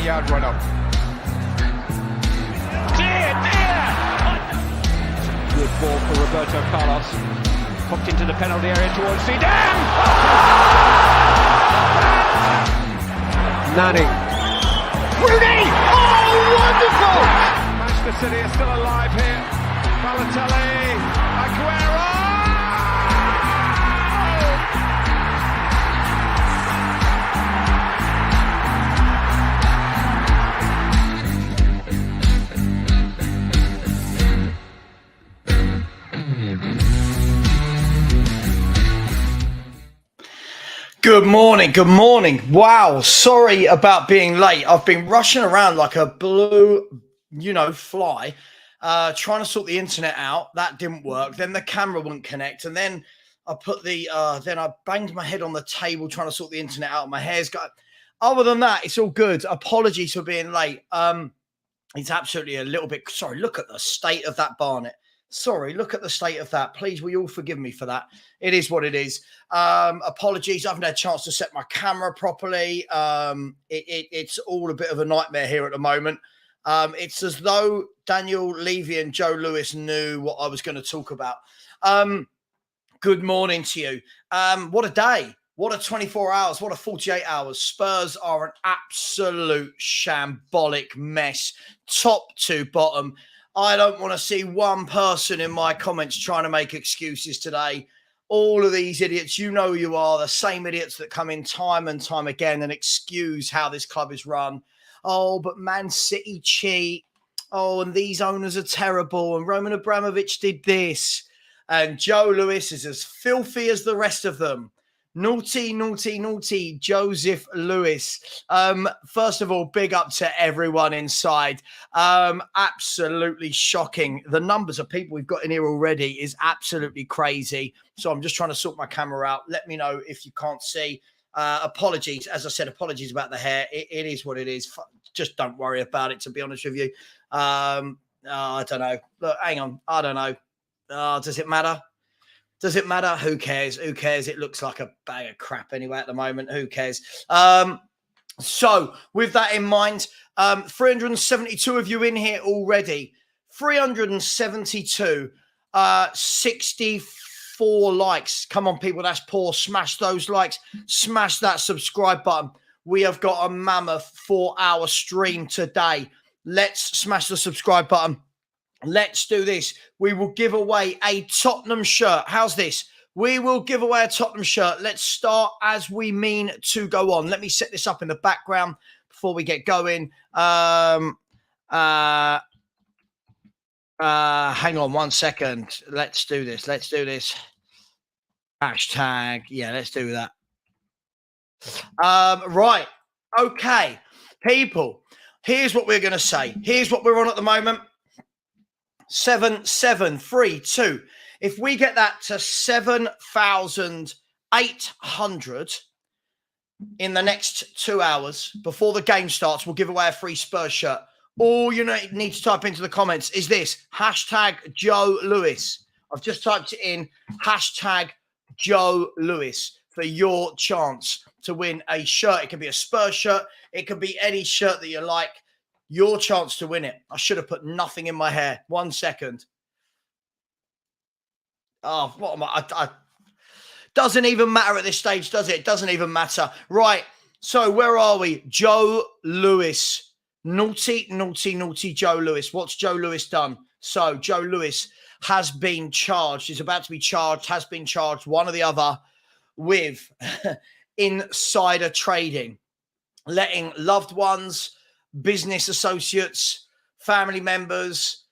20-yard run up. Dear! Good ball for Roberto Carlos. Hooked into the penalty area towards Zidane. Nani. Rooney! Oh, wonderful! Manchester City are still alive here. Balotelli, Aguero! Good morning. Wow, sorry about being late. I've been rushing around like a blue, fly, trying to sort the internet out. That didn't work. Then the camera wouldn't connect. And then I put then I banged my head on the table trying to sort the internet out. My hair's got, other than that, it's all good. Apologies for being late. It's absolutely a little bit, sorry, look at the state of that Barnet. Sorry, look at the state of that. Please, will you all forgive me for that? It is what it is. Apologies. I haven't had a chance to set my camera properly. It's all a bit of a nightmare here at the moment. It's as though Daniel Levy and Joe Lewis knew what I was going to talk about. Good morning to you. What a day. What a 24 hours. What a 48 hours. Spurs are an absolute shambolic mess. Top to bottom. I don't want to see one person in my comments trying to make excuses today. All of these idiots, you know who you are, the same idiots that come in time and time again and excuse how this club is run. Oh, but Man City cheat. Oh, and these owners are terrible. And Roman Abramovich did this. And Joe Lewis is as filthy as the rest of them. Naughty, Joseph Lewis. First of all, big up to everyone inside. Absolutely shocking. The numbers of people we've got in here already is absolutely crazy. So I'm just trying to sort my camera out. Let me know if you can't see. Apologies. As I said, apologies about the hair. It is what it is. Just don't worry about it, to be honest with you. I don't know. Look, hang on. I don't know. Does it matter? Does it matter? Who cares? Who cares? It looks like a bag of crap anyway at the moment. Who cares? So with that in mind, 372 of you in here already. 372, 64 likes. Come on, people. That's poor. Smash those likes. Smash that subscribe button. We have got a mammoth 4-hour stream today. Let's smash the subscribe button. Let's do this. We will give away a Tottenham shirt. How's this? We will give away a Tottenham shirt. Let's start as we mean to go on. Let me set this up in the background before we get going. Hang on 1 second. Let's do this. Hashtag. Yeah, let's do that. Right. Okay. People, here's what we're going to say. Here's what we're on at the moment. 7,732. If we get that to 7,800 in the next 2 hours before the game starts, we'll give away a free Spurs shirt. All you need to type into the comments is this, hashtag Joe Lewis. I've just typed it in, hashtag Joe Lewis for your chance to win a shirt. It can be a Spurs shirt. It can be any shirt that you like. Your chance to win it. I should have put nothing in my hair. 1 second. Oh, what am I? Doesn't even matter at this stage, does it? It doesn't even matter. Right. So where are we? Joe Lewis. Naughty Joe Lewis. What's Joe Lewis done? So Joe Lewis has been charged. Is about to be charged. Has been charged. One or the other with insider trading. Letting loved ones, business associates, family members,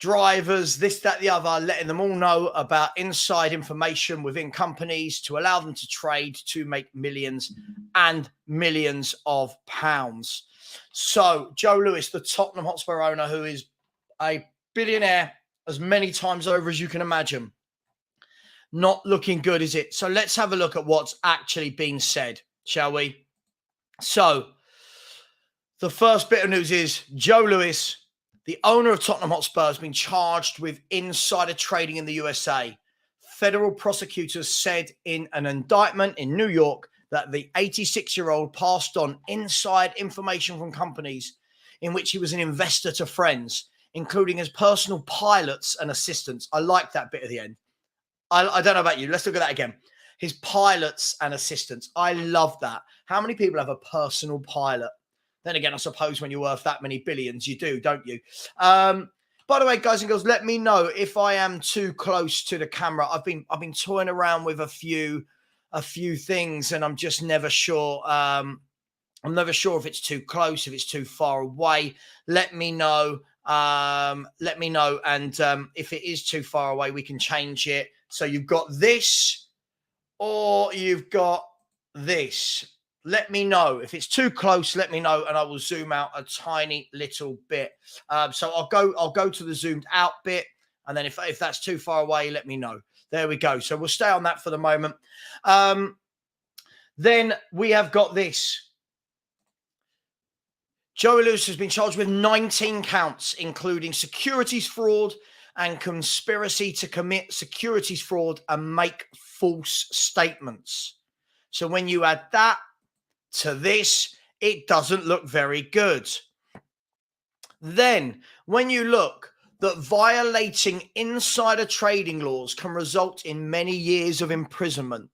drivers, this, that, the other, letting them all know about inside information within companies to allow them to trade to make millions and millions of pounds. So Joe Lewis, the Tottenham Hotspur owner, who is a billionaire as many times over as you can imagine. Not looking good, is it? So let's have a look at what's actually been said, shall we? So the first bit of news is Joe Lewis, the owner of Tottenham Hotspur, has been charged with insider trading in the USA. Federal prosecutors said in an indictment in New York that the 86-year-old passed on inside information from companies in which he was an investor to friends, including his personal pilots and assistants. I like that bit at the end. I don't know about you. Let's look at that again. His pilots and assistants. I love that. How many people have a personal pilot? Then again, I suppose when you're worth that many billions, you do, don't you? By the way, guys and girls, let me know if I am too close to the camera. I've been toying around with a few things, and I'm just never sure. I'm never sure if it's too close, if it's too far away. Let me know. And if it is too far away, we can change it. So you've got this, or you've got this. Let me know. If it's too close, let me know, and I will zoom out a tiny little bit. So I'll go to the zoomed out bit, and then if that's too far away, let me know. There we go. So we'll stay on that for the moment. Then we have got this. Joey Lewis has been charged with 19 counts, including securities fraud and conspiracy to commit securities fraud and make false statements. So when you add that to this, it doesn't look very good. Then, when you look that violating insider trading laws can result in many years of imprisonment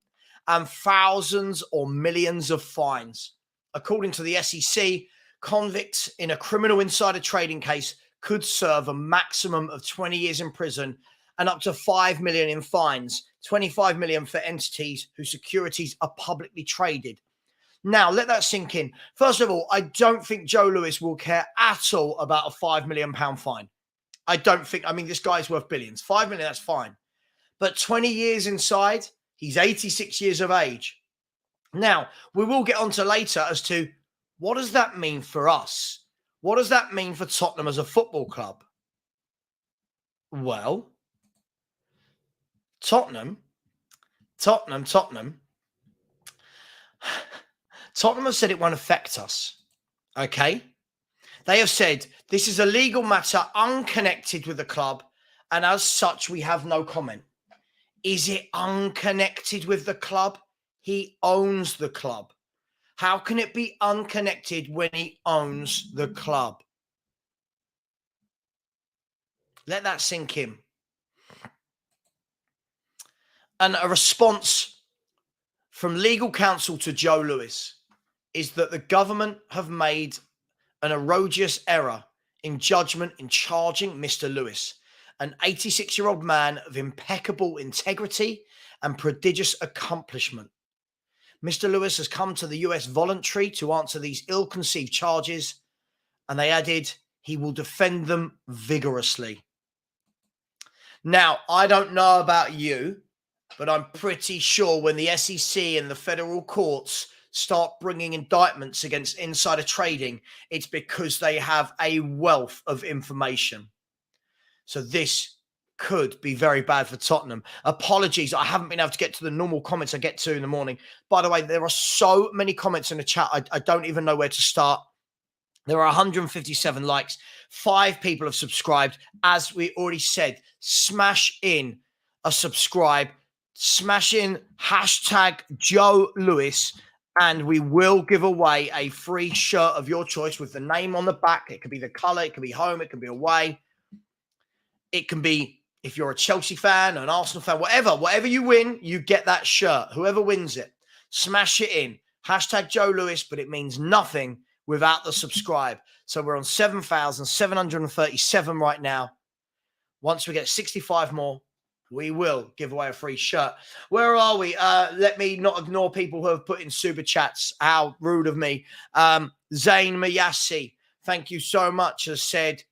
and thousands or millions of fines. According to the SEC, convicts in a criminal insider trading case could serve a maximum of 20 years in prison and up to 5 million in fines, 25 million for entities whose securities are publicly traded. Now, let that sink in. First of all, I don't think Joe Lewis will care at all about a £5 million fine. I don't think, I mean, this guy's worth billions. 5 million, that's fine. But 20 years inside, he's 86 years of age. Now, we will get on to later as to what does that mean for us? What does that mean for Tottenham as a football club? Well, Tottenham have said it won't affect us, okay? They have said this is a legal matter unconnected with the club, and as such, we have no comment. Is it unconnected with the club? He owns the club. How can it be unconnected when he owns the club? Let that sink in. And a response from legal counsel to Joe Lewis is that the government have made an egregious error in judgment in charging Mr. Lewis, an 86-year-old man of impeccable integrity and prodigious accomplishment. Mr. Lewis has come to the US voluntary to answer these ill-conceived charges, and they added he will defend them vigorously. Now, I don't know about you, but I'm pretty sure when the SEC and the federal courts start bringing indictments against insider trading, it's because they have a wealth of information. So this could be very bad for Tottenham. Apologies, I haven't been able to get to the normal comments I get to in the morning. By the way, there are so many comments in the chat, I don't even know where to start. There are 157 likes. 5 people have subscribed. As we already said, smash in a subscribe. Smash in hashtag Joe Lewis, and we will give away a free shirt of your choice with the name on the back. It could be the color, it could be home, it could be away. It can be if you're a Chelsea fan, an Arsenal fan, whatever you win, you get that shirt. Whoever wins it, smash it in. Hashtag Joe Lewis, but it means nothing without the subscribe. So we're on 7,737 right now. Once we get 65 more, we will give away a free shirt. Where are we? Let me not ignore people who have put in super chats. How rude of me. Zayn Mayassi, thank you so much, has said,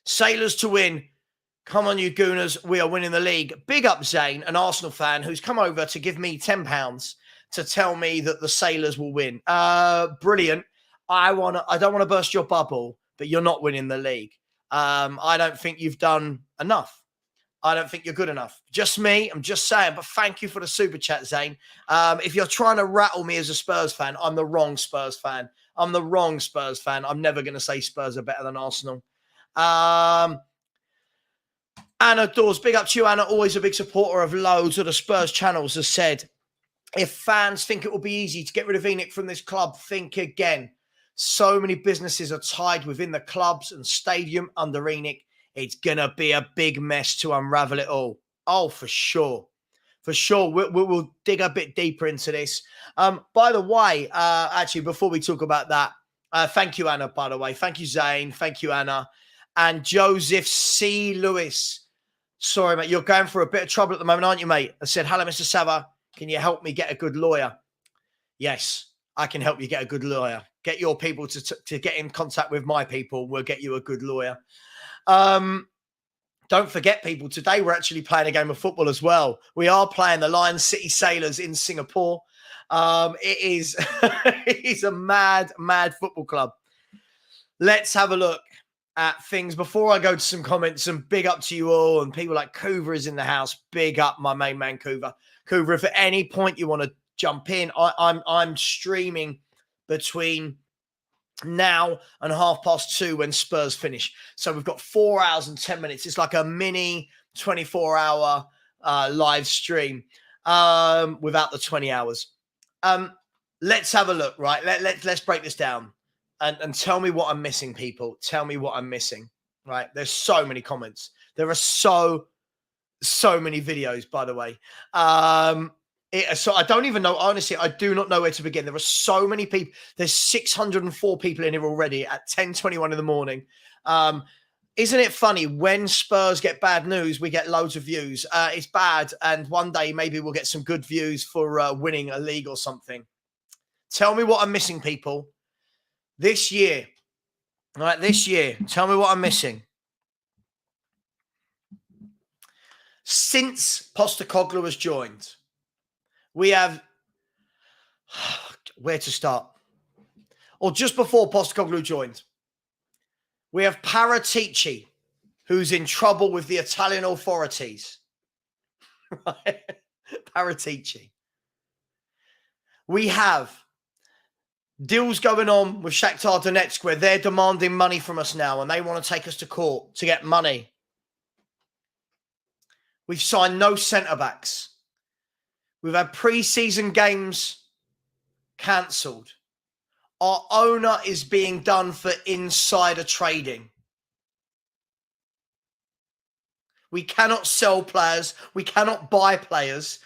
Sailors to win. Come on, you Gooners. We are winning the league. Big up Zayn, an Arsenal fan who's come over to give me £10 to tell me that the Sailors will win. Brilliant. I don't want to burst your bubble, but you're not winning the league. I don't think you've done enough. I don't think you're good enough. Just me. I'm just saying. But thank you for the super chat, Zayn. If you're trying to rattle me as a Spurs fan, I'm the wrong Spurs fan. I'm the wrong Spurs fan. I'm never going to say Spurs are better than Arsenal. Anna Dawes, big up to you, Anna. Always a big supporter of loads of the Spurs channels, has said, If fans think it will be easy to get rid of ENIC from this club, think again. So many businesses are tied within the clubs and stadium under ENIC. It's going to be a big mess to unravel it all. Oh, for sure. For sure. We'll dig a bit deeper into this. By the way, actually, before we talk about that, thank you, Anna, by the way. Thank you, Zane. Thank you, Anna. And Joseph C. Lewis. Sorry, mate. You're going through a bit of trouble at the moment, aren't you, mate? I said, hello, Mr. Savva. Can you help me get a good lawyer? Yes, I can help you get a good lawyer. Get your people to get in contact with my people. We'll get you a good lawyer. Don't forget, people, today we're actually playing a game of football as well. We are playing the Lion City Sailors in Singapore. It is a mad, mad football club. Let's have a look at things before I go to some comments. And big up to you all. And people like Kuva is in the house. Big up my main man, Kuva. Kuva, if at any point you want to jump in, I'm streaming between now and 2:30 when Spurs finish. So we've got 4 hours and 10 minutes. It's like a mini 24-hour live stream without the 20 hours. Let's have a look, right? Let's break this down and tell me what I'm missing, people. Tell me what I'm missing, right? There's so many comments. There are so many videos, by the way. So I don't even know, honestly, I do not know where to begin. There are so many people. There's 604 people in here already at 10:21 in the morning. Isn't it funny? When Spurs get bad news, we get loads of views. It's bad. And one day maybe we'll get some good views for winning a league or something. Tell me what I'm missing, people. This year, all right, this year, tell me what I'm missing. Since Postecoglou has joined, we have, where to start? Or just before Postecoglou joined, we have Paratici, who's in trouble with the Italian authorities. Right? Paratici. We have deals going on with Shakhtar Donetsk where they're demanding money from us now and they want to take us to court to get money. We've signed no centre-backs. We've had pre-season games cancelled. Our owner is being done for insider trading. We cannot sell players. We cannot buy players.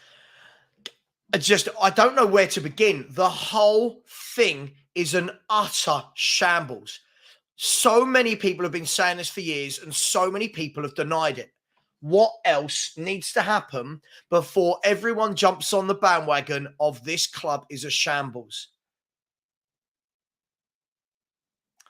I don't know where to begin. The whole thing is an utter shambles. So many people have been saying this for years and so many people have denied it. What else needs to happen before everyone jumps on the bandwagon of this club is a shambles?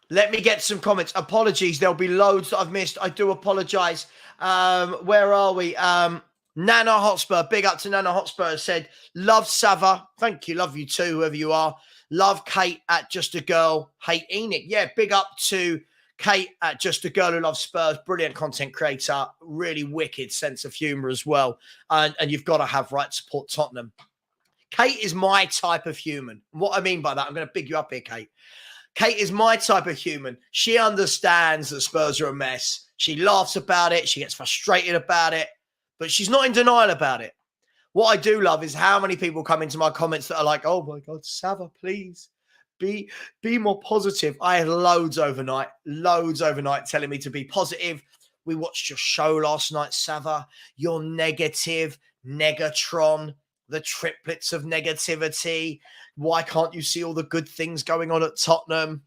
Let me get some comments. Apologies. There'll be loads that I've missed. I do apologize. Where are we? Nana Hotspur. Big up to Nana Hotspur. Said, love Savva. Thank you. Love you too, whoever you are. Love Kate at Just a Girl. Hate ENIC. Yeah, big up to Kate at Just a Girl Who Loves Spurs. Brilliant content creator. Really wicked sense of humour as well. And you've got to have right to support Tottenham. Kate is my type of human. What I mean by that, I'm going to big you up here, Kate. Kate is my type of human. She understands that Spurs are a mess. She laughs about it. She gets frustrated about it. But she's not in denial about it. What I do love is how many people come into my comments that are like, oh my God, Savva, please be more positive. I had loads overnight telling me to be positive. We watched your show last night, Savva. You're negative, Negatron, the triplets of negativity. Why can't you see all the good things going on at Tottenham?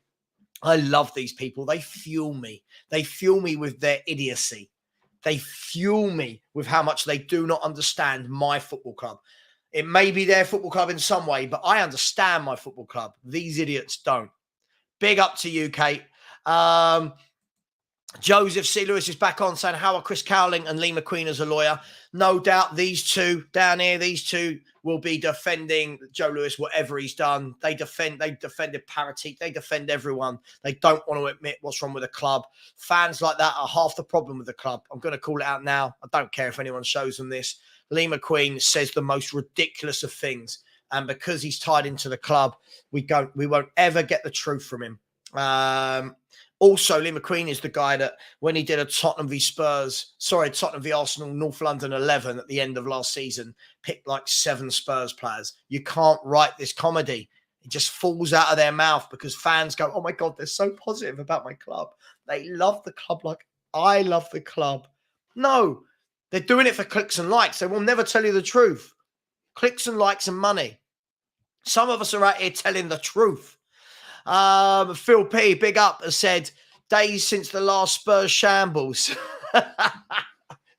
I love these people. They fuel me. They fuel me with their idiocy. They fuel me with how much they do not understand my football club. It may be their football club in some way, but I understand my football club. These idiots don't. Big up to you, Kate. Joseph C. Lewis is back on saying, how are Chris Cowling and Lee McQueen as a lawyer? No doubt these two down here, these two will be defending Joe Lewis, whatever he's done. They defended Paratici. They defend everyone. They don't want to admit what's wrong with the club. Fans like that are half the problem with the club. I'm going to call it out now. I don't care if anyone shows them this. Lee McQueen says the most ridiculous of things. And because he's tied into the club, we won't ever get the truth from him. Also, Lee McQueen is the guy that when he did a Tottenham v Arsenal North London 11 at the end of last season, picked like 7 Spurs players. You can't write this comedy. It just falls out of their mouth because fans go, oh my God, they're so positive about my club. They love the club like I love the club. No, they're doing it for clicks and likes. They will never tell you the truth. Clicks and likes and money. Some of us are out here telling the truth. Phil P, big up, has said, days since the last Spurs shambles.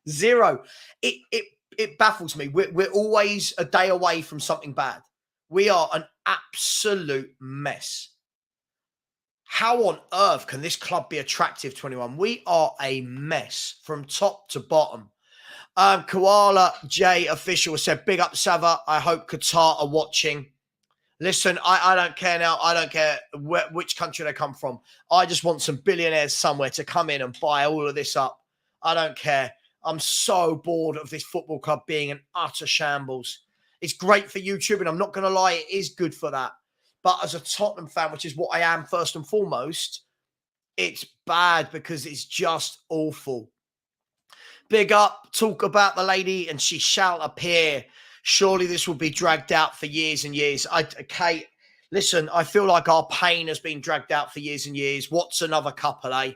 0. It baffles me. We're always a day away from something bad. We are an absolute mess. How on earth can this club be attractive to anyone? We are a mess from top to bottom. Koala J official said, big up Savva. I hope Qatar are watching. Listen, I don't care now. I don't care which country they come from. I just want some billionaires somewhere to come in and buy all of this up. I don't care. I'm so bored of this football club being an utter shambles. It's great for YouTube, and I'm not going to lie, it is good for that. But as a Tottenham fan, which is what I am first and foremost, it's bad because it's just awful. Big up, talk about the lady, and she shall appear. Surely this will be dragged out for years and years. Kate, listen, I feel like our pain has been dragged out for years and years. What's another couple, eh?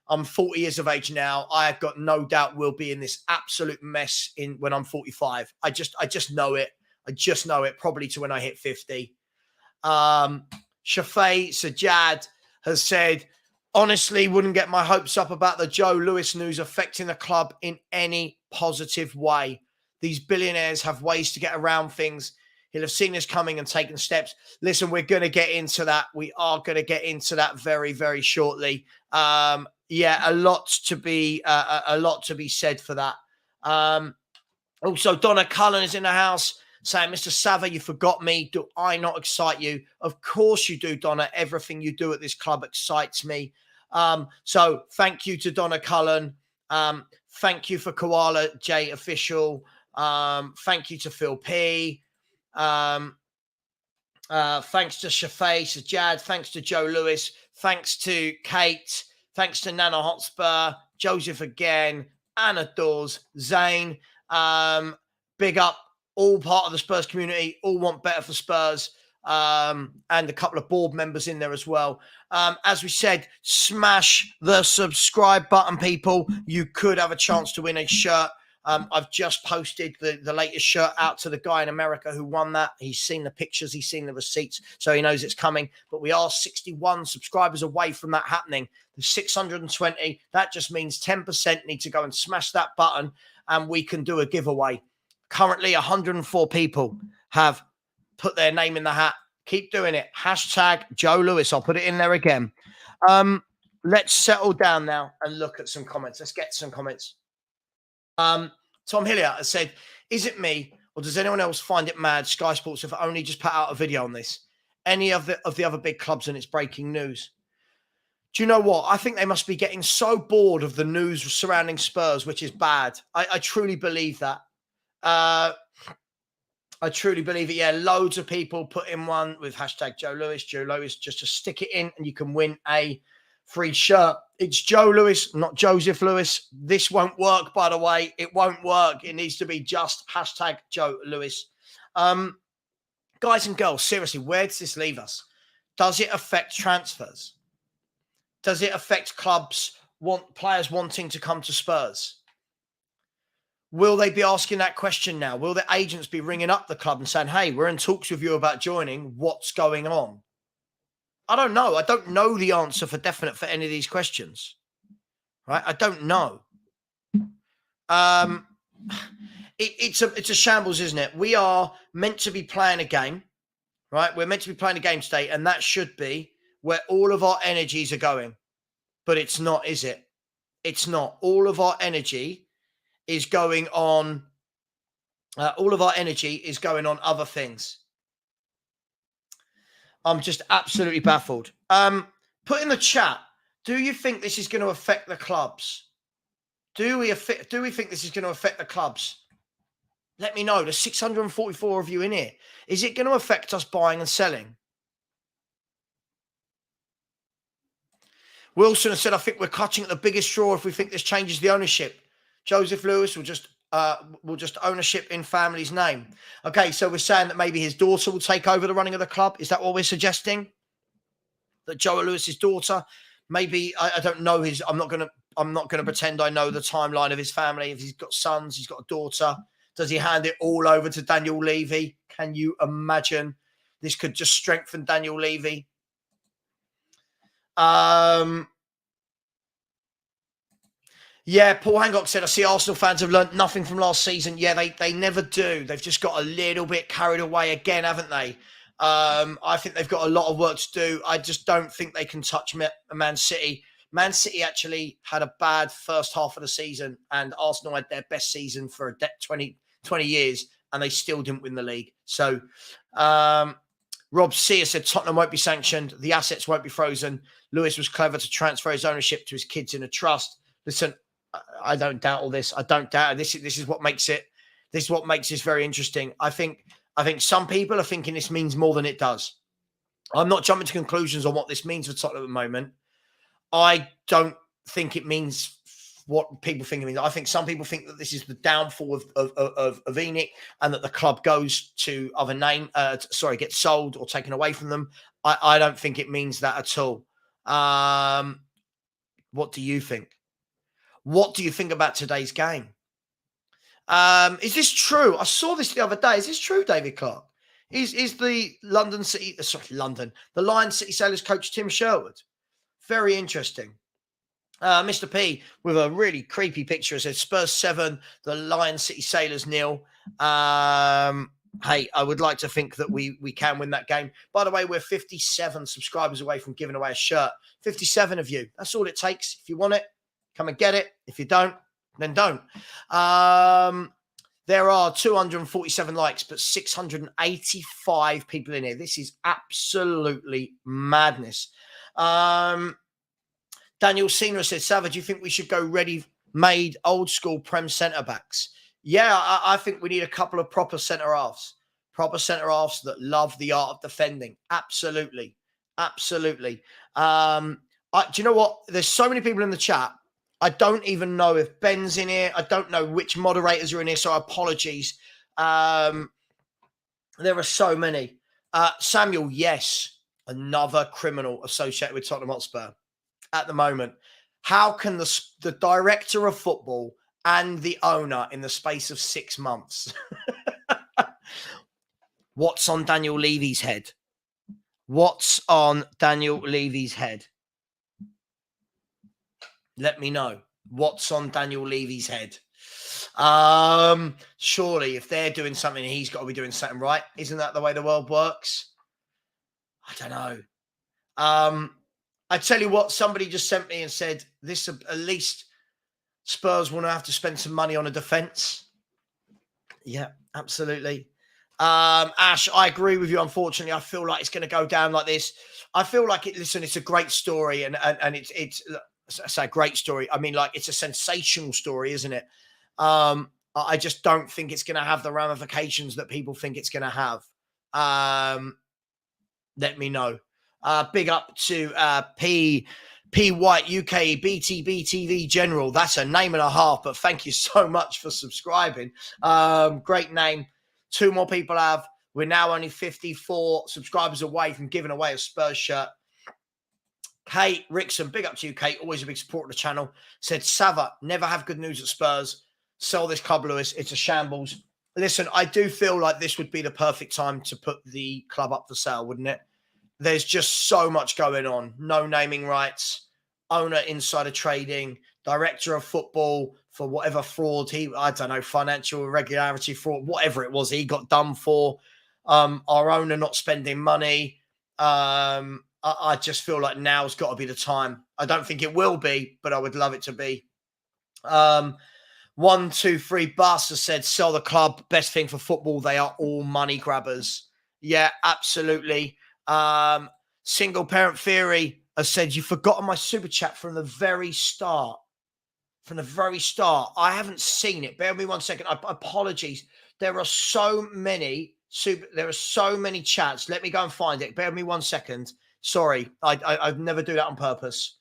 I'm 40 years of age now. I have got no doubt we'll be in this absolute mess when I'm 45. I just know it. I just know it, probably to when I hit 50. Shafay Sajjad has said, honestly, wouldn't get my hopes up about the Joe Lewis news affecting the club in any positive way. These billionaires have ways to get around things. He'll have seen this coming and taken steps. Listen, we're going to get into that. We are going to get into that very, very shortly. Yeah, a lot to be said for that. Also, Donna Cullen is in the house saying, Mr. Savva, you forgot me. Do I not excite you? Of course you do, Donna. Everything you do at this club excites me. So thank you to Donna Cullen. Thank you for Koala J Official. Thank you to Phil P. Thanks to Shafay Sajjad. Thanks to Joe Lewis. Thanks to Kate. Thanks to Nana Hotspur. Joseph again. Anna Dawes. Zane. Big up. All part of the Spurs community. All want better for Spurs. And a couple of board members in there as well. As we said, smash the subscribe button, people. You could have a chance to win a shirt. I've just posted the latest shirt out to the guy in America who won that. He's seen the pictures, he's seen the receipts, so he knows it's coming. But we are 61 subscribers away from that happening. There's 620. That just means 10% need to go and smash that button, and we can do a giveaway. Currently, 104 people have put their name in the hat. Keep doing it. Hashtag Joe Lewis. I'll put it in there again. Let's settle down now and look at some comments. Let's get some comments. Tom Hillier has said, is it me or does anyone else find it mad Sky Sports have only just put out a video on this? Any of the other big clubs and it's breaking news? Do you know what? I think they must be getting so bored of the news surrounding Spurs, which is bad. I truly believe that. I truly believe it. Yeah, loads of people put in one with hashtag Joe Lewis, just to stick it in and you can win a free shirt. It's Joe Lewis, not Joseph Lewis. This won't work, by the way. It won't work. It needs to be just hashtag Joe Lewis. Guys and girls, seriously, where does this leave us? Does it affect transfers? Does it affect players wanting to come to Spurs? Will they be asking that question now? Will the agents be ringing up the club and saying, hey, we're in talks with you about joining. What's going on? I don't know. I don't know the answer for definite for any of these questions. Right? I don't know. It's a shambles, isn't it? We are meant to be playing a game, right? We're meant to be playing a game today, and that should be where all of our energies are going. But it's not, is it? It's not. All of our energy is going on. All of our energy is going on other things. I'm just absolutely baffled. Put in the chat, do you think this is going to affect the clubs? Do we think this is going to affect the clubs? Let me know. There's 644 of you in here. Is it going to affect us buying and selling? Wilson has said, I think we're clutching at the biggest straw if we think this changes the ownership. Joseph Lewis will just ownership in family's name. Okay, so we're saying that maybe his daughter will take over the running of the club. Is that what we're suggesting? That Joe Lewis's daughter, maybe I don't know his. I'm not gonna pretend I know the timeline of his family. If he's got sons, he's got a daughter. Does he hand it all over to Daniel Levy? Can you imagine? This could just strengthen Daniel Levy. Yeah, Paul Hancock said, I see Arsenal fans have learnt nothing from last season. Yeah, they never do. They've just got a little bit carried away again, haven't they? I think they've got a lot of work to do. I just don't think they can touch Man City. Man City actually had a bad first half of the season, and Arsenal had their best season for 20 years, and they still didn't win the league. So Rob Sear said Tottenham won't be sanctioned. The assets won't be frozen. Lewis was clever to transfer his ownership to his kids in a trust. Listen, I don't doubt all this. I don't doubt it. This is what makes it. This is what makes this very interesting. I think some people are thinking this means more than it does. I'm not jumping to conclusions on what this means for Tottenham at the moment. I don't think it means what people think it means. I think some people think that this is the downfall of ENIC and that the club goes to other name. Gets sold or taken away from them. I don't think it means that at all. What do you think? What do you think about today's game? Is this true? I saw this the other day. Is this true, David Clark? Is the the Lion City Sailors coach Tim Sherwood? Very interesting. Mr. P with a really creepy picture. It says Spurs 7, the Lion City Sailors 0. Hey, I would like to think that we can win that game. By the way, we're 57 subscribers away from giving away a shirt. 57 of you. That's all it takes. If you want it, come and get it. If you don't, then don't. There are 247 likes, but 685 people in here. This is absolutely madness. Daniel Senior said, Savva, do you think we should go ready-made, old-school Prem centre-backs? Yeah, I think we need a couple of proper centre-halves. Proper centre-halves that love the art of defending. Absolutely. Absolutely. Do you know what? There's so many people in the chat. I don't even know if Ben's in here. I don't know which moderators are in here, so apologies. There are so many. Samuel, yes, another criminal associated with Tottenham Hotspur at the moment. How can the director of football and the owner in the space of 6 months? What's on Daniel Levy's head? What's on Daniel Levy's head? Let me know. What's on Daniel Levy's head? Surely, if they're doing something, he's got to be doing something right. Isn't that the way the world works? I don't know. I tell you what, somebody just sent me and said, this at least Spurs want to have to spend some money on a defence. Yeah, absolutely. Ash, I agree with you. Unfortunately, I feel like it's going to go down like this. I feel like it's a great story, and it's a great story. I mean, like, it's a sensational story, isn't it? I just don't think it's going to have the ramifications that people think it's going to have. Let me know. Big up to P White UK BTB TV General. That's a name and a half, but thank you so much for subscribing. Great name. 2 more people have. We're now only 54 subscribers away from giving away a Spurs shirt. Kate Rickson, big up to you, Kate. Always a big supporter of the channel. Said, Savva, never have good news at Spurs. Sell this club, Lewis. It's a shambles. Listen, I do feel like this would be the perfect time to put the club up for sale, wouldn't it? There's just so much going on. No naming rights, owner insider trading, director of football for whatever fraud financial irregularity fraud, whatever it was he got done for. Our owner not spending money. I just feel like now's got to be the time. I don't think it will be, but I would love it to be. 123 Bus has said, sell the club, best thing for football. They are all money grabbers. Yeah, absolutely. Single Parent Theory has said, you've forgotten my super chat from the very start. From the very start. I haven't seen it. Bear with me 1 second. Apologies. There are so many chats. Let me go and find it. Bear with me 1 second. Sorry. I'd never do that on purpose.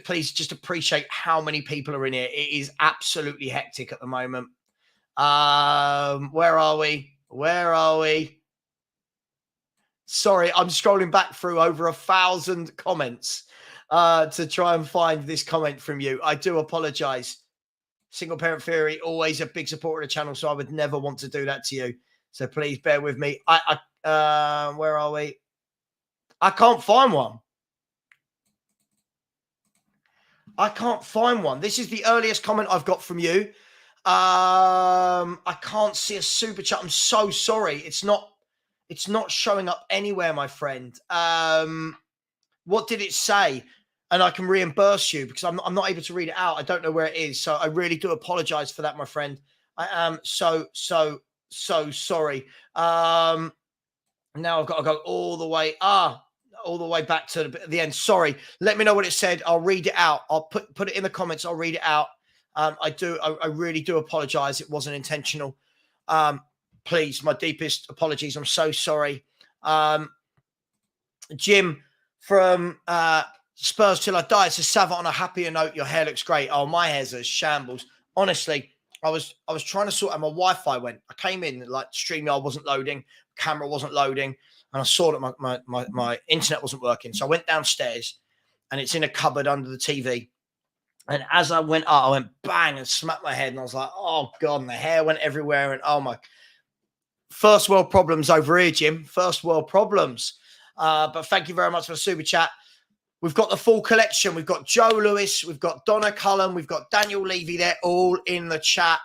Please just appreciate how many people are in here. It is absolutely hectic at the moment. Where are we? Sorry, I'm scrolling back through over 1,000 comments to try and find this comment from you. I do apologize. Single parent theory, always a big supporter of the channel, so I would never want to do that to you. So please bear with me. Where are we? I can't find one. This is the earliest comment I've got from you. I can't see a super chat. I'm so sorry. It's not showing up anywhere, my friend. What did it say? And I can reimburse you because I'm not able to read it out. I don't know where it is. So I really do apologize for that, my friend. I am so sorry. Now I've got to go all the way back to the end. Sorry. Let me know what it said. I'll read it out. I'll put it in the comments. I'll read it out. I really do apologize. It wasn't intentional. Please, my deepest apologies. I'm so sorry. Jim from Spurs Till I Die says, Savva, on a happier note, your hair looks great. Oh, my hair's a shambles. Honestly, I was trying to sort out my Wi-Fi went. I came in, like, StreamYard wasn't loading, camera wasn't loading, and I saw that my internet wasn't working. So I went downstairs, and it's in a cupboard under the TV. And as I went up, I went bang and smacked my head, and I was like, oh, God, and the hair went everywhere, and oh, my. First world problems over here, Jim. First world problems. But thank you very much for the super chat. We've got the full collection. We've got Joe Lewis. We've got Donna Cullen. We've got Daniel Levy. They're all in the chat.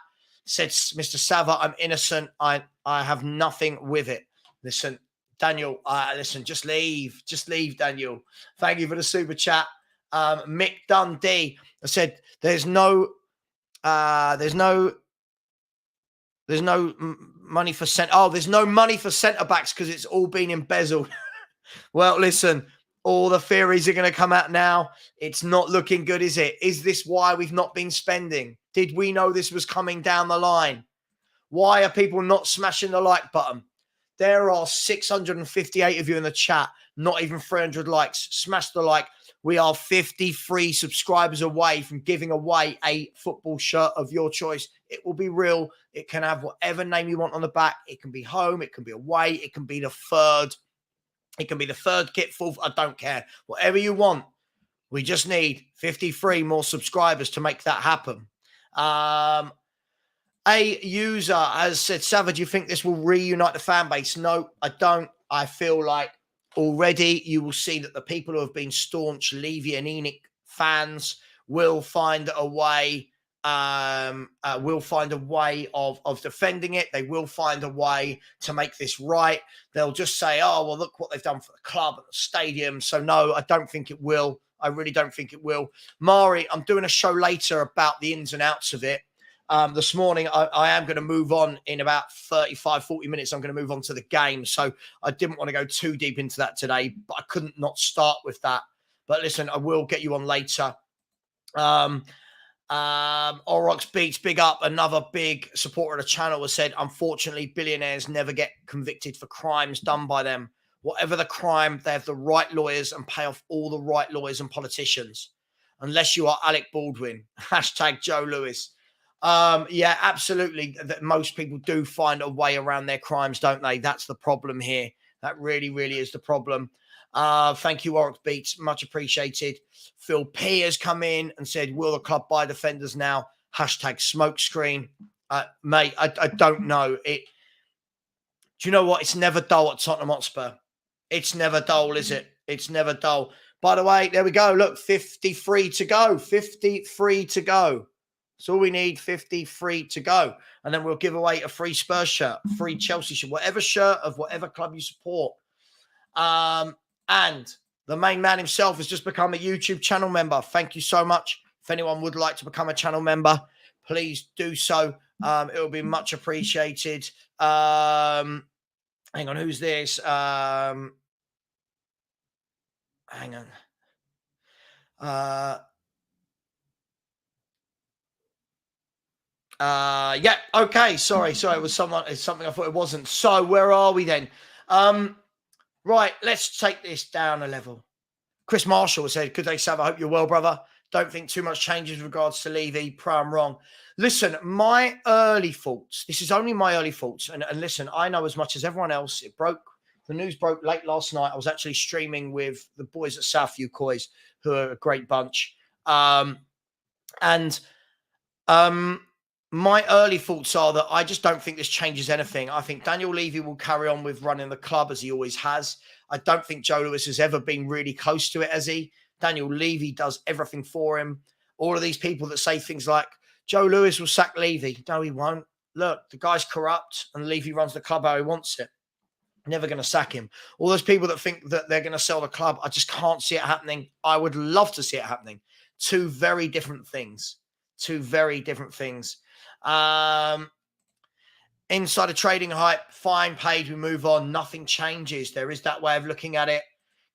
Said, Mr. Savva, I'm innocent. I have nothing with it. Listen, Daniel, listen, just leave. Just leave, Daniel. Thank you for the super chat. Mick Dundee said, there's no money for there's no money for centre backs because it's all been embezzled. Well, listen, all the theories are going to come out now. It's not looking good, is it? Is this why we've not been spending? Did we know this was coming down the line? Why are people not smashing the like button? There are 658 of you in the chat, not even 300 likes. Smash the like. We are 53 subscribers away from giving away a football shirt of your choice. It will be real. It can have whatever name you want on the back. It can be home. It can be away. It can be the third. It can be the third kit, fourth. I don't care. Whatever you want. We just need 53 more subscribers to make that happen. A user has said, Savva, do you think this will reunite the fan base? No, I don't. I feel like already you will see that the people who have been staunch Levy and Enoch fans will find a way of defending it. They will find a way to make this right. They'll just say, oh, well, look what they've done for the club and the stadium. So no, I don't think it will. I really don't think it will. Mari, I'm doing a show later about the ins and outs of it. This morning, I am going to move on in about 35, 40 minutes. I'm going to move on to the game. So I didn't want to go too deep into that today, but I couldn't not start with that. But listen, I will get you on later. Orox Beats, big up. Another big supporter of the channel has said, unfortunately, billionaires never get convicted for crimes done by them. Whatever the crime, they have the right lawyers and pay off all the right lawyers and politicians. Unless you are Alec Baldwin. Hashtag Joe Lewis. Yeah, absolutely. That most people do find a way around their crimes, don't they? That's the problem here. That really, really is the problem. Thank you, Warwick Beats. Much appreciated. Phil P has come in and said, will the club buy defenders now? Hashtag smokescreen. Mate, I don't know. Do you know what? It's never dull at Tottenham Hotspur. It's never dull, is it? It's never dull. By the way, there we go. Look, 53 to go. 53 to go. So all we need, 53 to go. And then we'll give away a free Spurs shirt, free Chelsea shirt, whatever shirt of whatever club you support. And the main man himself has just become a YouTube channel member. Thank you so much. If anyone would like to become a channel member, please do so. It will be much appreciated. Hang on, who's this? Hang on. Yeah, okay. Sorry. It was something I thought it wasn't. So where are we then? Right, let's take this down a level. Chris Marshall said, "Good day, Savva. I hope you're well, brother. Don't think too much changes with regards to Levy. Pro, I'm wrong." Listen, my early thoughts, this is only my early thoughts. And listen, I know as much as everyone else. The news broke late last night. I was actually streaming with the boys at Southview Coys, who are a great bunch. My early thoughts are that I just don't think this changes anything. I think Daniel Levy will carry on with running the club as he always has. I don't think Joe Lewis has ever been really close to it, has he? Daniel Levy does everything for him. All of these people that say things like, Joe Lewis will sack Levy. No, he won't. Look, the guy's corrupt and Levy runs the club how he wants it. Never going to sack him. All those people that think that they're going to sell the club, I just can't see it happening. I would love to see it happening. Two very different things. Insider trading hype, fine, paid, we move on. Nothing changes. There is that way of looking at it.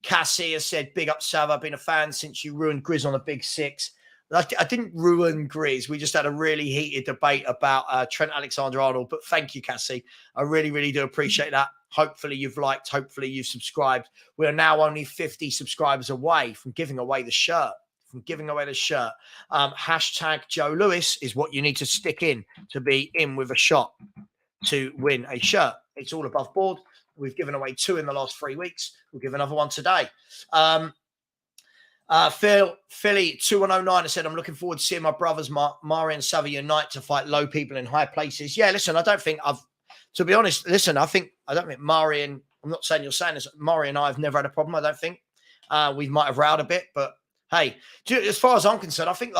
Cassie has said, big up, Sav. I've been a fan since you ruined Grizz on a big six. I didn't ruin Grizz. We just had a really heated debate about Trent Alexander-Arnold. But thank you, Cassie. I really, really do appreciate that. Hopefully you've liked. Hopefully you've subscribed. We are now only 50 subscribers away from giving away the shirt. Hashtag Joe Lewis is what you need to stick in to be in with a shot to win a shirt. It's all above board. We've given away 2 in the last 3 weeks. We'll give another one today. Philly 2109 has said, I'm looking forward to seeing my brothers Mari and Savva unite to fight low people in high places. Yeah, listen, I don't think to be honest, listen, I don't think Mari and, I'm not saying you're saying this, Mari and I have never had a problem, I don't think. We might have rowed a bit, but hey, as far as I'm concerned, I think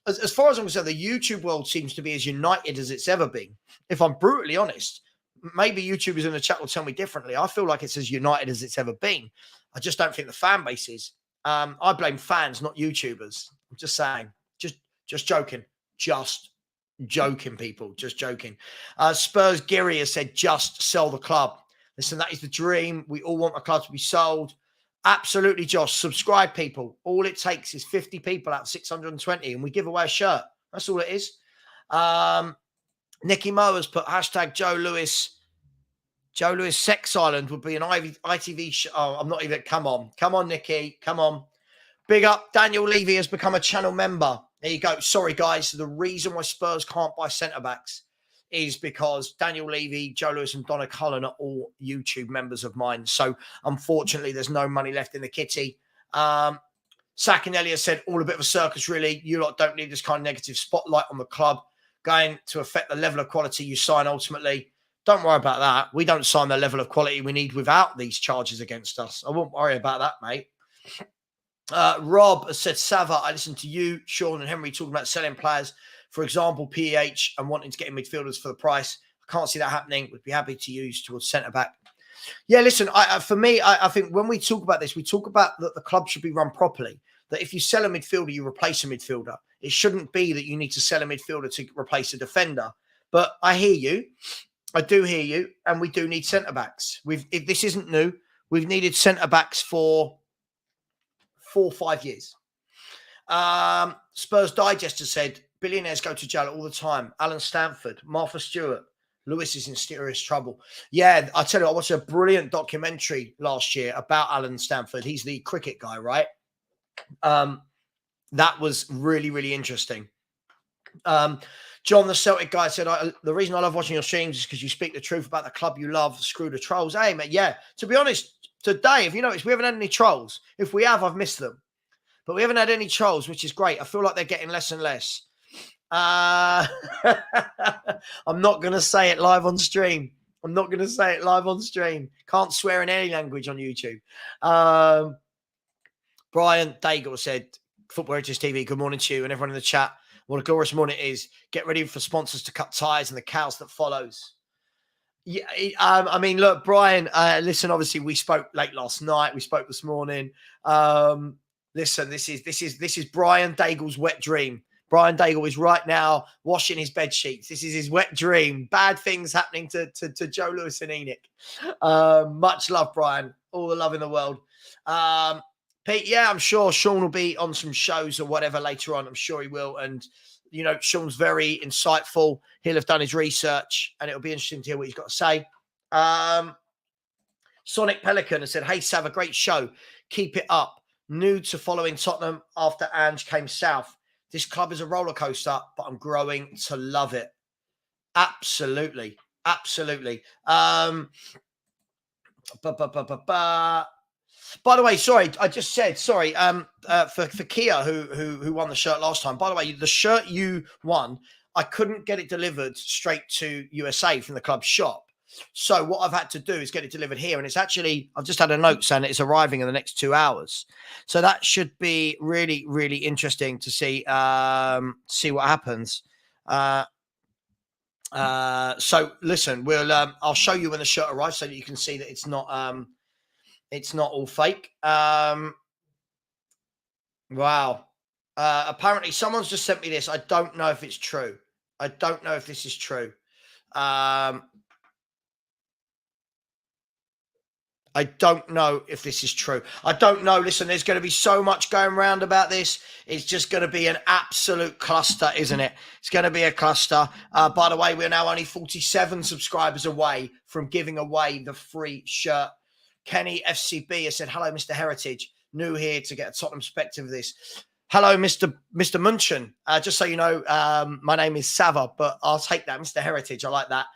as far as I'm concerned, the YouTube world seems to be as united as it's ever been. If I'm brutally honest, maybe YouTubers in the chat will tell me differently. I feel like it's as united as it's ever been. I just don't think the fan base is. I blame fans, not YouTubers. I'm just saying. Just joking. Just joking, people. Just joking. Spurs Gary has said, just sell the club. Listen, that is the dream. We all want the club to be sold. Absolutely, Josh. Subscribe, people. All it takes is 50 people out of 620, and we give away a shirt. That's all it is. Nicky Moe has put hashtag Joe Lewis. Joe Lewis Sex Island would be an ITV show. Oh, I'm not even. Come on, Nicky. Come on. Big up. Daniel Levy has become a channel member. There you go. Sorry, guys. The reason why Spurs can't buy centre-backs is because Daniel Levy, Joe Lewis and Donna Cullen are all YouTube members of mine. So, unfortunately, there's no money left in the kitty. Sack and Elliot said, all a bit of a circus, really. You lot don't need this kind of negative spotlight on the club going to affect the level of quality you sign ultimately. Don't worry about that. We don't sign the level of quality we need without these charges against us. I won't worry about that, mate. Rob has said, Savva, I listened to you, Sean and Henry talking about selling players, for example, PEH, and wanting to get in midfielders for the price. I can't see that happening. We'd be happy to use towards centre-back. Yeah, listen, for me, I think when we talk about this, we talk about that the club should be run properly, that if you sell a midfielder, you replace a midfielder. It shouldn't be that you need to sell a midfielder to replace a defender. But I hear you. I do hear you, and we do need centre-backs. This isn't new. We've needed centre-backs for 4 or 5 years. Spurs Digest has said, billionaires go to jail all the time. Alan Stanford, Martha Stewart, Lewis is in serious trouble. Yeah, I tell you, I watched a brilliant documentary last year about Alan Stanford. He's the cricket guy, right? That was really, really interesting. John, the Celtic guy, said, the reason I love watching your streams is because you speak the truth about the club you love. Screw the trolls. Hey, mate, yeah. To be honest, today, if you notice, we haven't had any trolls. If we have, I've missed them. But we haven't had any trolls, which is great. I feel like they're getting less and less. I'm not going to say it live on stream. Can't swear in any language on YouTube. Brian Daigle said, Football Heritage TV, good morning to you and everyone in the chat. What a glorious morning it is. Get ready for sponsors to cut ties and the chaos that follows. Yeah, I mean, look, Brian, listen, obviously we spoke late last night. We spoke this morning. Listen, this is Brian Daigle's wet dream. Brian Daigle is right now washing his bed sheets. This is his wet dream. Bad things happening to Joe Lewis and Enoch. Much love, Brian. All the love in the world. Pete, yeah, I'm sure Sean will be on some shows or whatever later on. I'm sure he will. And, you know, Sean's very insightful. He'll have done his research and it'll be interesting to hear what he's got to say. Sonic Pelican has said, hey, Sav, a great show. Keep it up. New to following Tottenham after Ange came south. This club is a roller coaster, but I'm growing to love it. Absolutely. Absolutely. By the way, sorry, I just said, sorry, for Kia, who won the shirt last time. By the way, the shirt you won, I couldn't get it delivered straight to USA from the club shop. So what I've had to do is get it delivered here. And it's actually, I've just had a note saying it's arriving in the next 2 hours. So that should be really, really interesting to see what happens. So listen, I'll show you when the shirt arrives so that you can see that it's not all fake. Wow. Apparently someone's just sent me this. I don't know if it's true. I don't know if this is true. I don't know if this is true. I don't know. Listen, there's going to be so much going around about this. It's just going to be an absolute cluster, isn't it? It's going to be a cluster. By the way, we're now only 47 subscribers away from giving away the free shirt. Kenny FCB has said, hello, Mr. Heritage. New here to get a Tottenham perspective of this. Hello, Mr. Munchen. Just so you know, my name is Savva, but I'll take that, Mr. Heritage. I like that.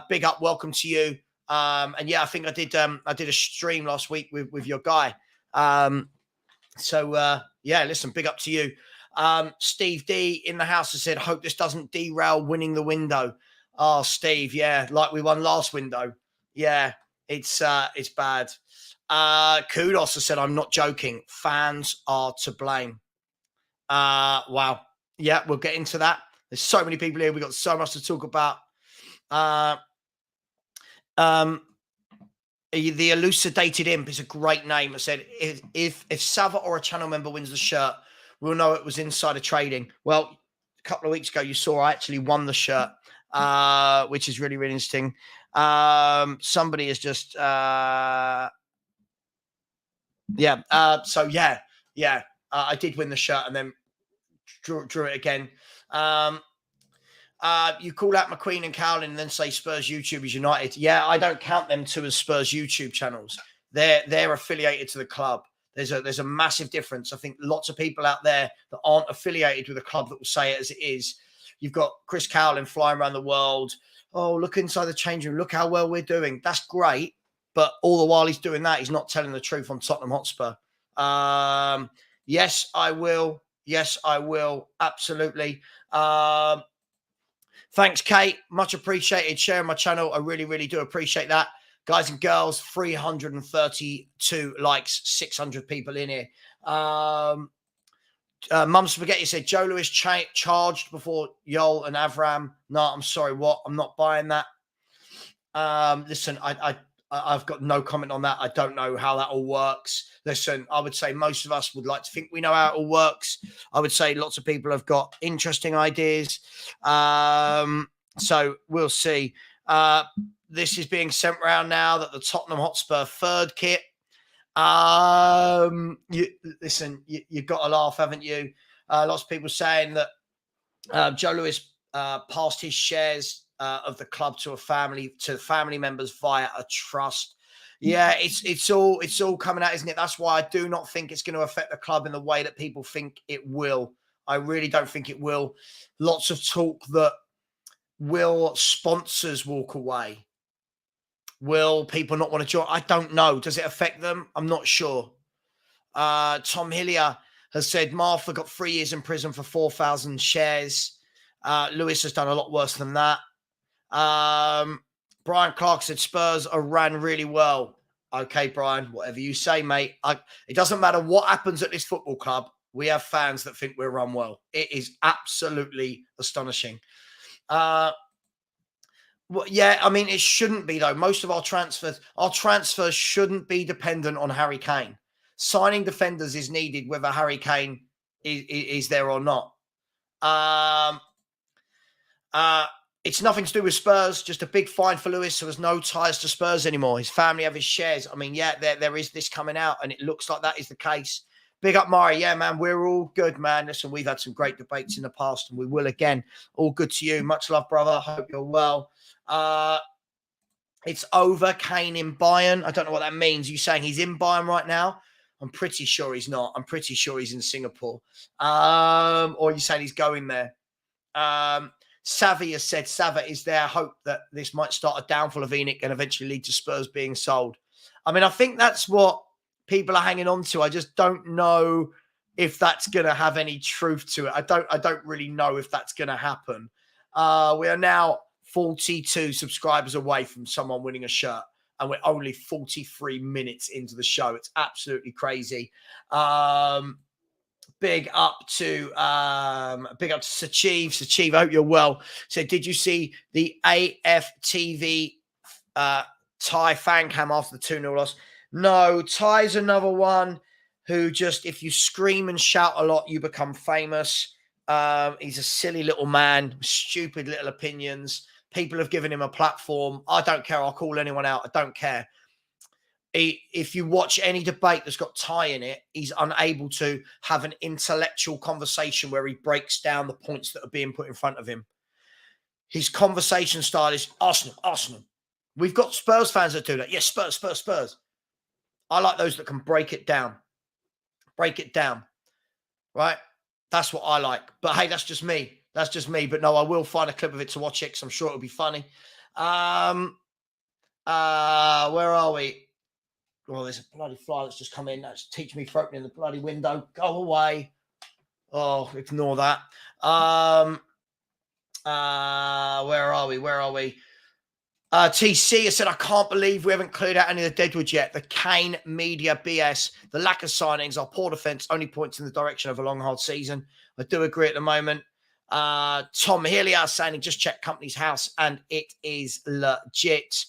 Big up, welcome to you. And yeah, I think I did a stream last week with your guy. So yeah, listen, big up to you. Steve D in the house has said, hope this doesn't derail winning the window. Oh, Steve, yeah, like we won last window. Yeah, it's bad. Kudos has said, I'm not joking. Fans are to blame. Wow. Yeah, we'll get into that. There's so many people here. We've got so much to talk about. The Elucidated Imp is a great name. I said, if Savva or a channel member wins the shirt, we'll know it was insider trading. Well, a couple of weeks ago, you saw I actually won the shirt, which is really, really interesting. Somebody is just, I did win the shirt and then drew it again. You call out McQueen and Cowlin and then say Spurs YouTube is United. Yeah, I don't count them two as Spurs YouTube channels. They're affiliated to the club. There's a massive difference. I think lots of people out there that aren't affiliated with a club that will say it as it is. You've got Chris Cowlin flying around the world. Oh, look inside the change room. Look how well we're doing. That's great. But all the while he's doing that, he's not telling the truth on Tottenham Hotspur. Yes, I will. Yes, I will. Absolutely. Thanks, Kate. Much appreciated. Sharing my channel. I really, really do appreciate that. Guys and girls, 332 likes, 600 people in here. Mum Spaghetti said, Joe Lewis charged before Yol and Avram. No, I'm sorry, what? I'm not buying that. Listen, I've got no comment on that. I don't know how that all works. Listen, I would say most of us would like to think we know how it all works. I would say lots of people have got interesting ideas. So we'll see. This is being sent around now that the Tottenham Hotspur third kit. You've got to laugh, haven't you? Lots of people saying that Joe Lewis passed his shares of the club to family members via a trust. Yeah, it's all coming out, isn't it? That's why I do not think it's going to affect the club in the way that people think it will. I really don't think it will. Lots of talk that will sponsors walk away? Will people not want to join? I don't know. Does it affect them? I'm not sure. Tom Hillier has said Martha got 3 years in prison for 4,000 shares. Lewis has done a lot worse than that. Brian Clark said Spurs are ran really well. Okay, Brian, whatever you say, mate. It doesn't matter what happens at this football club. We have fans that think we're run well. It is absolutely astonishing. Well, yeah, I mean, it shouldn't be, though. Most of our transfers shouldn't be dependent on Harry Kane. Signing defenders is needed whether Harry Kane is there or not. It's nothing to do with Spurs, just a big fine for Lewis, who has no ties to Spurs anymore. His family have his shares. I mean, yeah, there is this coming out, and it looks like that is the case. Big up, Murray. Yeah, man, we're all good, man. Listen, we've had some great debates in the past, and we will again. All good to you. Much love, brother. Hope you're well. It's over Kane in Bayern. I don't know what that means. You saying he's in Bayern right now? I'm pretty sure he's not. I'm pretty sure he's in Singapore. Or you saying he's going there? Savva has said, Savva, is there hope that this might start a downfall of ENIC and eventually lead to Spurs being sold? I mean, I think that's what people are hanging on to. I just don't know if that's going to have any truth to it. I don't really know if that's going to happen. We are now 42 subscribers away from someone winning a shirt, and we're only 43 minutes into the show. It's absolutely crazy. Big up to Sachiv. Sachiv, I hope you're well. So did you see the AFTV Thai fan cam after the 2-0 loss? No, Thai's another one who just, if you scream and shout a lot, you become famous. He's a silly little man, stupid little opinions. People have given him a platform. I don't care. I'll call anyone out. I don't care. If you watch any debate that's got Thai in it, he's unable to have an intellectual conversation where he breaks down the points that are being put in front of him. His conversation style is Arsenal, Arsenal. We've got Spurs fans that do that. Yes, Spurs, Spurs, Spurs. I like those that can break it down. Break it down. Right? That's what I like. But hey, that's just me. That's just me. But no, I will find a clip of it to watch it because I'm sure it'll be funny. Where are we? Oh, there's a bloody fly that's just come in. That's teach me for opening the bloody window. Go away. Oh, ignore that. Where are we? Where are we? TC has said, I can't believe we haven't cleared out any of the deadwood yet. The Kane media BS, the lack of signings, our poor defence only points in the direction of a long, hard season. I do agree at the moment. Tom Hillier saying he just checked company's house and it is legit.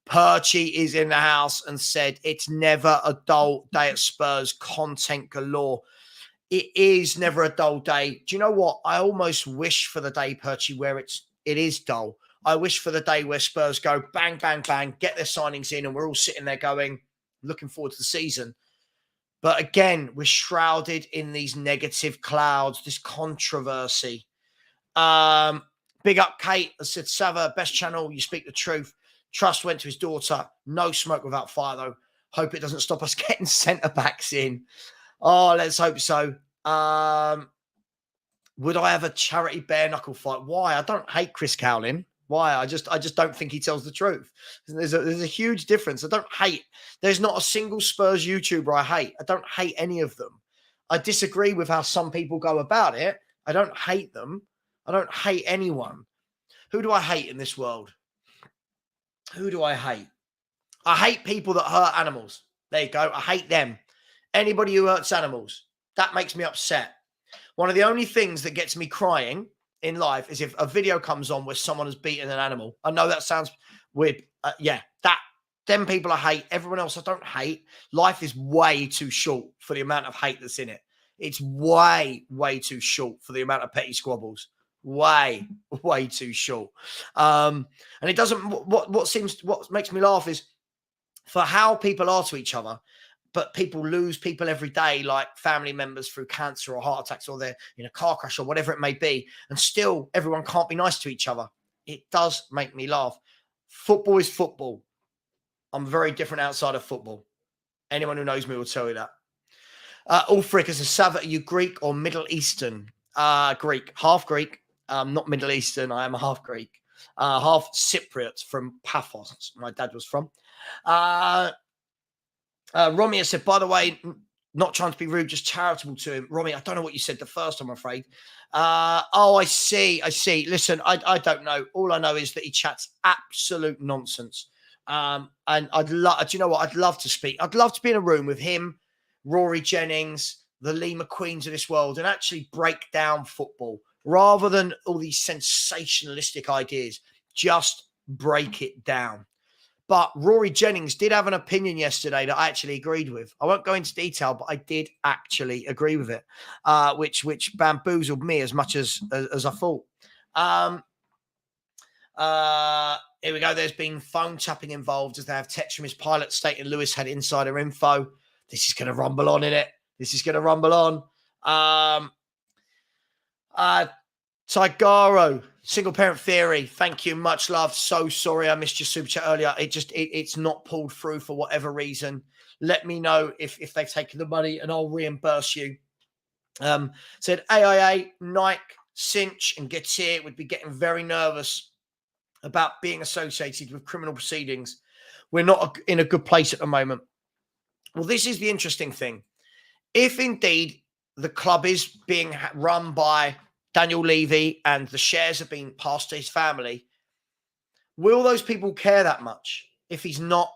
Perchy is in the house and said it's never a dull day at Spurs. Content galore. It is never a dull day. Do you know what? I almost wish for the day, Perchy, where it is dull. I wish for the day where Spurs go bang, bang, bang, get their signings in, and we're all sitting there going, looking forward to the season. But again, we're shrouded in these negative clouds, this controversy. Big up, Kate. I said, Savva, best channel. You speak the truth. Trust went to his daughter. No smoke without fire, though. Hope it doesn't stop us getting centre-backs in. Oh, let's hope so. Would I have a charity bare knuckle fight? Why? I don't hate Chris Cowlin. Why? I just don't think he tells the truth. There's a huge difference. I don't hate. There's not a single Spurs YouTuber I hate. I don't hate any of them. I disagree with how some people go about it. I don't hate them. I don't hate anyone. Who do I hate in this world? Who do I hate? I hate people that hurt animals. There you go. I hate them. Anybody who hurts animals. That makes me upset. One of the only things that gets me crying in life is if a video comes on where someone has beaten an animal. I know that sounds weird. Them people I hate. Everyone else I don't hate. Life is way too short for the amount of hate that's in it. It's way, way too short for the amount of petty squabbles. Way, way too short. And it doesn't, what makes me laugh is for how people are to each other, but people lose people every day, like family members through cancer or heart attacks, or they're in a car crash or whatever it may be. And still everyone can't be nice to each other. It does make me laugh. Football is football. I'm very different outside of football. Anyone who knows me will tell you that. Ulfric is a Savva. Are you Greek or Middle Eastern? Greek, half Greek. Not Middle Eastern. I am a half Greek, half Cypriot from Paphos. My dad was from. Romy has said, by the way, not trying to be rude, just charitable to him. Romy, I don't know what you said the first time, I'm afraid. I see. Listen, I don't know. All I know is that he chats absolute nonsense. And do you know what? I'd love to speak. I'd love to be in a room with him, Rory Jennings, the Lee McQueens of this world, and actually break down football rather than all these sensationalistic ideas. Just break it down. But Rory Jennings did have an opinion yesterday that I actually agreed with. I won't go into detail, but I did actually agree with it, which bamboozled me as much as I thought. Here we go. There's been phone tapping involved as they have text from his pilot stating Lewis had insider info. This is going to rumble on, innit? This is going to rumble on. Tigaro Single parent theory. Thank you. Much love. So sorry I missed your super chat earlier. It's not pulled through for whatever reason. Let me know if they've taken the money and I'll reimburse you. Said AIA, Nike, Cinch and Getir would be getting very nervous about being associated with criminal proceedings. We're not in a good place at the moment. Well, this is the interesting thing. If indeed the club is being run by Daniel Levy and the shares are being passed to his family, will those people care that much if he's not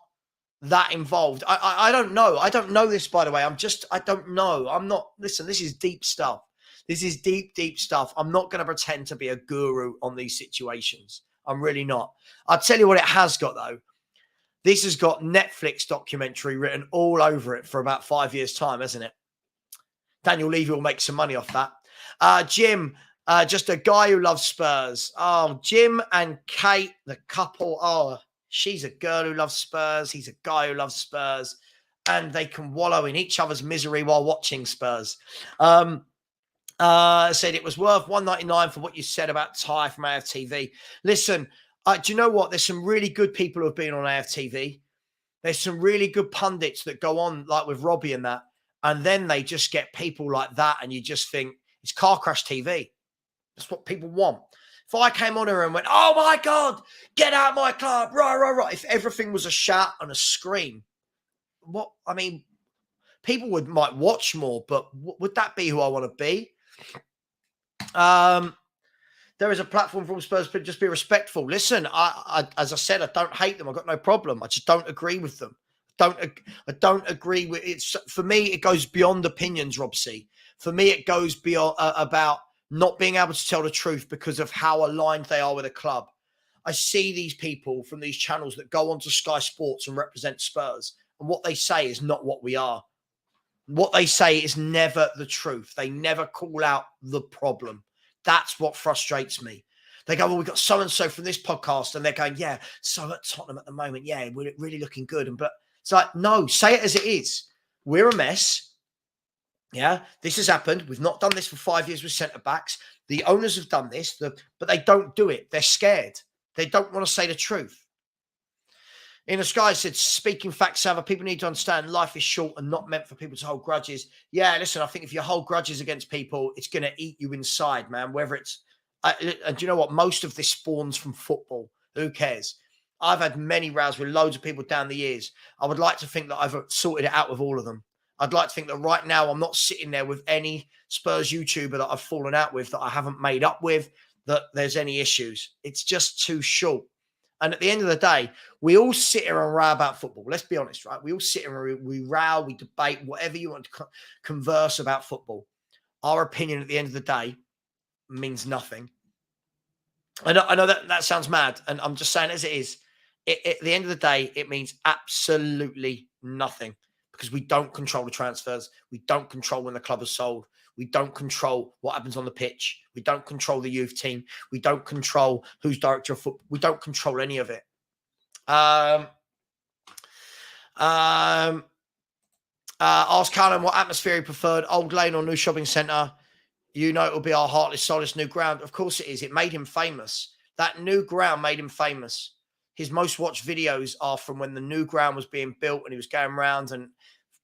that involved? I don't know. I don't know this, by the way. I don't know. I'm not, listen, this is deep stuff. This is deep, deep stuff. I'm not going to pretend to be a guru on these situations. I'm really not. I'll tell you what it has got, though. This has got Netflix documentary written all over it for about 5 years' time, hasn't it? Daniel Levy will make some money off that. Jim, just a guy who loves Spurs. Oh, Jim and Kate, the couple. Oh, she's a girl who loves Spurs. He's a guy who loves Spurs. And they can wallow in each other's misery while watching Spurs. Said it was worth $1.99 for what you said about Ty from AFTV. Listen, do you know what? There's some really good people who have been on AFTV. There's some really good pundits that go on, like with Robbie and that. And then they just get people like that. And you just think it's car crash TV. That's what people want. If I came on here and went, oh my God, get out of my club. Right. If everything was a shout and a scream, people might watch more, but would that be who I want to be? There is a platform from Spurs, but just be respectful. Listen, I as I said, I don't hate them. I've got no problem. I just don't agree with them. I don't agree with it. For me, it goes beyond opinions, Rob C. For me, it goes beyond about not being able to tell the truth because of how aligned they are with a club. I see these people from these channels that go onto Sky Sports and represent Spurs, and what they say is not what we are. What they say is never the truth. They never call out the problem. That's what frustrates me. They go, well, we've got so-and-so from this podcast, and they're going, yeah, so at Tottenham at the moment, yeah, we're really looking good. But it's like, no, say it as it is. We're a mess. Yeah, this has happened. We've not done this for 5 years with centre-backs. The owners have done this, but they don't do it. They're scared. They don't want to say the truth. In the Sky said, speaking facts, Savva, people need to understand life is short and not meant for people to hold grudges. Yeah, listen, I think if you hold grudges against people, it's going to eat you inside, man. Whether it's, and do you know what? Most of this spawns from football. Who cares? I've had many rows with loads of people down the years. I would like to think that I've sorted it out with all of them. I'd like to think that right now I'm not sitting there with any Spurs YouTuber that I've fallen out with, that I haven't made up with, that there's any issues. It's just too short. And at the end of the day, we all sit here and row about football. Let's be honest, right? We all sit here and we row, we debate, whatever you want to converse about football. Our opinion at the end of the day means nothing. I know that sounds mad, and I'm just saying as it is. At the end of the day, it means absolutely nothing because we don't control the transfers. We don't control when the club is sold. We don't control what happens on the pitch. We don't control the youth team. We don't control who's director of football. We don't control any of it. Ask Callum what atmosphere he preferred, Old Lane or New Shopping Centre. You know it will be our heartless, soulless new ground. Of course it is. It made him famous. That new ground made him famous. His most watched videos are from when the new ground was being built and he was going around, and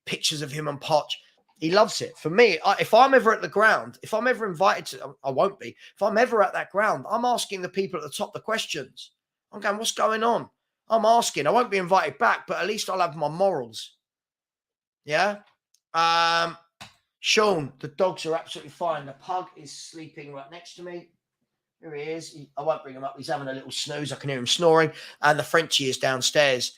pictures of him and Poch. He loves it. For me, if I'm ever at the ground, if I'm ever invited to, I won't be. If I'm ever at that ground, I'm asking the people at the top the questions. I'm going, what's going on? I'm asking. I won't be invited back, but at least I'll have my morals. Yeah? Sean, the dogs are absolutely fine. The pug is sleeping right next to me. Here he is. I won't bring him up. He's having a little snooze. I can hear him snoring. And the Frenchie is downstairs.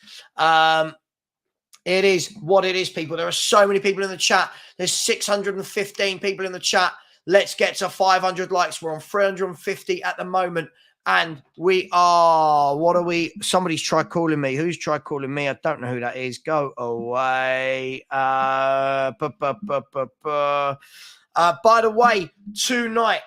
It is what it is, people. There are so many people in the chat. There's 615 people in the chat. Let's get to 500 likes. We're on 350 at the moment. And we are, what are we? Somebody's tried calling me. Who's tried calling me? I don't know who that is. Go away. By the way, tonight,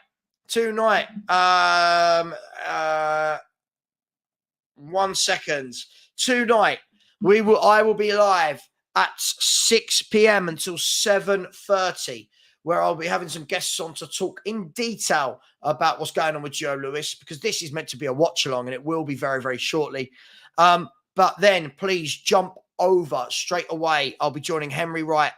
1 second. Tonight, I will be live at 6 p.m. until 7:30 where I'll be having some guests on to talk in detail about what's going on with Joe Lewis, because this is meant to be a watch along and it will be very, very shortly. But then please jump over straight away. I'll be joining Henry Wright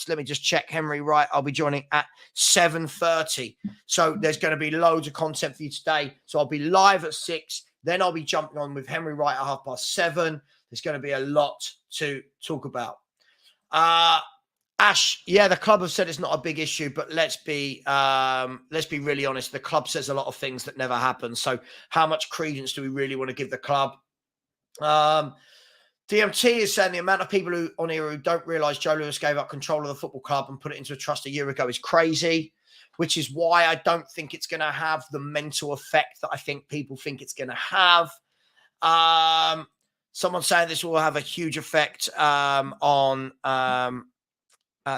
let me just check Henry Wright. I'll be joining at 7:30. So there's going to be loads of content for you today. So I'll be live at 6. Then I'll be jumping on with Henry Wright at 7:30. There's going to be a lot to talk about. Ash, yeah, the club have said it's not a big issue, but let's be really honest. The club says a lot of things that never happen. So how much credence do we really want to give the club? DMT is saying the amount of people on here who don't realise Joe Lewis gave up control of the football club and put it into a trust a year ago is crazy, which is why I don't think it's going to have the mental effect that I think people think it's going to have. Someone saying this will have a huge effect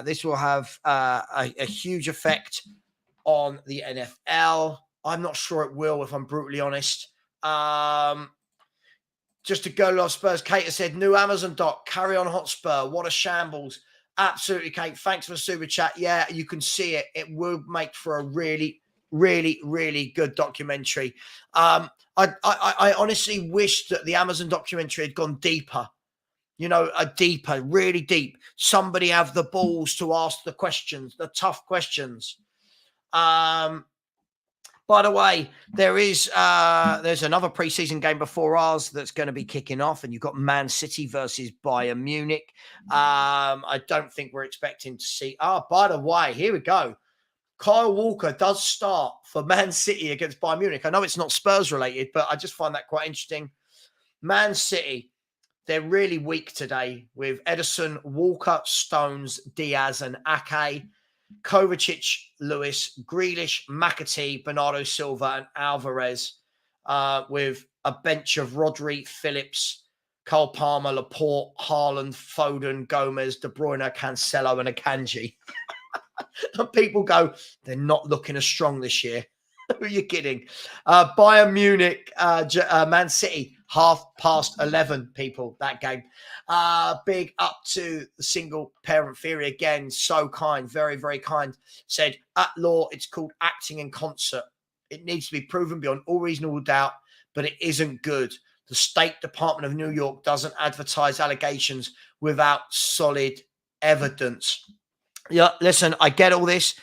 this will have a huge effect on the NFL. I'm not sure it will, if I'm brutally honest. Just to go love Spurs, Kate has said, new Amazon doc, Carry On Hotspur. What a shambles. Absolutely, Kate. Thanks for the super chat. Yeah, you can see it. It will make for a really, really, really good documentary. I honestly wish that the Amazon documentary had gone deeper. Really deep. Somebody have the balls to ask the questions, the tough questions. By the way, there's another preseason game before ours that's going to be kicking off, and you've got Man City versus Bayern Munich. I don't think we're expecting to see. By the way, here we go. Kyle Walker does start for Man City against Bayern Munich. I know it's not Spurs related, but I just find that quite interesting. Man City, they're really weak today with Ederson, Walker, Stones, Diaz, and Ake. Kovacic, Lewis, Grealish, McAtee, Bernardo Silva, and Alvarez, with a bench of Rodri, Phillips, Cole Palmer, Laporte, Haaland, Foden, Gomez, De Bruyne, Cancelo, and Akanji. And people go, they're not looking as strong this year. Who are you kidding? Bayern Munich, Man City, 11:30, people, that game. Big up to the single parent theory again. So kind, very, very kind. Said, at law, it's called acting in concert. It needs to be proven beyond all reasonable doubt, but it isn't good. The State Department of New York doesn't advertise allegations without solid evidence. Yeah, listen, I get all this.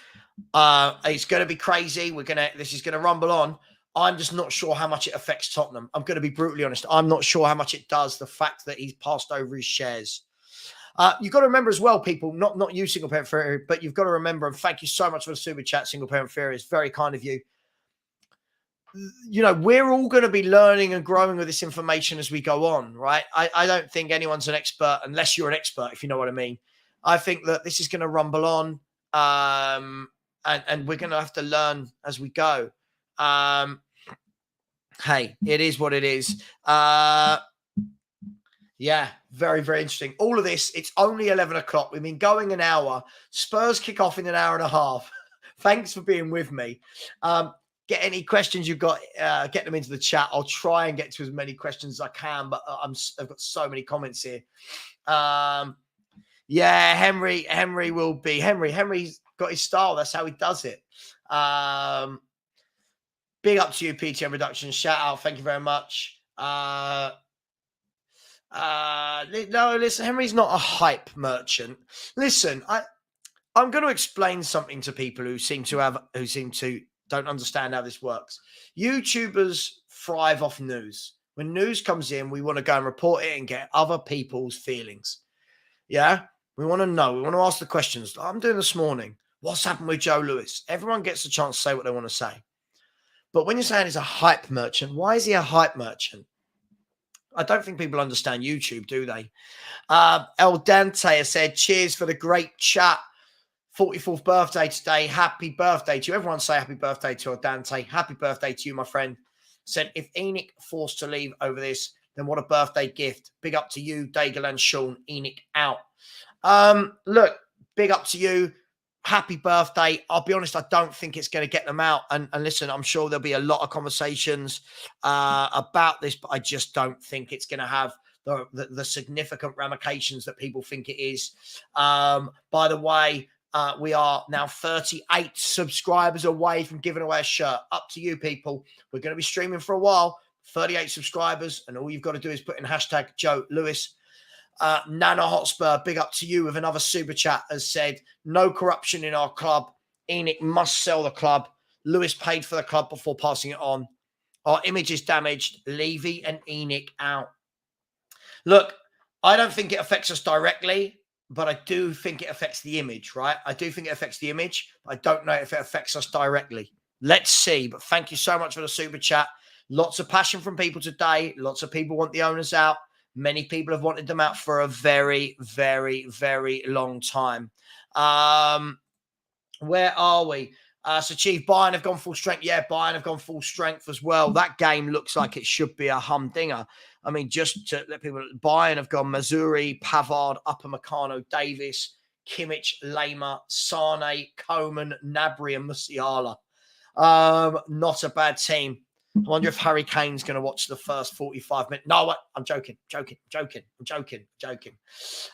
It's going to be crazy. This is going to rumble on. I'm just not sure how much it affects Tottenham. I'm going to be brutally honest. I'm not sure how much it does, the fact that he's passed over his shares. You've got to remember as well, people, not you, Single Parent Theory, but you've got to remember, and thank you so much for the super chat, Single Parent Theory. It's very kind of you. We're all going to be learning and growing with this information as we go on, right? I don't think anyone's an expert unless you're an expert, if you know what I mean. I think that this is going to rumble on, and we're going to have to learn as we go. Hey, it is what it is. Yeah, very, very interesting. All of this, it's only 11 o'clock. We've been going an hour. Spurs kick off in an hour and a half. Thanks for being with me. Get any questions you've got, get them into the chat. I'll try and get to as many questions as I can, but I've got so many comments here. Yeah, Henry will be. Henry's got his style. That's how he does it. Big up to you, PTM Reduction. Shout out. Thank you very much. No, listen, Henry's not a hype merchant. Listen, I'm going to explain something to people who seem to don't understand how this works. YouTubers thrive off news. When news comes in, we want to go and report it and get other people's feelings. Yeah? We want to know. We want to ask the questions. I'm doing this morning. What's happened with Joe Lewis? Everyone gets a chance to say what they want to say. But when you're saying he's a hype merchant, why is he a hype merchant? I don't think people understand YouTube, do they? El Dante has said, cheers for the great chat. 44th birthday today. Happy birthday to you. Everyone say happy birthday to El Dante. Happy birthday to you, my friend. Said, if Enoch forced to leave over this, then what a birthday gift. Big up to you, Daigle and Sean. Enoch out. Look, big up to you. Happy birthday. I'll be honest, I don't think it's going to get them out. And listen, I'm sure there'll be a lot of conversations about this, but I just don't think it's going to have the significant ramifications that people think it is. By the way, We are now 38 subscribers away from giving away a shirt. Up to you, people. We're going to be streaming for a while. 38 subscribers, and all you've got to do is put in hashtag Joe Lewis. Nana Hotspur, big up to you with another super chat, has said, no corruption in our club. Enoch must sell the club. Lewis paid for the club before passing it on. Our image is damaged. Levy and Enoch out. Look, I don't think it affects us directly, but I do think it affects the image, right? I do think it affects the image. I don't know if it affects us directly. Let's see. But thank you so much for the super chat. Lots of passion from people today. Lots of people want the owners out. Many people have wanted them out for a very, very, very long time. Where are we? So, Chief, Bayern have gone full strength. Yeah, Bayern have gone full strength as well. That game looks like it should be a humdinger. I mean, just to let people, Bayern have gone Mazuri, Pavard, Upamecano, Davis, Kimmich, Lema, Sane, Coman, Nabry, and Musiala. Not a bad team. I wonder if Harry Kane's going to watch the first 45 minutes. No, I'm joking.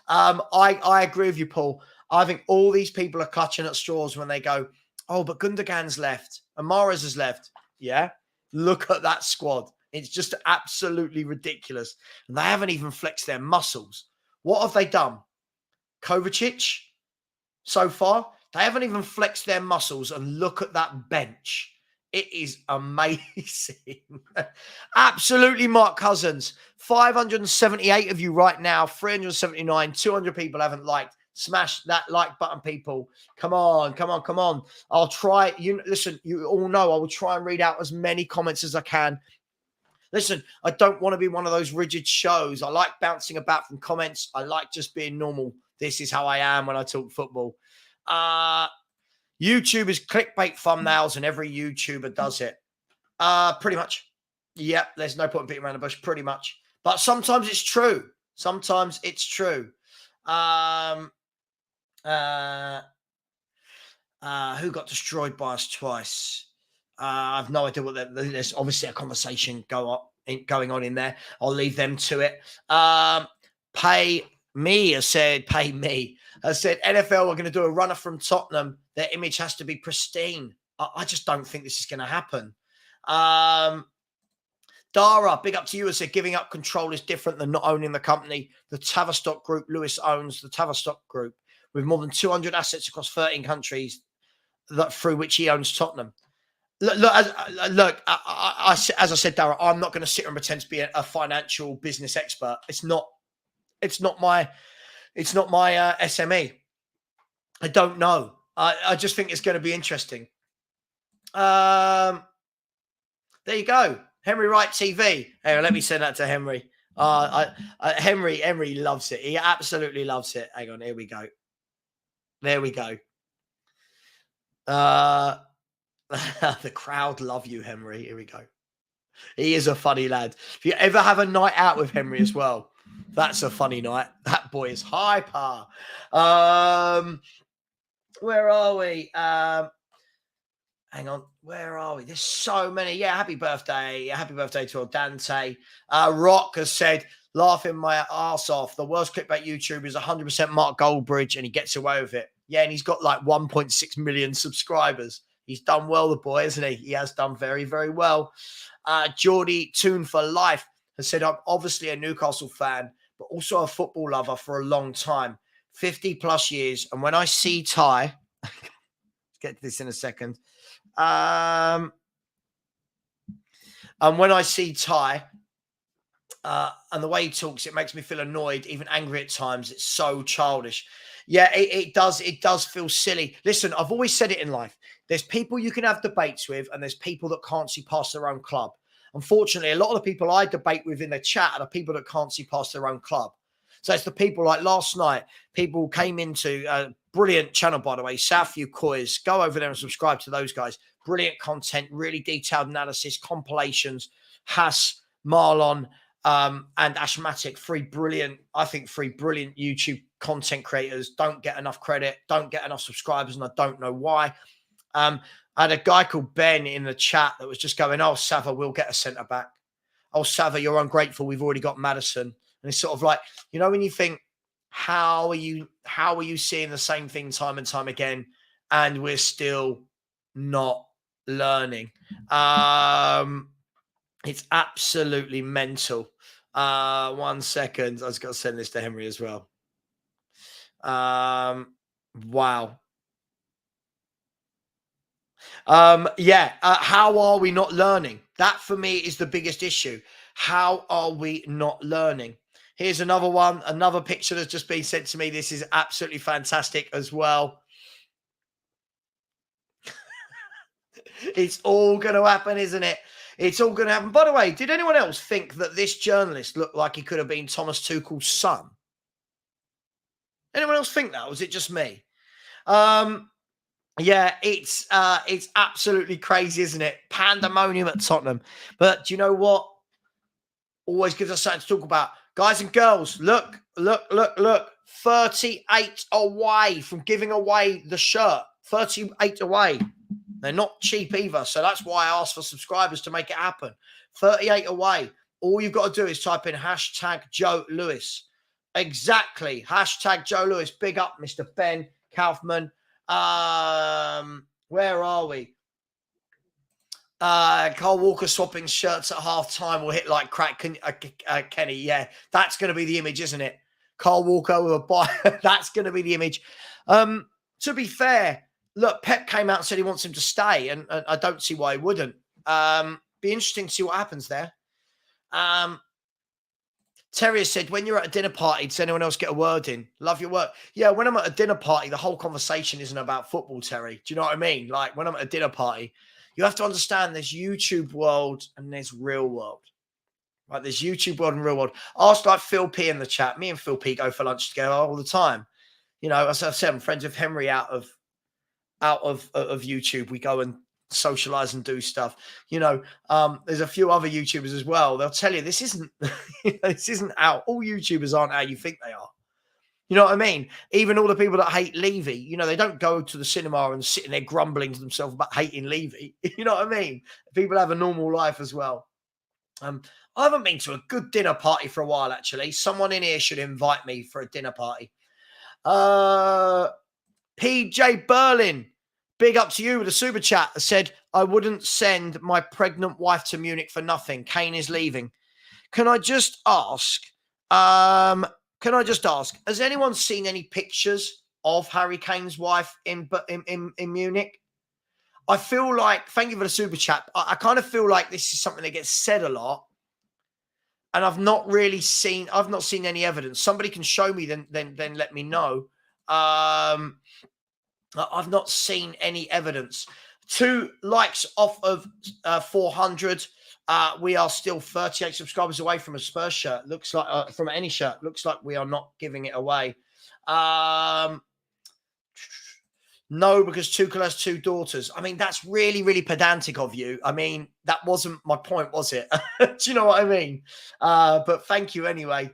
I agree with you, Paul. I think all these people are clutching at straws when they go, oh, but Gundogan's left. Amara's has left. Yeah. Look at that squad. It's just absolutely ridiculous. And they haven't even flexed their muscles. What have they done? Kovacic so far? They haven't even flexed their muscles. And look at that bench. It is amazing. Absolutely, Mark Cousins. 578 of you right now. 379. 200 people haven't liked. Smash that like button, people. Come on. I'll try. Listen, you all know I will try and read out as many comments as I can. Listen, I don't want to be one of those rigid shows. I like bouncing about from comments. I like just being normal. This is how I am when I talk football. YouTube is clickbait thumbnails, and every YouTuber does it. Pretty much. Yep, there's no point in beating around the bush, pretty much. But sometimes it's true. Who got destroyed by us twice? I have no idea what there's obviously a conversation going on in there. I'll leave them to it. Pay me has said NFL are going to do a runner from Tottenham. Their image has to be pristine. I just don't think this is going to happen. Dara, big up to you, has said giving up control is different than not owning the company. The Tavistock Group, Lewis owns the Tavistock Group with more than 200 assets across 13 countries through which he owns Tottenham. Look, as I said, Dara, I'm not going to sit and pretend to be a financial business expert. It's not my SME. I don't know. I just think it's going to be interesting. There you go. Henry Wright TV. Hang on, let me send that to Henry. Henry loves it. He absolutely loves it. Hang on, here we go. There we go. The crowd love you, Henry. Here we go. He is a funny lad. If you ever have a night out with Henry as well, that's a funny night. That boy is hyper. Where are we? Hang on. Where are we? There's so many. Yeah, happy birthday. Happy birthday to Dante. Rock has said, laughing my ass off. The worst clickbait YouTuber is 100% Mark Goldbridge, and he gets away with it. Yeah, and he's got like 1.6 million subscribers. He's done well, the boy, hasn't he? He has done very, very well. Geordie Tune for Life has said, I'm obviously a Newcastle fan, but also a football lover for a long time, 50 plus years. And when I see Ty, let's get to this in a second. And when I see Ty and the way he talks, it makes me feel annoyed, even angry at times. It's so childish. Yeah, it does. It does feel silly. Listen, I've always said it in life. There's people you can have debates with, and there's people that can't see past their own club. Unfortunately, a lot of the people I debate with in the chat are the people that can't see past their own club. So it's the people like last night, people came into a brilliant channel, by the way, Southview Coys. Go over there and subscribe to those guys. Brilliant content, really detailed analysis, compilations, Haas, Marlon, and Ashmatic. Three brilliant YouTube content creators. Don't get enough credit, don't get enough subscribers, and I don't know why. I had a guy called Ben in the chat that was just going, oh, Savva, we'll get a centre-back. Oh, Savva, you're ungrateful. We've already got Maddison. And it's sort of like, when you think, how are you seeing the same thing time and time again, and we're still not learning? It's absolutely mental. 1 second. I just got to send this to Henry as well. Wow. How are we not learning? That for me is the biggest issue. How are we not learning? Here's another one, another picture that's just been sent to me. This is absolutely fantastic as well. It's all going to happen, isn't it? It's all going to happen. By the way, did anyone else think that this journalist looked like he could have been Thomas Tuchel's son? Anyone else think that? Or was it just me? Yeah, it's absolutely crazy, isn't it? Pandemonium at Tottenham. But do you know what? Always gives us something to talk about. Guys and girls, look. 38 away from giving away the shirt. 38 away. They're not cheap either. So that's why I asked for subscribers to make it happen. 38 away. All you've got to do is type in hashtag Joe Lewis. Exactly. Hashtag Joe Lewis. Big up, Mr. Ben Kaufman. Where are we? Carl Walker swapping shirts at half time will hit like crack. Kenny, yeah, that's going to be the image, isn't it? Carl Walker with a buy. That's going to be the image. To be fair, look, Pep came out and said he wants him to stay, and I don't see why he wouldn't. Be interesting to see what happens there. Terry has said, when you're at a dinner party, does anyone else get a word in? Love your work. Yeah, when I'm at a dinner party, the whole conversation isn't about football, Terry. Do you know what I mean? Like, when I'm at a dinner party, you have to understand there's YouTube world and there's real world. Right? There's YouTube world and real world. Ask like Phil P in the chat. Me and Phil P go for lunch together all the time. You know, as I said, I'm friends with Henry out of YouTube. We go and socialize and do stuff. You know, there's a few other YouTubers as well. They'll tell you this isn't this isn't out. All YouTubers aren't how you think they are. You know what I mean? Even all the people that hate Levy, you know, they don't go to the cinema and sitting there grumbling to themselves about hating Levy. You know what I mean? People have a normal life as well. I haven't been to a good dinner party for a while, actually. Someone in here should invite me for a dinner party. PJ Berlin, big up to you with a super chat, said, I wouldn't send my pregnant wife to Munich for nothing. Kane is leaving. Can I just ask, has anyone seen any pictures of Harry Kane's wife in Munich? I feel like, thank you for the super chat. I kind of feel like this is something that gets said a lot. And I've not seen any evidence. Somebody can show me, then let me know. I've not seen any evidence. 2 likes off of 400. We are still 38 subscribers away from a Spurs shirt. Looks like from any shirt. Looks like we are not giving it away. No, because Tuchel has 2 daughters. I mean, that's really, really pedantic of you. I mean, that wasn't my point, was it? Do you know what I mean? But thank you anyway.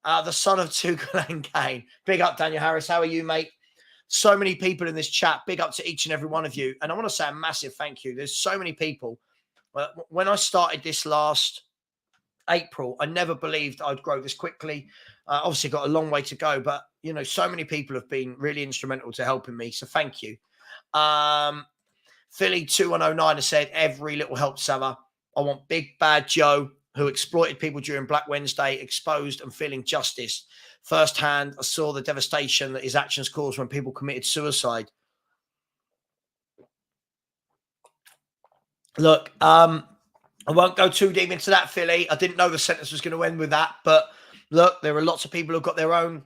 The son of Tuchel and Kane. Big up, Daniel Harris. How are you, mate? So many people in this chat. Big up to each and every one of you. And I want to say a massive thank you. There's so many people. When I started this last April, I never believed I'd grow this quickly. Obviously, got a long way to go, but you know, so many people have been really instrumental to helping me. So thank you. Philly 2109 has said, every little helps, Savva. I want Big Bad Joe, who exploited people during Black Wednesday, exposed and feeling justice. Firsthand, I saw the devastation that his actions caused when people committed suicide. Look, I won't go too deep into that, Philly. I didn't know the sentence was going to end with that. But look, there are lots of people who've got their own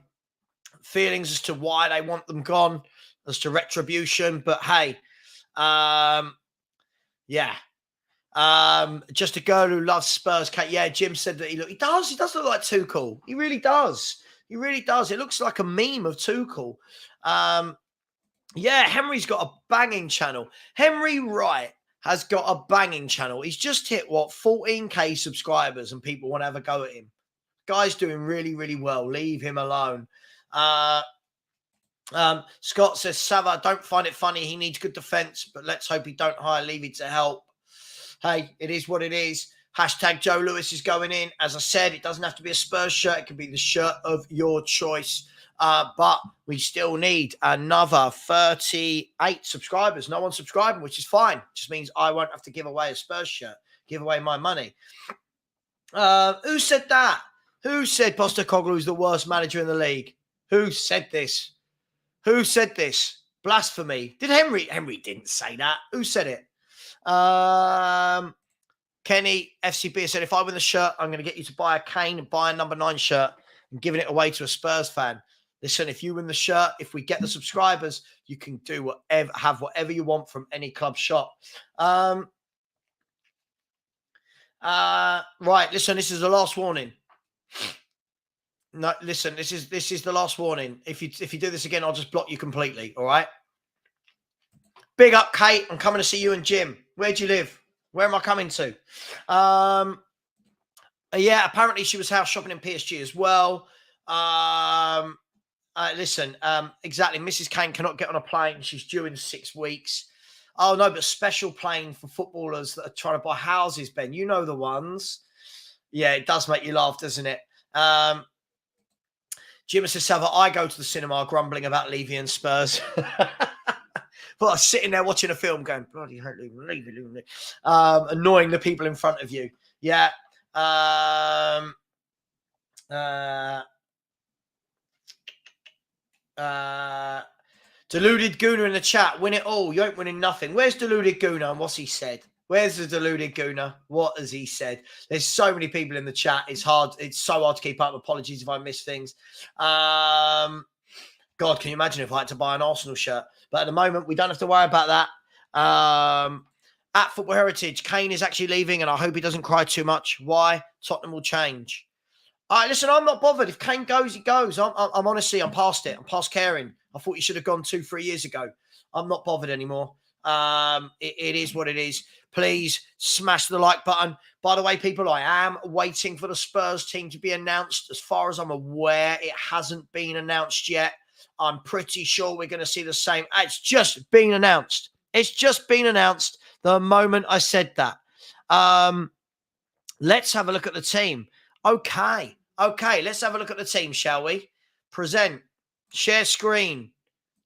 feelings as to why they want them gone, as to retribution. But hey, just a girl who loves Spurs. Yeah, Jim said that he does look like Tuchel. He really does. He really does. It looks like a meme of Tuchel. Yeah, Henry's got a banging channel. Henry Wright has got a banging channel. He's just hit, 14K subscribers, and people want to have a go at him. Guy's doing really, really well. Leave him alone. Scott says, Savva, don't find it funny. He needs good defense, but let's hope he don't hire Levy to help. Hey, it is what it is. Hashtag Joe Lewis is going in. As I said, it doesn't have to be a Spurs shirt. It can be the shirt of your choice. But we still need another 38 subscribers. No one's subscribing, which is fine. Just means I won't have to give away a Spurs shirt, give away my money. Who said that? Who said Postecoglou is the worst manager in the league? Who said this? Who said this? Blasphemy. Did Henry? Henry didn't say that. Who said it? Kenny, FCB said, if I win the shirt, I'm going to get you to buy a cane and buy a number 9 shirt and giving it away to a Spurs fan. Listen, if you win the shirt, if we get the subscribers, you can do whatever, have whatever you want from any club shop. Right, listen, this is the last warning. No, listen, this is the last warning. If you do this again, I'll just block you completely. All right. Big up, Kate. I'm coming to see you and Jim. Where do you live? Where am I coming to? Yeah, apparently she was house shopping in PSG as well. Listen, exactly. Mrs. Kane cannot get on a plane. She's due in 6 weeks. Oh, no, but special plane for footballers that are trying to buy houses, Ben. You know the ones. Yeah, it does make you laugh, doesn't it? Jim says, Savva, I go to the cinema grumbling about Levy and Spurs. But I'm sitting there watching a film going, bloody hell, Levy. Annoying the people in front of you. Yeah. Deluded Gooner in the chat. Win it all. You ain't winning nothing. Where's Deluded Gooner and what's he said? Where's the Deluded Gooner? What has he said? There's so many people in the chat. It's hard. It's so hard to keep up. Apologies if I miss things. God, can you imagine if I had to buy an Arsenal shirt? But at the moment, we don't have to worry about that. At Football Heritage, Kane is actually leaving, and I hope he doesn't cry too much. Why? Tottenham will change. All right, listen, I'm not bothered. If Kane goes, he goes. I'm honestly, I'm past it. I'm past caring. I thought you should have gone 2-3 years ago. I'm not bothered anymore. It is what it is. Please smash the like button. By the way, people, I am waiting for the Spurs team to be announced. As far as I'm aware, it hasn't been announced yet. I'm pretty sure we're going to see the same. It's just been announced. It's just been announced the moment I said that. Let's have a look at the team. Okay, let's have a look at the team, shall we? Present, share screen,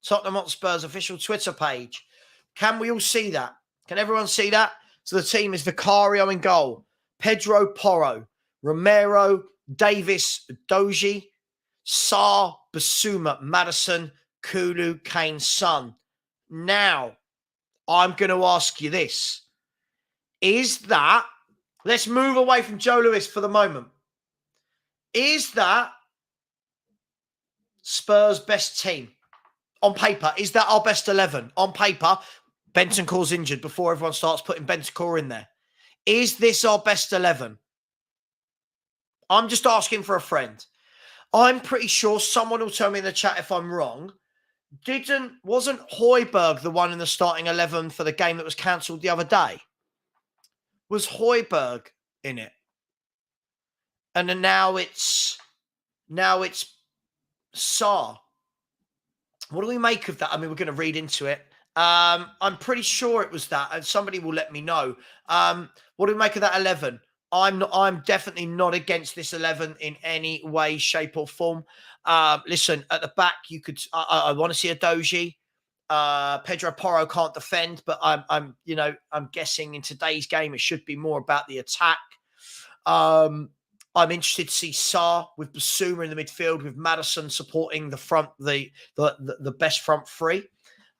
Tottenham Hotspur's official Twitter page. Can we all see that? Can everyone see that? So the team is Vicario in goal, Pedro Porro, Romero, Davis, Doji, Sarr, Basuma, Maddison, Kulu, Kane, Son. Now, I'm going to ask you this. Is that, let's move away from Joe Lewis for the moment. Is that Spurs' best team? On paper, is that our best 11? On paper, Bentancur's injured before everyone starts putting Bentancur in there. Is this our best 11? I'm just asking for a friend. I'm pretty sure someone will tell me in the chat if I'm wrong. Wasn't Højbjerg the one in the starting 11 for the game that was cancelled the other day? Was Højbjerg in it? And then now it's Sarr. What do we make of that? I mean, we're going to read into it. I'm pretty sure it was that, and somebody will let me know. What do we make of that 11? I'm definitely not against this 11 in any way, shape, or form. Listen, at the back, you could. I want to see a Doji. Pedro Porro can't defend, but I'm guessing in today's game it should be more about the attack. I'm interested to see Sarr with Basuma in the midfield, with Maddison supporting the front, the best front three.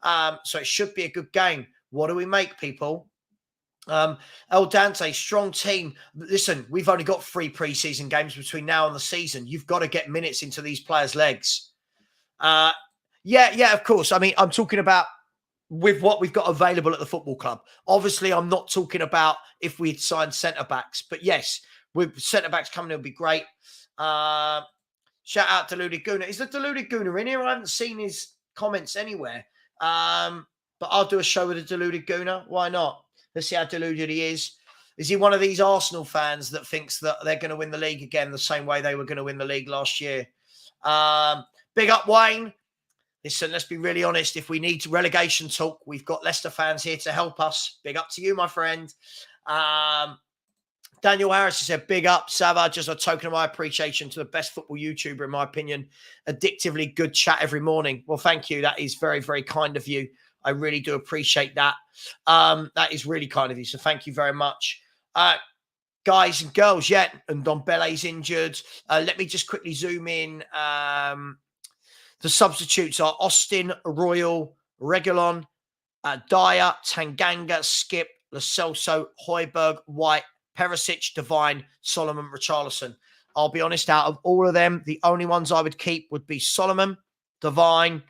So it should be a good game. What do we make, people? El Dante, strong team. Listen, we've only got 3 preseason games between now and the season. You've got to get minutes into these players' legs. Yeah, of course. I mean, I'm talking about with what we've got available at the football club. Obviously, I'm not talking about if we'd signed centre-backs. But yes, with centre-backs coming, it'll be great. Shout out to Deluded Gooner. Is the Deluded Gooner in here? I haven't seen his comments anywhere. But I'll do a show with a Deluded Gooner. Why not? Let's see how deluded he is. Is he one of these Arsenal fans that thinks that they're going to win the league again the same way they were going to win the league last year? Big up, Wayne. Listen, let's be really honest. If we need relegation talk, we've got Leicester fans here to help us. Big up to you, my friend. Daniel Harris said, big up, Savva. Just a token of my appreciation to the best football YouTuber, in my opinion. Addictively good chat every morning. Well, thank you. That is very, very kind of you. I really do appreciate that. That is really kind of you. So thank you very much. Guys and girls, yeah, and Dombele's injured. Let me just quickly zoom in. The substitutes are Austin, Royal, Regulon, Dyer, Tanganga, Skip, Lo Celso, Højbjerg, White, Perisic, Devine, Solomon, Richarlison. I'll be honest, out of all of them, the only ones I would keep would be Solomon, Devine,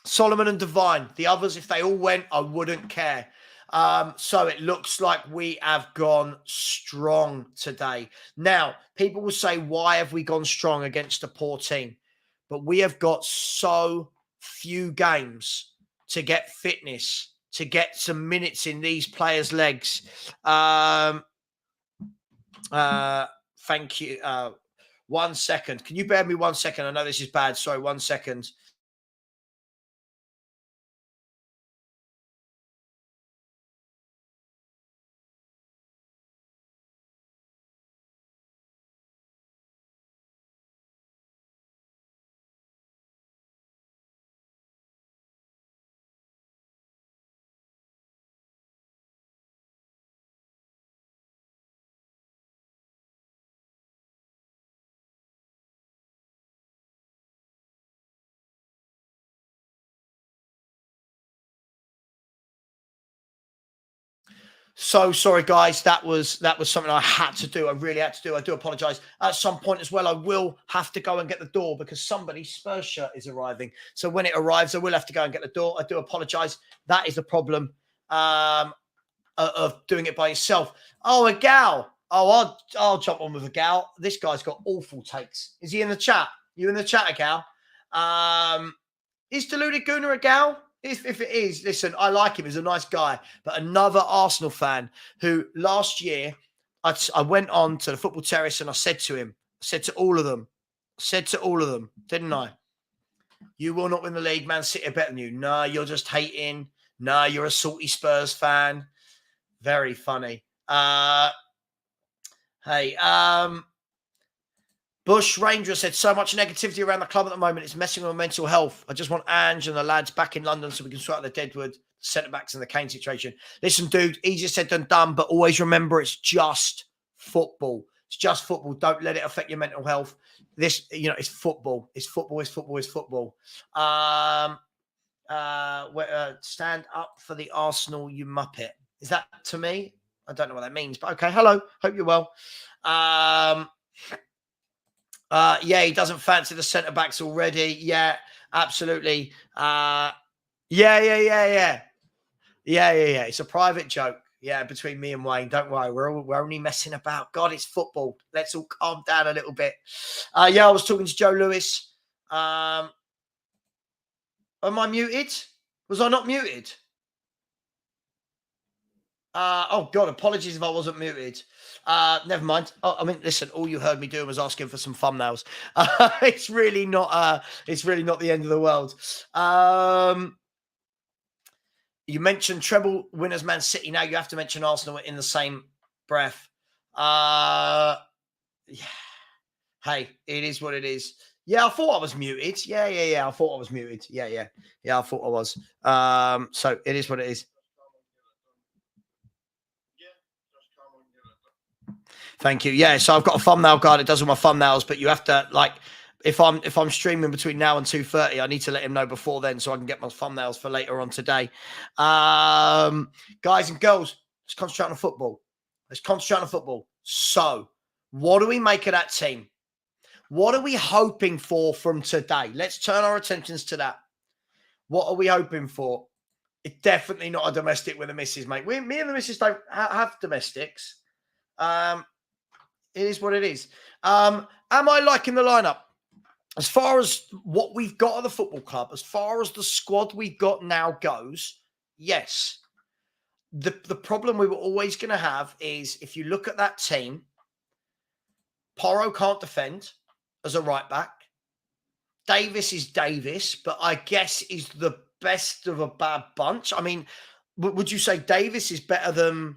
Solomon and Devine. The others, if they all went, I wouldn't care. So it looks like we have gone strong today. Now, people will say, why have we gone strong against a poor team? But we have got so few games to get fitness, to get some minutes in these players' legs. Thank you. 1 second. Can you bear me 1 second? I know this is bad. Sorry, 1 second. So sorry, guys. That was something I had to do. I really had to do. I do apologise. At some point as well, I will have to go and get the door because somebody's Spurs shirt is arriving. So when it arrives, I will have to go and get the door. I do apologise. That is the problem of doing it by yourself. Oh, a gal. Oh, I'll jump on with a gal. This guy's got awful takes. Is he in the chat? You in the chat, a gal? Is Deluded Gooner a gal? If it is, listen, I like him. He's a nice guy. But another Arsenal fan who last year, I went on to the football terrace and I said to him, to all of them, didn't I? You will not win the league. Man City are better than you. No, you're just hating. No, you're a salty Spurs fan. Very funny. Bush Ranger said, so much negativity around the club at the moment. It's messing with my mental health. I just want Ange and the lads back in London so we can sort out the Deadwood centre-backs and the Kane situation. Listen, dude, easier said than done, but always remember it's just football. It's just football. Don't let it affect your mental health. This, it's football. It's football. It's football. It's football. Stand up for the Arsenal, you muppet. Is that to me? I don't know what that means, but okay. Hello. Hope you're well. Yeah, he doesn't fancy the centre backs already. Yeah, absolutely. Yeah. It's a private joke. Yeah, between me and Wayne. Don't worry, we're only messing about. God, it's football. Let's all calm down a little bit. Yeah, I was talking to Joe Lewis. Am I muted? Was I not muted? Oh God, apologies if I wasn't muted. Never mind. I mean, listen, all you heard me doing was asking for some thumbnails. It's really not the end of the world. You mentioned treble winners Man City. Now you have to mention Arsenal in the same breath. Yeah. Hey, it is what it is. Yeah, I thought I was muted. Yeah. I thought I was muted. Yeah, I thought I was. So it is what it is. Thank you. Yeah, so I've got a thumbnail guy that does all my thumbnails, but you have to if I'm streaming between now and 2:30, I need to let him know before then so I can get my thumbnails for later on today. Guys and girls, let's concentrate on football. So, what do we make of that team? What are we hoping for from today? Let's turn our attentions to that. What are we hoping for? It's definitely not a domestic with the missus, mate. Me and the missus don't have domestics. It is what it is. Am I liking the lineup? As far as what we've got at the football club, as far as the squad we've got now goes, yes. The problem we were always going to have is if you look at that team, Porro can't defend as a right back. Davis is Davis, but I guess is the best of a bad bunch. I mean, would you say Davis is better than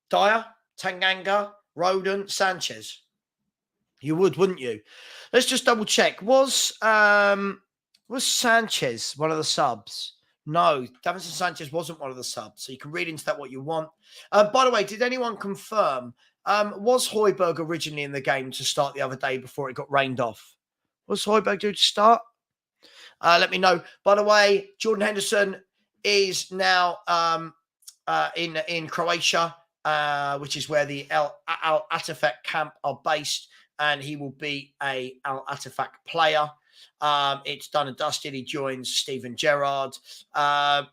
Dyer, Tanganga, Rodon, Sanchez. You would, wouldn't you? Let's just double check. Was Sanchez one of the subs? No, Davinson Sanchez wasn't one of the subs. So you can read into that what you want. By the way, did anyone confirm, was Højbjerg originally in the game to start the other day before it got rained off? Was Højbjerg due to start? Let me know. By the way, Jordan Henderson is now in Croatia, which is where the Al Atafak camp are based, and he will be a Al Atafak player. It's done and dusted. He joins Steven Gerrard. Sadio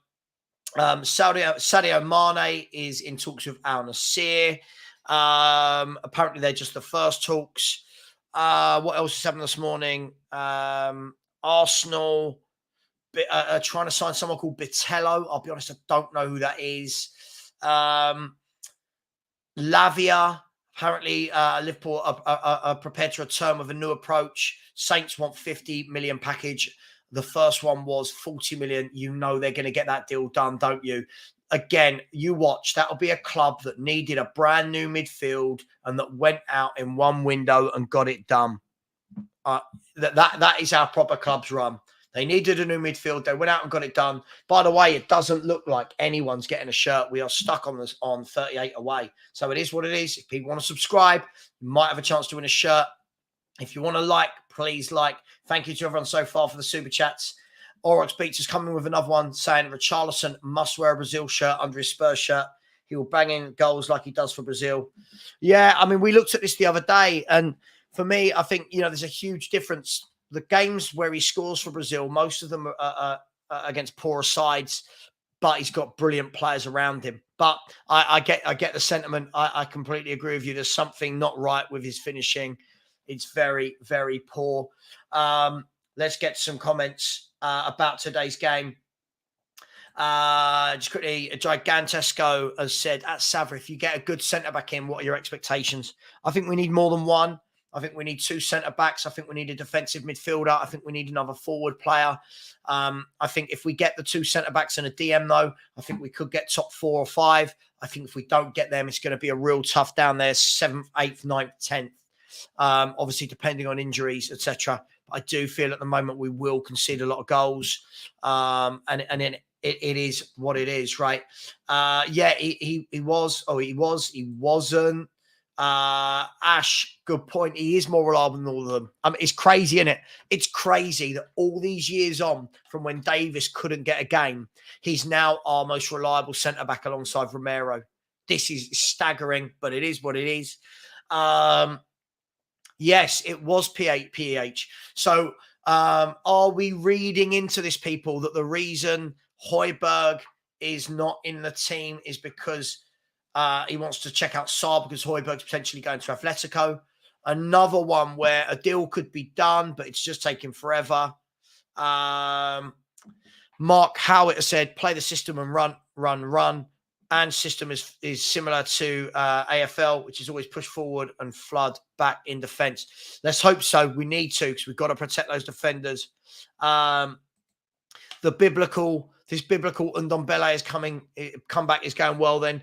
Mane is in talks with Al Nassr. Apparently, they're just the first talks. What else is happening this morning? Arsenal trying to sign someone called Bitello. I'll be honest, I don't know who that is. Lavia, apparently Liverpool are prepared to return with a new approach. Saints want 50 million package. The first one was 40 million. You know they're going to get that deal done, don't you? Again, you watch. That'll be a club that needed a brand new midfield and that went out in one window and got it done. That is how proper clubs run. They needed a new midfield. They went out and got it done. By the way, it doesn't look like anyone's getting a shirt. We are stuck on this on 38 away. So it is what it is. If people want to subscribe, you might have a chance to win a shirt. If you want to like, please like. Thank you to everyone so far for the super chats. Orox Beats is coming with another one saying Richarlison must wear a Brazil shirt under his Spurs shirt. He will bang in goals like he does for Brazil. Yeah, I mean, we looked at this the other day, and for me, I think, there's a huge difference. The games where he scores for Brazil, most of them are against poorer sides, but he's got brilliant players around him. But I get the sentiment. I completely agree with you. There's something not right with his finishing. It's very, very poor. Let's get some comments about today's game. Just quickly, Gigantesco has said, at Savva, if you get a good centre-back in, what are your expectations? I think we need more than one. I think we need two centre-backs. I think we need a defensive midfielder. I think we need another forward player. I think if we get the two centre-backs and a DM, though, I think we could get top 4 or 5. I think if we don't get them, it's going to be a real tough down there, 7th, 8th, 9th, 10th. Obviously, depending on injuries, etc. I do feel at the moment we will concede a lot of goals. And then it is what it is, right? He wasn't. Ash, good point. He is more reliable than all of them. It's crazy, isn't it? It's crazy that all these years on from when Davis couldn't get a game, he's now our most reliable centre-back alongside Romero. This is staggering, but it is what it is. Yes, it was PH. So are we reading into this, people, that the reason Højbjerg is not in the team is because he wants to check out Saab because Højbjerg's potentially going to Atletico? Another one where a deal could be done, but it's just taking forever. Mark Howitt has said, play the system and run. And system is similar to AFL, which is always push forward and flood back in defence. Let's hope so. We need to, because we've got to protect those defenders. This biblical Ndombele comeback is going well then.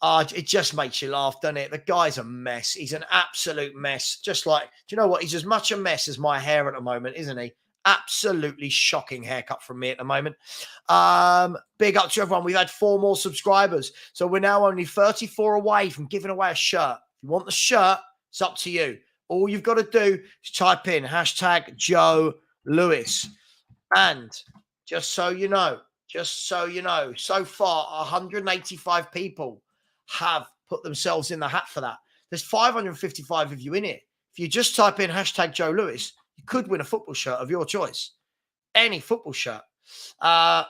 It just makes you laugh, doesn't it? The guy's a mess. He's an absolute mess. Just like, do you know what? He's as much a mess as my hair at the moment, isn't he? Absolutely shocking haircut from me at the moment. Big up to everyone. We've had 4 more subscribers. So we're now only 34 away from giving away a shirt. If you want the shirt, it's up to you. All you've got to do is type in hashtag Joe Lewis. And just so you know, so far 185 people have put themselves in the hat for that. There's 555 of you in it. If you just type in hashtag Joe Lewis, you could win a football shirt of your choice. Any football shirt. I've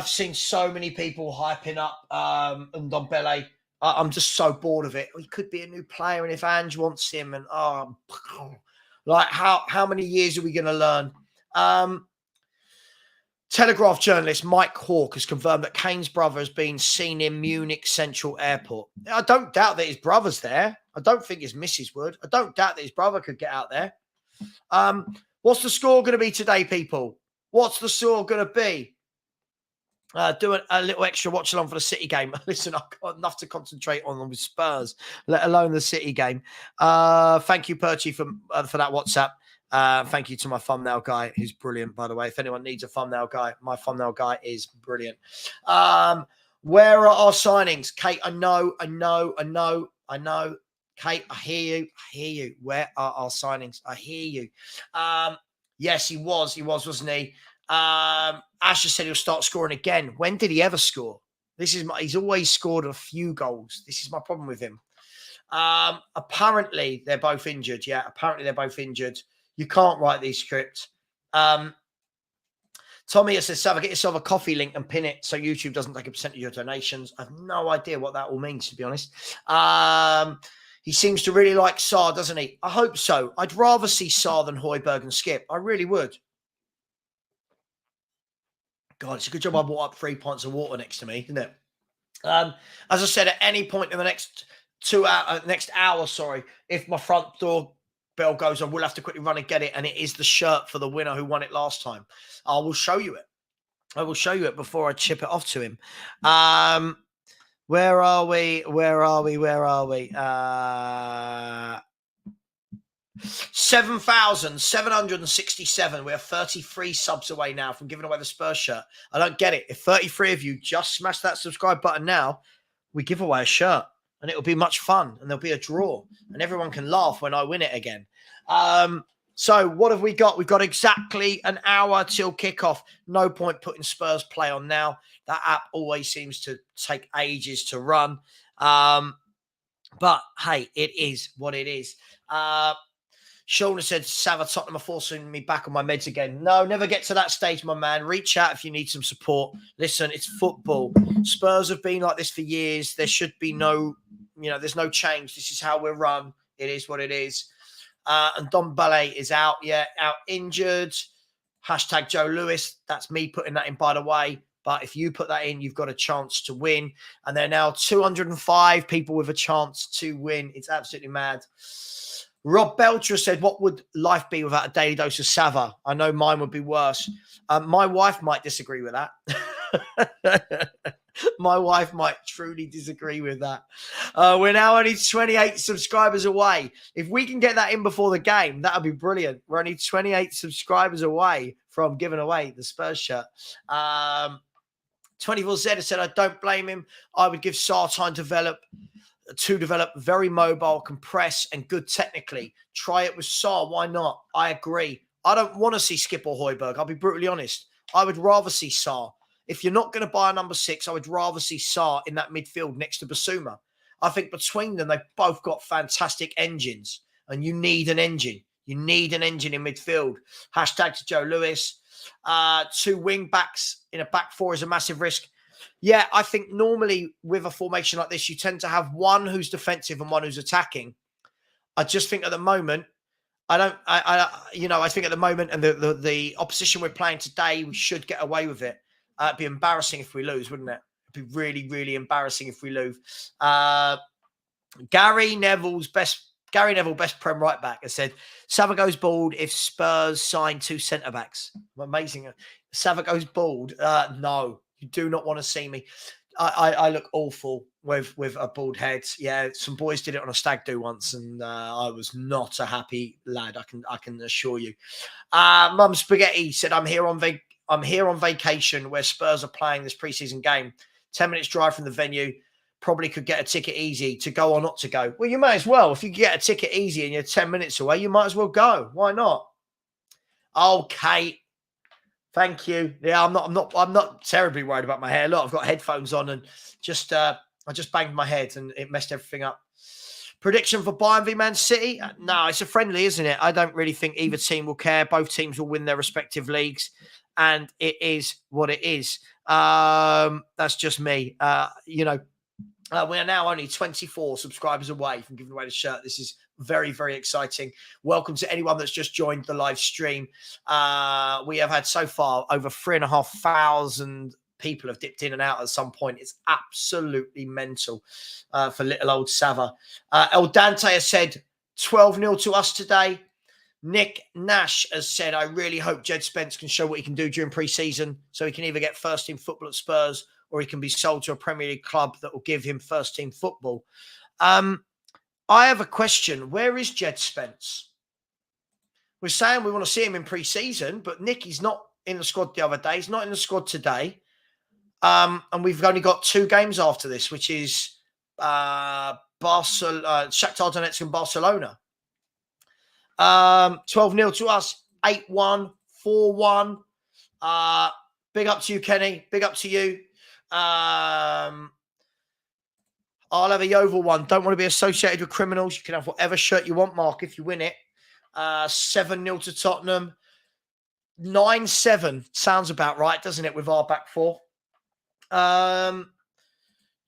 seen so many people hyping up Ndombele. I'm just so bored of it. He could be a new player, and if Ange wants him, and like how many years are we going to learn? Telegraph journalist Mike Hawke has confirmed that Kane's brother has been seen in Munich Central Airport. I don't doubt that his brother's there. I don't think his missus would. I don't doubt that his brother could get out there. What's the score going to be today, people? What's the score going to be? Do a little extra watch along for the City game. Listen, I've got enough to concentrate on with Spurs, let alone the City game. Thank you, Perchy, for that WhatsApp. Thank you to my thumbnail guy, who's brilliant, by the way. If anyone needs a thumbnail guy, my thumbnail guy is brilliant. Where are our signings? Kate, I know. Kate, I hear you. Where are our signings? I hear you. Yes, he was, wasn't he? Ash just said he'll start scoring again. When did he ever score? He's always scored a few goals. This is my problem with him. Apparently they're both injured. Yeah, apparently they're both injured. You can't write these scripts. Tommy says, Savva, get yourself a coffee link and pin it so YouTube doesn't take a percentage of your donations. I have no idea what that all means, to be honest. He seems to really like Sarr, doesn't he? I hope so. I'd rather see Sarr than Højbjerg and Skip. I really would. God, it's a good job I brought up 3 pints of water next to me, isn't it? As I said, at any point in the next hour, if my front door bell goes on, we'll have to quickly run and get it. And it is the shirt for the winner who won it last time. I will show you it. I will show you it before I chip it off to him. Where are we? 7,767. We are 33 subs away now from giving away the Spurs shirt. I don't get it. If 33 of you just smash that subscribe button now, we give away a shirt and it'll be much fun and there'll be a draw and everyone can laugh when I win it again. So what have we got? We've got exactly an hour till kickoff. No point putting Spurs play on now. That app always seems to take ages to run. But hey, it is what it is. Shauna said, Savva, Tottenham are forcing me back on my meds again. No, never get to that stage, my man. Reach out if you need some support. Listen, it's football. Spurs have been like this for years. There should be there's no change. This is how we're run. It is what it is. And Don Ballet is out injured. Hashtag Joe Lewis. That's me putting that in, by the way. But if you put that in, you've got a chance to win. And there are now 205 people with a chance to win. It's absolutely mad. Rob Belcher said, what would life be without a daily dose of Savva? I know mine would be worse. My wife might disagree with that. My wife might truly disagree with that. We're now only 28 subscribers away. If we can get that in before the game, that would be brilliant. We're only 28 subscribers away from giving away the Spurs shirt. 24Z said, I don't blame him. I would give Sarr time to develop, very mobile, compress, and good technically. Try it with Sarr. Why not? I agree. I don't want to see Skip or Højbjerg. I'll be brutally honest. I would rather see Sarr. If you're not going to buy a number 6, I would rather see Sarr in that midfield next to Basuma. I think between them, they've both got fantastic engines, and you need an engine. You need an engine in midfield. Hashtag to Joe Lewis. 2 wing backs in a back 4 is a massive risk. Yeah, I think normally with a formation like this, you tend to have one who's defensive and one who's attacking. I just think at the moment, I think at the moment and the opposition we're playing today, we should get away with it. It'd be embarrassing if we lose, wouldn't it? It'd be really, really embarrassing if we lose. Gary Neville, best Prem right back, has said, Savva goes bald if Spurs sign 2 centre-backs. Amazing. Savva goes bald. No, you do not want to see me. I look awful with a bald head. Yeah, some boys did it on a stag do once, and I was not a happy lad. I can assure you. Mum Spaghetti said, I'm here on vacation where Spurs are playing this preseason game. 10 minutes drive from the venue. Probably could get a ticket easy to go or not to go. Well, you may as well. If you get a ticket easy and you're 10 minutes away, you might as well go. Why not? Oh, Kate. Thank you. Yeah, I'm not terribly worried about my hair. Look, I've got headphones on and I just banged my head and it messed everything up. Prediction for Bayern v Man City? No, it's a friendly, isn't it? I don't really think either team will care. Both teams will win their respective leagues, and it is what it is. That's just me. We are now only 24 subscribers away from giving away the shirt. This is very, very exciting. Welcome to anyone that's just joined the live stream. We have had so far over 3,500 people have dipped in and out at some point. It's absolutely mental for little old Savva. El Dante has said 12-0 to us today. Nick Nash has said, I really hope Jed Spence can show what he can do during pre-season so he can either get first-team football at Spurs or he can be sold to a Premier League club that will give him first-team football. I have a question. Where is Jed Spence? We're saying we want to see him in pre-season, but Nick, he's not in the squad the other day. He's not in the squad today. And we've only got 2 games after this, which is Shakhtar Donetsk and Barcelona. 12-0 to us, 8-1, 4-1. Big up to you, Kenny. Big up to you. I'll have a Yeovil one. Don't want to be associated with criminals. You can have whatever shirt you want, Mark, if you win it. 7-0 to Tottenham. 9-7 sounds about right, doesn't it, with our back four? Joe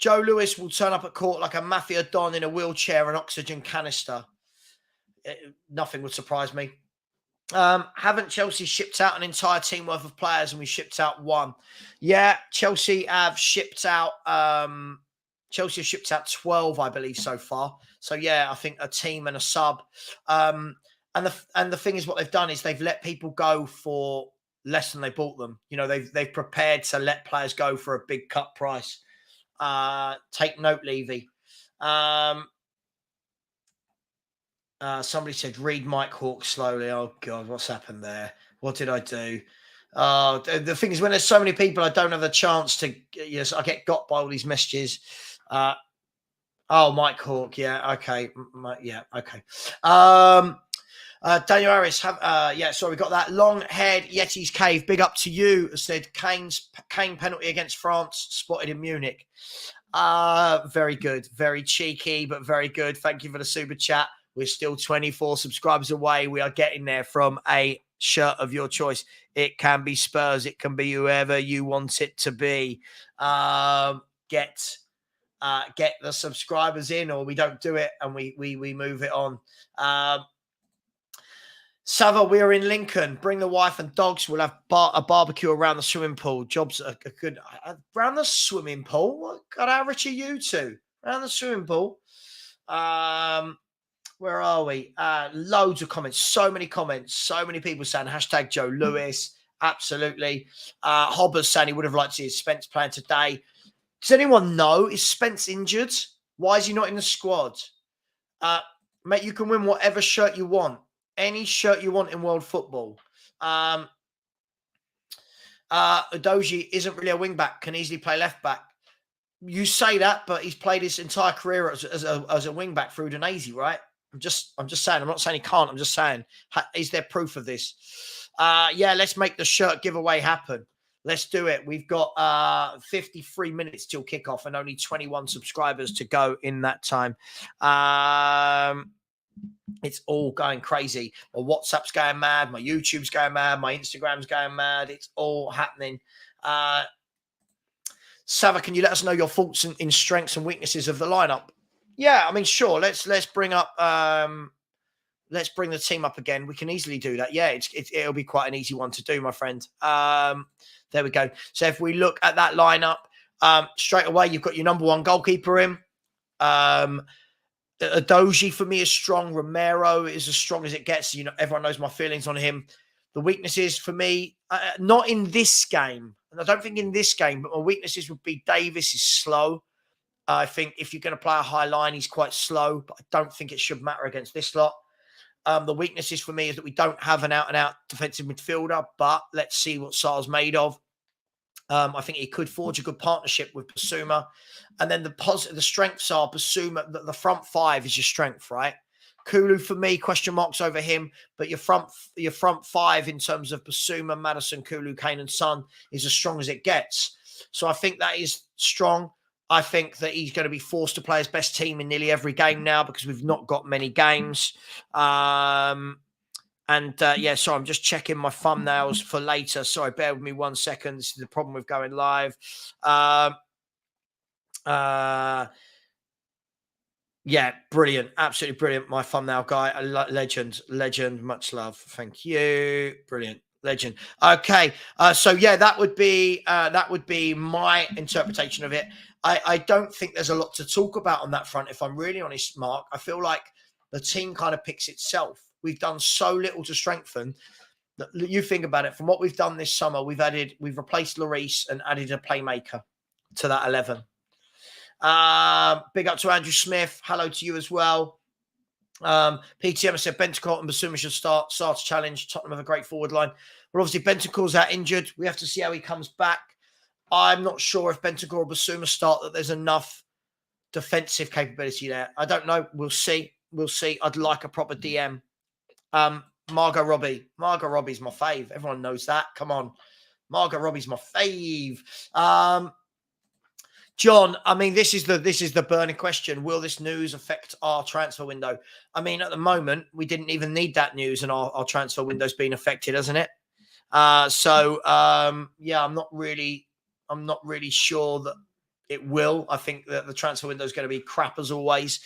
Lewis will turn up at court like a mafia don in a wheelchair and oxygen canister. Nothing would surprise me. Haven't Chelsea shipped out an entire team worth of players and we shipped out 1? Yeah, Chelsea have shipped out 12, I believe, so far. So yeah, I think a team and a sub. And the thing is, what they've done is they've let people go for less than they bought them. You know, they've prepared to let players go for a big cut price. Take note, Levy. Somebody said, read Mike Hawke slowly. Oh, God, what's happened there? What did I do? The thing is, when there's so many people, I don't have a chance to, yes, I get got by all these messages. Mike Hawke. Yeah. Okay. Yeah. Okay. Daniel Harris, we got that. Long-haired Yeti's Cave, big up to you, said Kane penalty against France, spotted in Munich. Very good. Very cheeky, but very good. Thank you for the super chat. We're still 24 subscribers away. We are getting there from a shirt of your choice. It can be Spurs. It can be whoever you want it to be. Get the subscribers in, or we don't do it and we move it on. Savva, we are in Lincoln. Bring the wife and dogs. We'll have a barbecue around the swimming pool. Jobs are good. Around the swimming pool? What God, how rich are you two? Around the swimming pool. Where are we? Loads of comments. So many comments. So many people saying hashtag Joe Lewis. Absolutely. Hobbers saying he would have liked to see his Spence playing today. Does anyone know? Is Spence injured? Why is he not in the squad? Mate, you can win whatever shirt you want. Any shirt you want in world football. Udogie isn't really a wing back. Can easily play left back. You say that, but he's played his entire career as a wing back for Udinese, right? I'm just saying. I'm not saying he can't. I'm just saying. Is there proof of this? Let's make the shirt giveaway happen. Let's do it. We've got 53 minutes till kickoff and only 21 subscribers to go in that time. It's all going crazy. My WhatsApp's going mad. My YouTube's going mad. My Instagram's going mad. It's all happening. Savva, can you let us know your thoughts in strengths and weaknesses of the lineup? Yeah, I mean, sure. Let's bring up. Let's bring the team up again. We can easily do that. Yeah, it'll be quite an easy one to do, my friend. There we go. So if we look at that lineup, straight away, you've got your number one goalkeeper in. Udogie for me is strong. Romero is as strong as it gets. You know, everyone knows my feelings on him. The weaknesses for me, not in this game. And I don't think in this game, but my weaknesses would be Davis is slow. I think if you're going to play a high line, he's quite slow, but I don't think it should matter against this lot. The weaknesses for me is that we don't have an out-and-out defensive midfielder, but let's see what Sar's made of. I think he could forge a good partnership with Basuma. And then the strengths are Basuma. The front five is your strength, right? Kulu for me, question marks over him. But your front five in terms of Basuma, Maddison, Kulu, Kane and Son is as strong as it gets. So I think that is strong. I think that he's going to be forced to play his best team in nearly every game now because we've not got many games. Sorry, I'm just checking my thumbnails for later. Sorry, bear with me 1 second. This is the problem with going live. Brilliant. Absolutely brilliant. My thumbnail guy, legend. Much love. Thank you. Brilliant. Legend. Okay. That would be my interpretation of it. I don't think there's a lot to talk about on that front. If I'm really honest, Mark, I feel like the team kind of picks itself. we've done so little to strengthen. You think about it, from what we've done this summer, we've replaced Lloris and added a playmaker to that 11. Big up to Andrew Smith. Hello to you as well. PTM said Bentancur and Basuma should start a challenge. Tottenham have a great forward line. But obviously Bentancur's out injured. We have to see how he comes back. I'm not sure if Bentancur or Basuma start that there's enough defensive capability there. I don't know. We'll see. I'd like a proper DM. Margot Robbie. Margot Robbie's my fave. Everyone knows that. Come on. Margot Robbie's my fave. John, I mean, this is the burning question. Will this news affect our transfer window? I mean, at the moment, we didn't even need that news, and our transfer window's been affected, hasn't it? Yeah, I'm not really sure that it will. I think that the transfer window is going to be crap as always.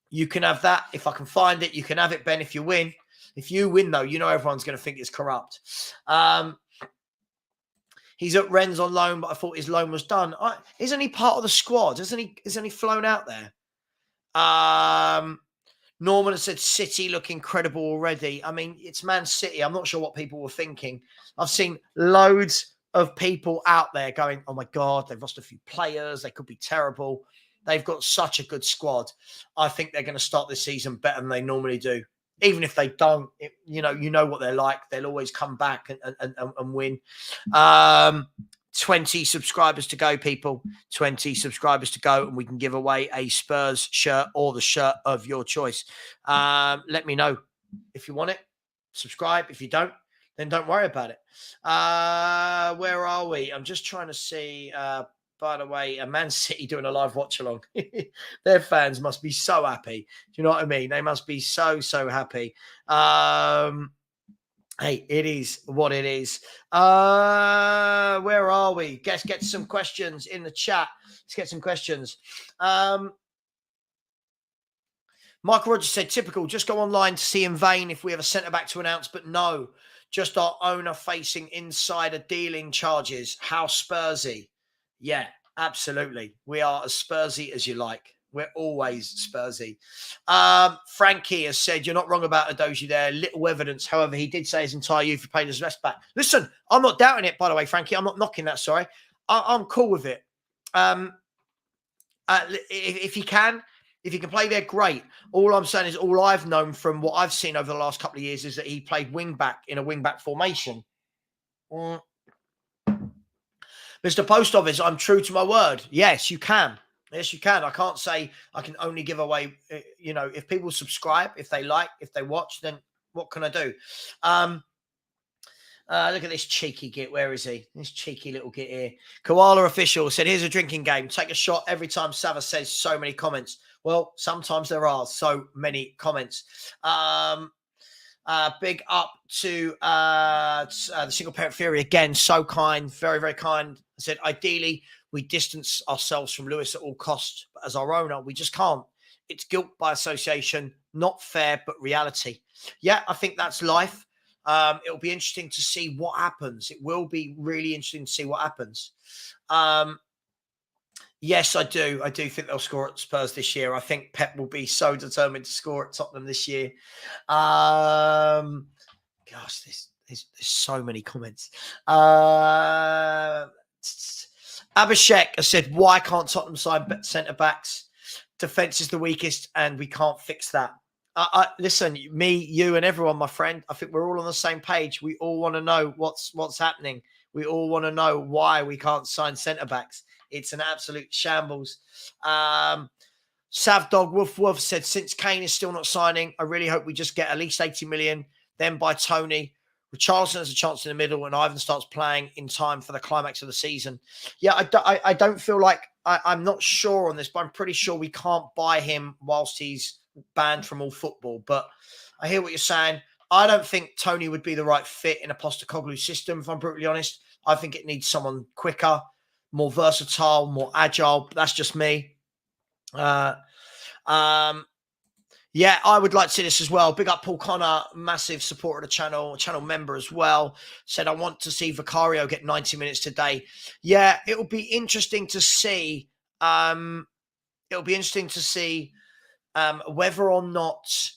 You can have that. If I can find it, you can have it, Ben, if you win. If you win, though, you know everyone's going to think it's corrupt. He's at Rennes on loan, but I thought his loan was done. Isn't he part of the squad? Isn't he flown out there? Norman has said City look incredible already. I mean, it's Man City. I'm not sure what people were thinking. I've seen loads of people out there going, oh, my God, they've lost a few players. They could be terrible. They've got such a good squad. I think they're going to start this season better than they normally do. Even if they don't, you know what they're like. They'll always come back and win. 20 subscribers to go, people. 20 subscribers to go, and we can give away a Spurs shirt or the shirt of your choice. Let me know if you want it. Subscribe. If you don't, then don't worry about it. Where are we? I'm just trying to see... by the way, a Man City doing a live watch along. Their fans must be so happy. Do you know what I mean? They must be so happy. Hey, it is what it is. Where are we? Let's get some questions in the chat. Let's get some questions. Michael Rogers said, typical, just go online to see in vain if we have a centre-back to announce, but no, just our owner facing insider dealing charges. How Spursy. Yeah, absolutely. We are as Spursy as you like. We're always Spursy. Frankie has said, you're not wrong about Adoji there. Little evidence. However, he did say his entire youth he played as left back. Listen, I'm not doubting it, by the way, Frankie. I'm not knocking that, sorry. I'm cool with it. If he can play there, great. All I'm saying is all I've known from what I've seen over the last couple of years is that he played wing-back in a wing-back formation. Mr. Post Office, I'm true to my word. Yes, you can. Yes, you can. I can't say I can only give away, if people subscribe, if they like, if they watch, then what can I do? Look at this cheeky git. Where is he? This cheeky little git here. Koala Official said, here's a drinking game. Take a shot every time Savva says so many comments. Well, sometimes there are so many comments. Big up to the single parent theory again. So kind, very, very kind. I said, ideally, we distance ourselves from Lewis at all costs. But as our owner, we just can't. It's guilt by association, not fair, but reality. Yeah, I think that's life. It'll be interesting to see what happens. It will be really interesting to see what happens. Yes, I do. I do think they'll score at Spurs this year. I think Pep will be so determined to score at Tottenham this year. Gosh, there's so many comments. Abhishek has said, why can't Tottenham sign centre-backs? Defence is the weakest and we can't fix that. Listen, me, you and everyone, my friend, I think we're all on the same page. We all want to know what's happening. We all want to know why we can't sign centre-backs. It's an absolute shambles. Savdog Woof Woof said, since Kane is still not signing, I really hope we just get at least 80 million, then buy Tony. Richarlison has a chance in the middle and Ivan starts playing in time for the climax of the season. Yeah, I don't feel like, I'm not sure on this, but I'm pretty sure we can't buy him whilst he's banned from all football. But I hear what you're saying. I don't think Tony would be the right fit in a Postecoglou system, if I'm brutally honest. I think it needs someone quicker, more versatile, more agile. But that's just me. Yeah, I would like to see this as well. Big up Paul Connor, massive supporter of the channel member as well. Said, I want to see Vicario get 90 minutes today. Yeah, it'll be interesting to see. Whether or not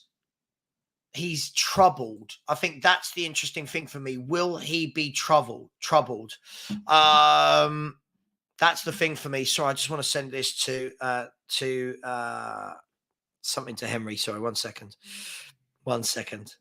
he's troubled. I think that's the interesting thing for me. Will he be troubled? That's the thing for me. Sorry, I just want to send this to something to Henry. Sorry, 1 second. 1 second.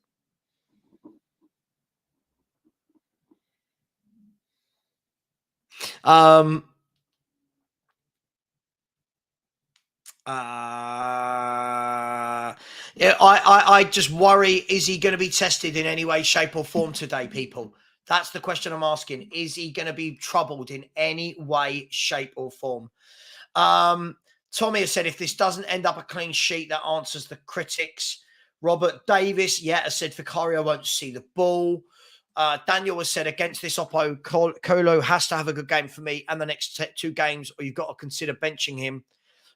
Yeah, I just worry, is he going to be tested in any way, shape, or form today, people? That's the question I'm asking. Is he going to be troubled in any way, shape, or form? Tommy has said, if this doesn't end up a clean sheet, that answers the critics. Robert Davis, has said Vicario won't see the ball. Daniel has said, against this Oppo, Colo has to have a good game for me and the next 2 games, or you've got to consider benching him.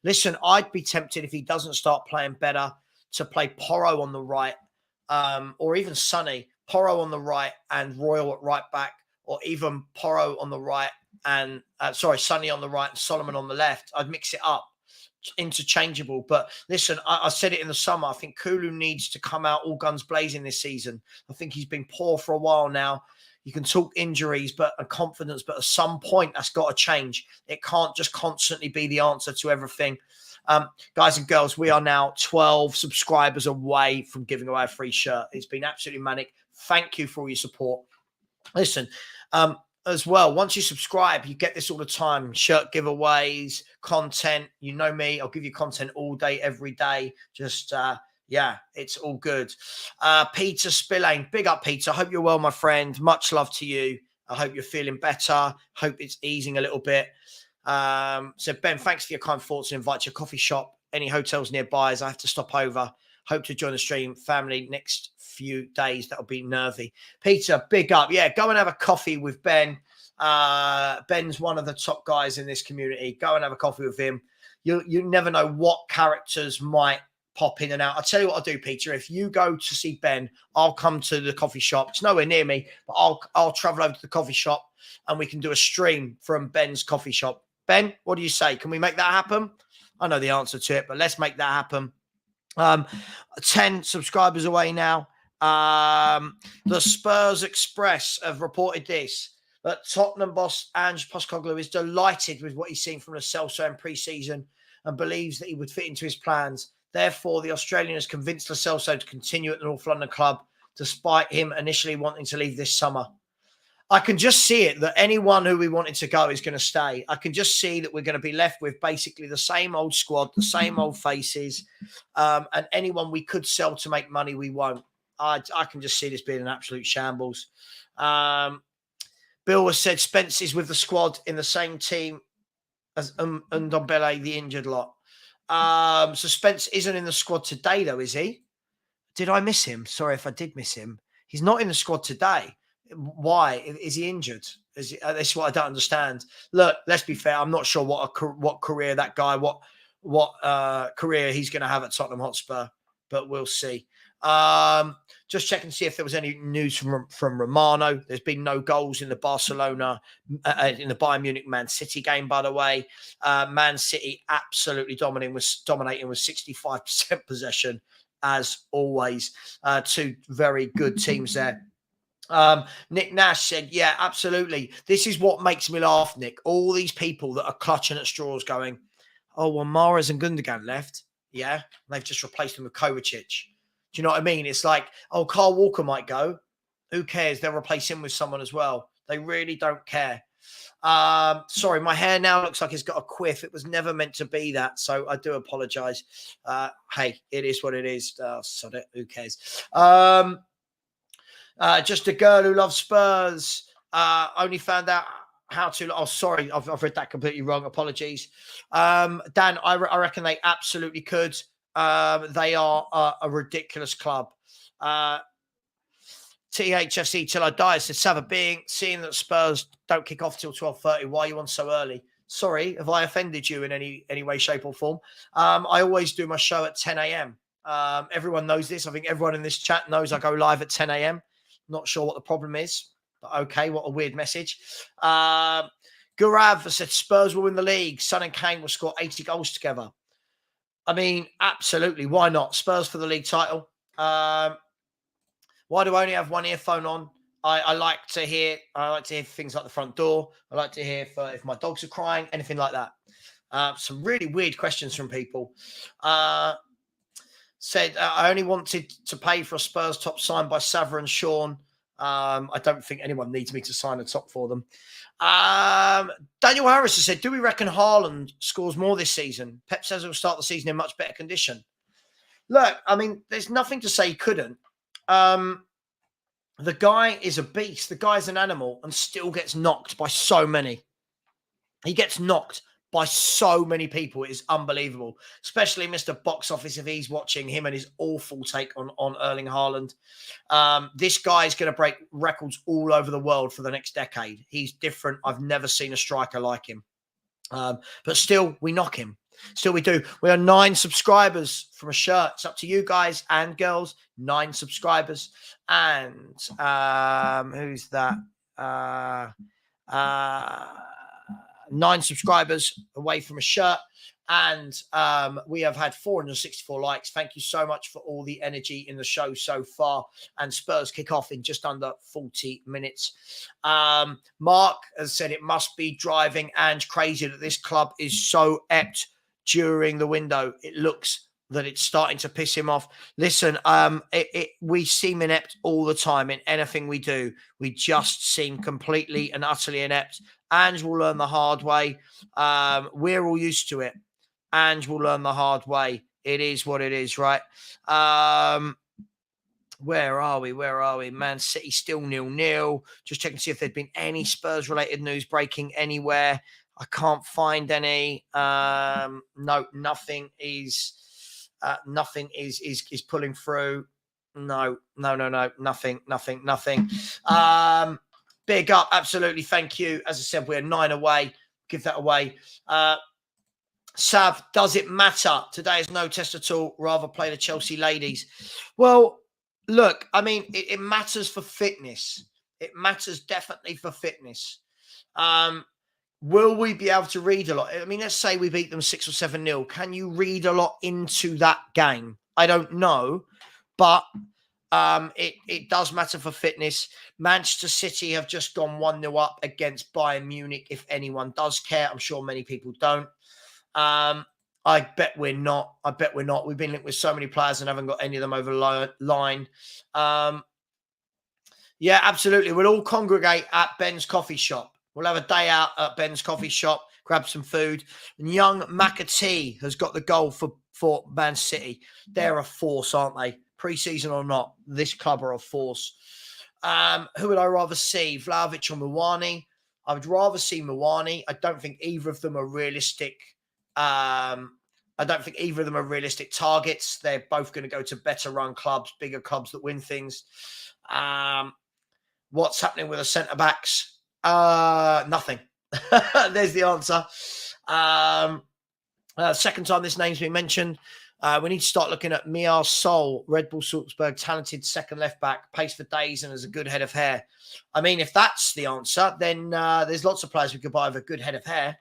Listen, I'd be tempted if he doesn't start playing better to play Porro on the right, or even Sonny. Porro on the right and Royal at right back, or even Porro on the right and Sonny on the right and Solomon on the left. I'd mix it up, interchangeable. But listen, I said it in the summer. I think Kulu needs to come out all guns blazing this season. I think he's been poor for a while now. You can talk injuries and confidence, but at some point that's got to change. It can't just constantly be the answer to everything. Guys and girls, we are now 12 subscribers away from giving away a free shirt. It's been absolutely manic. Thank you for all your support. Listen, as well, once you subscribe, you get this all the time. Shirt giveaways, content. You know me. I'll give you content all day, every day. Just, it's all good. Peter Spillane, big up, Peter. I hope you're well, my friend. Much love to you. I hope you're feeling better. Hope it's easing a little bit. So, Ben, thanks for your kind thoughts and invite to your coffee shop. Any hotels nearby as I have to stop over. Hope to join the stream. Family next few days. That'll be nervy. Peter, big up. Yeah, go and have a coffee with Ben. Ben's one of the top guys in this community. Go and have a coffee with him. You never know what characters might pop in and out. I'll tell you what I'll do, Peter. If you go to see Ben, I'll come to the coffee shop. It's nowhere near me, but I'll travel over to the coffee shop and we can do a stream from Ben's coffee shop. Ben, what do you say? Can we make that happen? I know the answer to it, but let's make that happen. 10 subscribers away now. The Spurs Express have reported this, that Tottenham boss Ange Postecoglou is delighted with what he's seen from Lo Celso in pre-season and believes that he would fit into his plans. Therefore, the Australian has convinced Lo Celso to continue at the North London club, despite him initially wanting to leave this summer. I can just see it, that anyone who we wanted to go is going to stay. I can just see that we're going to be left with basically the same old squad, the same old faces, and anyone we could sell to make money, we won't. I can just see this being an absolute shambles. Bill has said Spence is with the squad in the same team as Ndombele, the injured lot. So Spence isn't in the squad today, though, is he? Did I miss him? Sorry if I did miss him. He's not in the squad today. Why? Is he injured? That's what I don't understand. Look, let's be fair. I'm not sure what career that guy, what career he's going to have at Tottenham Hotspur, but we'll see. Just checking to see if there was any news from Romano. There's been no goals in the Barcelona, in the Bayern Munich Man City game, by the way. Man City absolutely dominating with 65% possession, as always. 2 very good teams there. Nick Nash said, yeah, absolutely. This is what makes me laugh, Nick. All these people that are clutching at straws going, oh, well, Mahrez and Gundogan left. Yeah, they've just replaced them with Kovacic. Do you know what I mean? It's like, oh, Carl Walker might go. Who cares? They'll replace him with someone as well. They really don't care. Sorry, my hair now looks like it's got a quiff. It was never meant to be that, so I do apologise. Hey, it is what it is. Sod it. Who cares? Just a girl who loves Spurs. Only found out how to. Oh, sorry, I've read that completely wrong. Apologies, Dan. I reckon they absolutely could. They are a ridiculous club. THFC till I die says Savva, seeing that Spurs don't kick off till 12:30. Why are you on so early? Sorry, have I offended you in any way, shape, or form? I always do my show at 10 a.m. Everyone knows this. I think everyone in this chat knows I go live at 10 a.m. Not sure what the problem is, but okay, what a weird message. Gurav said Spurs will win the league. Son and Kane will score 80 goals together. I mean, absolutely. Why not? Spurs for the league title. Why do I only have one earphone on? I like to hear things like the front door. I like to hear if my dogs are crying, anything like that. Some really weird questions from people. Said, I only wanted to pay for a Spurs top signed by Savva and Sean. I don't think anyone needs me to sign a top for them. Daniel Harris has said, do we reckon Haaland scores more this season? Pep says he'll start the season in much better condition. Look, I mean, there's nothing to say he couldn't. The guy is a beast. The guy's an animal and still gets knocked by so many. He gets knocked by so many people. It is unbelievable, especially Mr. Box Office if he's watching him and his awful take on Erling Haaland. This guy is going to break records all over the world for the next decade. He's different. I've never seen a striker like him. But still, we knock him. Still, we do. We are 9 subscribers from a shirt. It's up to you guys and girls. 9 subscribers. And who's that? 9 subscribers away from a shirt. And we have had 464 likes. Thank you so much for all the energy in the show so far. And Spurs kick off in just under 40 minutes. Mark has said it must be driving and crazy that this club is so ept during the window. It looks that it's starting to piss him off. Listen, we seem inept all the time in anything we do. We just seem completely and utterly inept. Ange will learn the hard way. We're all used to it. Ange will learn the hard way. It is what it is, right? Where are we? Man City still 0-0. Just checking to see if there'd been any Spurs-related news breaking anywhere. I can't find any. No, nothing is pulling through. No, nothing. Big up, absolutely. Thank you. As I said, we're 9 away. Give that away. Sav, does it matter? Today is no test at all. Rather play the Chelsea ladies. Well, look, I mean, it matters for fitness. It matters definitely for fitness. Will we be able to read a lot? I mean, let's say we beat them 6 or 7-0. Can you read a lot into that game? I don't know, but it does matter for fitness. Manchester City have just gone 1-0 up against Bayern Munich. If anyone does care, I'm sure many people don't. I bet we're not. We've been linked with so many players and haven't got any of them over the line. Yeah, absolutely. We'll all congregate at Ben's coffee shop. We'll have a day out at Ben's coffee shop, grab some food. And young McAtee has got the goal for Man City. They're a force, aren't they? Pre-season or not, this club are a force. Who would I rather see, Vlahovic or Muani? I would rather see Muani. I don't think either of them are realistic. I don't think either of them are realistic targets. They're both going to go to better run clubs, bigger clubs that win things. What's happening with the centre-backs? Nothing. There's the answer. Second time this name's been mentioned. We need to start looking at Miar Sol, Red Bull Salzburg, talented second left-back, pace for days and has a good head of hair. I mean, if that's the answer, then there's lots of players we could buy with a good head of hair.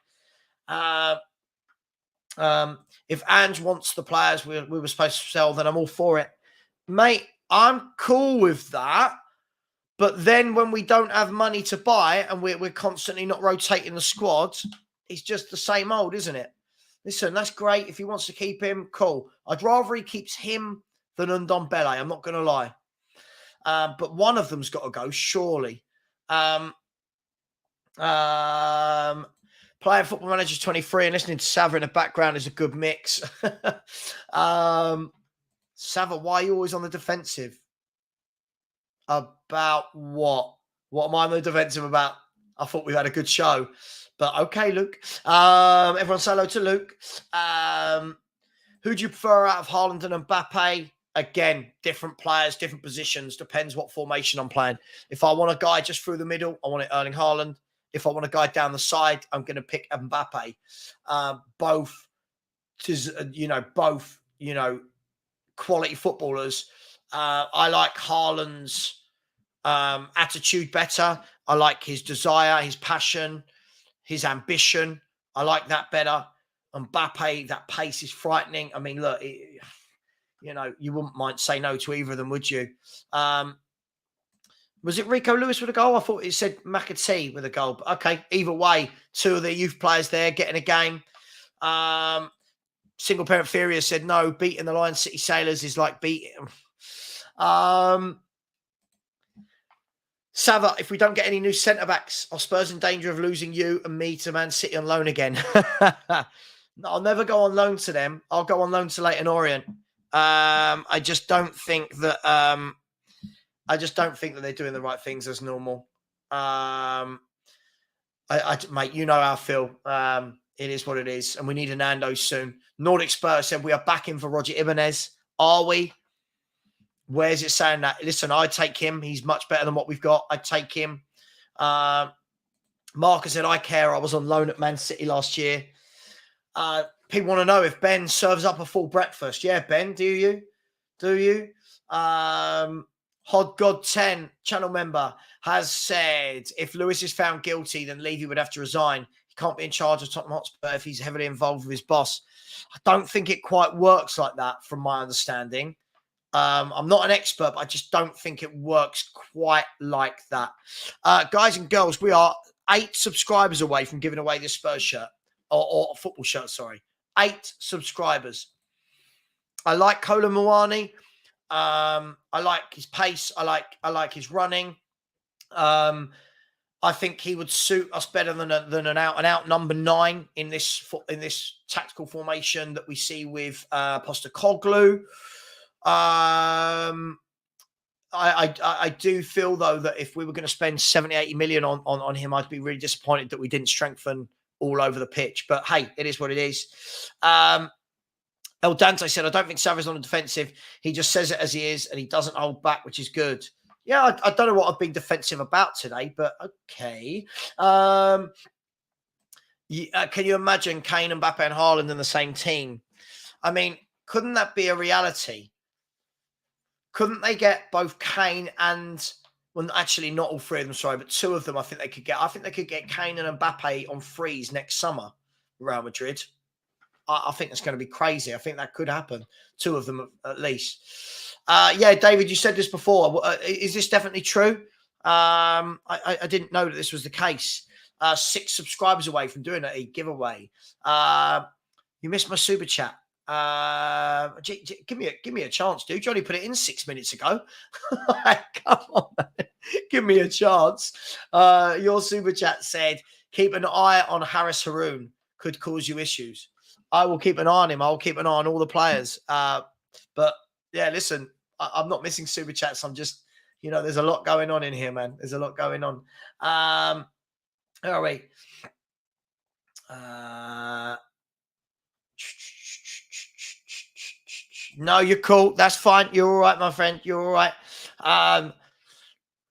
If Ange wants the players we were supposed to sell, then I'm all for it. Mate, I'm cool with that. But then when we don't have money to buy and we're constantly not rotating the squad, it's just the same old, isn't it? Listen, that's great. If he wants to keep him, cool. I'd rather he keeps him than Ndombele. I'm not going to lie. But one of them's got to go, surely. Playing Football Manager 23 and listening to Savva in the background is a good mix. Savva, why are you always on the defensive? About what? What am I on the defensive about? I thought we had a good show. But okay, Luke. Everyone say hello to Luke. Who do you prefer out of Haaland and Mbappe? Again, different players, different positions. Depends what formation I'm playing. If I want a guy just through the middle, I want it Erling Haaland. If I want a guy down the side, I'm going to pick Mbappe. Both, quality footballers. I like Haaland's attitude better. I like his desire, his passion, his ambition. I like that better. Mbappe, that pace is frightening. I mean, look, you wouldn't mind say no to either of them, would you? Was it Rico Lewis with a goal? I thought it said McAtee with a goal. But okay, either way, two of the youth players there getting a game. Single Parent Furia said, no, beating the Lion City Sailors is like beating them. Savva, if we don't get any new centre-backs, are Spurs in danger of losing you and me to Man City on loan again? No, I'll never go on loan to them. I'll go on loan to Leyton Orient. I just don't think that they're doing the right things as normal. Mate, you know how I feel. It is what it is, and we need a Nando soon. Nordic Spurs said we are backing for Roger Ibanez. Are we? Where's it saying that? Listen, I'd take him. He's much better than what we've got. I'd take him. Marcus said, I care. I was on loan at Man City last year. People want to know if Ben serves up a full breakfast. Yeah, Ben, do you? Do you? Hod God 10 channel member has said, if Lewis is found guilty, then Levy would have to resign. He can't be in charge of Tottenham Hotspur if he's heavily involved with his boss. I don't think it quite works like that, from my understanding. I'm not an expert, but I just don't think it works quite like that. Guys and girls, we are 8 subscribers away from giving away this Spurs shirt, or a football shirt, sorry. 8 subscribers. I like Kola Mwani. I like his pace. I like his running. I think he would suit us better than an out number 9 in this tactical formation that we see with Postecoglou. I do feel, though, that if we were going to spend 70, 80 million on him, I'd be really disappointed that we didn't strengthen all over the pitch. But hey, it is what it is. El Dante said, I don't think Savva's on the defensive. He just says it as he is, and he doesn't hold back, which is good. Yeah, I don't know what I've been defensive about today, but okay. Can you imagine Kane, Mbappe, and Haaland in the same team? I mean, couldn't that be a reality? Couldn't they get both Kane and, well, actually not all 3 of them, sorry, but 2 of them I think they could get. I think they could get Kane and Mbappe on frees next summer, Real Madrid. I think that's going to be crazy. I think that could happen. 2 of them at least. Yeah, David, you said this before. Is this definitely true? I didn't know that this was the case. 6 subscribers away from doing a giveaway. You missed my super chat. Give me a chance, dude. You only put it in 6 minutes ago. Come on, man. Give me a chance. Your super chat said, keep an eye on Harris Haroon. Could cause you issues. I will keep an eye on him. I will keep an eye on all the players. But yeah, listen, I'm not missing super chats. I'm just, there's a lot going on in here, man. There's a lot going on. All right. No, you're cool. That's fine. You're all right, my friend. You're all right.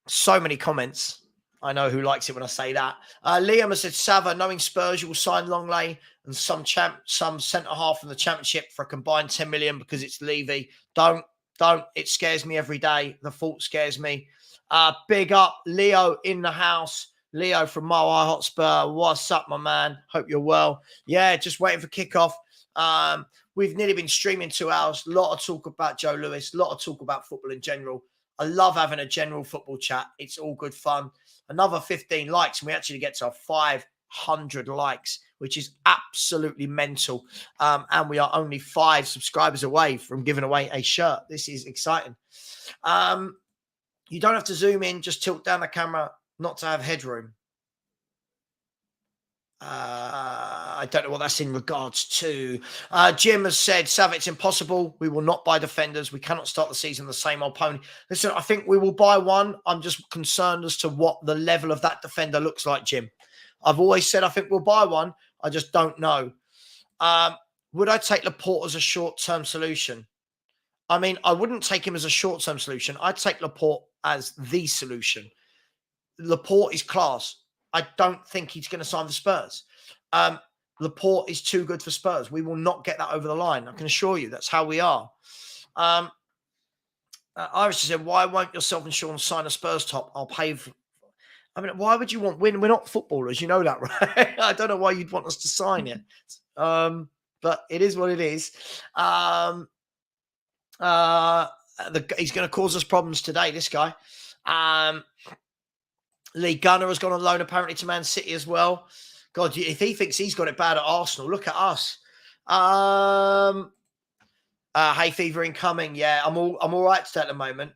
So many comments. I know who likes it when I say that. Liam has said, Savva, knowing Spurs, you will sign Longley and some centre-half from the Championship for a combined 10 million because it's Levy. Don't. It scares me every day. The thought scares me. Big up, Leo in the house. Leo from Mile Hotspur. What's up, my man? Hope you're well. Yeah, just waiting for kickoff. We've nearly been streaming 2 hours. A lot of talk about Joe Lewis. A lot of talk about football in general. I love having a general football chat. It's all good fun. Another 15 likes, and we actually get to 500 likes, which is absolutely mental. And we are only 5 subscribers away from giving away a shirt. This is exciting. You don't have to zoom in. Just tilt down the camera not to have headroom. I don't know what that's in regards to. Jim has said, Sav, it's impossible. We will not buy defenders. We cannot start the season the same old pony. Listen, I think we will buy one. I'm just concerned as to what the level of that defender looks like, Jim. I've always said I think we'll buy one. I just don't know. Would I take Laporte as a short-term solution? I mean, I wouldn't take him as a short-term solution. I'd take Laporte as the solution. Laporte is class. I don't think he's going to sign for Spurs. Laporte is too good for Spurs. We will not get that over the line. I can assure you that's how we are. Iris said, why won't yourself and Sean sign a Spurs top? I'll pay for... I mean, why would you want... We're not footballers. You know that, right? I don't know why you'd want us to sign it. But it is what it is. He's going to cause us problems today, this guy. Lee Gunner has gone on loan apparently to Man City as well. God, if he thinks he's got it bad at Arsenal, look at us. Hay fever incoming. Yeah, I'm all right today at the moment.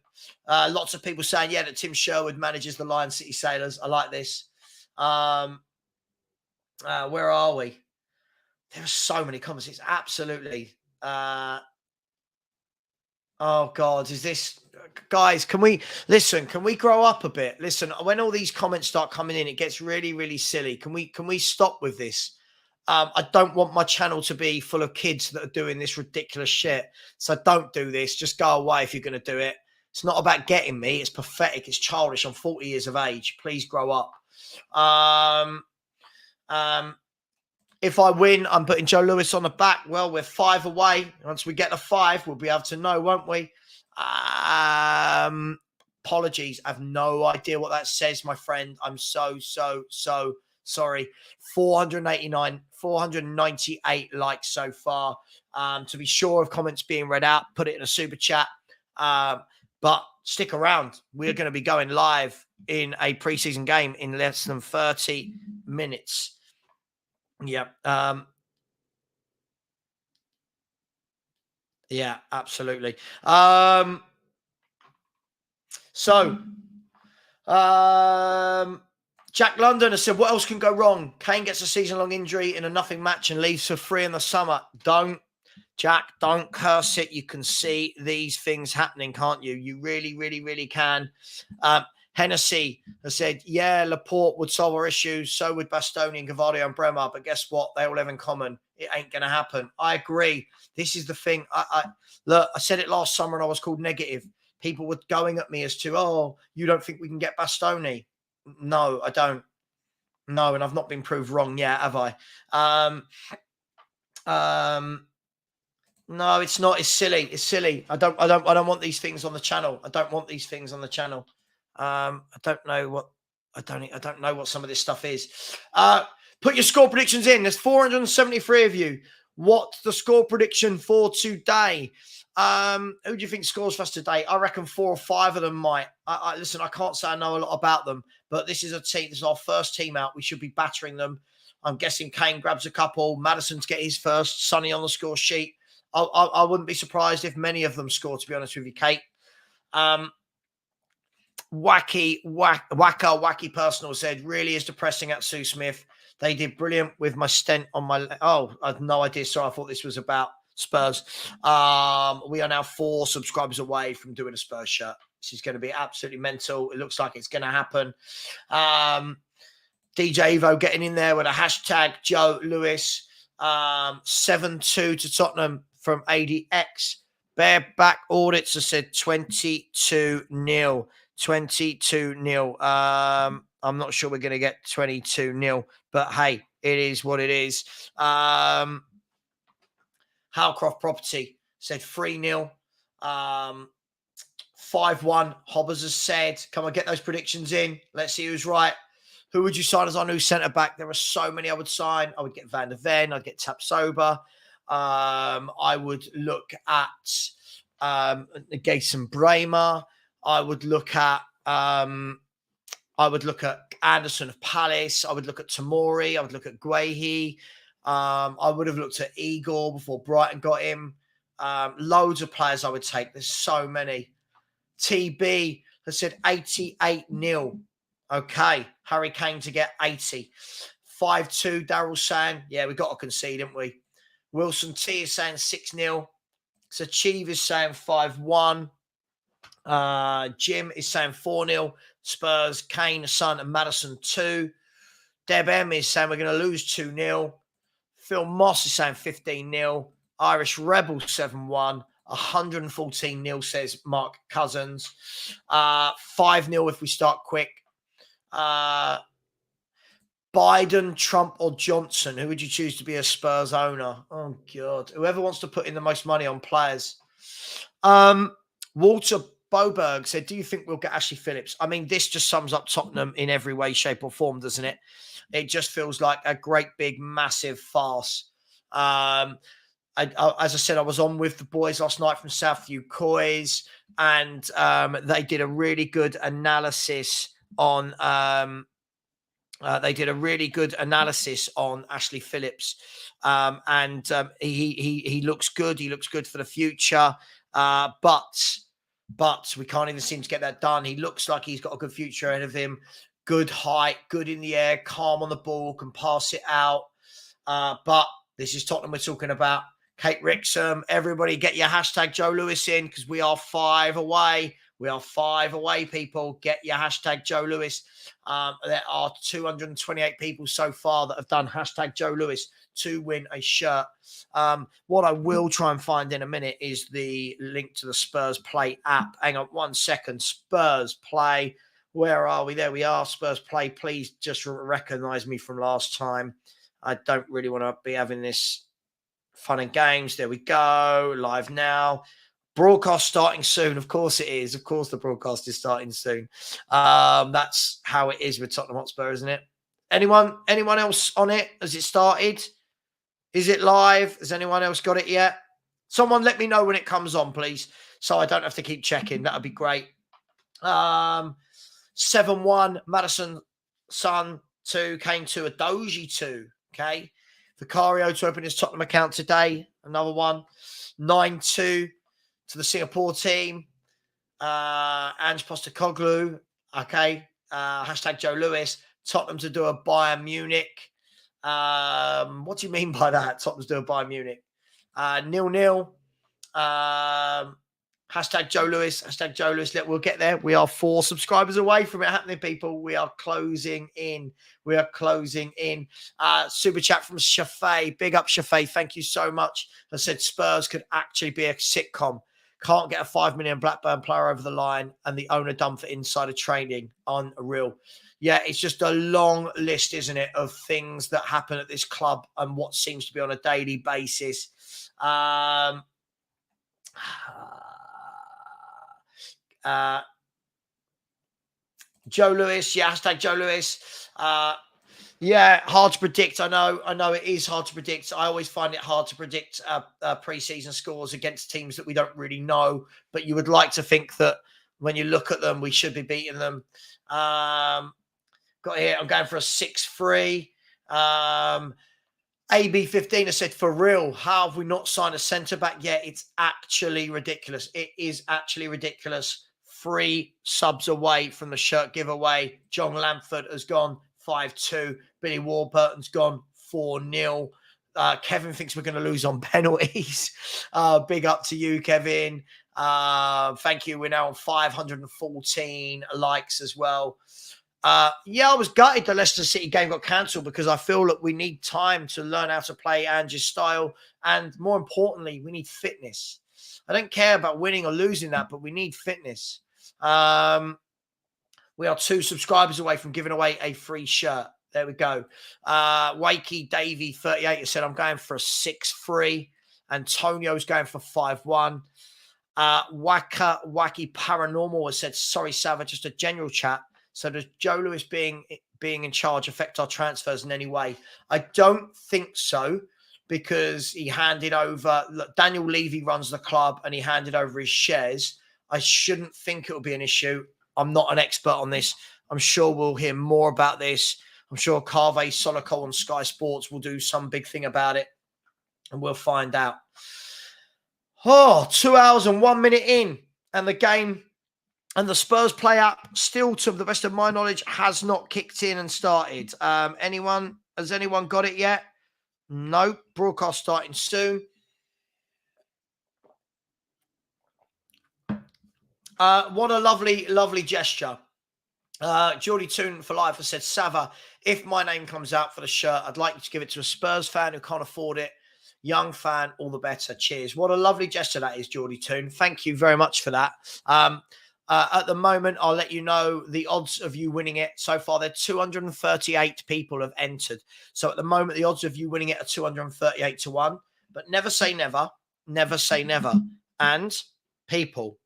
Lots of people saying, yeah, that Tim Sherwood manages the Lion City Sailors. I like this. Where are we? There are so many comments. It's absolutely. Oh God, is this, guys? Can we listen? Can we grow up a bit? Listen, when all these comments start coming in, it gets really, really silly. Can we stop with this? I don't want my channel to be full of kids that are doing this ridiculous shit. So don't do this. Just go away if you're going to do it. It's not about getting me. It's pathetic. It's childish. I'm 40 years of age. Please grow up. If I win, I'm putting Joe Lewis on the back. Well, we're 5 away. Once we get to 5, we'll be able to know, won't we? Apologies. I have no idea what that says, my friend. I'm so sorry. 498 likes so far. To be sure of comments being read out, put it in a super chat. But stick around. We're going to be going live in a preseason game in less than 30 minutes. Yeah. Yeah, absolutely. Jack London has said, what else can go wrong? Kane gets a season-long injury in a nothing match and leaves for free in the summer. Don't curse it. You can see these things happening, can't you? You really, really, really can. Hennessy has said, yeah, Laporte would solve our issues. So would Bastoni and Gavardio and Bremer. But guess what? They all have in common. It ain't going to happen. I agree. This is the thing. Look, I said it last summer and I was called negative. People were going at me as to, oh, you don't think we can get Bastoni? No, I don't. No, and I've not been proved wrong yet, have I? No, it's not. It's silly. It's silly. I don't want these things on the channel. I don't want these things on the channel. I don't know what some of this stuff is. Put your score predictions in. There's 473 of you. What's the score prediction for today? Who do you think scores for us today? I reckon 4 or 5 of them might. Listen, I can't say I know a lot about them, but this is a team. This is our first team out. We should be battering them. I'm guessing Kane grabs a couple. Maddison's get his first. Sonny on the score sheet. I wouldn't be surprised if many of them score, to be honest with you, Kate. Wacky Personal said, really is depressing at Sue Smith. They did brilliant with my stent on my... Oh, I had no idea. Sorry, I thought this was about Spurs. We are now 4 subscribers away from doing a Spurs shirt. This is going to be absolutely mental. It looks like it's going to happen. DJ Evo getting in there with a hashtag Joe Lewis. 7-2 to Tottenham from ADX. Bareback Audits has said 22-0. 22-0. I'm not sure we're going to get 22-0, but hey, it is what it is. Halcroft Property said 3-0. 5-1. Hobbers has said, come on, get those predictions in. Let's see who's right. Who would you sign as our new centre-back? There are so many I would sign. I would get Van der Ven. I'd get Tapsoba. I would look at Gason Bremer. I would look at Anderson of Palace. I would look at Tamori. I would look at Guehi. I would have looked at Igor before Brighton got him. Loads of players I would take. There's so many. TB has said 88-0. Okay. Harry Kane to get 80. 5-2, Daryl saying, yeah, we got to concede, didn't we? Wilson T is saying 6-0. Sachiv is saying 5-1. Jim is saying 4-0. Spurs, Kane, Son, and Maddison 2. Deb M is saying we're going to lose 2-0. Phil Moss is saying 15-0. Irish Rebel 7-1. 114-0 says Mark Cousins. 5-0 if we start quick. Biden, Trump, or Johnson? Who would you choose to be a Spurs owner? Oh, God. Whoever wants to put in the most money on players. Walter Boberg said, do you think we'll get Ashley Phillips? I mean, this just sums up Tottenham in every way, shape, or form, doesn't it? It just feels like a great, big, massive farce. As I said, I was on with the boys last night from Southview Coys, and they did a really good analysis on they did a really good analysis on Ashley Phillips, and he looks good. He looks good for the future, but we can't even seem to get that done. He looks like he's got a good future ahead of him. Good height, good in the air, calm on the ball, can pass it out. But this is Tottenham we're talking about. Kate Wrexham, everybody get your hashtag Joe Lewis in because we are 5 away. We are 5 away, people. Get your hashtag Joe Lewis. There are 228 people so far that have done hashtag Joe Lewis to win a shirt. What I will try and find in a minute is the link to the Spurs Play app. Hang on 1 second. Spurs Play. Where are we? There we are. Spurs Play. Please just recognize me from last time. I don't really want to be having this fun and games. There we go. Live now. Broadcast starting soon. Of course it is. Of course the broadcast is starting soon. That's how it is with Tottenham Hotspur, isn't it? Anyone else on it? Has it started? Is it live? Has anyone else got it yet? Someone let me know when it comes on, please, so I don't have to keep checking. That would be great. 7-1, Madison Sun 2, Kane 2, a Doji 2. Okay. Vicario to open his Tottenham account today. Another one. 9-2 to the Singapore team. Ange Postecoglou. Okay. Hashtag Joe Lewis. Tottenham to do a Bayern Munich. What do you mean by that? Tottenham's do a Bayern Munich. 0-0. Hashtag Joe Lewis. Hashtag Joe Lewis. We'll get there. We are 4 subscribers away from it happening, people. We are closing in. We are closing in. Super chat from Shafay. Big up, Shafay. Thank you so much. I said Spurs could actually be a sitcom. Can't get a 5 million Blackburn player over the line and the owner done for insider trading. Unreal. Yeah, it's just a long list, isn't it, of things that happen at this club and what seems to be on a daily basis. Joe Lewis, yeah, hashtag Joe Lewis. Yeah, hard to predict. I know it is hard to predict. I always find it hard to predict pre-season scores against teams that we don't really know, but you would like to think that when you look at them, we should be beating them. Got here, I'm going for a 6-3. AB15 has said, for real, how have we not signed a centre-back yet? It's actually ridiculous. It is actually ridiculous. 3 subs away from the shirt giveaway. John Lamford has gone 5-2. Billy Warburton's gone 4-0. Kevin thinks we're going to lose on penalties. Big up to you, Kevin. Thank you. We're now on 514 likes as well. Yeah, I was gutted the Leicester City game got cancelled because I feel that we need time to learn how to play Ange's style. And more importantly, we need fitness. I don't care about winning or losing that, but we need fitness. We are 2 subscribers away from giving away a free shirt. There we go. Wakey Davey 38 has said, I'm going for a 6-3. Antonio's going for 5-1. Wacky Paranormal has said, sorry, Savva, just a general chat. So does Joe Lewis being in charge affect our transfers in any way? I don't think so, because he handed over, look, Daniel Levy runs the club and he handed over his shares. I shouldn't think it'll be an issue. I'm not an expert on this. I'm sure we'll hear more about this. I'm sure Carve Solico on Sky Sports will do some big thing about it, and we'll find out. 2 hours and 1 minute in, and the game and the Spurs Play app, still to the best of my knowledge, has not kicked in and started. Has anyone got it yet? No. Broadcast starting soon. What a lovely, lovely gesture. Geordie Toon for Life has said, Savva, if my name comes out for the shirt, I'd like you to give it to a Spurs fan who can't afford it. Young fan, all the better. Cheers. What a lovely gesture that is, Geordie Toon. Thank you very much for that. At the moment, I'll let you know the odds of you winning it. So far, there are 238 people have entered. So at the moment, the odds of you winning it are 238 to 1. But never say never. Never say never. And people,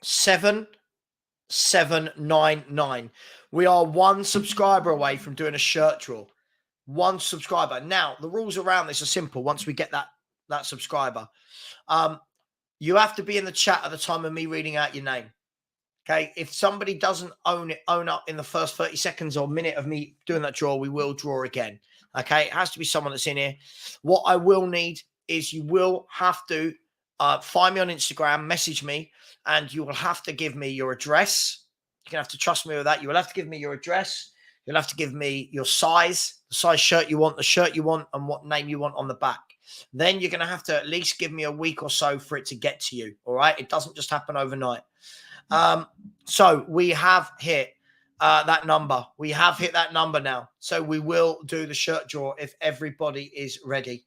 7799. We are 1 subscriber away from doing a shirt draw. 1 subscriber. Now, the rules around this are simple. Once we get that subscriber, you have to be in the chat at the time of me reading out your name. Okay, if somebody doesn't own up in the first 30 seconds or minute of me doing that draw, we will draw again. Okay, it has to be someone that's in here. What I will need is you will have to find me on Instagram, message me, and you will have to give me your address. You're going to have to trust me with that. You will have to give me your address. You'll have to give me your size, the size shirt you want, the shirt you want, and what name you want on the back. Then you're going to have to at least give me a week or so for it to get to you. All right, it doesn't just happen overnight. So we have hit that number. We have hit that number now. So we will do the shirt draw if everybody is ready.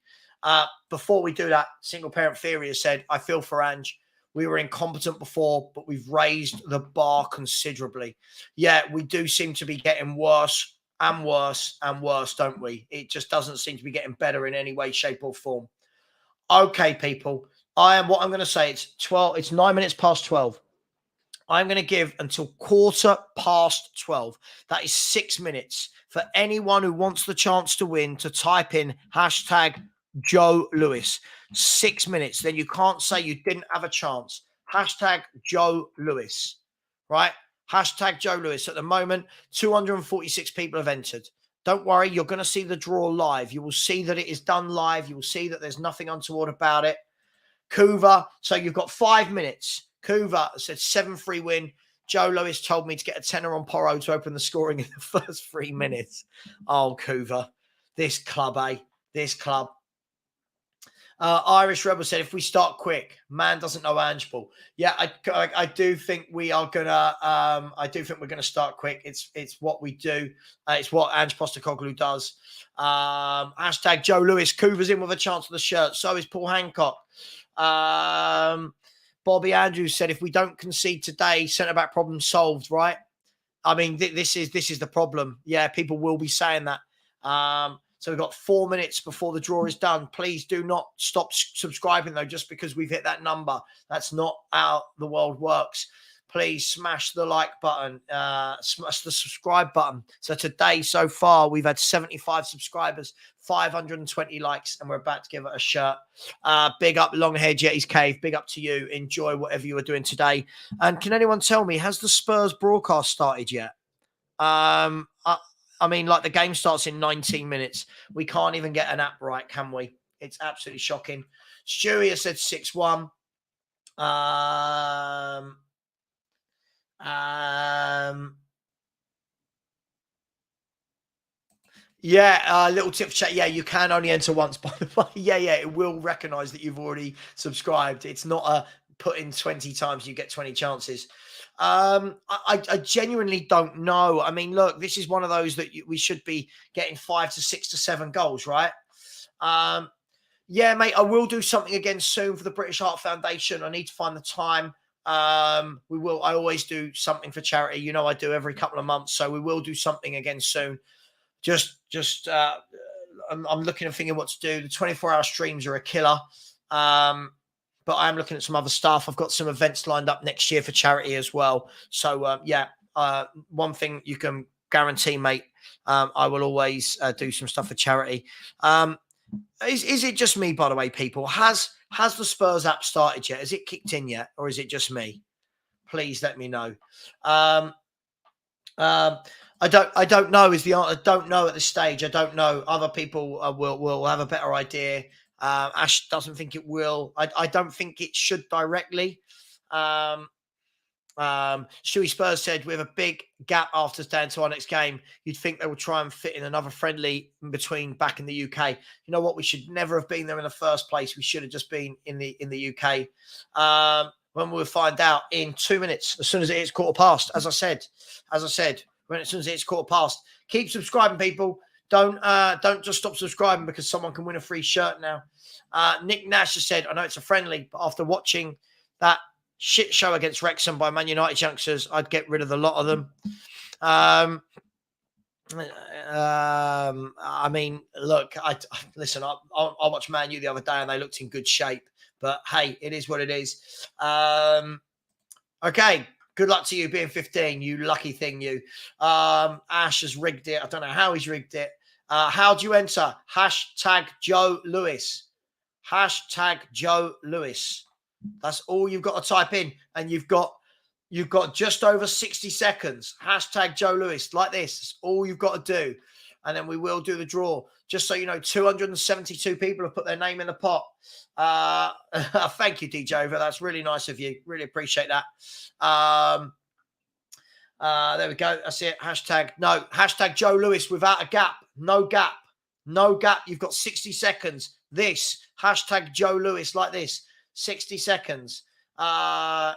Before we do that, Single Parent Theory has said, I feel for Ange. We were incompetent before, but we've raised the bar considerably. Yeah, we do seem to be getting worse and worse and worse, don't we? It just doesn't seem to be getting better in any way, shape, or form. Okay, people. What I'm going to say, it's 9 minutes past 12. I'm going to give until 12:15. That is 6 minutes for anyone who wants the chance to win to type in hashtag Joe Lewis. 6 minutes. Then you can't say you didn't have a chance. Hashtag Joe Lewis. Right? Hashtag Joe Lewis. At the moment, 246 people have entered. Don't worry. You're going to see the draw live. You will see that it is done live. You will see that there's nothing untoward about it. Kuva. So you've got 5 minutes. Kuva said 7-3 win. Joe Lewis told me to get a tenner on Porro to open the scoring in the first 3 minutes. Oh, Kuva. This club, eh? This club. Irish Rebel said, if we start quick, man doesn't know Ange Ball. Yeah, I do think we are gonna. I do think we're gonna start quick. It's what we do. It's what Ange Postecoglou does. Hashtag Joe Lewis. Kuva's in with a chance for the shirt. So is Paul Hancock. Bobby Andrews said, if we don't concede today, centre back problem solved. Right? I mean, this is the problem. Yeah, people will be saying that. So we've got 4 minutes before the draw is done. Please do not stop subscribing, though, just because we've hit that number. That's not how the world works. Please smash the like button, smash the subscribe button. So today, so far, we've had 75 subscribers, 520 likes, and we're about to give it a shirt. Big up Longhair Jetty's Cave. Big up to you. Enjoy whatever you are doing today. And can anyone tell me, has the Spurs broadcast started yet? I mean, like the game starts in 19 minutes. We can't even get an app right, can we? It's absolutely shocking. Stewie has said 6-1. Yeah, little tip for chat. Yeah, you can only enter once, by the way. Yeah, it will recognize that you've already subscribed. It's not a put in 20 times, you get 20 chances. I genuinely don't know. I mean, look, this is one of those that we should be getting 5 to 6 to 7 goals, right? Yeah, mate, I will do something again soon for the British Heart Foundation. I need to find the time. I always do something for charity. You know, I do every couple of months. So we will do something again soon. I'm looking and thinking what to do. The 24-hour streams are a killer. But I'm looking at some other stuff. I've got some events lined up next year for charity as well. So, one thing you can guarantee, mate, I will always do some stuff for charity. Is it just me, by the way, people? Has the Spurs app started yet? Has it kicked in yet? Or is it just me? Please let me know. I don't know is the answer. I don't know at this stage. I don't know. Other people will have a better idea. Ash doesn't think it will. I don't think it should directly. Stewie Spurs said, we have a big gap after staying to our next game. You'd think they would try and fit in another friendly in between back in the UK. You know what? We should never have been there in the first place. We should have just been in the UK. When we'll find out in 2 minutes, as soon as it hits 15:15, as I said, as soon as it hits 15:15. Keep subscribing, people. Don't just stop subscribing because someone can win a free shirt now. Nick Nash has said, I know it's a friendly, but after watching that shit show against Wrexham by Man United youngsters, I'd get rid of the lot of them. I mean, look, listen, I watched Man U the other day and they looked in good shape. But hey, it is what it is. Okay. Good luck to you being 15, you lucky thing, you. Ash has rigged it. I don't know how he's rigged it. How do you enter? Hashtag Joe Lewis. Hashtag Joe Lewis. That's all you've got to type in. And you've got You've got just over 60 seconds. Hashtag Joe Lewis, like this. That's all you've got to do. And then we will do the draw. Just so you know, 272 people have put their name in the pot. Thank you, DJ Over. That's really nice of you. Really appreciate that. There we go. That's it. Hashtag Joe Lewis without a gap. No gap. No gap. You've got 60 seconds. This. Hashtag Joe Lewis, like this. 60 seconds. Yeah,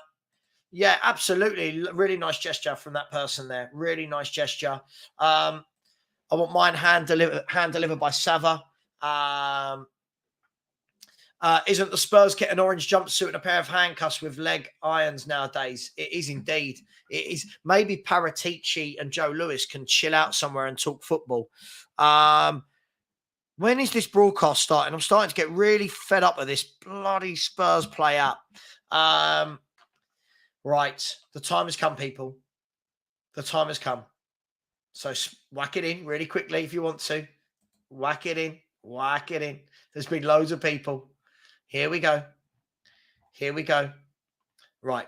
absolutely. Really nice gesture from that person there. Really nice gesture. I want mine hand delivered by Savva. Isn't the Spurs kit an orange jumpsuit and a pair of handcuffs with leg irons nowadays? It is indeed. It is. Maybe Paratici and Joe Lewis can chill out somewhere and talk football. When is this broadcast starting? I'm starting to get really fed up with this bloody Spurs play up. Right. The time has come, people. The time has come. So whack it in really quickly if you want to. Whack it in. Whack it in. There's been loads of people. Here we go. Here we go. Right.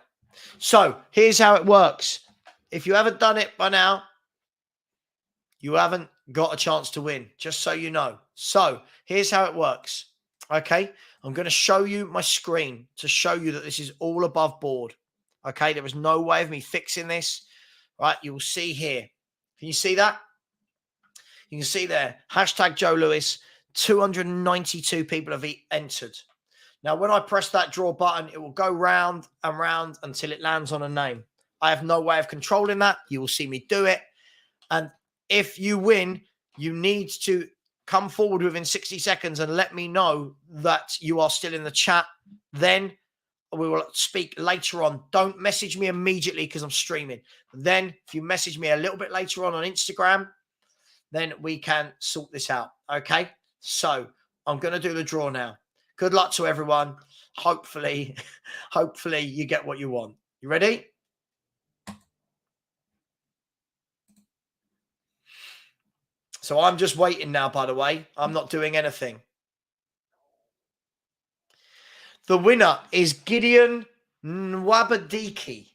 So here's how it works. If you haven't done it by now, you haven't got a chance to win, just so you know. So here's how it works. Okay. I'm going to show you my screen to show you that this is all above board. Okay. There is no way of me fixing this. Right. You will see here. Can you see that? You can see there. Hashtag Joe Lewis. 292 people have entered. Now, when I press that draw button, it will go round and round until it lands on a name. I have no way of controlling that. You will see me do it. And if you win, you need to come forward within 60 seconds and let me know that you are still in the chat. Then we will speak later on. Don't message me immediately because I'm streaming. Then if you message me a little bit later on Instagram, then we can sort this out. Okay? So I'm going to do the draw now. Good luck to everyone. Hopefully you get what you want. You ready? So I'm just waiting now, by the way. I'm not doing anything. The winner is Gideon Nwabadiki.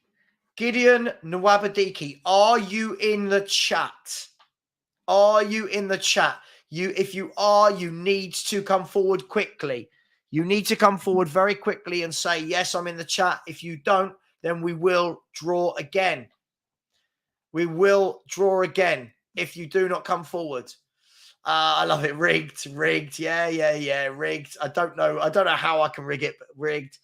Gideon Nwabadiki, are you in the chat? Are you in the chat? If you are, you need to come forward quickly. You need to come forward very quickly and say, yes, I'm in the chat. If you don't, then we will draw again. We will draw again if you do not come forward. I love it. Rigged. Yeah. Rigged. I don't know how I can rig it, but rigged.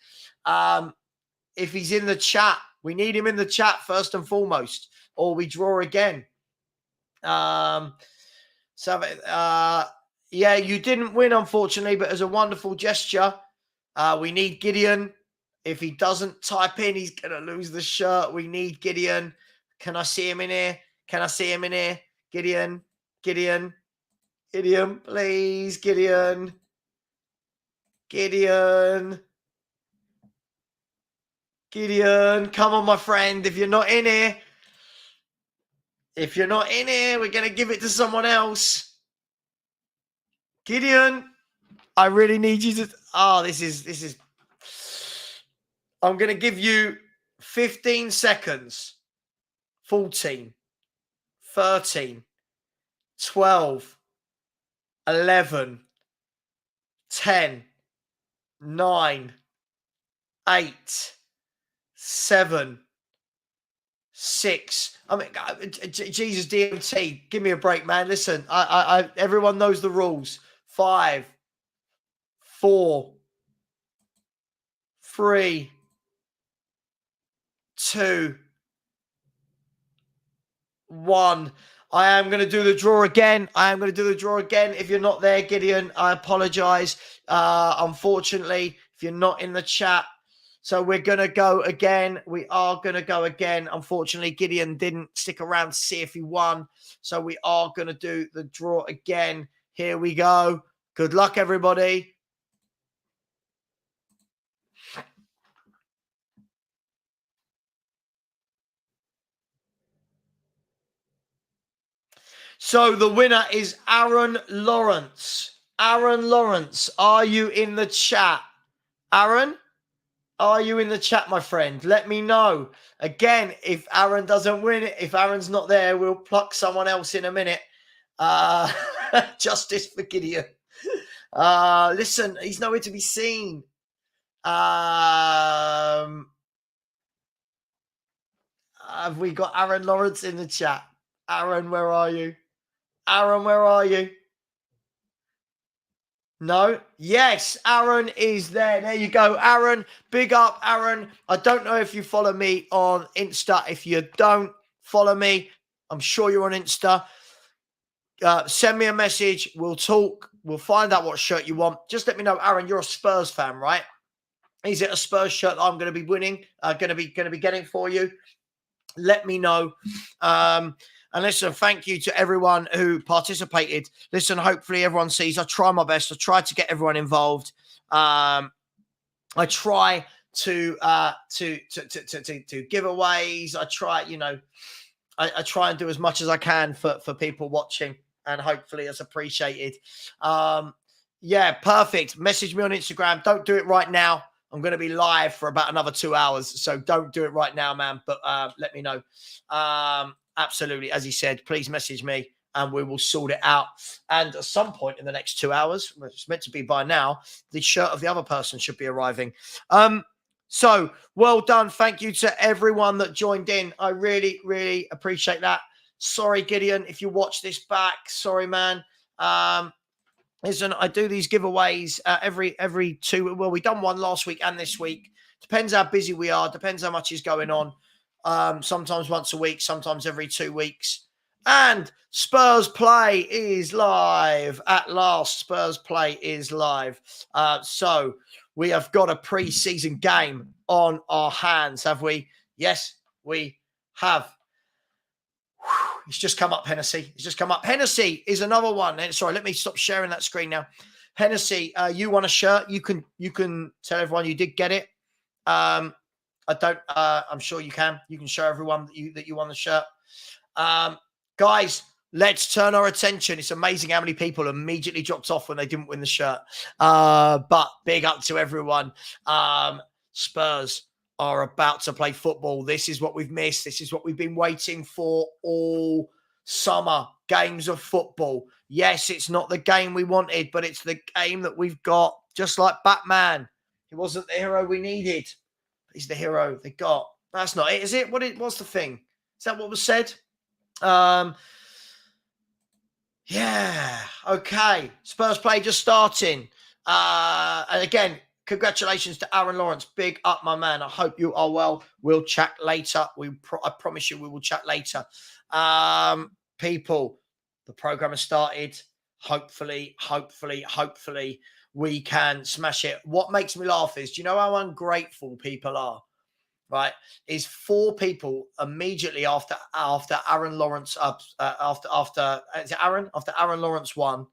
If he's in the chat, we need him in the chat first and foremost, or we draw again. Yeah, you didn't win, unfortunately, but as a wonderful gesture, we need Gideon. If he doesn't type in, he's going to lose the shirt. We need Gideon. Can I see him in here? Can I see him in here? Gideon, please, Gideon. Come on, my friend. If you're not in here, we're going to give it to someone else. Gideon, I really need you to. Oh, this is. I'm going to give you 15 seconds. 14, 13, 12, 11, 10, 9, 8, 7, 6. I mean, Jesus, DMT, give me a break, man. Listen, I everyone knows the rules. 5, 4, 3, 2, 1. I am going to do the draw again. If you're not there, Gideon, I apologize. Unfortunately, if you're not in the chat. So we're going to go again. We are going to go again. Unfortunately, Gideon didn't stick around to see if he won. So we are going to do the draw again. Here we go. Good luck, everybody. So the winner is Aaron Lawrence. Aaron Lawrence, are you in the chat? Aaron? Are you in the chat, my friend? Let me know. Again, if Aaron doesn't win it, if Aaron's not there, we'll pluck someone else in a minute. Justice for Gideon. Listen, he's nowhere to be seen. Have we got Aaron Lawrence in the chat? Aaron, where are you? Aaron, where are you? No? Yes, Aaron is there. There you go. Aaron, big up, Aaron. I don't know if you follow me on Insta. If you don't follow me, I'm sure you're on Insta. Send me a message. We'll talk. We'll find out what shirt you want. Just let me know, Aaron, you're a Spurs fan, right? Is it a Spurs shirt that I'm going to be winning? Going to be getting for you? Let me know. And listen, thank you to everyone who participated. Listen, hopefully everyone sees. I try my best. I try to get everyone involved. I try to giveaways. I try, I try and do as much as I can for people watching, and hopefully it's appreciated. Yeah, perfect. Message me on Instagram. Don't do it right now. I'm going to be live for about another 2 hours, so don't do it right now, man. But let me know. Absolutely. As he said, please message me and we will sort it out. And at some point in the next 2 hours, which it's meant to be by now, the shirt of the other person should be arriving. So well done. Thank you to everyone that joined in. I really, really appreciate that. Sorry, Gideon, if you watch this back. Sorry, man. Listen, I do these giveaways every two. Well, we done one last week and this week. Depends how busy we are. Depends how much is going on. Sometimes once a week, sometimes every 2 weeks. And Spurs Play is live at last. Spurs Play is live. So we have got a pre-season game on our hands, have we? Yes, we have. It's just come up, Hennessy. It's just come up. Hennessy is another one. Sorry, let me stop sharing that screen now. Hennessy, you want a shirt? You can tell everyone you did get it. I'm sure you can. You can show everyone that you won the shirt. Guys, let's turn our attention. It's amazing how many people immediately dropped off when they didn't win the shirt. But big up to everyone. Spurs are about to play football. This is what we've missed. This is what we've been waiting for all summer. Games of football. Yes, it's not the game we wanted, but it's the game that we've got. Just like Batman. He wasn't the hero we needed. He's the hero they got. That's not it, is it? What's the thing? Is that what was said? Yeah. Okay. Spurs Play just starting. And again, congratulations to Aaron Lawrence. Big up, my man. I hope you are well. We'll chat later. I promise you we will chat later. People, the program has started. Hopefully, we can smash it. What makes me laugh is, do you know how ungrateful people are? Right, is 4 people immediately after Aaron Lawrence after Aaron Lawrence won,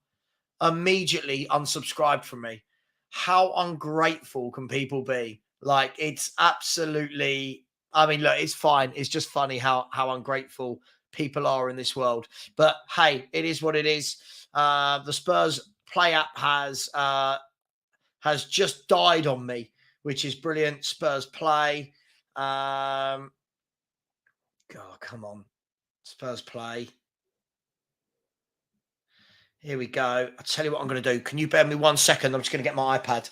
immediately unsubscribed from me. How ungrateful can people be? Like, it's absolutely. I mean, look, it's fine. It's just funny how ungrateful people are in this world. But hey, it is what it is. The Spurs Play app has just died on me, which is brilliant. Spurs Play. God, come on. Spurs Play. Here we go. I'll tell you what I'm going to do. Can you bear me 1 second? I'm just going to get my iPad.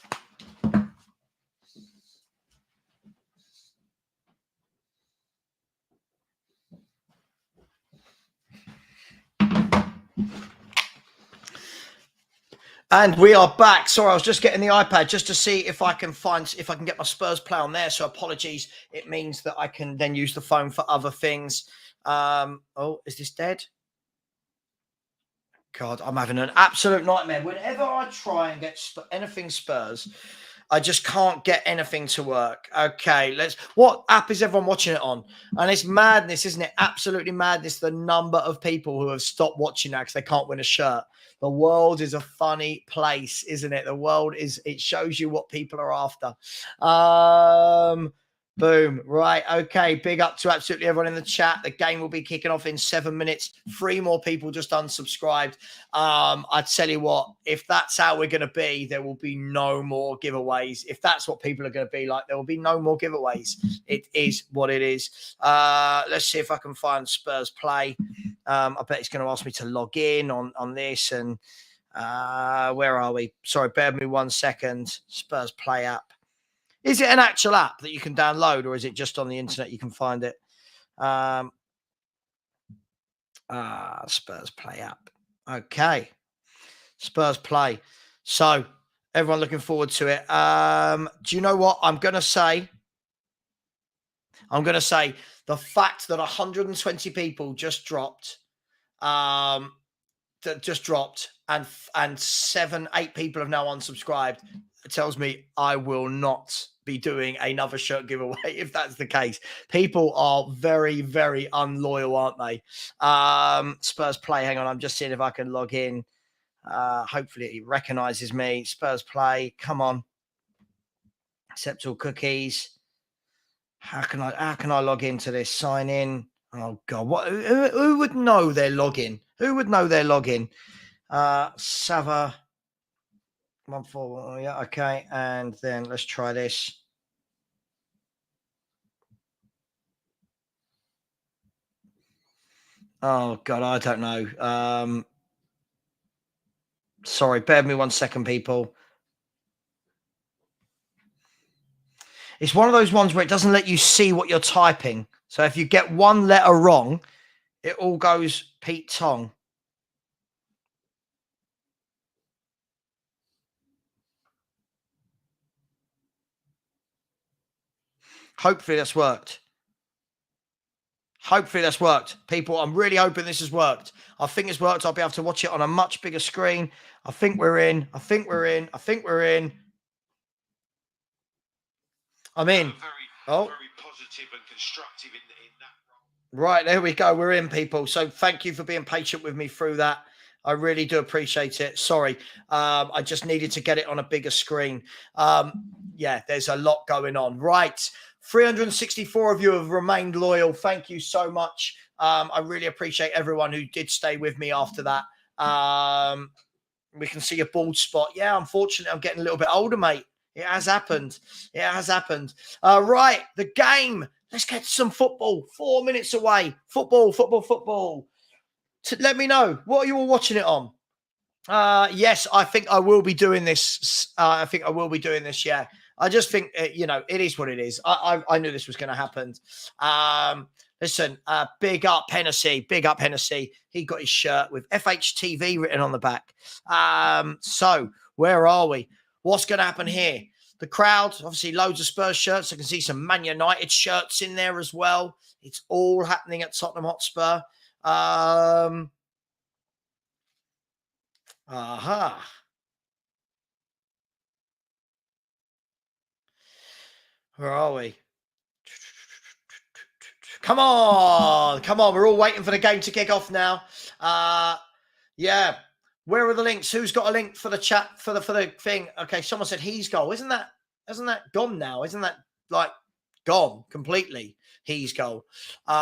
And we are back. Sorry, I was just getting the iPad just to see if I can get my Spurs Play on there. So apologies. It means that I can then use the phone for other things. Oh, is this dead? God, I'm having an absolute nightmare. Whenever I try and get anything Spurs, I just can't get anything to work. Okay, what app is everyone watching it on? And it's madness, isn't it? Absolutely madness. The number of people who have stopped watching now because they can't win a shirt. The world is a funny place, isn't it? The world it shows you what people are after. Boom. Right. Okay. Big up to absolutely everyone in the chat. The game will be kicking off in 7 minutes. 3 more people just unsubscribed. I tell you what, if that's how we're going to be, there will be no more giveaways. If that's what people are going to be like, there will be no more giveaways. It is what it is. Let's see if I can find Spurs play. I bet it's going to ask me to log in on this. And where are we? Sorry, bear with me 1 second. Spurs play app. Is it an actual app that you can download, or is it just on the internet you can find it? Spurs Play app. Okay. Spurs Play. So everyone looking forward to it. Do you know what I'm going to say? I'm going to say the fact that 120 people just dropped, and 7, 8 people have now unsubscribed. It tells me I will not be doing another shirt giveaway if that's the case. People are very, very unloyal, aren't they? Spurs Play. Hang on, I'm just seeing if I can log in. Hopefully it recognizes me. Spurs Play. Come on. Accept all cookies. How can I log into this? Sign in. Oh God, what? Who would know their login? Who would know their login? Savva. 14. Yeah, okay. And then let's try this. Oh God, I don't know. Sorry, bear with me 1 second, people. It's one of those ones where it doesn't let you see what you're typing. So if you get one letter wrong, it all goes Pete Tong. Hopefully that's worked. Hopefully that's worked. People, I'm really hoping this has worked. I think it's worked. I'll be able to watch it on a much bigger screen. I think we're in. I think we're in. I think we're in. I'm in. Very positive and constructive in that. Right, there we go. We're in, people. So thank you for being patient with me through that. I really do appreciate it. Sorry. I just needed to get it on a bigger screen. Yeah, there's a lot going on. Right. 364 of you have remained loyal. Thank you so much. I really appreciate everyone who did stay with me after that. We can see a bald spot. Yeah, unfortunately, I'm getting a little bit older, mate. It has happened. It has happened. Right, the game. Let's get some football. 4 minutes away. Football. Let me know. What are you all watching it on? Yes, I think I will be doing this. Yeah. I just think, it is what it is. I knew this was going to happen. Listen, big up Hennessy. Big up Hennessy. He got his shirt with FHTV written on the back. So where are we? What's going to happen here? The crowd, obviously loads of Spurs shirts. I can see some Man United shirts in there as well. It's all happening at Tottenham Hotspur. Where are we? Come on. We're all waiting for the game to kick off now. Yeah. Where are the links? Who's got a link for the chat for the thing? Okay, someone said he's goal. Isn't that gone now? Isn't that like gone completely? He's goal. First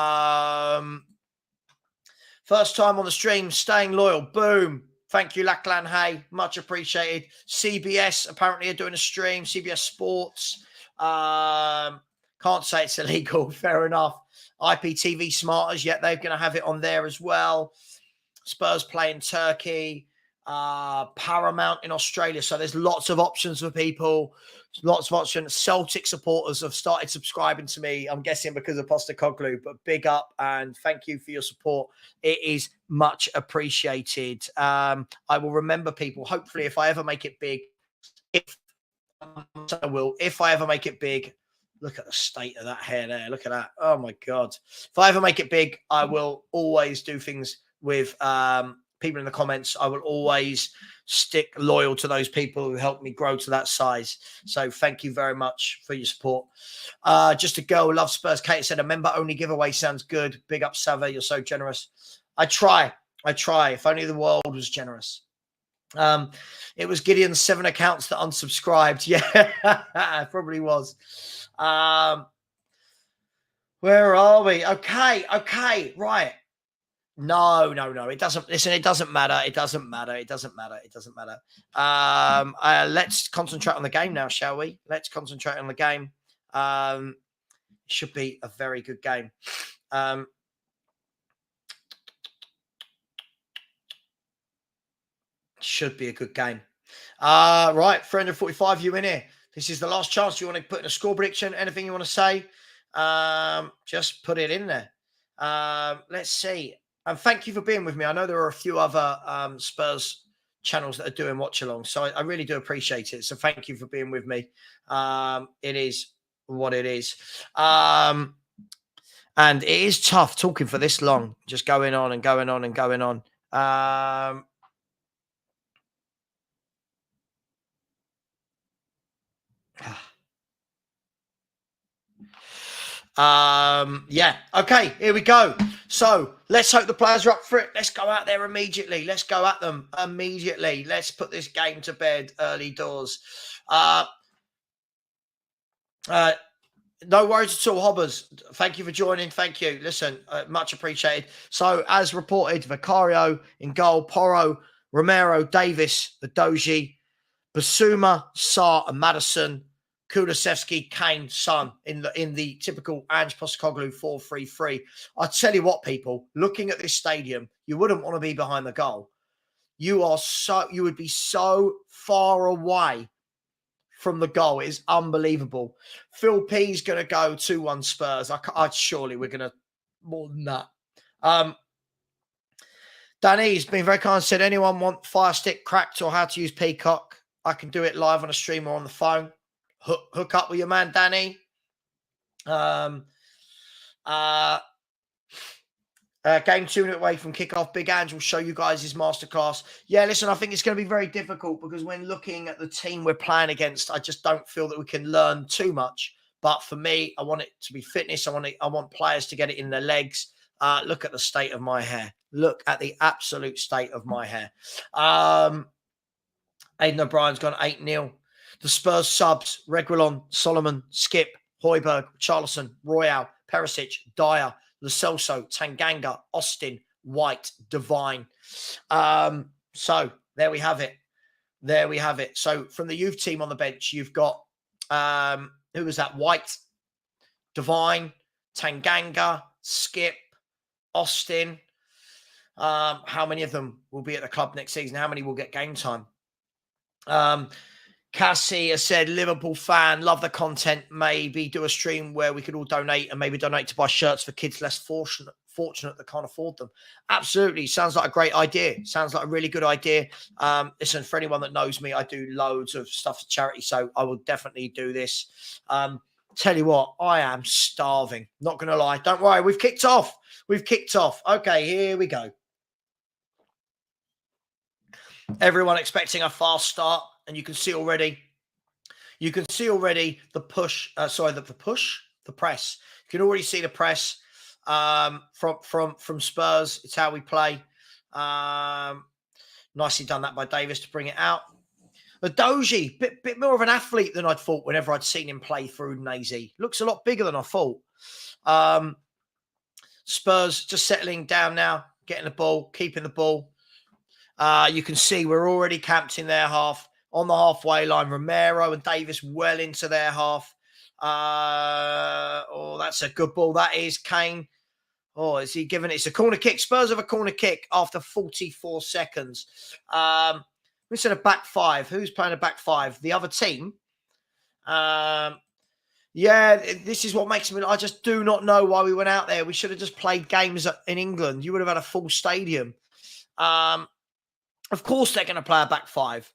time on the stream, staying loyal. Boom. Thank you, Lachlan Hay. Much appreciated. CBS apparently are doing a stream. CBS Sports. Can't say it's illegal. Fair enough. IPTV Smarters, yet they're going to have it on there as well. Spurs play in Turkey. Paramount in Australia. So there's lots of options for people. Lots of options. Celtic supporters have started subscribing to me. I'm guessing because of Postecoglou, but big up and thank you for your support. It is much appreciated. I will remember people. Hopefully, if I ever make it big, if I ever make it big, look at the state of that hair there. Look at that. Oh my God. If I ever make it big, I will always do things with people in the comments. I will always stick loyal to those people who helped me grow to that size. So thank you very much for your support. Just a girl who loves Spurs. Kate said a member only giveaway sounds good. Big up, Savva. You're so generous. I try. If only the world was generous. It was Gideon's 7 accounts that unsubscribed. Yeah, it probably was. Where are we? Okay, right. No. It doesn't. Listen, it doesn't matter. It doesn't matter. Let's concentrate on the game now, shall we? Let's concentrate on the game. It should be a very good game. Should be a good game. Right, 345, you in here. This is the last chance. You want to put in a score prediction? Anything you want to say? Just put it in there. Let's see. And thank you for being with me. I know there are a few other Spurs channels that are doing watch-along, so I really do appreciate it. So thank you for being with me. It is what it is. And it is tough talking for this long, just going on and going on and going on. Yeah. Okay, here we go. So let's hope the players are up for it. Let's go out there immediately. Let's go at them immediately. Let's put this game to bed early doors. No worries at all, Hobbers. Thank you for joining. Thank you. Listen, much appreciated. So, as reported, Vicario in goal, Porro, Romero, Davis, the Doji, Basuma, Sarr, and Madison, Kulusevski, Kane, Son in the typical Ange Postecoglou 4-3-3. I tell you what, people, looking at this stadium, you wouldn't want to be behind the goal. You would be so far away from the goal. It is unbelievable. Phil P's going to go 2-1 Spurs. Surely we're going to more than that. Danny's been very kind and said, anyone want Fire Stick cracked or how to use Peacock? I can do it live on a stream or on the phone. Hook up with your man, Danny. Game 2 minutes away from kickoff. Big Ange will show you guys his masterclass. Yeah, listen, I think it's going to be very difficult because when looking at the team we're playing against, I just don't feel that we can learn too much. But for me, I want it to be fitness. I want players to get it in their legs. Look at the state of my hair. Look at the absolute state of my hair. Aidan O'Brien's gone 8-0. The Spurs subs, Reguilon, Solomon, Skip, Højbjerg, Charleston, Royale, Perisic, Dyer, Lo Celso, Tanganga, Austin, White, Divine. So there we have it. So from the youth team on the bench, you've got, who was that? White, Divine, Tanganga, Skip, Austin. How many of them will be at the club next season? How many will get game time? Cassie has said, Liverpool fan, love the content. Maybe do a stream where we could all donate and maybe donate to buy shirts for kids less fortunate that can't afford them. Absolutely. Sounds like a great idea. Sounds like a really good idea. Listen, for anyone that knows me, I do loads of stuff for charity, so I will definitely do this. Tell you what, I am starving. Not going to lie. Don't worry. We've kicked off. Okay, here we go. Everyone expecting a fast start. And you can see already the push. The press. You can already see the press from Spurs. It's how we play. Nicely done that by Davis to bring it out. The Doji, bit more of an athlete than I'd thought whenever I'd seen him play through Udinese. Looks a lot bigger than I thought. Spurs just settling down now, getting the ball, keeping the ball. You can see we're already camped in their half. On the halfway line, Romero and Davis well into their half. That's a good ball. That is Kane. Oh, is he giving it? It's a corner kick. Spurs have a corner kick after 44 seconds. We said a back five. Who's playing a back five? The other team. Yeah, this is what makes me. I just do not know why we went out there. We should have just played games in England. You would have had a full stadium. Of course, they're going to play a back five.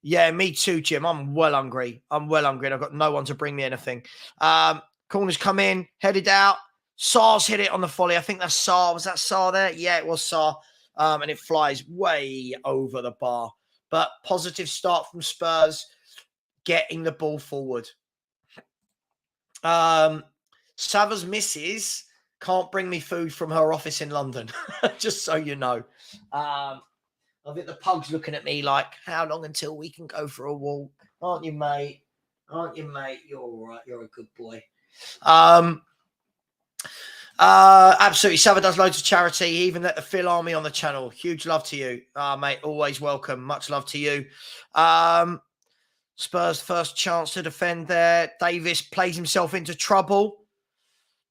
Yeah, me too, Jim. I'm well hungry. And I've got no one to bring me anything. Corners come in, headed out. Sarr's hit it on the volley. I think that's Sarr. Was that Sarr there? Yeah, it was Sarr. And it flies way over the bar. But positive start from Spurs, getting the ball forward. Savva's missus can't bring me food from her office in London, just so you know. I think the pug's looking at me like, how long until we can go for a walk? Aren't you, mate? You're all right. You're a good boy. Absolutely. Savva does loads of charity. He even let the Phil Army on the channel. Huge love to you, mate. Always welcome. Much love to you. Spurs first chance to defend there. Davis plays himself into trouble,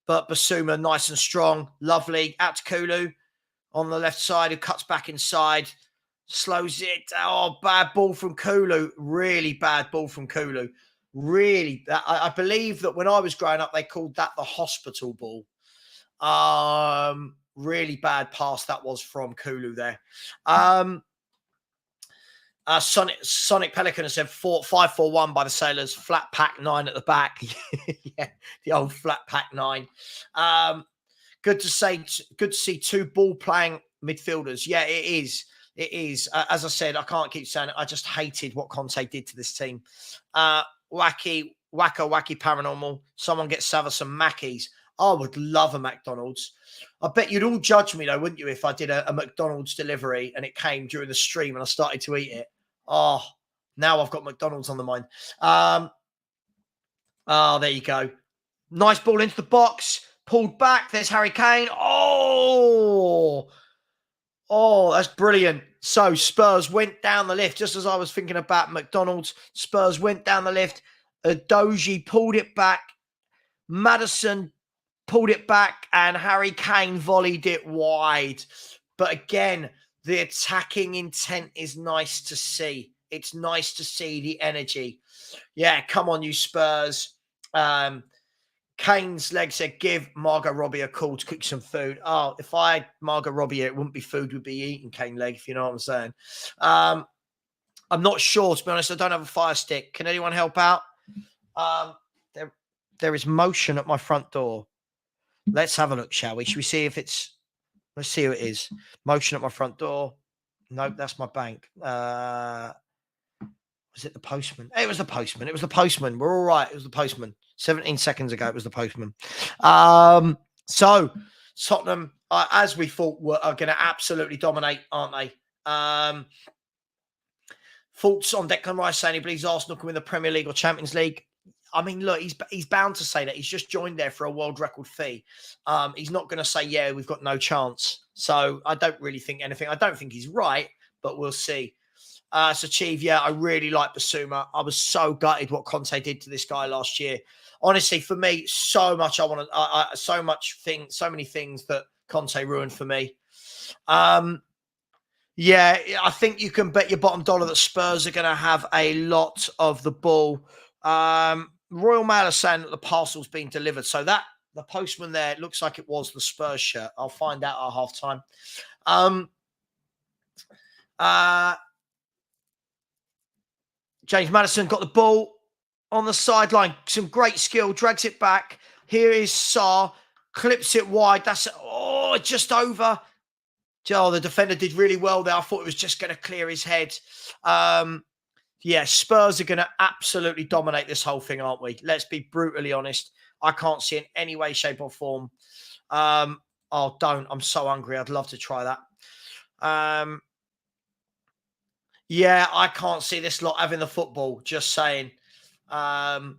but Basuma nice and strong. Lovely. Out to Kulu on the left side, who cuts back inside. Slows it. Oh, bad ball from Kulu. Really bad ball from Kulu. Really. I believe that when I was growing up, they called that the hospital ball. Really bad pass that was from Kulu there. Sonic Pelican has said 5-4-1 by the Sailors. Flat pack 9 at the back. Yeah, the old flat pack 9. Good to see two ball playing midfielders. Yeah, it is. It is. As I said, I can't keep saying it. I just hated what Conte did to this team. Wacky paranormal. Someone get Savva some Mackies. I would love a McDonald's. I bet you'd all judge me, though, wouldn't you, if I did a McDonald's delivery and it came during the stream and I started to eat it. Oh, now I've got McDonald's on the mind. There you go. Nice ball into the box. Pulled back. There's Harry Kane. Oh, that's brilliant. So Spurs went down the lift. Just as I was thinking about McDonald's, Spurs went down the lift. Doji pulled it back. Maddison pulled it back, and Harry Kane volleyed it wide. But again, the attacking intent is nice to see. It's nice to see the energy. Yeah, come on, you Spurs. Kane's leg said, give Margot Robbie a call to cook some food. Oh, if I had Margot Robbie, it wouldn't be food, we'd be eating Kane leg, if you know what I'm saying. I'm not sure, to be honest. I don't have a fire stick. Can anyone help out? There is motion at my front door. Let's have a look, shall we? Should we see if it's... Let's see who it is. Motion at my front door. Nope, that's my bank. Was it the postman? It was the postman. It was the postman. We're all right. It was the postman. 17 seconds ago, it was the postman. So Tottenham, as we thought, are going to absolutely dominate, aren't they? Thoughts on Declan Rice saying he believes Arsenal can win the Premier League or Champions League? I mean, look, he's bound to say that. He's just joined there for a world record fee. He's not going to say, yeah, we've got no chance. So I don't really think anything. I don't think he's right, but we'll see. So, Chief, yeah, I really like Basuma. I was so gutted what Conte did to this guy last year. Honestly, for me, so many things that Conte ruined for me. Yeah, I think you can bet your bottom dollar that Spurs are going to have a lot of the ball. Royal Mail are saying that the parcel's been delivered. So that the postman there, it looks like it was the Spurs shirt. I'll find out at half time. James Maddison got the ball on the sideline. Some great skill. Drags it back. Here is Sarr. Clips it wide. That's just over. Oh, the defender did really well there. I thought it was just going to clear his head. Yeah, Spurs are going to absolutely dominate this whole thing, aren't we? Let's be brutally honest. I can't see in any way, shape or form. Don't. I'm so hungry. I'd love to try that. Yeah, I can't see this lot having the football. Just saying. I'm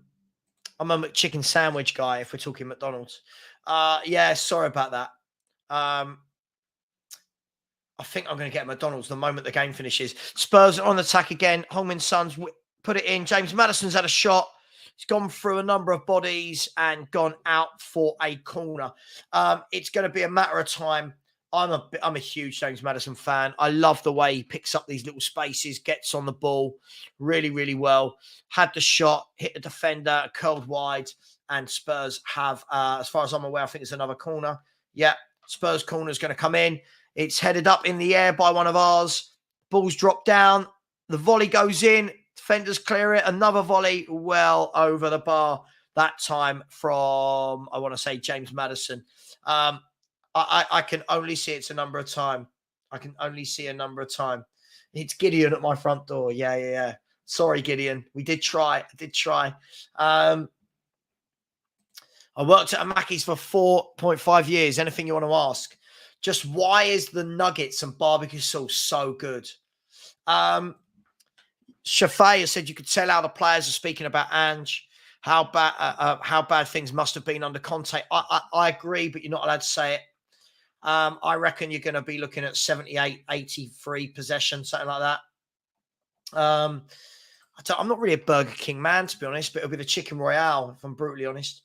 a McChicken sandwich guy if we're talking McDonald's. Yeah, sorry about that. I think I'm going to get McDonald's the moment the game finishes. Spurs on attack again. Heung-min Son's put it in. James Maddison's had a shot. He's gone through a number of bodies and gone out for a corner. It's going to be a matter of time. I'm a huge James Maddison fan. I love the way he picks up these little spaces, gets on the ball really, really well. Had the shot, hit the defender, curled wide, and Spurs have, as far as I'm aware, I think it's another corner. Yeah, Spurs corner is going to come in. It's headed up in the air by one of ours. Ball's dropped down. The volley goes in. Defenders clear it. Another volley well over the bar. That time from, I want to say, James Maddison. I can only see it's a number of time. I can only see a number of time. It's Gideon at my front door. Yeah. Sorry, Gideon. We did try. I did try. I worked at a Mackey's for 4.5 years. Anything you want to ask? Just why is the nuggets and barbecue sauce so good? Shafay has said you could tell how the players are speaking about Ange. how bad things must have been under Conte. I agree, but you're not allowed to say it. I reckon you're going to be looking at 78, 83 possession, something like that. I'm not really a Burger King man, to be honest, but it'll be the Chicken Royale, if I'm brutally honest.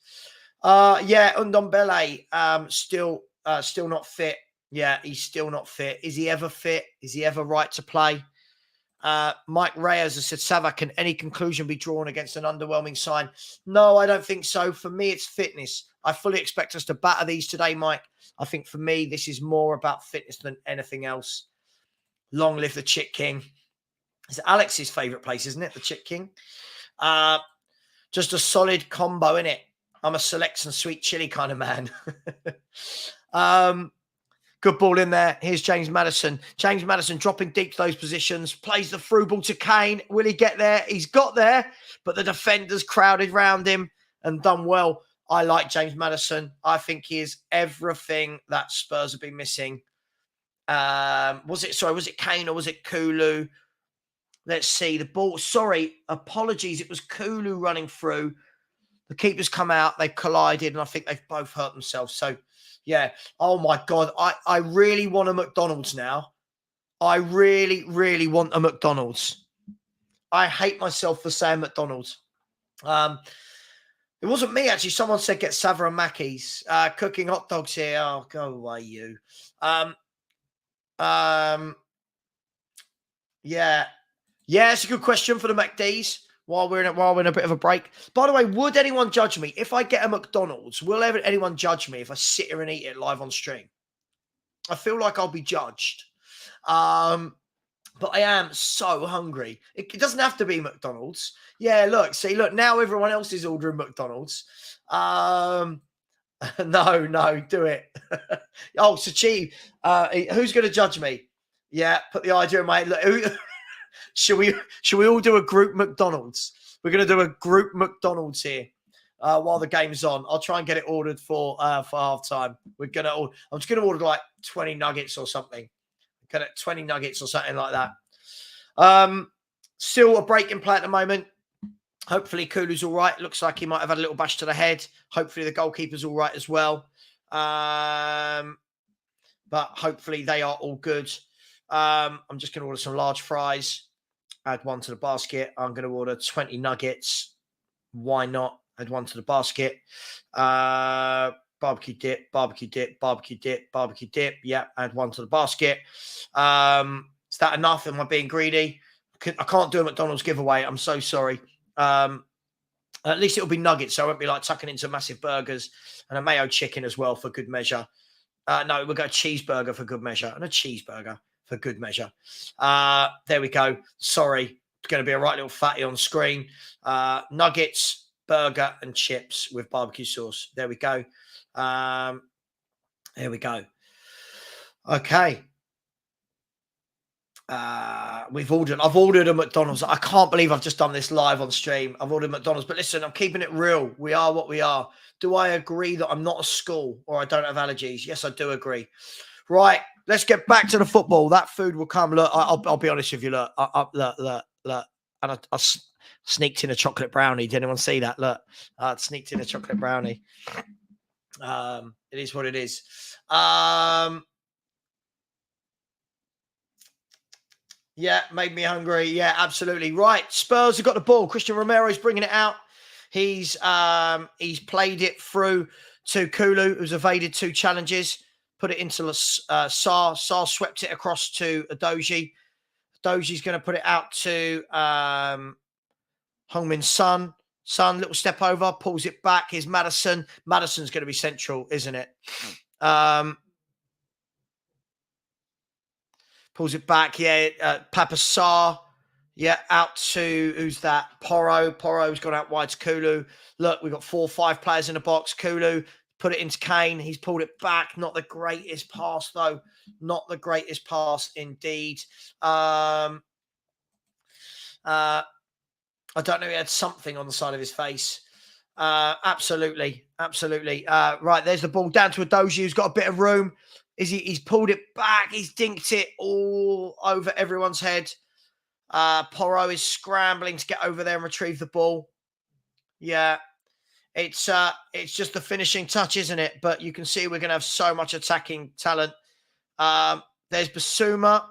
Yeah, Ndombele, still not fit. Yeah, he's still not fit. Is he ever fit? Is he ever right to play? Mike Reyes has said, Savva, can any conclusion be drawn against an underwhelming side? No, I don't think so. For me, it's fitness. I fully expect us to batter these today, Mike. I think for me, this is more about fitness than anything else. Long live the Chick King. It's Alex's favourite place, isn't it? The Chick King. Just a solid combo, innit? I'm a select and sweet chili kind of man. Good ball in there. Here's James Maddison. James Maddison dropping deep to those positions. Plays the through ball to Kane. Will he get there? He's got there, but the defenders crowded round him and done well. I like James Maddison. I think he is everything that Spurs have been missing. Was it Kane or was it Kulu? Let's see. The ball. Sorry, apologies. It was Kulu running through. The keepers come out. They've collided, and I think they've both hurt themselves. So, yeah. Oh, my God. I really want a McDonald's now. I really, really want a McDonald's. I hate myself for saying McDonald's. It wasn't me, actually. Someone said get Savva and Mackey's. Cooking hot dogs here. Oh, go away, you. Yeah. Yeah, it's a good question for the McD's while we're in a bit of a break. By the way, would anyone judge me if I get a McDonald's? Will anyone judge me if I sit here and eat it live on stream? I feel like I'll be judged. But I am so hungry. It doesn't have to be McDonald's. Yeah, look, now everyone else is ordering McDonald's. No, do it. Oh, Sachi, who's going to judge me? Yeah, put the idea in my head. Look, should we all do a group McDonald's? We're going to do a group McDonald's here while the game's on. I'll try and get it ordered for half time. I'm just going to order like 20 nuggets or something. Get it 20 nuggets or something like that. Still a breaking play at the moment. Hopefully Kulu's all right. Looks like he might have had a little bash to the head. Hopefully the goalkeeper's all right as well. But hopefully they are all good. I'm just going to order some large fries. Add one to the basket. I'm going to order 20 nuggets. Why not? Add one to the basket. Barbecue dip, barbecue dip, barbecue dip, barbecue dip. Yeah, add one to the basket. Is that enough? Am I being greedy? I can't do a McDonald's giveaway. I'm so sorry. At least it'll be nuggets, so I won't be like tucking into massive burgers and a mayo chicken as well for good measure. No, we'll go a cheeseburger for good measure and a cheeseburger for good measure. There we go. Sorry. It's going to be a right little fatty on screen. Nuggets, burger and chips with barbecue sauce. There we go. There we go. Okay. I've ordered a McDonald's. I can't believe I've just done this live on stream. I've ordered McDonald's, but listen, I'm keeping it real. We are what we are. Do I agree that I'm not a school or I don't have allergies? Yes, I do agree. Right. Let's get back to the football. That food will come. Look, I'll be honest with you. Look. And I sneaked in a chocolate brownie. Did anyone see that? Look, I sneaked in a chocolate brownie. It is what it is. Yeah, made me hungry. Yeah, absolutely. Right. Spurs have got the ball. Christian Romero's bringing it out. He's played it through to Kulu, who's evaded 2 challenges. Put it into Sarr. Sarr swept it across to Adoji. Adoji's going to put it out to Heung-min Son. Son, little step over, pulls it back. Here's Maddison. Maddison's going to be central, isn't it? Pulls it back. Yeah, Papa Sarr. Yeah, out to, who's that? Porro. Porro's gone out wide to Kulu. Look, we've got 4 or 5 players in the box. Kulu, put it into Kane. He's pulled it back. Not the greatest pass, though. Not the greatest pass, indeed. I don't know. He had something on the side of his face. Absolutely. Right, there's the ball down to Adoji, who's got a bit of room. He's pulled it back. He's dinked it all over everyone's head. Porro is scrambling to get over there and retrieve the ball. Yeah, It's just the finishing touch, isn't it? But you can see we're going to have so much attacking talent. There's Basuma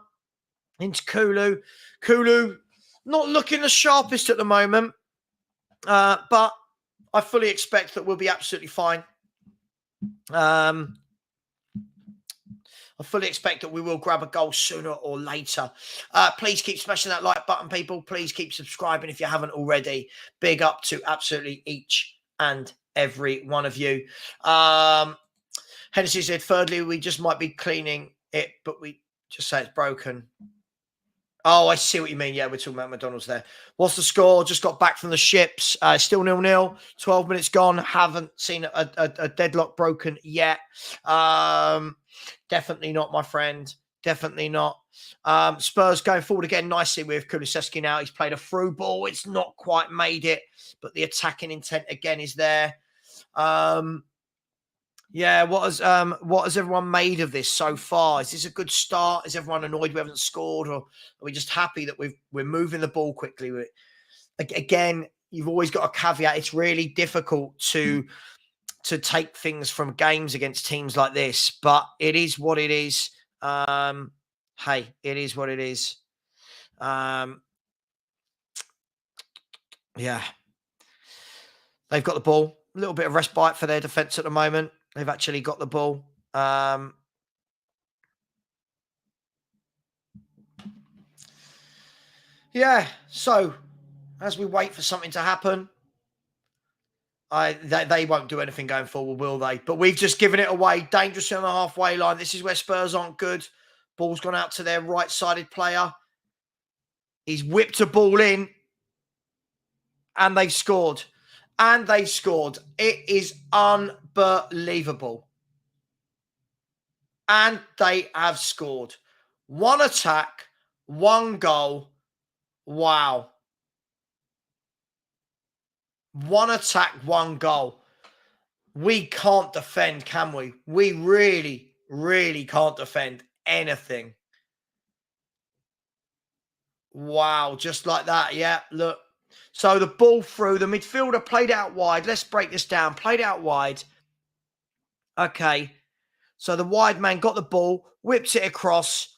into Kulu. Kulu not looking the sharpest at the moment, but I fully expect that we'll be absolutely fine. I fully expect that we will grab a goal sooner or later. Please keep smashing that like button, people. Please keep subscribing if you haven't already. Big up to absolutely each and every one of you. Hennessy said, thirdly, we just might be cleaning it, but we just say it's broken. Oh, I see what you mean. Yeah, we're talking about McDonald's there. What's the score? Just got back from the ships. Still 0-0. 12 minutes gone. Haven't seen a deadlock broken yet. Definitely not, my friend. Definitely not. Spurs going forward again nicely with Kulusevski now. He's played a through ball. It's not quite made it, but the attacking intent again is there. Yeah, what has everyone made of this so far? Is this a good start? Is everyone annoyed we haven't scored, or are we just happy that we're moving the ball quickly? Again, you've always got a caveat. It's really difficult to take things from games against teams like this, but it is what it is. Hey, it is what it is. Yeah, they've got the ball. A little bit of respite for their defence at the moment. They've actually got the ball. Yeah, so as we wait for something to happen, they won't do anything going forward, will they? But we've just given it away. Dangerous on the halfway line. This is where Spurs aren't good. Ball's gone out to their right-sided player. He's whipped a ball in, and they've scored. And they've scored. It is unbelievable. And they have scored. One attack, one goal. Wow. One attack, one goal. We can't defend, can we? We really, really can't defend anything. Wow, just like that. Yeah, look. So the ball through, the midfielder played out wide. Let's break this down. Played out wide. Okay. So the wide man got the ball, whips it across.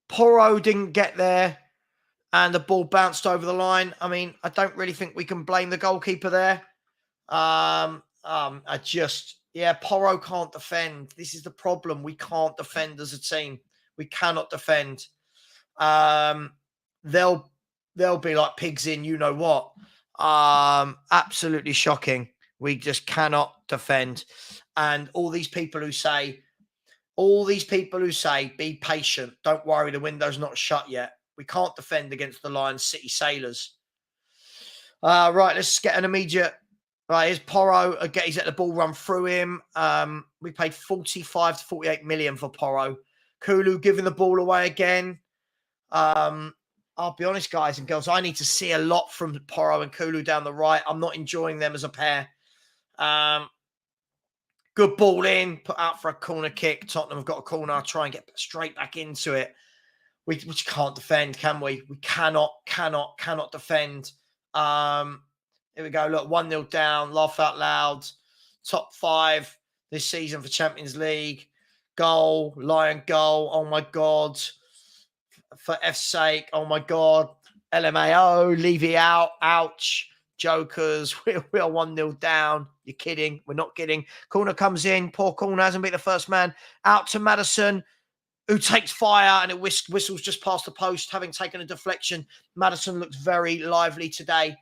Porro didn't get there, and the ball bounced over the line. I mean, I don't really think we can blame the goalkeeper there. Porro can't defend. This is the problem. We can't defend as a team. We cannot defend. They'll be like pigs in you know what. Absolutely shocking. We just cannot defend. And all these people who say, be patient. Don't worry, the window's not shut yet. We can't defend against the Lions City Sailors. Right, let's get an immediate. Right, here's Porro. Again, he's let the ball run through him. We paid 45 to 48 million for Porro. Kulu giving the ball away again. I'll be honest, guys and girls, I need to see a lot from Porro and Kulu down the right. I'm not enjoying them as a pair. Good ball in, put out for a corner kick. Tottenham have got a corner. I'll try and get straight back into it. We can't defend, can we? We cannot defend. Here we go. Look, 1-0 down. Laugh out loud. Top 5 this season for Champions League. Goal. Lion goal. Oh, my God. For F's sake. Oh, my God. LMAO. Levy out. Ouch. Jokers. We're 1-0 down. You're kidding. We're not kidding. Corner comes in. Poor corner. Hasn't been the first man. Out to Maddison, who takes fire, and it whistles just past the post, having taken a deflection. Maddison looks very lively today.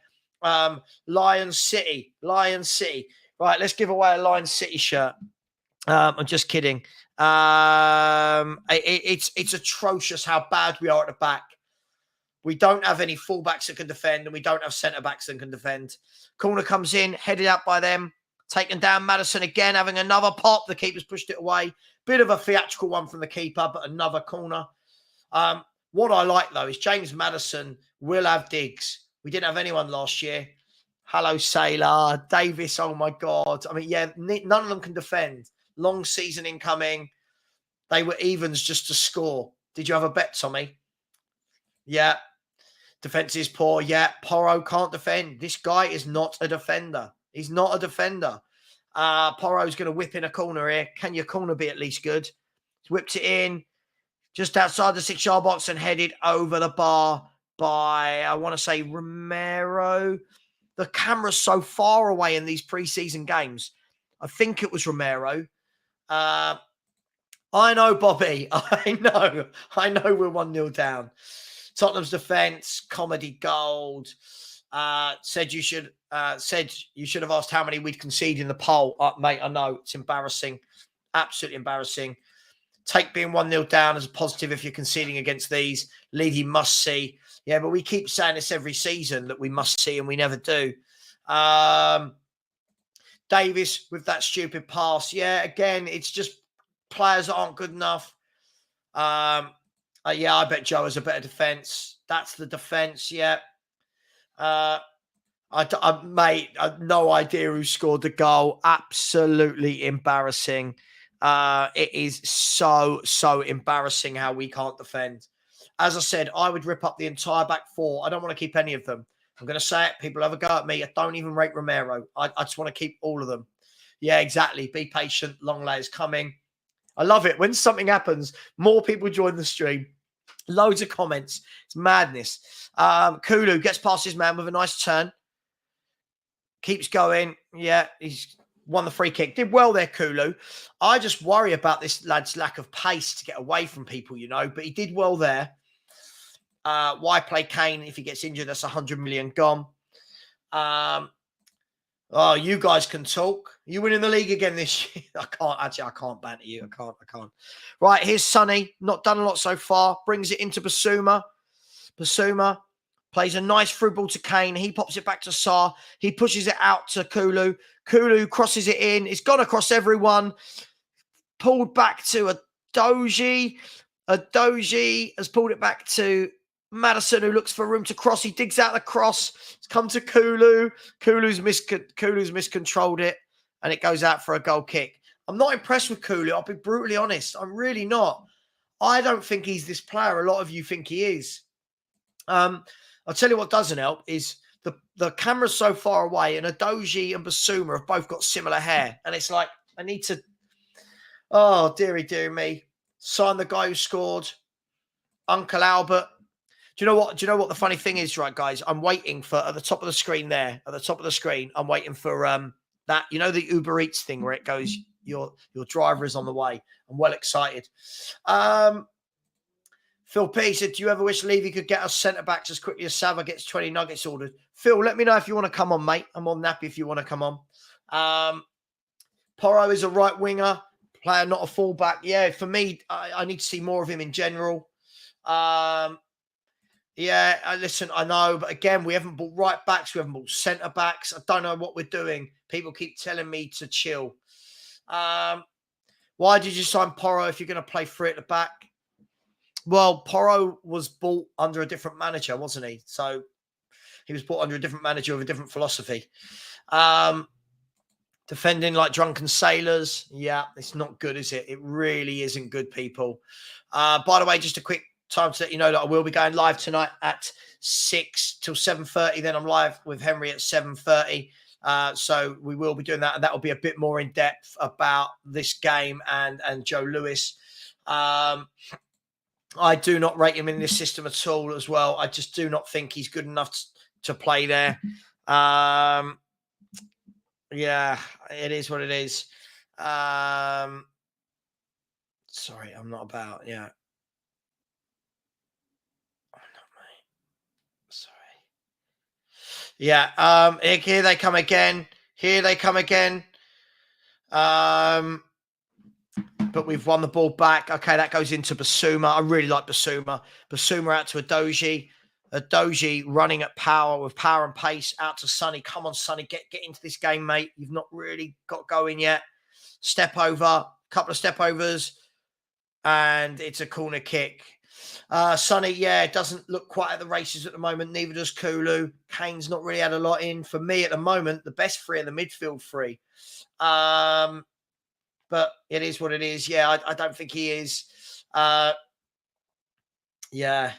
Lion City. Right, let's give away a Lion City shirt. I'm just kidding. It's atrocious how bad we are at the back. We don't have any fullbacks that can defend, and we don't have centre-backs that can defend. Corner comes in, headed out by them. Taken down Maddison again, having another pop. The keeper's pushed it away. Bit of a theatrical one from the keeper, but another corner. What I like, though, is James Maddison will have digs. We didn't have anyone last year. Hello, Sailor. Davis, oh, my God. I mean, yeah, none of them can defend. Long season incoming. They were evens just to score. Did you have a bet, Tommy? Yeah. Defense is poor. Yeah. Porro can't defend. This guy is not a defender. He's not a defender. Porro's going to whip in a corner here. Can your corner be at least good? He's whipped it in just outside the 6-yard box and headed over the bar by, I want to say, Romero. The camera's so far away in these preseason games. I think it was Romero. I know, Bobby. I know we're 1-0 down. Tottenham's defence, comedy gold. Said you should have asked how many we'd concede in the poll. Mate, I know. It's embarrassing. Absolutely embarrassing. Take being 1-0 down as a positive if you're conceding against these. Levy must see. Yeah, but we keep saying this every season that we must see and we never do. Davis with that stupid pass. Yeah, again, it's just players that aren't good enough. Yeah, I bet Joe has a better defence. That's the defence, yeah. Mate, I have no idea who scored the goal. Absolutely embarrassing. It is so embarrassing how we can't defend. As I said, I would rip up the entire back four. I don't want to keep any of them. I'm going to say it. People have a go at me. I don't even rate Romero. I just want to keep all of them. Yeah, exactly. Be patient. Long layers coming. I love it. When something happens, more people join the stream. Loads of comments. It's madness. Kulu gets past his man with a nice turn. Keeps going. Yeah, he's won the free kick. Did well there, Kulu. I just worry about this lad's lack of pace to get away from people, but he did well there. Why play Kane if he gets injured? That's 100 million gone. You guys can talk. You winning the league again this year? I can't banter you. I can't. Right, here's Sonny. Not done a lot so far. Brings it into Basuma. Basuma plays a nice through ball to Kane. He pops it back to Sarr. He pushes it out to Kulu. Kulu crosses it in. It's gone across everyone. Pulled back to a Doji. A Doji has pulled it back to Maddison, who looks for room to cross. He digs out the cross. It's come to Kulu. Kulu's miscontrolled it, and it goes out for a goal kick. I'm not impressed with Kulu. I'll be brutally honest. I'm really not. I don't think he's this player. A lot of you think he is. I'll tell you what doesn't help is the camera's so far away, and Adoji and Basuma have both got similar hair. And it's like, I need to, oh, dearie me. Sign the guy who scored. Uncle Albert. Do you know what the funny thing is, right, guys? I'm waiting for, at the top of the screen there, I'm waiting for that, the Uber Eats thing where it goes, your driver is on the way. I'm well excited. Phil P said, do you ever wish Levy could get us centre-backs as quickly as Savva gets 20 nuggets ordered? Phil, let me know if you want to come on, mate. I'm more than happy if you want to come on. Porro is a right winger, player, not a fullback. Yeah, for me, I need to see more of him in general. Listen, I know, but again, we haven't bought right backs. We haven't bought centre-backs. I don't know what we're doing. People keep telling me to chill. Why did you sign Porro if you're going to play free at the back? Well, Porro was bought under a different manager, wasn't he? So he was bought under a different manager with a different philosophy. Defending like drunken sailors. Yeah, it's not good, is it? It really isn't good, people. By the way, just a quick time to let you know that I will be going live tonight at 6 till 7:30. Then I'm live with Henry at 7:30. So we will be doing that, and that will be a bit more in depth about this game and Joe Lewis. I do not rate him in this system at all as well. I just do not think he's good enough to play there. Yeah, it is what it is. Sorry, I'm not about, yeah. I'm not, mate. Sorry. Yeah, here they come again. But we've won the ball back. Okay, that goes into Basuma. I really like Basuma. Basuma out to Adoji. Adoji running at power with power and pace out to Sonny. Come on, Sonny, get into this game, mate. You've not really got going yet. Step over, couple of step overs, and it's a corner kick. Sonny, it doesn't look quite at the races at the moment. Neither does Kulu. Kane's not really had a lot in. For me at the moment, the best three are the midfield three. But it is what it is. Yeah, I don't think he is. Yeah.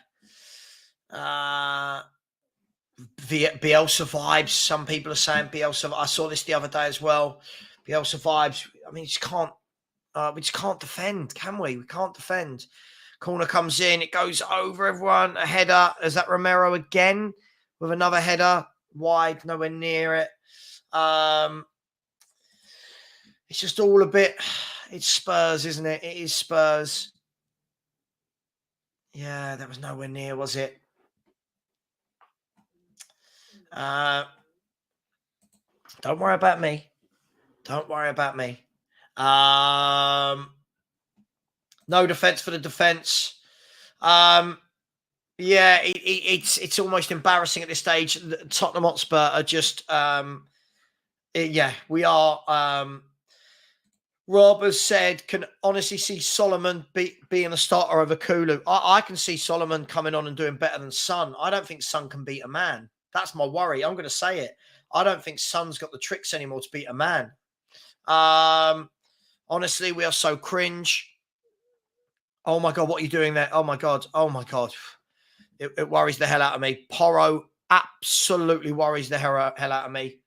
Bielsa vibes. Some people are saying Bielsa. I saw this the other day as well. Bielsa vibes. I mean, we just can't defend, can we? We can't defend. Corner comes in, it goes over everyone. A header. Is that Romero again with another header? Wide, nowhere near it. It's just all a bit. It's Spurs, isn't it? It is Spurs. Yeah, that was nowhere near, was it? Don't worry about me. Don't worry about me. No defense for the defense. Yeah, it's almost embarrassing at this stage. Tottenham Hotspur are just, yeah, we are. Rob has said, can honestly see Solomon being the starter over Kulu. I can see Solomon coming on and doing better than Son. I don't think Son can beat a man. That's my worry. I'm going to say it. I don't think Son's got the tricks anymore to beat a man. Honestly, we are so cringe. Oh my God, what are you doing there? Oh my God. Oh my God. It worries the hell out of me. Porro absolutely worries the hell out of me.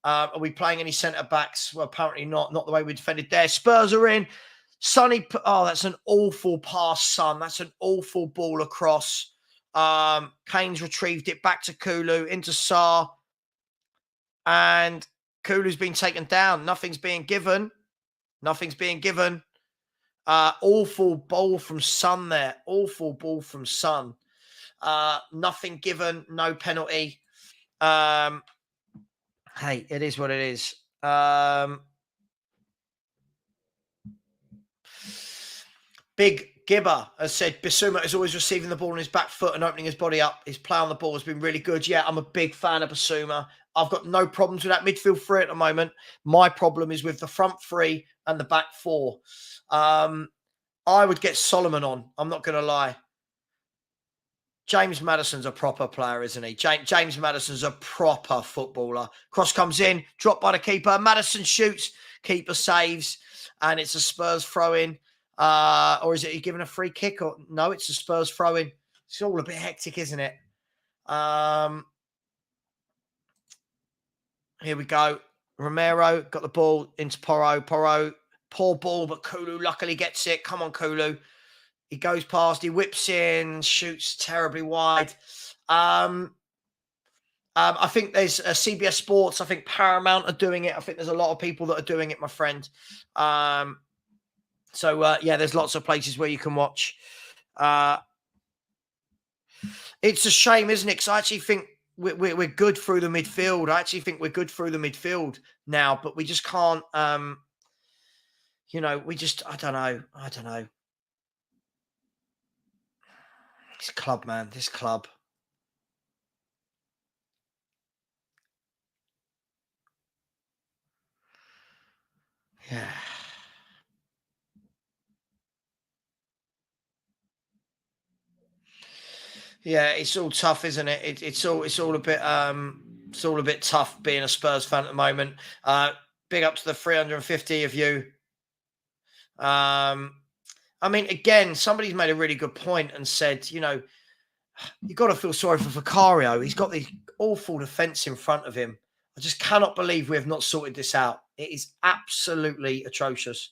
Are we playing any centre-backs? Well, apparently not. Not the way we defended there. Spurs are in. Sonny, oh, that's an awful pass, Son. That's an awful ball across. Kane's retrieved it back to Kulu, into Sarr. And Kulu's been taken down. Nothing's being given. Nothing's being given. Awful ball from Son there. Awful ball from Son. Nothing given. No penalty. Hey, it is what it is. Big Gibber has said Bissouma is always receiving the ball on his back foot and opening his body up. His play on the ball has been really good. Yeah, I'm a big fan of Bissouma. I've got no problems with that midfield three at the moment. My problem is with the front three and the back four. I would get Solomon on. I'm not going to lie. James Maddison's a proper player, isn't he? James Maddison's a proper footballer. Cross comes in, dropped by the keeper. Maddison shoots, keeper saves, and it's a Spurs throw-in. Or is it he giving a free kick? Or no, it's a Spurs throw-in. It's all a bit hectic, isn't it? Here we go. Romero got the ball into Porro. Porro, poor ball, but Kulu luckily gets it. Come on, Kulu. He goes past, he whips in, shoots terribly wide. I think there's CBS Sports. I think Paramount are doing it. I think there's a lot of people that are doing it, my friend. Yeah, there's lots of places where you can watch. It's a shame, isn't it? Because I actually think we're good through the midfield. I actually think we're good through the midfield now, but we just can't, I don't know. This club, man, this club. Yeah. Yeah, it's all tough, isn't it? It's all a bit tough being a Spurs fan at the moment. Big up to the 350 of you. I mean, again, somebody's made a really good point and said, you got to feel sorry for Vicario. He's got the awful defence in front of him. I just cannot believe we have not sorted this out. It is absolutely atrocious.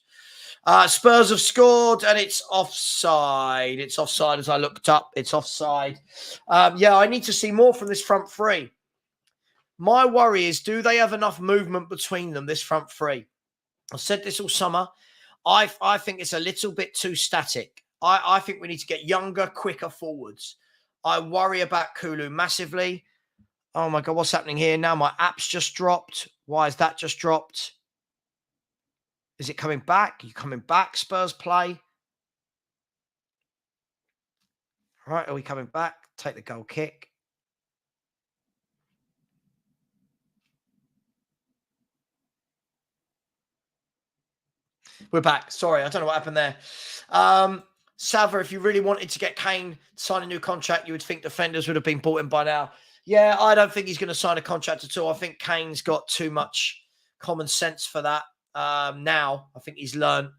Spurs have scored and it's offside. It's offside as I looked up. It's offside. Yeah, I need to see more from this front three. My worry is, do they have enough movement between them, this front three? I've said this all summer. I think it's a little bit too static. I think we need to get younger, quicker forwards. I worry about Kulu massively. Oh my God, what's happening here? Now my app's just dropped. Why has that just dropped? Is it coming back? Are you coming back, Spurs play? Right, are we coming back? Take the goal kick. We're back. Sorry, I don't know what happened there. Savva, if you really wanted to get Kane to sign a new contract, you would think defenders would have been bought in by now. Yeah, I don't think he's going to sign a contract at all. I think Kane's got too much common sense for that. Now, I think he's learned.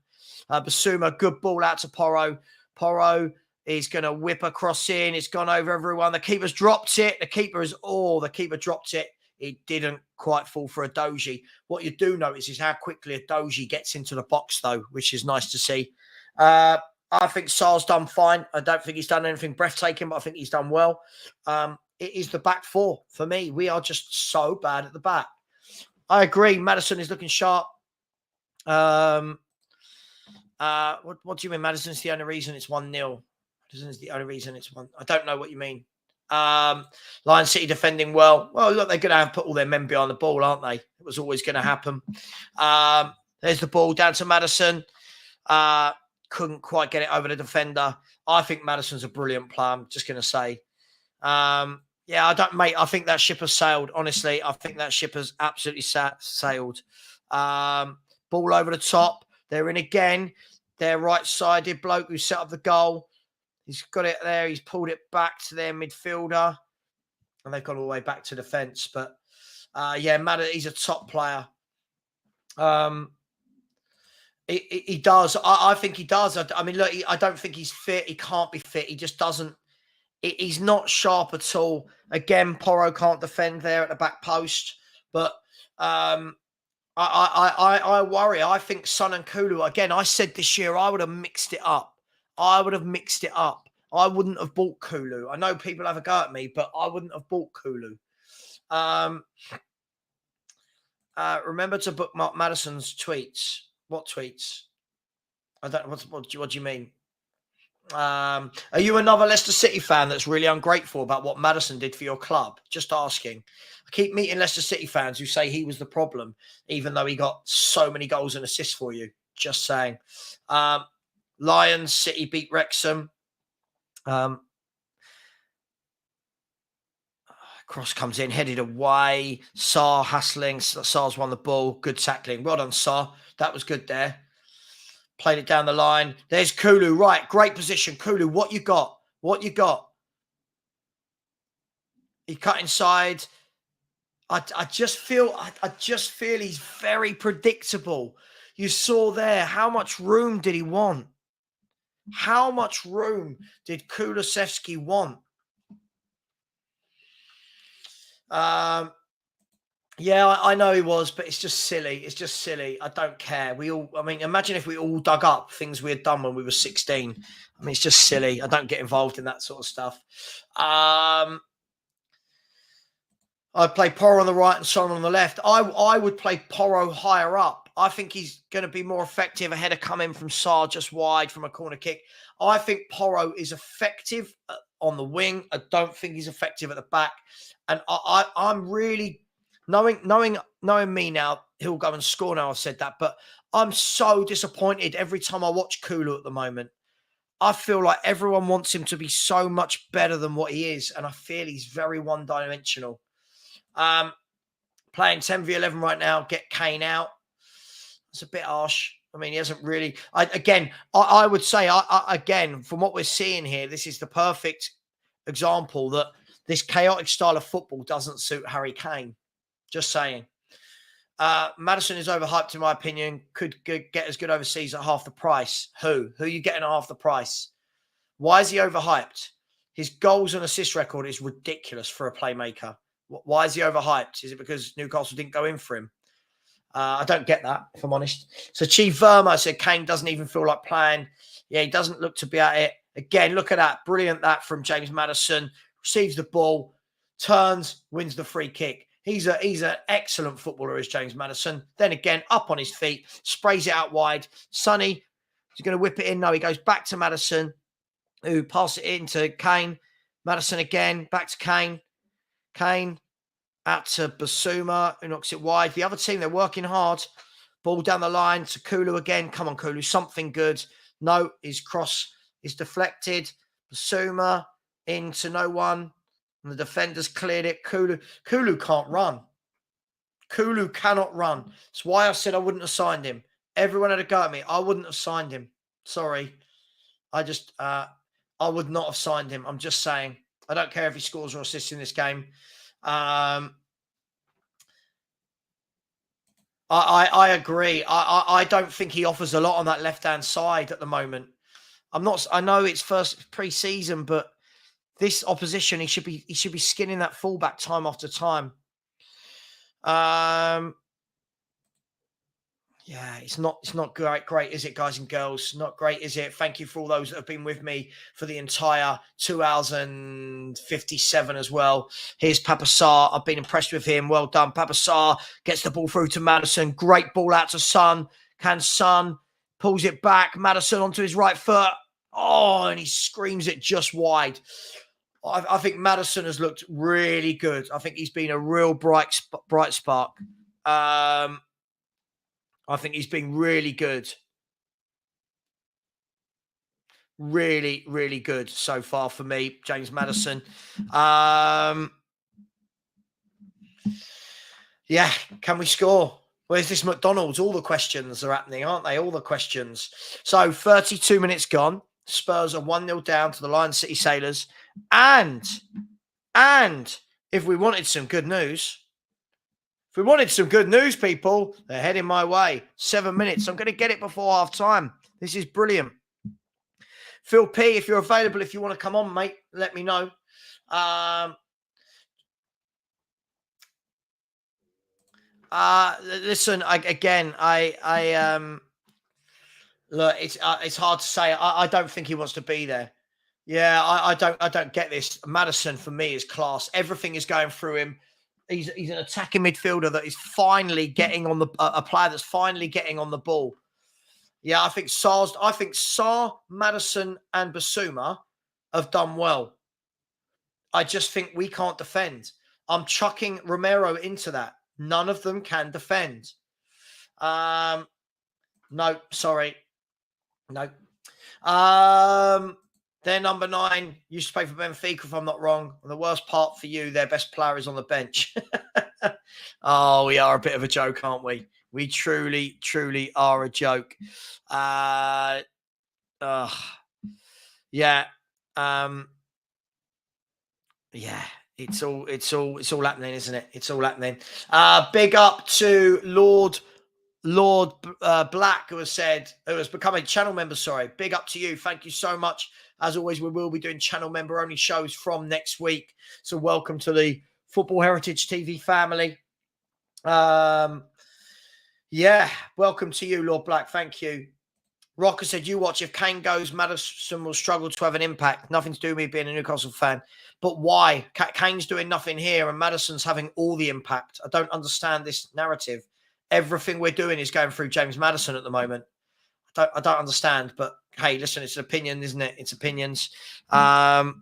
Bissouma, good ball out to Porro. Porro He's going to whip a cross in. It's gone over everyone. The keeper's dropped it. The keeper dropped it. It didn't quite fall for a Doji. What you do notice is how quickly a Doji gets into the box, though, which is nice to see. I think Sar's done fine. I don't think he's done anything breathtaking, but I think he's done well. It is the back four for me. We are just so bad at the back. I agree. Maddison is looking sharp. What do you mean? Maddison's the only reason it's 1-0. Maddison's the only reason it's 1. I don't know what you mean. Lion City defending well. Well, look, they're going to have put all their men behind the ball, aren't they? It was always going to happen. There's the ball down to Maddison. Couldn't quite get it over the defender. I think Maddison's a brilliant player. I'm just going to say. I think that ship has sailed. Honestly, I think that ship has absolutely sailed. Ball over the top. They're in again. Their right-sided bloke who set up the goal. He's got it there. He's pulled it back to their midfielder. And they've gone all the way back to defence. But, he's a top player. He does. I think he does. I mean, look, I don't think he's fit. He can't be fit. He just doesn't. He's not sharp at all. Again, Porro can't defend there at the back post. But I worry. I think Son and Kulu, again, I said this year I would have mixed it up. I wouldn't have bought Kulu. I know people have a go at me, but I wouldn't have bought Kulu. Remember to bookmark Maddison's tweets. What tweets? I don't. What do you mean? Are you another Leicester City fan that's really ungrateful about what Maddison did for your club? Just asking. I keep meeting Leicester City fans who say he was the problem, even though he got so many goals and assists for you. Just saying. Lions City beat Wrexham. Cross comes in, headed away. Sar hassling. Sar's won the ball. Good tackling. Well done, Sar. That was good there. Played it down the line. There's Kulu. Right. Great position. Kulu, what you got? He cut inside. I just feel he's very predictable. You saw there. How much room did he want? How much room did Kulusevski want? I know he was, but it's just silly. I don't care. Imagine if we all dug up things we had done when we were 16. It's just silly. I don't get involved in that sort of stuff. I'd play Porro on the right and Son on the left. I would play Porro higher up. I think he's going to be more effective. A header coming from Sar just wide from a corner kick. I think Porro is effective on the wing. I don't think he's effective at the back. And I'm really, knowing me now, he'll go and score now, I've said that. But I'm so disappointed every time I watch Kulu at the moment. I feel like everyone wants him to be so much better than what he is. And I feel he's very one-dimensional. Playing 10v11 right now, get Kane out. It's a bit harsh. He hasn't really... I would say, again, from what we're seeing here, this is the perfect example that this chaotic style of football doesn't suit Harry Kane. Just saying. Maddison is overhyped, in my opinion. Could get as good overseas at half the price. Who? Who are you getting at half the price? Why is he overhyped? His goals and assist record is ridiculous for a playmaker. Why is he overhyped? Is it because Newcastle didn't go in for him? I don't get that, if I'm honest. So Chief Verma said Kane doesn't even feel like playing. Yeah, he doesn't look to be at it. Again, look at that. Brilliant that from James Maddison. Receives the ball, turns, wins the free kick. He's an excellent footballer, is James Maddison. Then again, up on his feet, sprays it out wide. Sonny, is he going to whip it in? No, he goes back to Maddison, who passes it in to Kane. Maddison again, back to Kane. Kane out to Basuma, who knocks it wide. The other team, they're working hard. Ball down the line to Kulu again. Come on, Kulu, something good. No, his cross is deflected. Basuma into no one. And the defenders cleared it. Kulu can't run. Kulu cannot run. That's why I said I wouldn't have signed him. Everyone had a go at me. I wouldn't have signed him. Sorry. I would not have signed him. I'm just saying. I don't care if he scores or assists in this game. I agree. I don't think he offers a lot on that left-hand side at the moment. I know it's first pre-season, but this opposition, he should be skinning that fullback time after time. Yeah, it's not great, is it, guys and girls? Not great, is it? Thank you for all those that have been with me for the entire 2 hours and 57 as well. Here's Papa Sarr. I've been impressed with him. Well done. Papa Sarr gets the ball through to Maddison. Great ball out to Son. Can Son pulls it back. Maddison onto his right foot. Oh, and he screams it just wide. I think Maddison has looked really good. I think he's been a real bright spark. I think he's been really good. Really, really good so far for me, James Maddison. Yeah, can we score? Where's this McDonald's? All the questions are happening, aren't they? All the questions. So 32 minutes gone. Spurs are 1-0 down to the Lion City Sailors. And if we wanted some good news, people, they're heading my way. 7 minutes. I'm going to get it before half time. This is brilliant. Phil P, if you're available, if you want to come on, mate, let me know. Listen, look, it's hard to say. I don't think he wants to be there. Yeah, I don't get this. Maddison for me is class. Everything is going through him. He's an attacking midfielder that is finally getting on a player that's finally getting on the ball. Yeah, I think Sarr, Maddison, and Basuma have done well. I just think we can't defend. I'm chucking Romero into that. None of them can defend. No, sorry. No. They're number 9. Used to play for Benfica, if I'm not wrong. And the worst part for you, their best player is on the bench. Oh, we are a bit of a joke, aren't we? We truly, truly are a joke. Yeah. Yeah. It's all happening, isn't it? It's all happening. Big up to Lord Black, who has become a channel member. Sorry, big up to you. Thank you so much. As always, we will be doing channel member only shows from next week. So welcome to the Football Heritage TV family. Yeah, welcome to you, Lord Black. Thank you. Rocker said, you watch. If Kane goes, Maddison will struggle to have an impact. Nothing to do with me being a Newcastle fan. But why? Kane's doing nothing here and Maddison's having all the impact. I don't understand this narrative. Everything we're doing is going through James Maddison at the moment. I don't understand. But, hey, listen, it's an opinion, isn't it? It's opinions. Hey,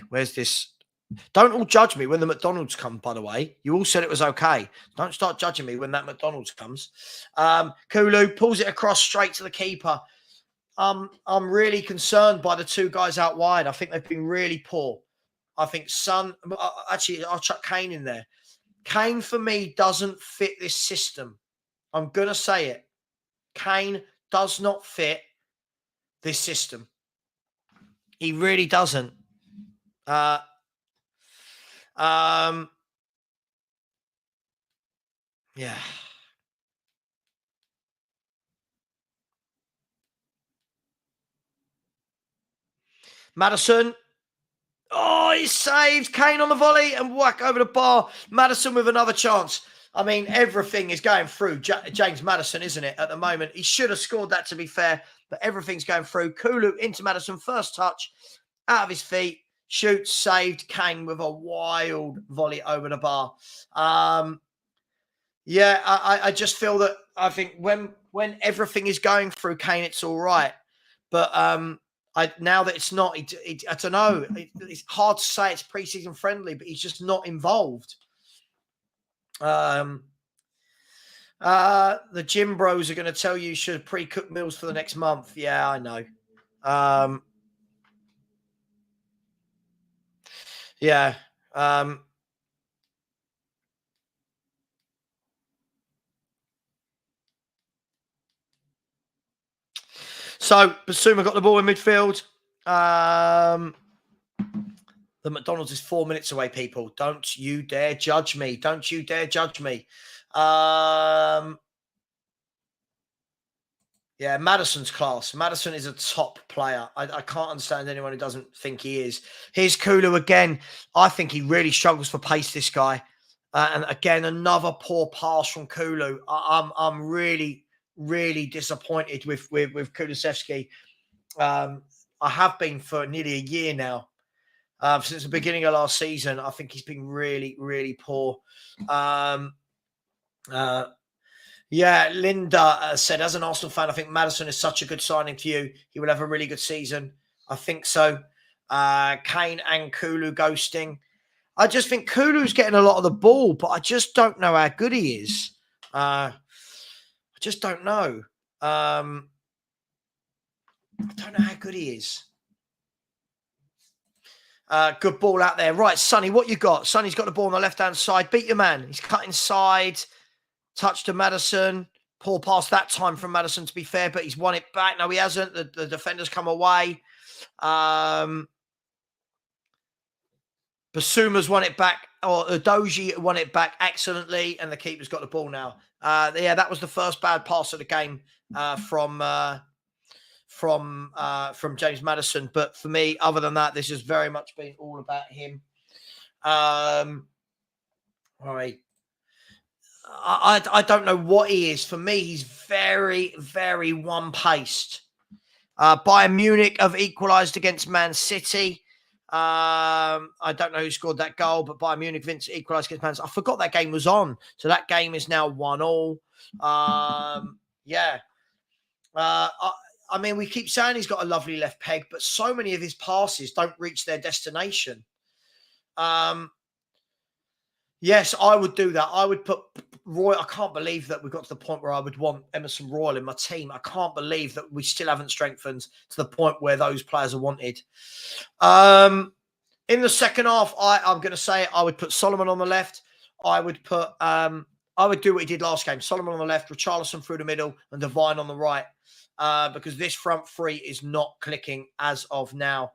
where's this? Don't all judge me when the McDonald's come, by the way. You all said it was okay. Don't start judging me when that McDonald's comes. Kulu pulls it across straight to the keeper. I'm really concerned by the 2 guys out wide. I think they've been really poor. I think actually, I'll chuck Kane in there. Kane, for me, doesn't fit this system. I'm going to say it. Kane does not fit this system. He really doesn't. Yeah. Maddison. Oh, he's saved. Kane on the volley and whack over the bar. Maddison with another chance. I mean, everything is going through James Maddison, isn't it, at the moment? He should have scored that, to be fair, but everything's going through. Kulu into Maddison. First touch. Out of his feet. Shoots, saved. Kane with a wild volley over the bar. Yeah, I just feel that I think when everything is going through Kane, it's all right. But now that it's not, I don't know. It's hard to say it's preseason friendly, but he's just not involved. The gym bros are going to tell you should pre-cook meals for the next month. Yeah, I know. Yeah. So Basuma got the ball in midfield. The McDonald's is 4 minutes away, people. Don't you dare judge me. Don't you dare judge me. Yeah, Yeah, Maddison's class. Maddison is a top player. I can't understand anyone who doesn't think he is. Here's Kulu again. I think he really struggles for pace, this guy. And again, another poor pass from Kulu. I'm really, really disappointed with Kulusevski. I have been for nearly a year now. Since the beginning of last season, I think he's been really, really poor. Yeah, Linda said, as an Arsenal fan, I think Maddison is such a good signing to you. He will have a really good season. I think so. Kane and Kulu ghosting. I just think Kulu's getting a lot of the ball, but I just don't know how good he is. I just don't know. I don't know how good he is. Good ball out there. Right, Sonny, what you got? Sonny's got the ball on the left-hand side. Beat your man. He's cut inside. Touch to Maddison. Poor pass that time from Maddison, to be fair, but he's won it back. No, he hasn't. The defender's come away. Basuma's won it back, or Doji won it back excellently, and the keeper's got the ball now. Yeah, that was the first bad pass of the game from James Maddison. But for me, other than that, this has very much been all about him. All right. I don't know what he is. For me, he's very, very one-paced. Bayern Munich have equalised against Man City. I don't know who scored that goal, but Bayern Munich equalised against Man City. I forgot that game was on. So that game is now 1-1. Yeah. I mean, we keep saying he's got a lovely left peg, but so many of his passes don't reach their destination. Yes, I would do that. I would put Roy. I can't believe that we've got to the point where I would want Emerson Royal in my team. I can't believe that we still haven't strengthened to the point where those players are wanted. In the second half, I'm going to say I would put Solomon on the left. I would put. I would do what he did last game. Solomon on the left, Richarlison through the middle, and Devine on the right. Because this front three is not clicking as of now.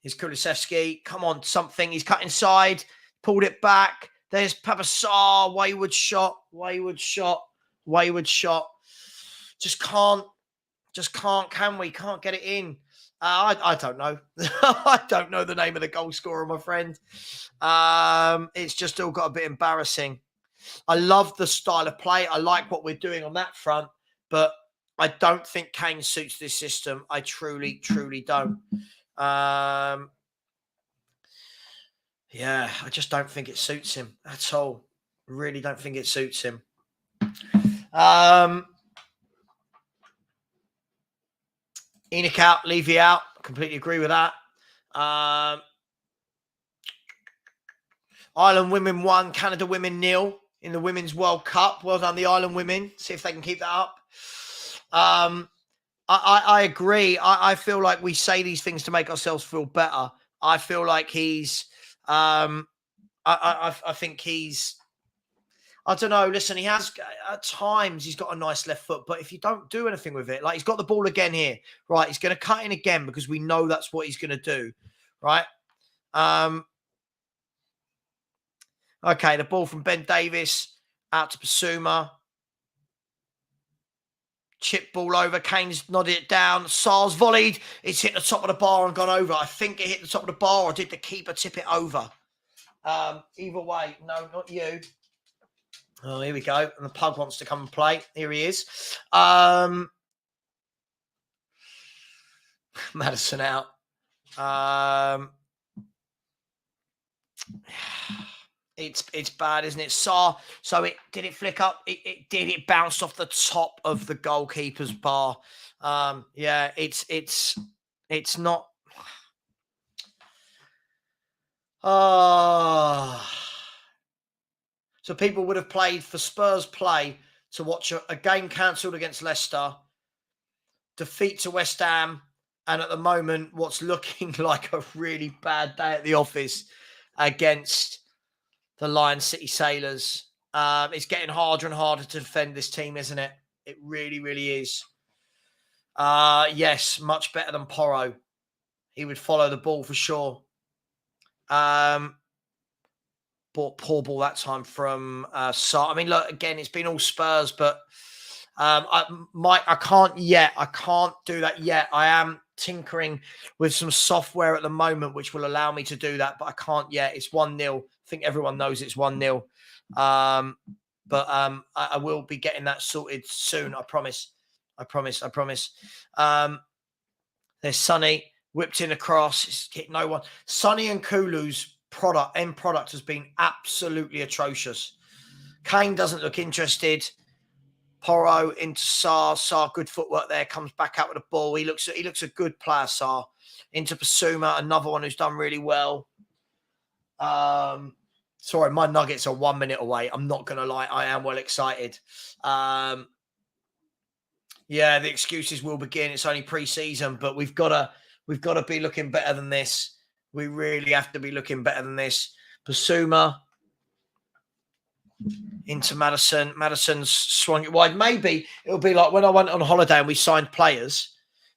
Here's Kulusevski. Come on, something. He's cut inside. Pulled it back. There's Pavasar. Wayward shot. Just can't, can we? Can't get it in. I don't know. I don't know the name of the goal scorer, my friend. It's just all got a bit embarrassing. I love the style of play. I like what we're doing on that front, but I don't think Kane suits this system. I truly, truly don't. Yeah, I just don't think it suits him at all. Really don't think it suits him. Enoch out, Levy out. Completely agree with that. Ireland women 1, Canada women 0 in the Women's World Cup. Well done, the Ireland women. See if they can keep that up. I agree. I feel like we say these things to make ourselves feel better. I feel like he's, I think he's, I don't know. Listen, he has, at times, he's got a nice left foot, but if you don't do anything with it, like he's got the ball again here, right? He's going to cut in again because we know that's what he's going to do, right? Okay, the ball from Ben Davis out to Basuma. Chip ball over. Kane's nodded it down. Sar's volleyed. It's hit the top of the bar and gone over. I think it hit the top of the bar, or did the keeper tip it over? Either way, no, not you. Oh, here we go. And the pug wants to come and play. Here he is. Maddison out. It's bad, isn't it? So did it flick up? It did. It bounced off the top of the goalkeeper's bar. Yeah, it's not. So people would have played for Spurs play to watch a game cancelled against Leicester, defeat to West Ham, and at the moment, what's looking like a really bad day at the office against the Lion City Sailors. It's getting harder and harder to defend this team, isn't it? It really, really is. Yes, much better than Porro. He would follow the ball for sure. Poor ball that time from Sar. I mean, look, again, it's been all Spurs, but I can't yet. I can't do that yet. I am tinkering with some software at the moment, which will allow me to do that, but I can't yet. It's 1-0. I think everyone knows it's 1-0. But I will be getting that sorted soon. I promise. I promise. There's Sonny whipped in across. It's hit no one. Sonny and Kulu's end product has been absolutely atrocious. Kane doesn't look interested. Porro into Sarr. Sarr, good footwork there. Comes back out with the ball. He looks a good player, Sarr. Into Basuma, another one who's done really well. Sorry, my Nuggets are 1 minute away. I'm not going to lie. I am well excited. Yeah, the excuses will begin. It's only pre-season, but we've got to be looking better than this. We really have to be looking better than this. Basuma into Madison. Madison's swung it wide. Maybe it'll be like when I went on holiday and we signed players.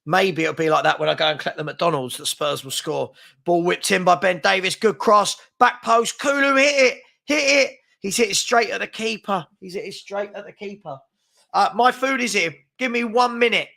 Maybe it'll be like that when I go and collect the McDonald's that Spurs will score. Ball whipped in by Ben Davis. Good cross. Back post. Kulu hit it. He's hit it straight at the keeper. My food is here. Give me 1 minute.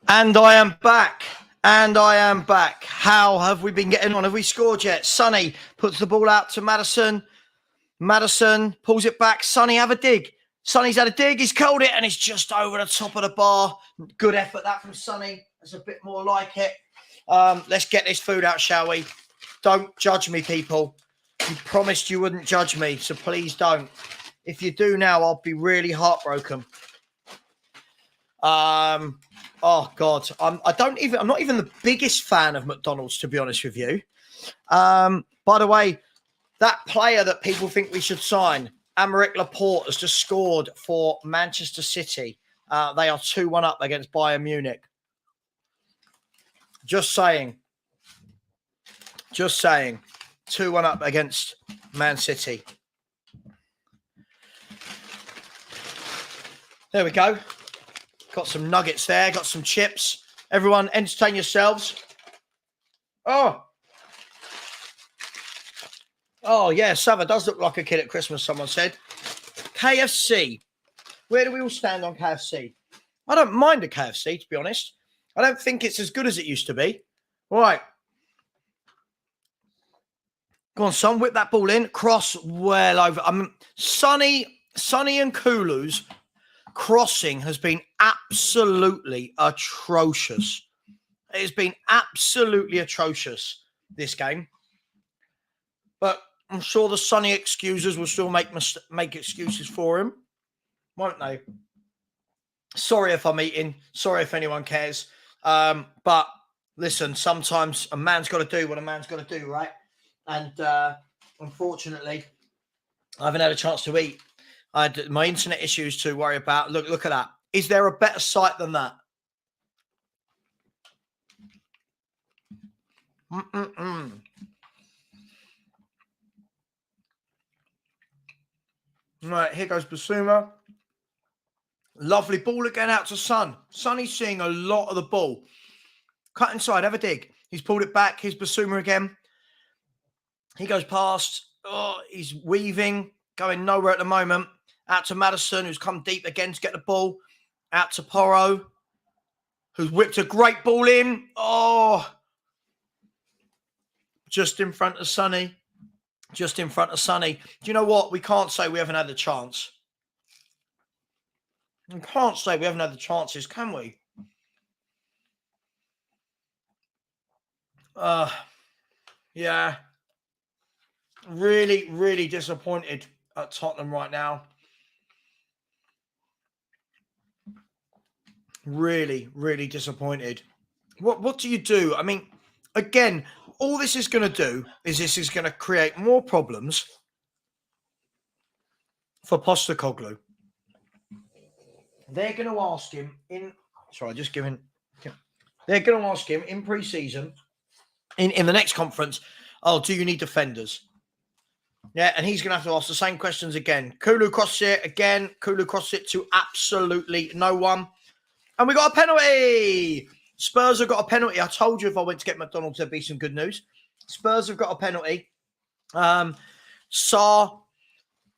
And I am back. How have we been getting on? Have we scored yet? Sonny puts the ball out to Madison. Madison pulls it back. Sonny, have a dig. Sonny's had a dig. He's curled it, and it's just over the top of the bar. Good effort, that from Sonny. That's a bit more like it. Let's get this food out, shall we? Don't judge me, people. You promised you wouldn't judge me, so please don't. If you do now, I'll be really heartbroken. Oh God, I'm not even the biggest fan of McDonald's, to be honest with you. By the way, that player that people think we should sign, Aymeric Laporte, has just scored for Manchester City. They are 2-1 up against Bayern Munich. Just saying. 2-1 up against Man City. There we go. Got some nuggets there. Got some chips. Everyone, entertain yourselves. Oh, yeah. Savva does look like a kid at Christmas, someone said. KFC. Where do we all stand on KFC? I don't mind a KFC, to be honest. I don't think it's as good as it used to be. All right. Go on, son. Whip that ball in. Cross well over. Sonny and Kulu's crossing has been absolutely atrocious. It has been absolutely atrocious, this game. But I'm sure the Sonny excusers will still make excuses for him, won't they? Sorry if I'm eating. Sorry if anyone cares. But listen, sometimes a man's got to do what a man's got to do, right? And unfortunately, I haven't had a chance to eat. I had my internet issues to worry about. Look at that. Is there a better sight than that? Right, here goes Basuma. Lovely ball again out to Son. Sonny's seeing a lot of the ball. Cut inside, have a dig. He's pulled it back. Here's Basuma again. He goes past. Oh, he's weaving, going nowhere at the moment. Out to Madison, who's come deep again to get the ball. Out to Porro, who's whipped a great ball in. Oh, just in front of Sonny. Do you know what? We can't say we haven't had the chance. We can't say we haven't had the chances, can we? Yeah. Really, really disappointed at Tottenham right now. Really, really disappointed. What do you do? I mean, again, all this is going to do is this is going to create more problems for Postecoglou. They're going to ask him in. Sorry, just giving. They're going to ask him in pre-season, in the next conference. Oh, do you need defenders? Yeah, and he's going to have to ask the same questions again. Kulu crosses it again. Kulu crosses it to absolutely no one. And we got a penalty. Spurs have got a penalty. I told you if I went to get McDonald's, there'd be some good news. Spurs have got a penalty. Sarr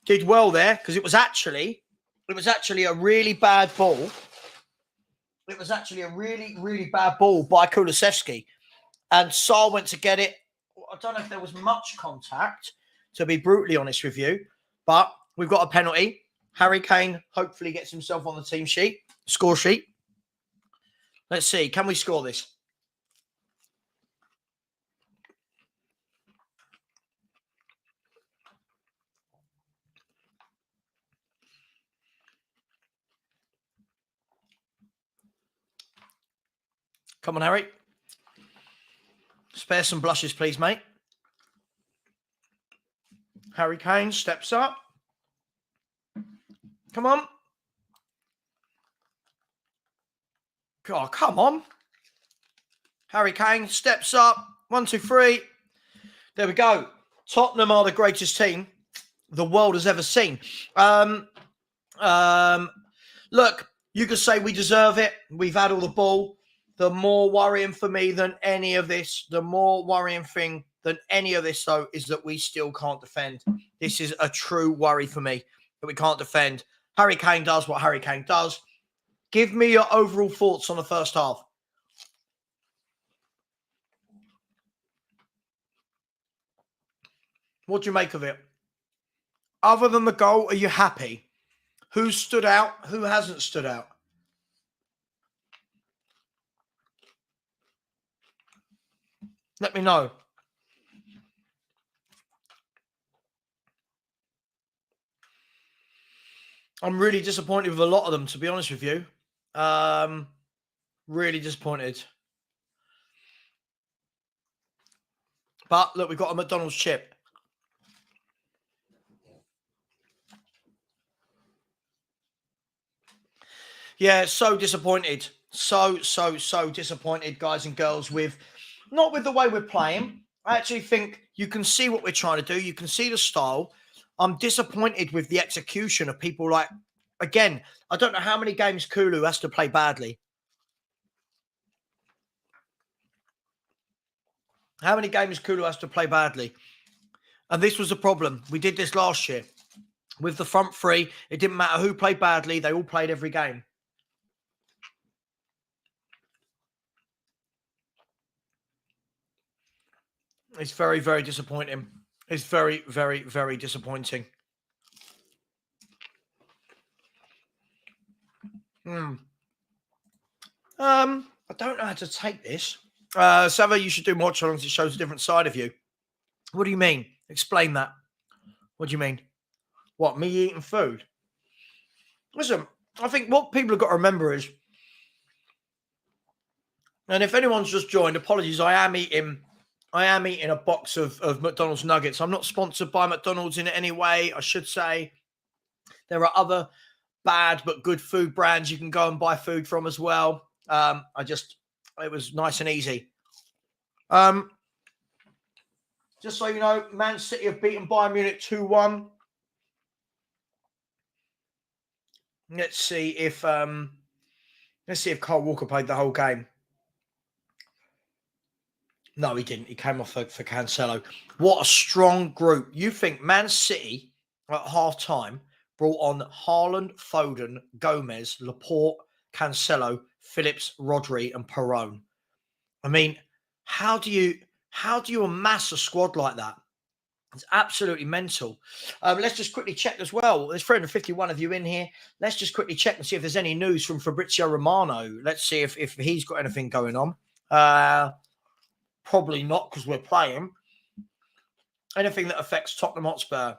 did well there because it was actually a really bad ball. It was actually a really, really bad ball by Kulusevski. And Sarr went to get it. I don't know if there was much contact, to be brutally honest with you. But we've got a penalty. Harry Kane hopefully gets himself on the score sheet. Let's see. Can we score this? Come on, Harry. Spare some blushes, please, mate. Harry Kane steps up. Come on. Oh, come on. Harry Kane steps up. 1, 2, 3. There we go. Tottenham are the greatest team the world has ever seen. Look, you could say we deserve it. We've had all the ball. The more worrying for me than any of this, though, is that we still can't defend. This is a true worry for me, that we can't defend. Harry Kane does what Harry Kane does. Give me your overall thoughts on the first half. What do you make of it? Other than the goal, are you happy? Who stood out? Who hasn't stood out? Let me know. I'm really disappointed with a lot of them, to be honest with you. Really disappointed. But look, we've got a McDonald's chip. Yeah, so disappointed. So disappointed, guys and girls, not with the way we're playing. I actually think you can see what we're trying to do. You can see the style. I'm disappointed with the execution of people like, again, I don't know how many games Kulu has to play badly. How many games Kulu has to play badly? And this was a problem. We did this last year. With the front three, it didn't matter who played badly. They all played every game. It's very, very disappointing. It's very, very, very disappointing. I don't know how to take this. Savva, you should do more challenges. It shows a different side of you. What do you mean? Explain that. What do you mean? What, me eating food? Listen, I think what people have got to remember is, and if anyone's just joined, apologies, I am eating a box of McDonald's nuggets. I'm not sponsored by McDonald's in any way. I should say there are other bad but good food brands you can go and buy food from as well. It was nice and easy. Just so you know, Man City have beaten Bayern Munich 2-1. Let's see if Kyle Walker played the whole game. No, he didn't. He came off for Cancelo. What a strong group. You think Man City at half-time brought on Haaland, Foden, Gomez, Laporte, Cancelo, Phillips, Rodri, and Perone. I mean, how do you amass a squad like that? It's absolutely mental. Let's just quickly check as well. There's 351 of you in here. Let's just quickly check and see if there's any news from Fabrizio Romano. Let's see if he's got anything going on. Probably not, because we're playing. Anything that affects Tottenham Hotspur.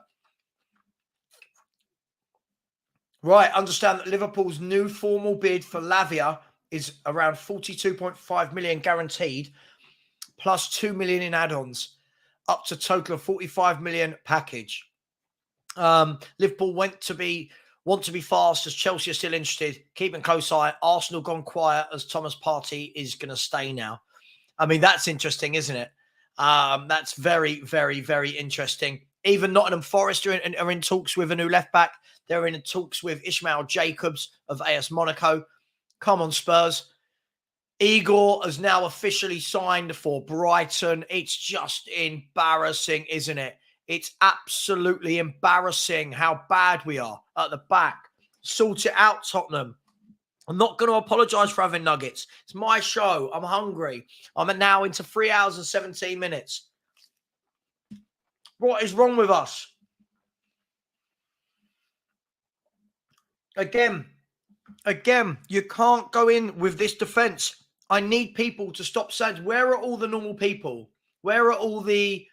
Right, understand that Liverpool's new formal bid for Lavia is around 42.5 million guaranteed, plus 2 million in add-ons, up to total of 45 million package. Liverpool want to be fast, as Chelsea are still interested, keeping close eye. Arsenal gone quiet, as Thomas Partey is going to stay now. I mean, that's interesting, isn't it? That's very, very, very interesting. Even Nottingham Forest are in talks with a new left back. They're in talks with Ishmael Jacobs of AS Monaco. Come on, Spurs. Igor has now officially signed for Brighton. It's just embarrassing, isn't it? It's absolutely embarrassing how bad we are at the back. Sort it out, Tottenham. I'm not going to apologise for having nuggets. It's my show. I'm hungry. I'm now into 3 hours and 17 minutes. What is wrong with us? Again, you can't go in with this defence. I need people to stop saying, where are all the normal people? Where are all the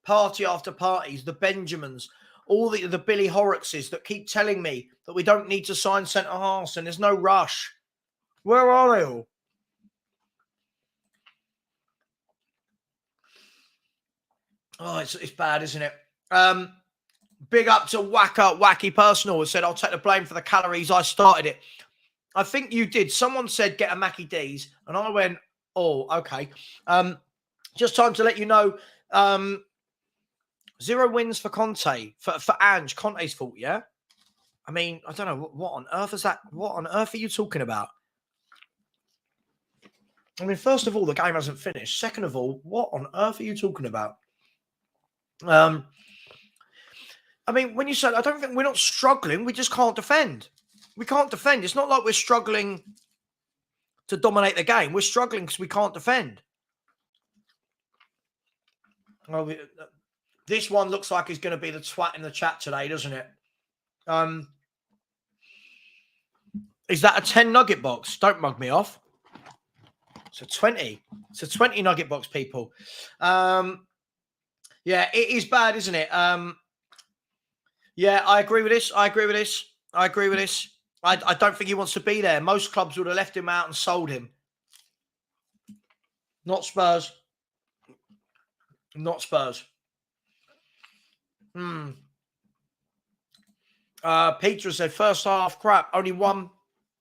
party after parties, the Benjamins, all the Billy Horrockses that keep telling me that we don't need to sign centre-halves and there's no rush? Where are they all? Oh, it's bad, isn't it? Big up to Wacky Personal, who said, I'll take the blame for the calories. I started it. I think you did. Someone said, get a Mackie D's. And I went, oh, okay. Just time to let you know, 0 wins for Conte, for Ange. Conte's fault, yeah? I mean, I don't know. What on earth is that? What on earth are you talking about? I mean, first of all, the game hasn't finished. Second of all, what on earth are you talking about? I mean, when you said, I don't think we're not struggling. We just can't defend. We can't defend. It's not like we're struggling to dominate the game. We're struggling because we can't defend. Well, this one looks like he's going to be the twat in the chat today, doesn't it? Is that a 10 nugget box? Don't mug me off. It's a 20. It's a 20 nugget box, people. Yeah, it is bad, isn't it? Yeah, I agree with this. I don't think he wants to be there. Most clubs would have left him out and sold him. Not Spurs. Not Spurs. Peter said, first half, crap. Only one.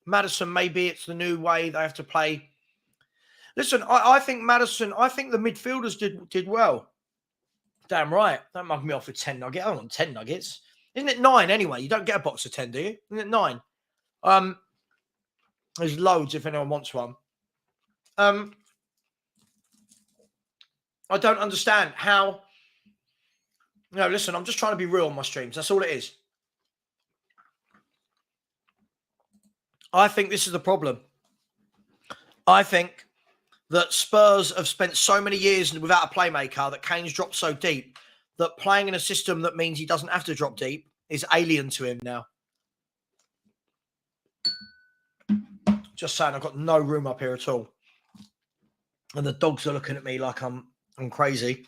Maddison, maybe it's the new way they have to play. Listen, I think Maddison, I think the midfielders did well. Damn right. Don't mug me off with 10 nuggets. I don't want 10 nuggets. Isn't it 9 anyway? You don't get a box of 10, do you? Isn't it 9? There's loads if anyone wants one. I don't understand how... No, listen, I'm just trying to be real on my streams. That's all it is. I think this is the problem. I think that Spurs have spent so many years without a playmaker, that Kane's dropped so deep, that playing in a system that means he doesn't have to drop deep is alien to him now. Just saying, I've got no room up here at all. And the dogs are looking at me like I'm crazy.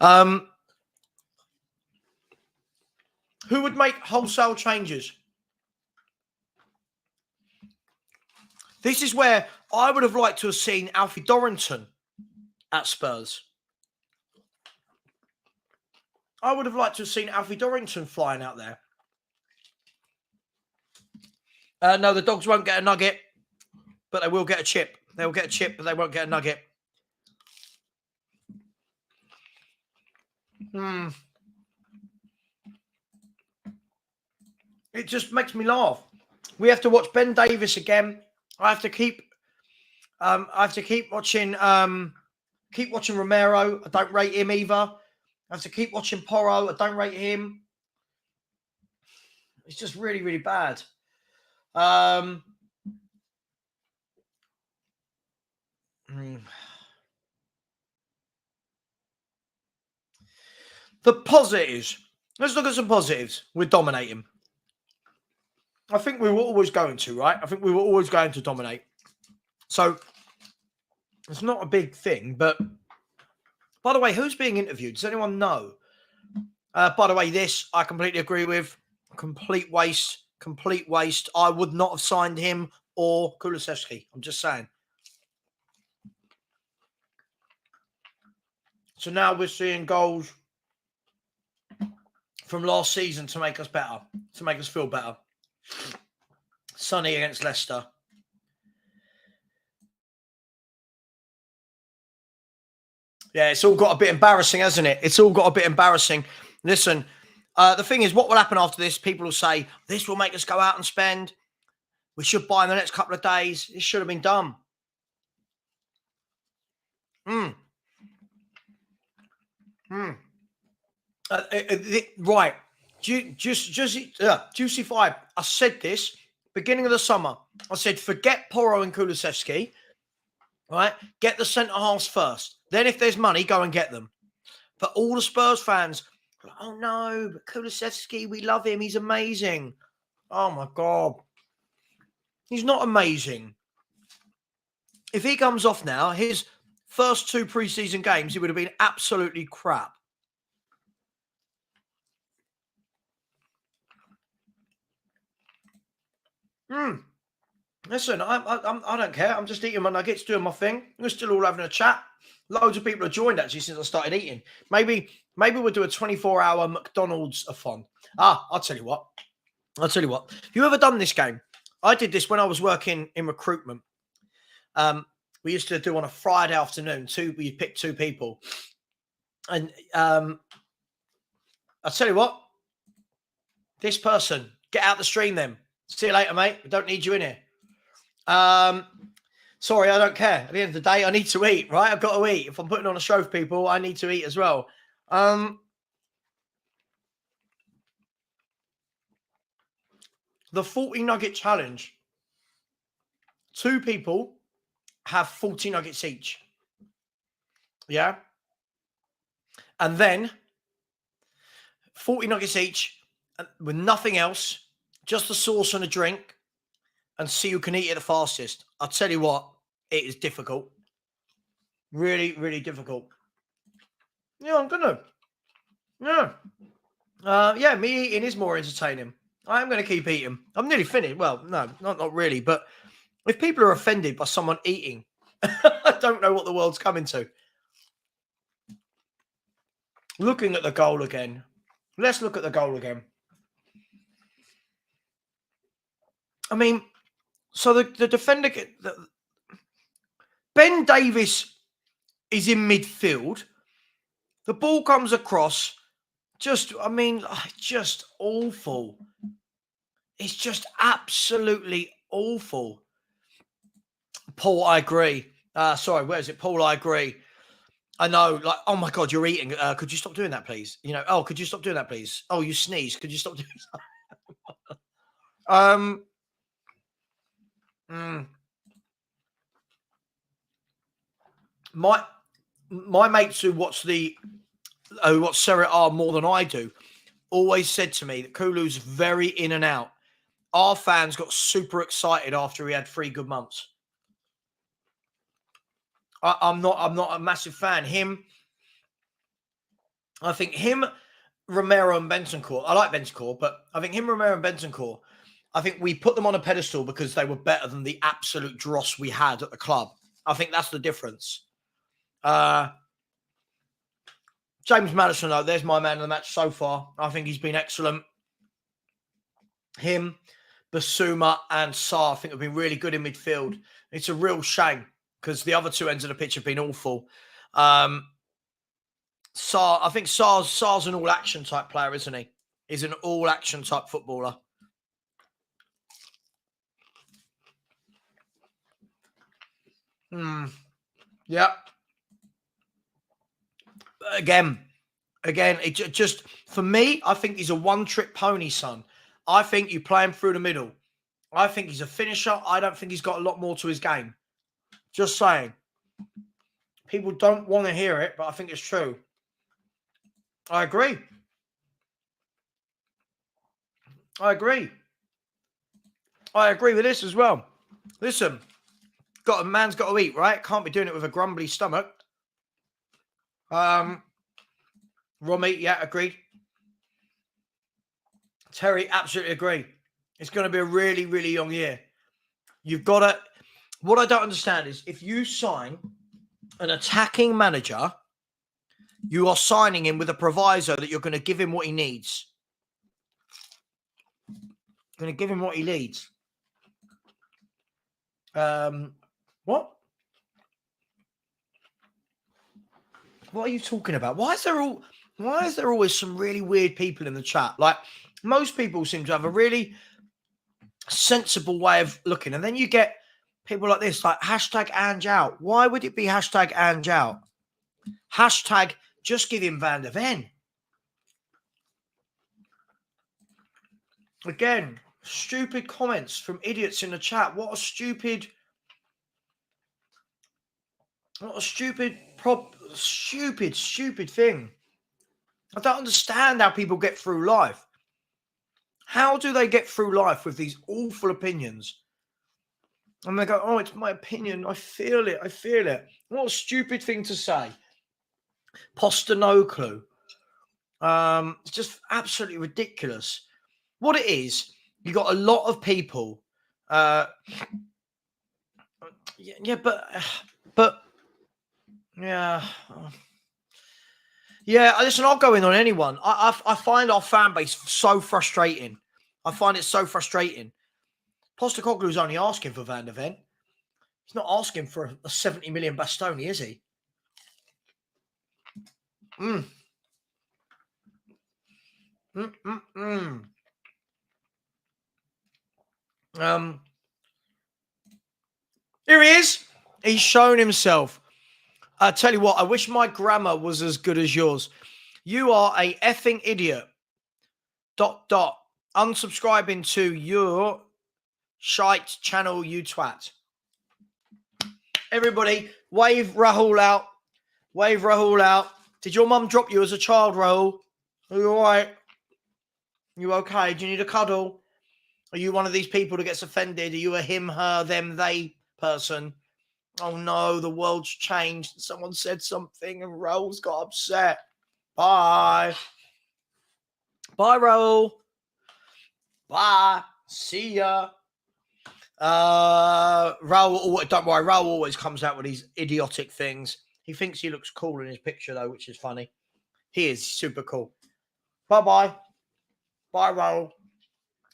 Who would make wholesale changes? This is where I would have liked to have seen Alfie Dorrington at Spurs. I would have liked to have seen Alfie Dorrington flying out there. No, the dogs won't get a nugget, but they will get a chip. They'll get a chip, but they won't get a nugget. It just makes me laugh. We have to watch Ben Davies again. I have to keep watching Romero. I don't rate him either. I have to keep watching Porro. I don't rate him. It's just really, really bad. The positives. Let's look at some positives. We're dominating. I think we were always going to, right? I think we were always going to dominate. So it's not a big thing, but by the way, who's being interviewed? Does anyone know? By the way, this I completely agree with. Complete waste Complete waste. I would not have signed him or Kulusevski. I'm just saying. So now we're seeing goals from last season to make us better, to make us feel better. Sonny against Leicester. Yeah, it's all got a bit embarrassing, hasn't it? It's all got a bit embarrassing. Listen, the thing is, what will happen after this? People will say, this will make us go out and spend. We should buy in the next couple of days. This should have been done. Right. Juicy 5. I said this beginning of the summer. I said, forget Porro and Kulusevski. Right? Get the centre halves first. Then if there's money, go and get them. But all the Spurs fans, oh no, but Kulusevski, we love him. He's amazing. Oh my God. He's not amazing. If he comes off now, his first 2 preseason games, he would have been absolutely crap. Listen, I don't care. I'm just eating my nuggets, doing my thing. We're still all having a chat. Loads of people have joined actually since I started eating. Maybe we'll do a 24-hour McDonald's-a-thon. I'll tell you what. Have you ever done this game? I did this when I was working in recruitment. We used to do on a Friday afternoon. We pick 2 people. And I'll tell you what. This person, get out the stream then. See you later, mate. We don't need you in here. Sorry, I don't care. At the end of the day, I need to eat, right? I've got to eat. If I'm putting on a show for people, I need to eat as well. The 40 nugget challenge. 2 people have 40 nuggets each. Yeah? And then 40 nuggets each with nothing else, just a sauce and a drink, and see who can eat it the fastest. I'll tell you what, it is difficult. Really, really difficult. Yeah, I'm gonna. Yeah. Me eating is more entertaining. I am going to keep eating. I'm nearly finished. Well, no, not really. But if people are offended by someone eating, I don't know what the world's coming to. Looking at the goal again. Let's look at the goal again. I mean, so the defender, Ben Davies is in midfield. The ball comes across. Just awful. It's just absolutely awful. Paul, I agree. Sorry, where is it? Paul, I agree. I know, like, oh my God, you're eating. Could you stop doing that, please? You know, could you stop doing that, please? Oh, you sneeze. Could you stop doing that? My mates who watch Serie A more than I do always said to me that Kulu's very in and out. Our fans got super excited after he had 3 good months. I'm not a massive fan. I think him, Romero and Bentancur. I like Bentancur, but I think him, Romero and Bentancur, I think we put them on a pedestal because they were better than the absolute dross we had at the club. I think that's the difference. James Maddison, though, there's my man of the match so far. I think he's been excellent. Him, Basuma and Sarr, I think have been really good in midfield. It's a real shame because the other 2 ends of the pitch have been awful. Sarr, I think Sarr's an all-action type player, isn't he? He's an all-action type footballer. Yeah. Again, it just, for me, I think he's a one-trick pony, son. I think you play him through the middle. I think he's a finisher. I don't think he's got a lot more to his game. Just saying. People don't want to hear it, but I think it's true. I agree. I agree with this as well. Listen, man's got to eat, right? Can't be doing it with a grumbly stomach. Romy, yeah, agreed. Terry, absolutely agree. It's going to be a really, really long year. You've got to... What I don't understand is if you sign an attacking manager, you are signing him with a proviso that you're going to give him what he needs. Going to give him what he needs. What? What are you talking about? Why is there always some really weird people in the chat? Like, most people seem to have a really sensible way of looking. And then you get people like this, like hashtag Ange out. Why would it be hashtag Ange out? Hashtag just give him Van der Ven. Again, stupid comments from idiots in the chat. What a stupid thing. I don't understand how people get through life. How do they get through life with these awful opinions? And they go, oh, it's my opinion. I feel it. What a stupid thing to say. Poster no clue. It's just absolutely ridiculous. What it is, you got a lot of people. But listen, I'll go in on anyone. I find our fan base so frustrating. I find it so frustrating. Postecoglou's only asking for Van der Ven. He's not asking for a 70 million Bastoni, is he? Here he is. He's shown himself. I tell you what, I wish my grammar was as good as yours. You are a effing idiot. ... Unsubscribing to your shite channel, you twat. Everybody, wave Rahul out. Wave Rahul out. Did your mum drop you as a child, Rahul? Are you all right? You okay? Do you need a cuddle? Are you one of these people that gets offended? Are you a him, her, them, they person? Oh no, the world's changed. Someone said something and Rahul's got upset. Bye. Bye, Rahul. Bye. See ya. Rahul, don't worry, Rahul always comes out with these idiotic things. He thinks he looks cool in his picture, though, which is funny. He is super cool. Bye-bye. Bye, Rahul.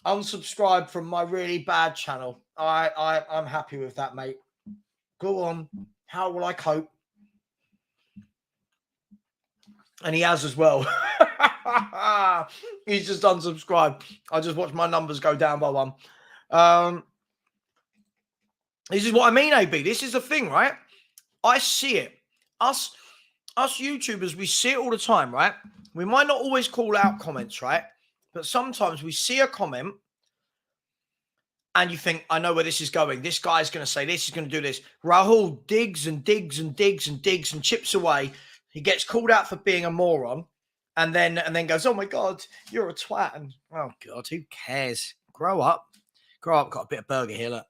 Unsubscribe from my really bad channel. I'm happy with that, mate. Go on. How will I cope? And he has as well. He's just unsubscribed. I just watched my numbers go down by one. This is what I mean, AB. This is the thing, right? I see it. Us YouTubers, we see it all the time, right? We might not always call out comments, right? But sometimes we see a comment and you think, I know where this is going. This guy's going to say this, he's going to do this. Rahul digs and digs and digs and digs and chips away. He gets called out for being a moron and then goes, oh my God, you're a twat. And oh God, who cares? Grow up. Grow up. Got a bit of burger here, look.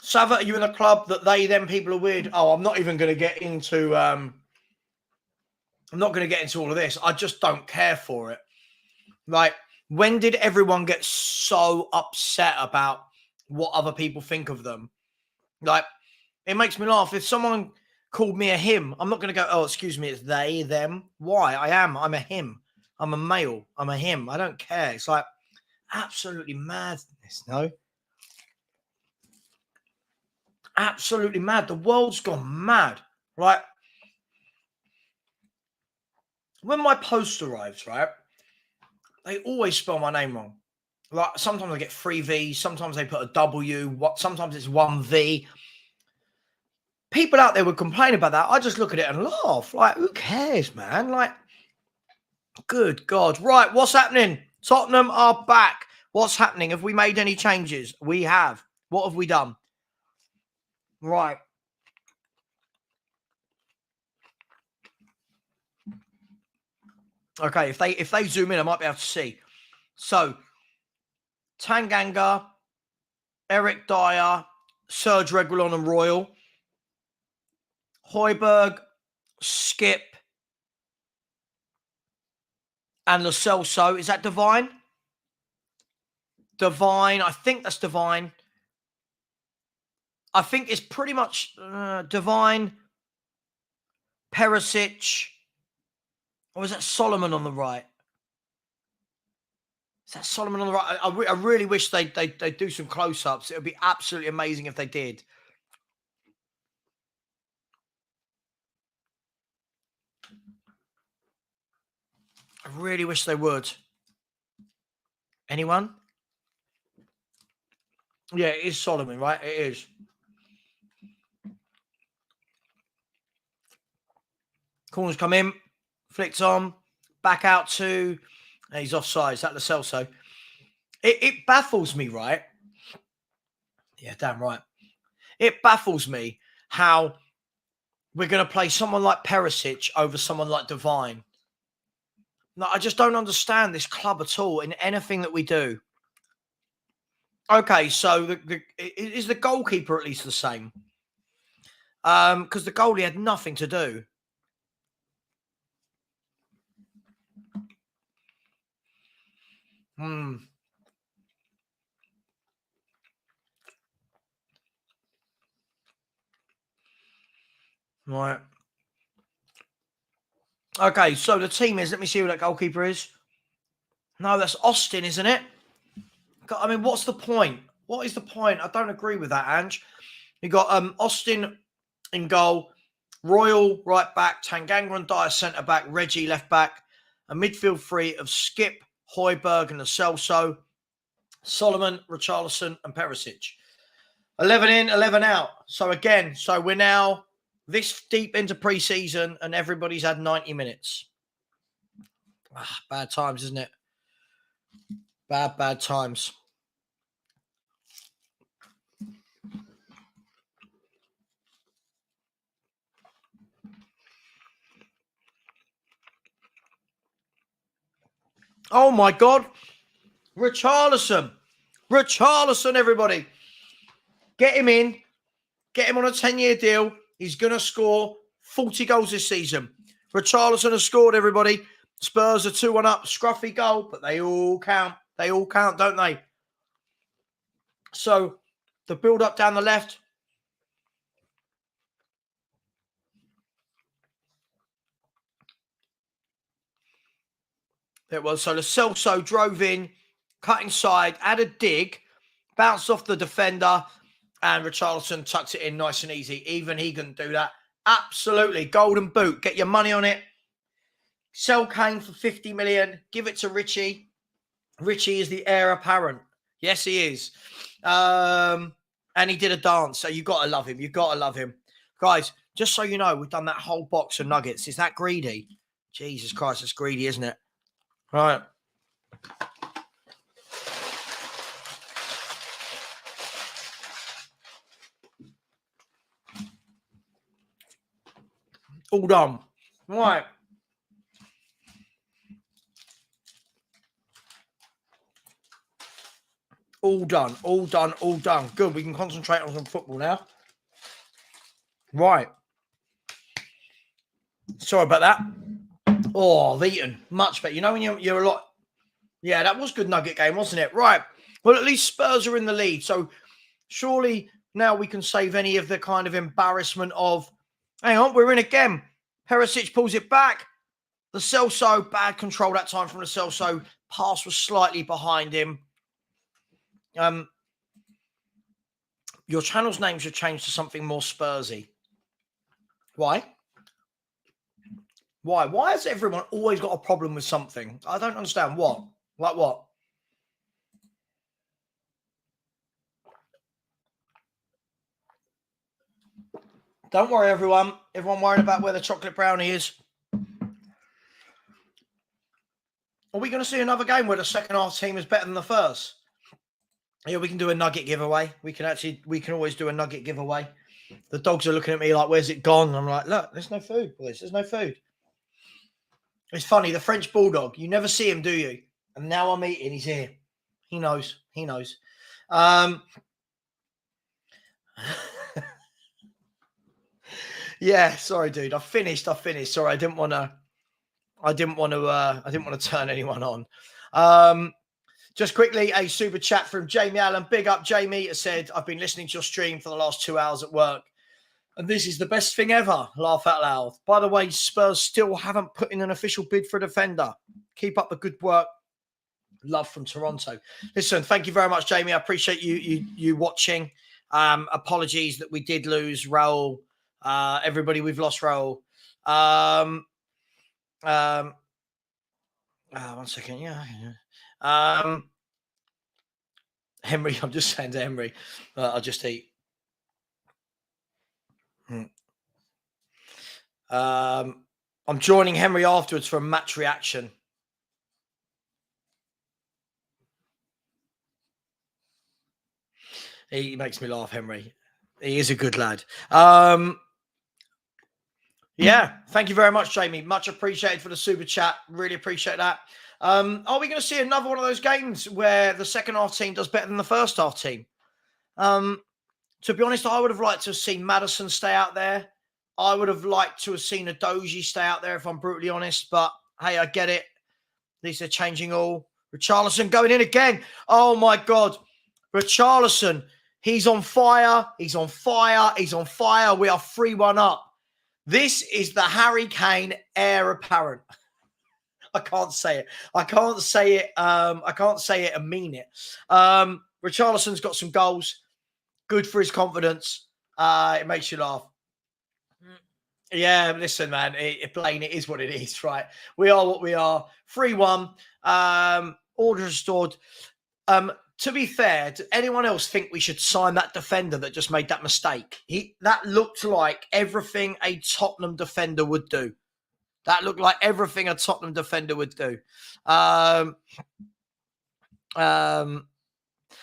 Savva, are you in a club that they, them people are weird? Oh, I'm not even going to get into... I'm not going to get into all of this. I just don't care for it. Like, when did everyone get so upset about what other people think of them? Like, it makes me laugh. If someone called me a him, I'm not going to go, oh, excuse me, it's they, them. Why? I'm a him. I'm a male. I'm a him. I don't care. It's like absolutely madness, no? Absolutely mad. The world's gone mad. Like, when my post arrives, right, they always spell my name wrong. Like, sometimes I get 3 V's, sometimes they put a W, sometimes it's 1 V. People out there would complain about that. I just look at it and laugh. Like, who cares, man? Like, good God. Right, what's happening? Tottenham are back. What's happening? Have we made any changes? We have. What have we done? Right. Okay, if they zoom in, I might be able to see. So, Tanganga, Eric Dyer, Serge Reguilon and Royal, Højbjerg, Skip, and Lo Celso. Is that Divine? Divine. I think that's Divine. I think it's pretty much Divine, Perisic, or is that Solomon on the right? Is that Solomon on the right? I really wish they'd do some close-ups. It would be absolutely amazing if they did. I really wish they would. Anyone? Yeah, it is Solomon, right? It is. Corners come in, flicked on, back out to, and he's offside. Is that Lo Celso? It baffles me, right? Yeah, damn right. It baffles me how we're going to play someone like Perisic over someone like Divine. No, I just don't understand this club at all in anything that we do. Okay, so is the goalkeeper at least the same? Because the goalie had nothing to do. Right. Okay, so the team is, let me see who that goalkeeper is. No, that's Austin, isn't it? I mean, what's the point? What is the point? I don't agree with that, Ange. You got Austin in goal, Royal right back, Tanganga and Dyer centre back, Reggie left back, a midfield three of Skip, Højbjerg and Lo Celso, Solomon, Richarlison and Perisic. 11 in, 11 out. So again, we're now this deep into pre-season and everybody's had 90 minutes. Bad times, isn't it? Bad times. Oh my God. Richarlison, everybody. Get him in. Get him on a 10-year deal. He's going to score 40 goals this season. Richarlison has scored, everybody. Spurs are 2-1 up. Scruffy goal, but they all count. They all count, don't they? So the build-up down the left. There it was. So Lo Celso drove in, cut inside, had a dig, bounced off the defender, and Richarlison tucks it in nice and easy. Even he couldn't do that. Absolutely. Golden boot. Get your money on it. Sell Kane for 50 million. Give it to Richie. Richie is the heir apparent. Yes, he is. And he did a dance. So you've got to love him. You've got to love him. Guys, just so you know, we've done that whole box of nuggets. Is that greedy? Jesus Christ, it's greedy, isn't it? Right. All done. Right. All done. All done. All done. Good. We can concentrate on some football now. Right. Sorry about that. Oh, I've eaten. Much better. You know when you're a lot... Yeah, that was a good nugget game, wasn't it? Right. Well, at least Spurs are in the lead. So surely now we can save any of the kind of embarrassment of, hang on, we're in again. Perisic pulls it back. Lo Celso, bad control that time from Lo Celso. Pass was slightly behind him. Your channel's name should change to something more Spursy. Why? Why? Why has everyone always got a problem with something? I don't understand. What? Like what? Don't worry, everyone. Everyone worried about where the chocolate brownie is. Are we going to see another game where the second half team is better than the first? Yeah, we can do a nugget giveaway. We can always do a nugget giveaway. The dogs are looking at me like, where's it gone? And I'm like, look, there's no food, boys. There's no food. It's funny. The French bulldog, you never see him, do you? And now I'm eating. He's here. He knows. He knows. Yeah, sorry, dude. I finished. Sorry, I didn't want to turn anyone on. Just quickly, a super chat from Jamie Allen. Big up, Jamie. It said, I've been listening to your stream for the last 2 hours at work, and this is the best thing ever. Laugh out loud. By the way, Spurs still haven't put in an official bid for a defender. Keep up the good work. Love from Toronto. Listen, thank you very much, Jamie. I appreciate you watching. Apologies that we did lose Raul. Everybody, we've lost Raul. One second. Yeah. Henry, I'm just saying to Henry, I'll just eat. I'm joining Henry afterwards for a match reaction. He makes me laugh, Henry. He is a good lad. Yeah, thank you very much, Jamie. Much appreciated for the super chat. Really appreciate that. Are we going to see another one of those games where the second half team does better than the first half team? To be honest, I would have liked to have seen Maddison stay out there. I would have liked to have seen a Doji stay out there, if I'm brutally honest. But, hey, I get it. These are changing all. Richarlison going in again. Oh, my God. Richarlison, he's on fire. He's on fire. He's on fire. We are 3-1 up. This is the Harry Kane heir apparent. I can't say it. I can't say it and mean it. Richarlison's got some goals. Good for his confidence. It makes you laugh. Yeah, listen, man. Blaine, it is what it is, right? We are what we are. 3-1. Order restored. To be fair, did anyone else think we should sign that defender that just made that mistake? That looked like everything a Tottenham defender would do. That looked like everything a Tottenham defender would do.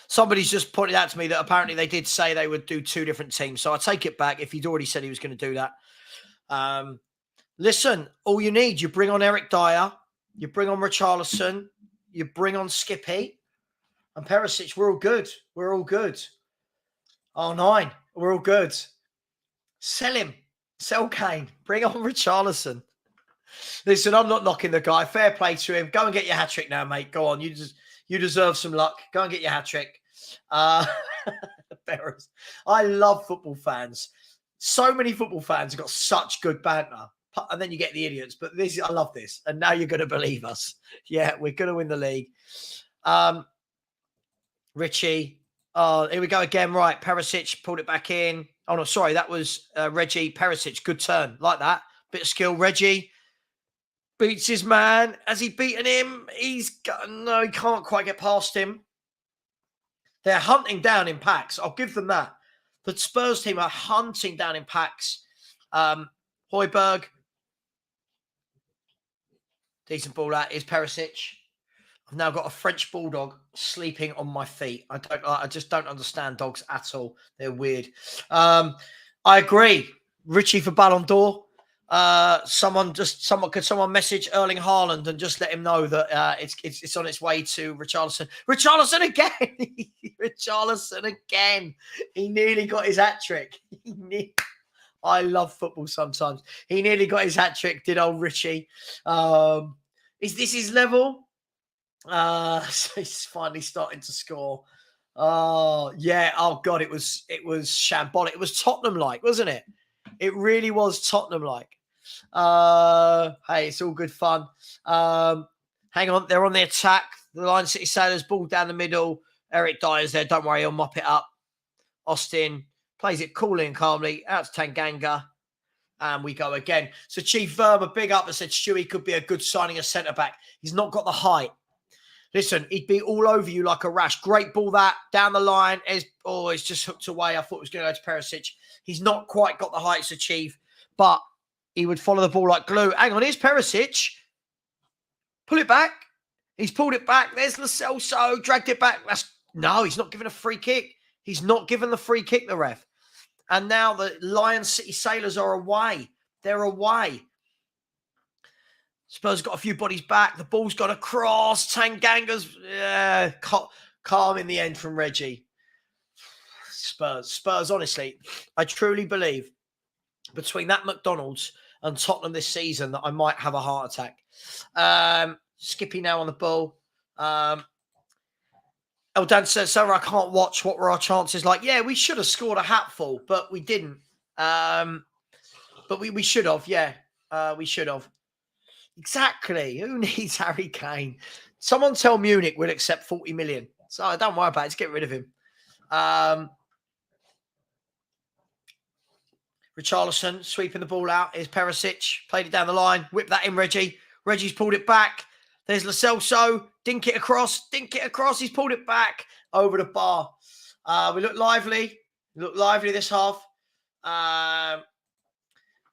Somebody's just pointed out to me that apparently they did say they would do 2 different teams. So I take it back if he'd already said he was going to do that. Listen, all you need, you bring on Eric Dyer, you bring on Richarlison, you bring on Skippy, and Perisic. We're all good. We're all good. R9, we're all good. Sell him. Sell Kane. Bring on Richarlison. Listen, I'm not knocking the guy. Fair play to him. Go and get your hat-trick now, mate. Go on. You deserve some luck. Go and get your hat-trick. I love football fans. So many football fans have got such good banter. And then you get the idiots. But I love this. And now you're going to believe us. Yeah, we're going to win the league. Richie. Here we go again. Right. Perisic pulled it back in. Oh, no, sorry. That was Reggie. Perisic. Good turn. Like that. Bit of skill. Reggie beats his man. Has he beaten him? He can't quite get past him. They're hunting down in packs. I'll give them that. The Spurs team are hunting down in packs. Højbjerg. Decent ball out is Perisic. I've now got a French bulldog sleeping on my feet. I just don't understand dogs at all. They're weird. I agree. Richie for Ballon d'Or. Could someone message Erling Haaland and just let him know that it's on its way to Richarlison. Richarlison again. Richarlison again. He nearly got his hat trick. I love football sometimes. He nearly got his hat trick, did old Richie. Is this his level? So he's finally starting to score. Oh, yeah. Oh, God, it was shambolic. It was Tottenham-like, wasn't it? It really was Tottenham-like. Hey, it's all good fun. Hang on. They're on the attack. The Lion City Sailors, ball down the middle. Eric Dyer's there. Don't worry, he'll mop it up. Austin plays it coolly and calmly. Out to Tanganga. And we go again. So Chief Verma, big up, and said Stewie could be a good signing a centre-back. He's not got the height. Listen, he'd be all over you like a rash. Great ball that. Down the line. It's just hooked away. I thought it was going to go to Perisic. He's not quite got the heights to achieve, but he would follow the ball like glue. Hang on, here's Perisic. Pull it back. He's pulled it back. There's Lo Celso. Dragged it back. No, he's not giving a free kick. He's not given the free kick, the ref. And now the Lion City Sailors are away. They're away. Spurs got a few bodies back. The ball's got across. Tanganga's calm in the end from Reggie. Spurs, honestly, I truly believe between that McDonald's and Tottenham this season that I might have a heart attack. Skippy now on the ball. Eldan says, Sarah, I can't watch. What were our chances like? Yeah, we should have scored a hatful, but we didn't. But we should have, yeah. We should have. Exactly. Who needs Harry Kane? Someone tell Munich we'll accept 40 million. So don't worry about it. Just get rid of him. Richarlison sweeping the ball out. Here's Perisic. Played it down the line. Whip that in, Reggie. Reggie's pulled it back. There's Lo Celso. Dink it across. Dink it across. He's pulled it back over the bar. We look lively. This half.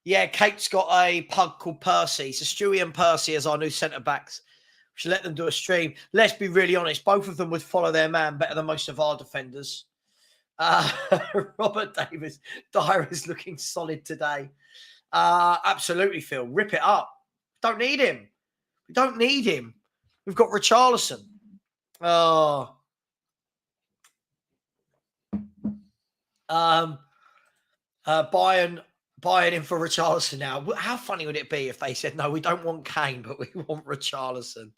Yeah, Kate's got a pug called Percy. So Stewie and Percy as our new centre-backs. We should let them do a stream. Let's be really honest. Both of them would follow their man better than most of our defenders. Robert Davis. Dyer is looking solid today. Absolutely, Phil. Rip it up. Don't need him. We don't need him. We've got Richarlison. Oh. Bayern in for Richarlison now. How funny would it be if they said, no, we don't want Kane, but we want Richarlison?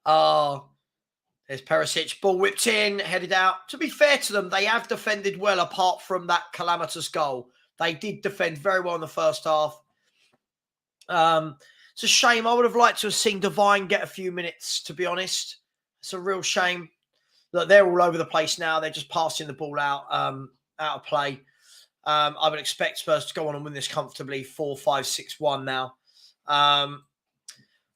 There's Perisic. Ball whipped in, headed out. To be fair to them, they have defended well apart from that calamitous goal. They did defend very well in the first half. It's a shame. I would have liked to have seen Devine get a few minutes, to be honest. It's a real shame. Look, they're all over the place now. They're just passing the ball out of play. I would expect Spurs to go on and win this comfortably, 4-5-6-1 now.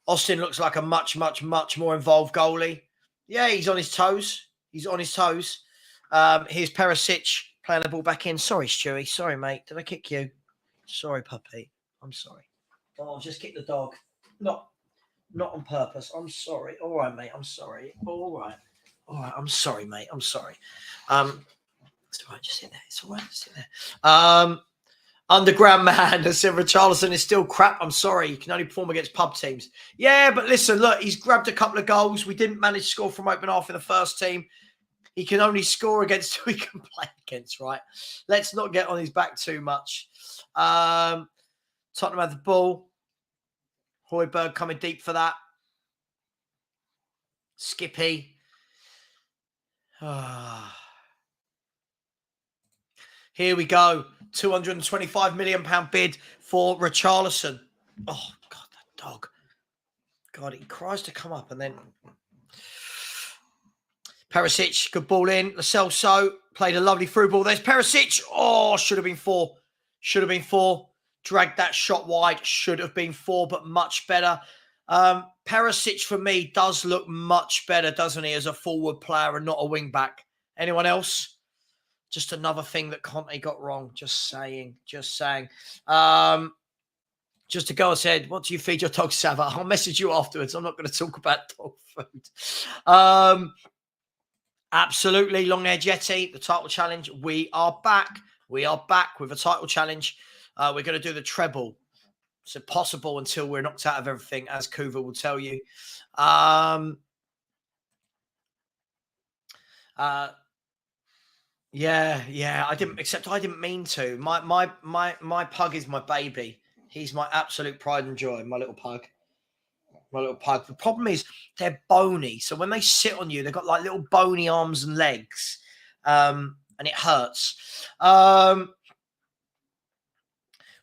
Austin looks like a much, much, much more involved goalie. Yeah, he's on his toes. He's on his toes. Here's Perisic playing the ball back in. Sorry, Stewie. Sorry, mate. Did I kick you? Sorry, puppy. I'm sorry. Oh, just kick the dog. Not on purpose. I'm sorry. All right, mate. I'm sorry. All right. I'm sorry, mate. I'm sorry. It's all right. Just sit there. It's all right. Just sit there. Underground man has said Richarlison is still crap. I'm sorry. You can only perform against pub teams. Yeah, but listen, look, he's grabbed a couple of goals. We didn't manage to score from open half in the first team. He can only score against who he can play against, right? Let's not get on his back too much. Tottenham had the ball. Højbjerg coming deep for that. Skippy. Here we go. £225 million bid for Richarlison. Oh, God, that dog. God, he cries to come up and then... Perisic, good ball in. Lo Celso played a lovely through ball. There's Perisic. Oh, should have been 4. Should have been 4. Dragged that shot wide. Should have been 4, but much better. Perisic, for me, does look much better, doesn't he, as a forward player and not a wing-back. Anyone else? Just another thing that Conte got wrong. Just saying. Just to go ahead, what do you feed your dog, Savva? I'll message you afterwards. I'm not going to talk about dog food. Absolutely. Long Hair Jetty, the title challenge. We are back. We are back with a title challenge. We're going to do the treble. It's impossible until we're knocked out of everything, as Kuva will tell you. Yeah. I didn't mean to. My pug is my baby. He's my absolute pride and joy, my little pug. The problem is they're bony. So when they sit on you, they've got like little bony arms and legs. And it hurts.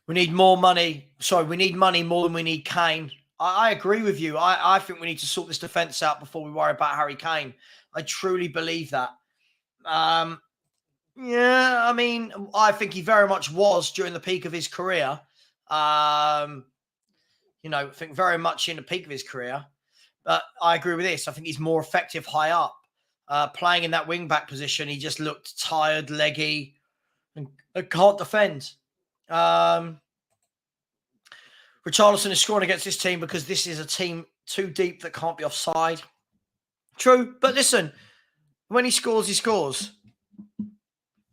We need more money. Sorry, we need money more than we need Kane. I agree with you. I think we need to sort this defence out before we worry about Harry Kane. I truly believe that. Yeah, I mean, I think he very much was during the peak of his career. I think very much in the peak of his career. But I agree with this. I think he's more effective high up. Playing in that wing-back position, he just looked tired, leggy, and can't defend. Richarlison is scoring against this team because this is a team too deep that can't be offside. True, but listen, when he scores, he scores.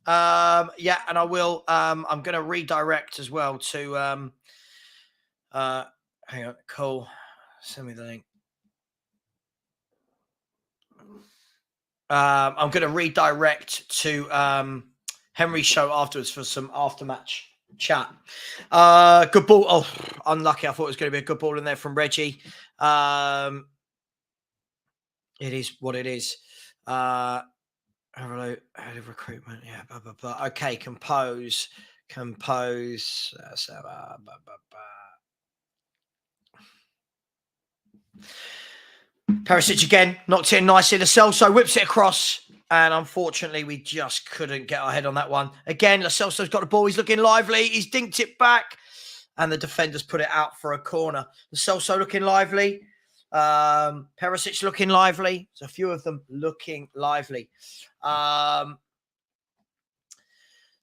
Yeah, and I will. I'm going to redirect as well to. Hang on, cool. Send me the link. I'm going to redirect to Henry's show afterwards for some aftermatch chat. Good ball. Oh, unlucky. I thought it was going to be a good ball in there from Reggie. It is what it is. Have a look. Head of recruitment. Yeah, blah, blah, blah. Okay, compose. Perisic again, knocked it in nicely. Lo Celso whips it across. And unfortunately, we just couldn't get our head on that one. Again, Lo Celso's got the ball. He's looking lively. He's dinked it back. And the defenders put it out for a corner. Lo Celso looking lively. Perisic looking lively. There's a few of them looking lively.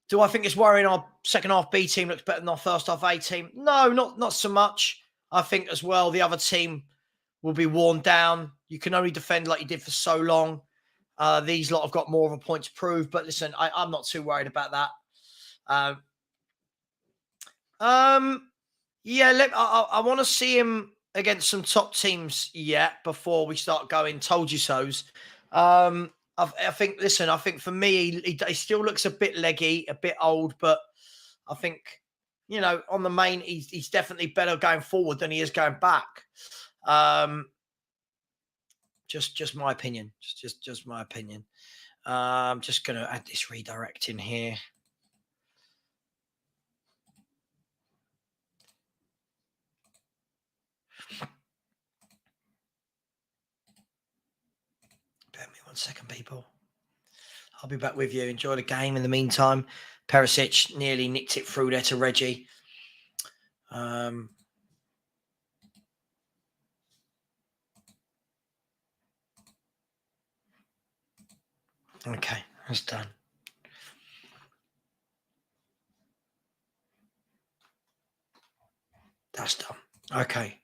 Do I think it's worrying our second half B team looks better than our first half A team? No, not so much. I think as well the other team will be worn down. You can only defend like you did for so long. These lot have got more of a point to prove. But listen, I'm not too worried about that. Yeah, I want to see him against some top teams yet before we start going told you so's. I think, listen, I think for me, he still looks a bit leggy, a bit old, but I think, you know, on the main, he's definitely better going forward than he is going back. Just my opinion. Just my opinion. I'm just going to add this redirect in here. Bear me 1 second, people. I'll be back with you. Enjoy the game in the meantime. Perisic nearly nicked it through there to Reggie. Okay, that's done. That's done. Okay.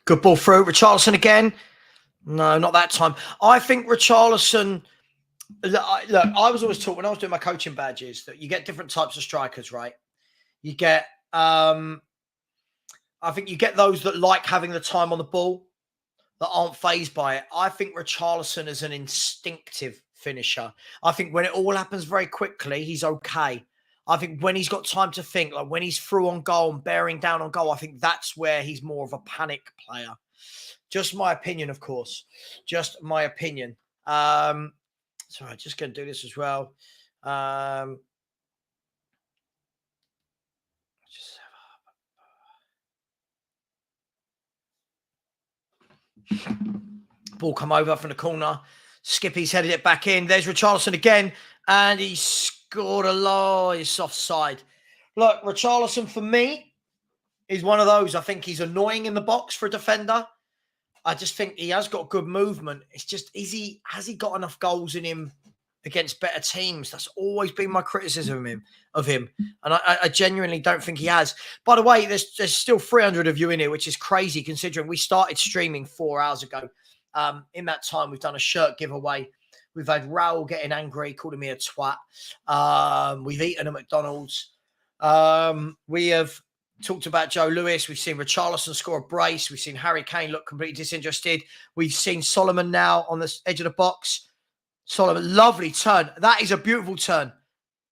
Good ball through. Richarlison again. No, not that time. I think Richarlison... Look, I was always taught when I was doing my coaching badges that you get different types of strikers, right? You get... I think you get those that like having the time on the ball, that aren't fazed by it. I think Richarlison is an instinctive finisher. I think when it all happens very quickly, he's okay. I think when he's got time to think, like when he's through on goal and bearing down on goal, I think that's where he's more of a panic player. Just my opinion, of course. Just my opinion. So I'm just going to do this as well. Ball come over from the corner. Skippy's headed it back in. There's Richarlison again. And he scored a low. It's offside. Look, Richarlison for me is one of those. I think he's annoying in the box for a defender. I just think he has got good movement. It's just, has he got enough goals in him against better teams? That's always been my criticism of him. And I genuinely don't think he has. By the way, there's still 300 of you in here, which is crazy considering we started streaming 4 hours ago. In that time, we've done a shirt giveaway. We've had Raul getting angry, calling me a twat. We've eaten at McDonald's. We have talked about Joe Lewis. We've seen Richarlison score a brace. We've seen Harry Kane look completely disinterested. We've seen Solomon now on the edge of the box. Solomon, lovely turn. That is a beautiful turn.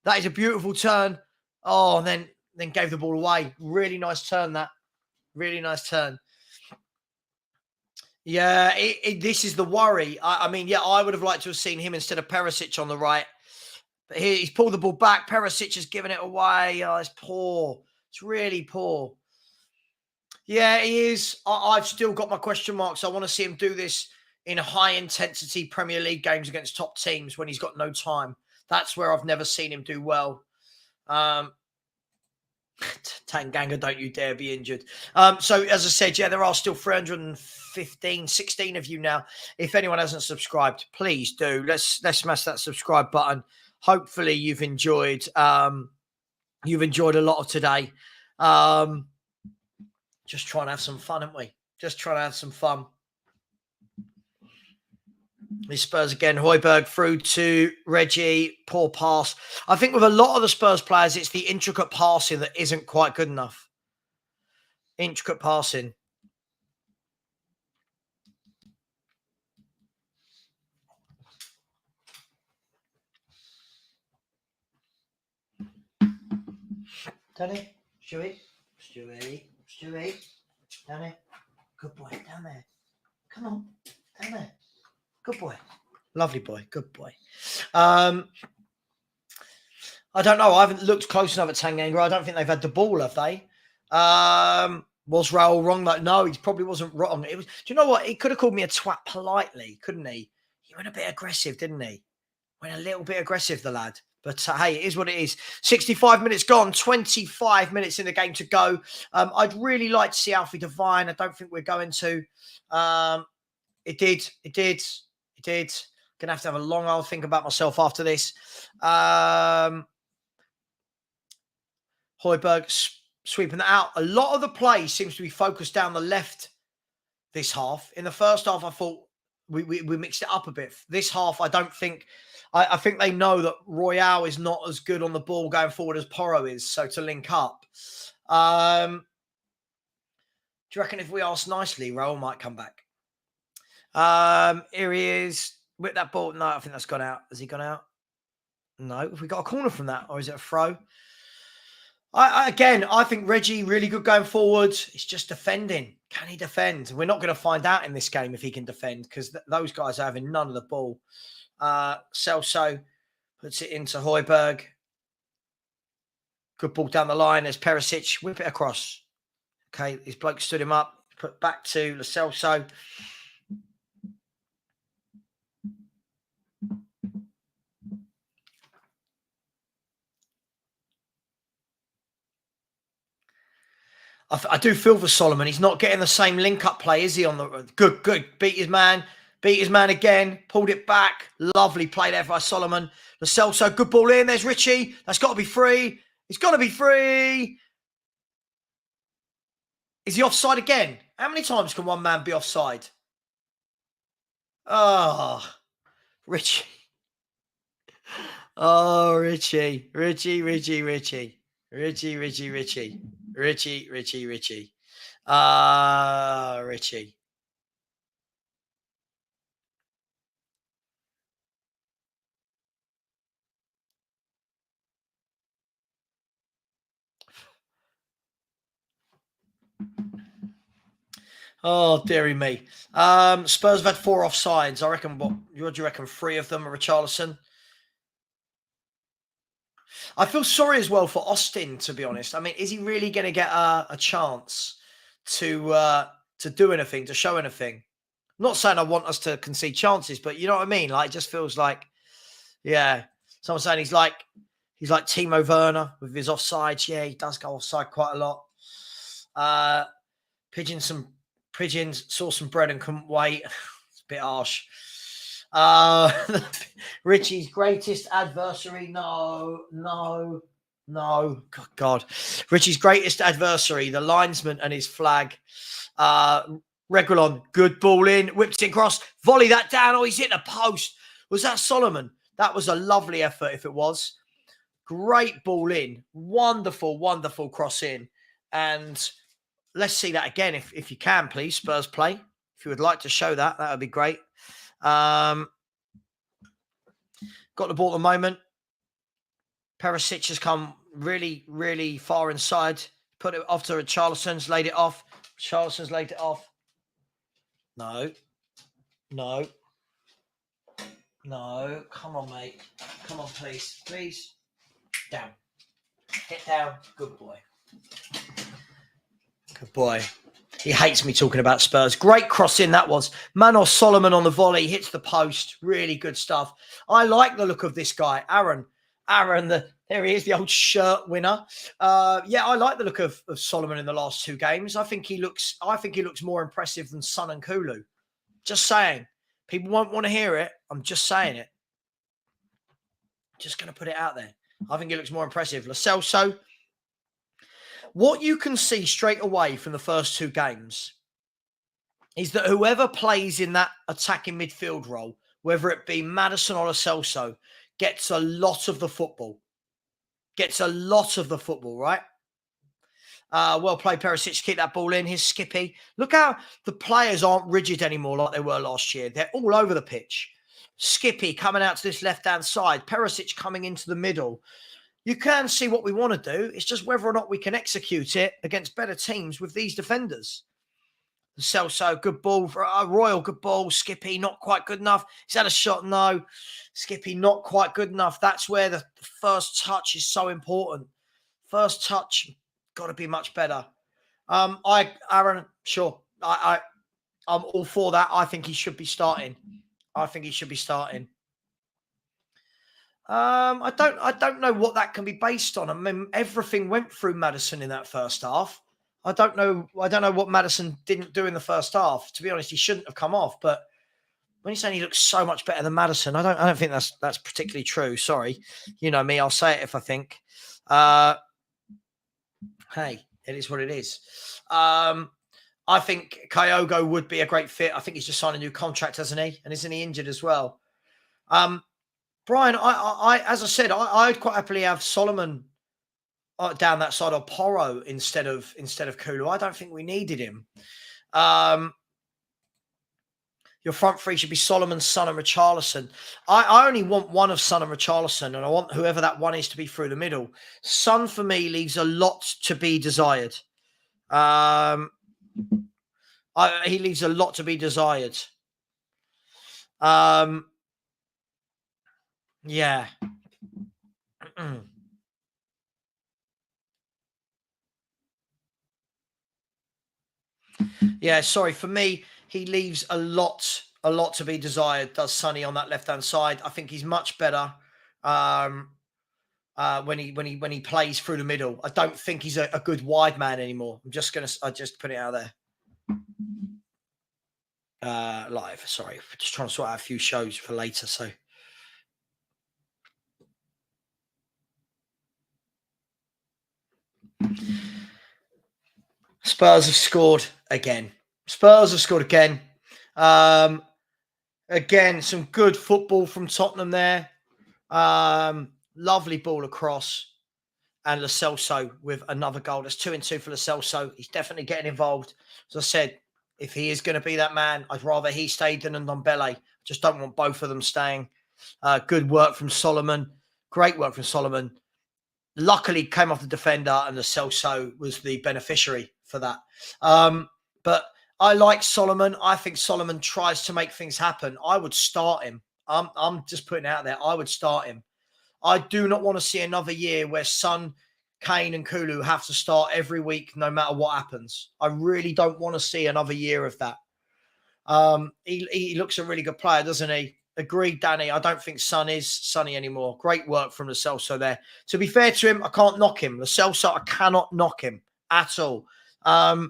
That is a beautiful turn. Oh, and then gave the ball away. Really nice turn, that. Really nice turn. Yeah, this is the worry. I mean, yeah, I would have liked to have seen him instead of Perisic on the right. But he's pulled the ball back. Perisic has given it away. Oh, it's poor. It's really poor. Yeah, he is. I've still got my question marks. I want to see him do this in high-intensity Premier League games against top teams when he's got no time. That's where I've never seen him do well. Tanganga, don't you dare be injured. So, as I said, yeah, there are still 315, 16 of you now. If anyone hasn't subscribed, please do. Let's smash that subscribe button. Hopefully, you've enjoyed a lot of today. Just trying to have some fun, haven't we? Just trying to have some fun. The Spurs again. Højbjerg through to Reggie. Poor pass. I think with a lot of the Spurs players, it's the intricate passing that isn't quite good enough. Intricate passing. Danny, Stewie. Danny. Good boy, down there. Come on, down there. Good boy. Lovely boy, good boy. I don't know. I haven't looked close enough at Tanganga. I don't think they've had the ball, have they? Was Raul wrong? Like, no, he probably wasn't wrong. It was. Do you know what? He could have called me a twat politely, couldn't he? He went a bit aggressive, didn't he? Went a little bit aggressive, the lad. But hey, it is what it is. 65 minutes gone, 25 minutes in the game to go. I'd really like to see Alfie Devine. I don't think we're going to. It did. Gonna have to have a long old think about myself after this. Højbjerg sweeping that out. A lot of the play seems to be focused down the left this half. In the first half, I thought we mixed it up a bit. This half, I don't think. I think they know that Royale is not as good on the ball going forward as Porro is. So to link up. Do you reckon if we ask nicely, Raul might come back? Here he is. Whip that ball. No, I think that's gone out. Has he gone out? No. Have we got a corner from that? Or is it a throw? I think Reggie, really good going forward. It's just defending. Can he defend? We're not going to find out in this game if he can defend because those guys are having none of the ball. Celso puts it into Højbjerg. Good ball down the line. There's Perisic. Whip it across. Okay, his bloke stood him up. Put back to Lo Celso. I do feel for Solomon. He's not getting the same link-up play, is he? On the good. Beat his man again. Pulled it back. Lovely play there by Solomon. Lo Celso, good ball in. There's Richie. That's got to be free. It's got to be free. Is he offside again? How many times can one man be offside? Oh, Richie. Oh, Richie. Richie. Richie. Oh, dearie me. Spurs have had 4 offsides. I reckon, what do you reckon? 3 of them are Richarlison. I feel sorry as well for Austin, to be honest. I mean, is he really going to get a chance to do anything, to show anything? I'm not saying I want us to concede chances, but you know what I mean? Like, it just feels like, yeah. Someone's saying he's like Timo Werner with his offsides. Yeah, he does go offside quite a lot. Pigeons saw some bread and couldn't wait. It's a bit harsh. Richie's greatest adversary. No. God. Richie's greatest adversary, the linesman and his flag. Reguilon, good ball in, whipped it across, volley that down. Oh, he's hit the post. Was that Solomon? That was a lovely effort if it was. Great ball in. Wonderful cross in. And let's see that again if you can, please, Spurs play. If you would like to show that, that would be great. Got the ball at the moment. Perisic has come really far inside. Put it off to Richarlison's, laid it off. Richarlison's laid it off. No. Come on, mate. Come on, please. Down. Hit down. Good boy. He hates me talking about Spurs. Great cross in that was. Manos Solomon on the volley. Hits the post. Really good stuff. I like the look of this guy. Aaron, there he is, the old shirt winner. Yeah, I like the look of Solomon in the last 2 games. I think he looks more impressive than Son and Kulu. Just saying. People won't want to hear it. I'm just saying it. Just going to put it out there. I think he looks more impressive. Lo Celso. What you can see straight away from the first 2 games is that whoever plays in that attacking midfield role, whether it be Maddison or Lo Celso, gets a lot of the football. Right? Well played, Perisic, to keep that ball in. Here's Skippy. Look how the players aren't rigid anymore like they were last year. They're all over the pitch. Skippy coming out to this left-hand side. Perisic coming into the middle. You can see what we want to do. It's just whether or not we can execute it against better teams with these defenders. Celso, good ball. Royal, good ball. Skippy, not quite good enough. He's had a shot, no. Skippy, not quite good enough. That's where the first touch is so important. First touch, got to be much better. Aaron, sure. I'm all for that. I think he should be starting. I don't know what that can be based on. I mean, everything went through Maddison in that first half. I don't know what Maddison didn't do in the first half. To be honest, he shouldn't have come off. But when you're saying he looks so much better than Maddison, I don't think that's particularly true. Sorry, you know me. I'll say it if I think. Hey, it is what it is. I think Kyogo would be a great fit. I think he's just signed a new contract, hasn't he? And isn't he injured as well? Brian, I as I said, I'd quite happily have Solomon down that side, or Porro instead of Kulu. I don't think we needed him. Your front three should be Solomon, Son, and Richarlison. I only want one of Son and Richarlison, and I want whoever that one is to be through the middle. Son, for me, leaves a lot to be desired. He leaves a lot to be desired. Yeah. Yeah, sorry. For me, he leaves a lot to be desired, does Sonny on that left-hand side. I think he's much better when he plays through the middle. I don't think he's a good wide man anymore. I just put it out there. Live. Sorry. Just trying to sort out a few shows for later, so. Spurs have scored again. Again, some good football from Tottenham there. Lovely ball across. And Lo Celso with another goal. That's 2-2 for Lo Celso. He's definitely getting involved. As I said, if he is going to be that man, I'd rather he stayed than Ndombele. Just don't want both of them staying. Good work from Solomon. Great work from Solomon. Luckily, came off the defender, and Lo Celso was the beneficiary for that. But I like Solomon. I think Solomon tries to make things happen. I would start him. I'm just putting it out there. I would start him. I do not want to see another year where Son, Kane, and Kulu have to start every week, no matter what happens. I really don't want to see another year of that. He looks a really good player, doesn't he? Agreed, Danny. I don't think Son is Sonny anymore. Great work from Lo Celso there. To be fair to him, I can't knock him. Lo Celso, I cannot knock him at all. I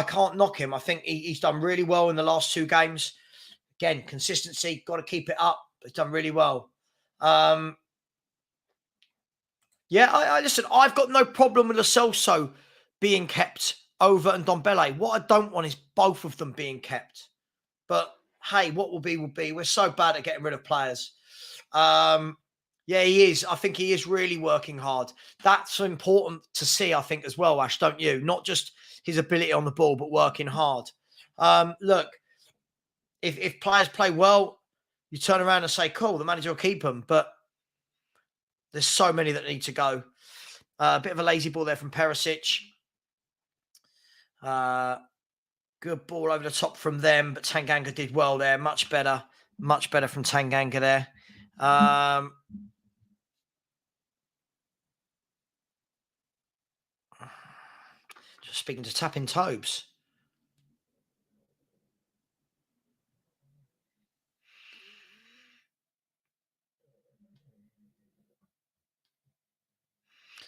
can't knock him. I think he's done really well in the last two games. Again, consistency, got to keep it up. He's done really well. Yeah, listen, I've got no problem with Lo Celso being kept over Ndombele. What I don't want is both of them being kept. But hey, what will be, will be. We're so bad at getting rid of players. Yeah, he is. I think he is really working hard. That's important to see, I think, as well, Ash, don't you? Not just his ability on the ball, but working hard. Look, if players play well, you turn around and say, cool, the manager will keep them. But there's so many that need to go. A bit of a lazy ball there from Perisic. Good ball over the top from them, but Tanganga did well there. Much better from Tanganga there. Just speaking to Tapping Tobes.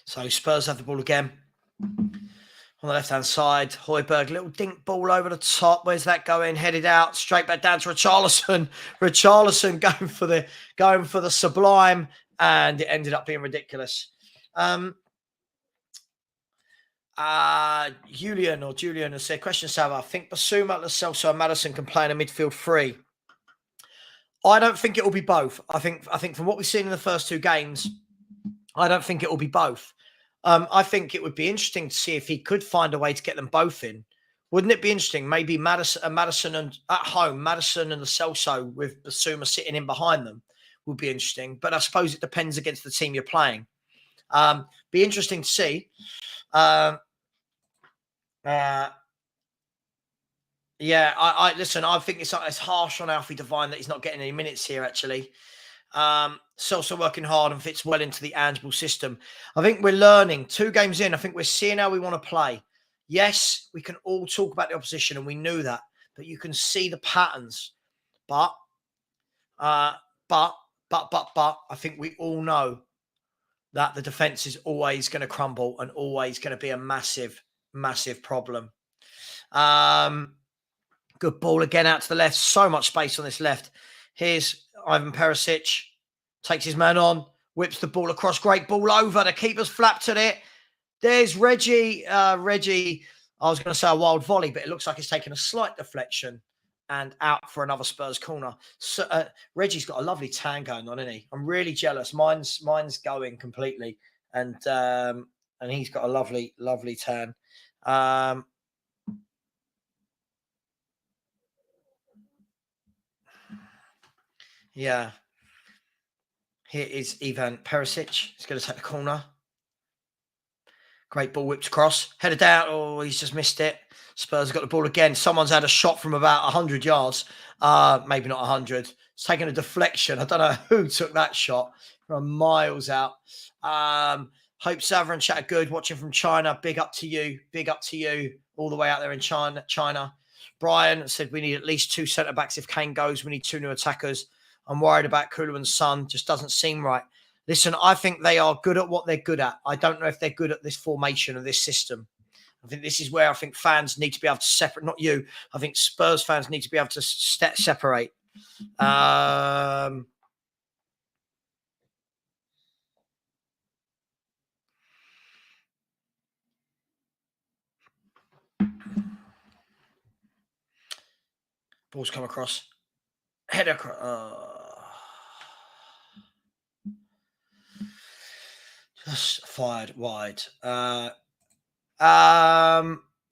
So Spurs have the ball again. On the left-hand side, Højbjerg, little dink ball over the top. Where's that going? Headed out, straight back down to Richarlison. Richarlison going for the sublime, and it ended up being ridiculous. Julian has said, question, Savva, I think Basuma, Lo Celso, and Maddison can play in a midfield three. I don't think it will be both. I think from what we've seen in the first two games, I don't think it will be both. I think it would be interesting to see if he could find a way to get them both in. Wouldn't it be interesting? Maybe Maddison and at home, Maddison and Lo Celso with Basuma sitting in behind them. would be interesting. But I suppose it depends against the team you're playing. Be interesting to see. Yeah, I listen. I think it's harsh on Alfie Devine that he's not getting any minutes here. Actually, Celso working hard and fits well into the Ange system. I think we're learning 2 games in. I think we're seeing how we want to play. Yes, we can all talk about the opposition, and we knew that, but you can see the patterns. But I think we all know that the defense is always going to crumble and always going to be a massive, massive problem. Good ball again out to the left. So much space on this left. Here's Ivan Perisic. Takes his man on. Whips the ball across. Great ball over. The keeper's flapped at it. There's Reggie. Reggie, I was going to say a wild volley, but it looks like it's taken a slight deflection and out for another Spurs corner. So, Reggie's got a lovely tan going on, isn't he? I'm really jealous. Mine's going completely. And he's got a lovely, lovely tan. Yeah. Here is Ivan Perisic. He's going to take the corner. Great ball whipped across. Headed down. Oh, he's just missed it. Spurs got the ball again. Someone's had a shot from about 100 yards. Maybe not 100. It's taken a deflection. I don't know who took that shot from miles out. Hope Savva and chat are good. Watching from China. Big up to you. Big up to you. All the way out there in China. Brian said we need at least 2 centre-backs. If Kane goes, we need 2 new attackers. I'm worried about Kulu and Son. Just doesn't seem right. Listen, I think they are good at what they're good at. I don't know if they're good at this formation or this system. I think this is where I think fans need to be able to separate. Not you. I think Spurs fans need to be able to separate. Ball's come across. Head across. Just fired wide.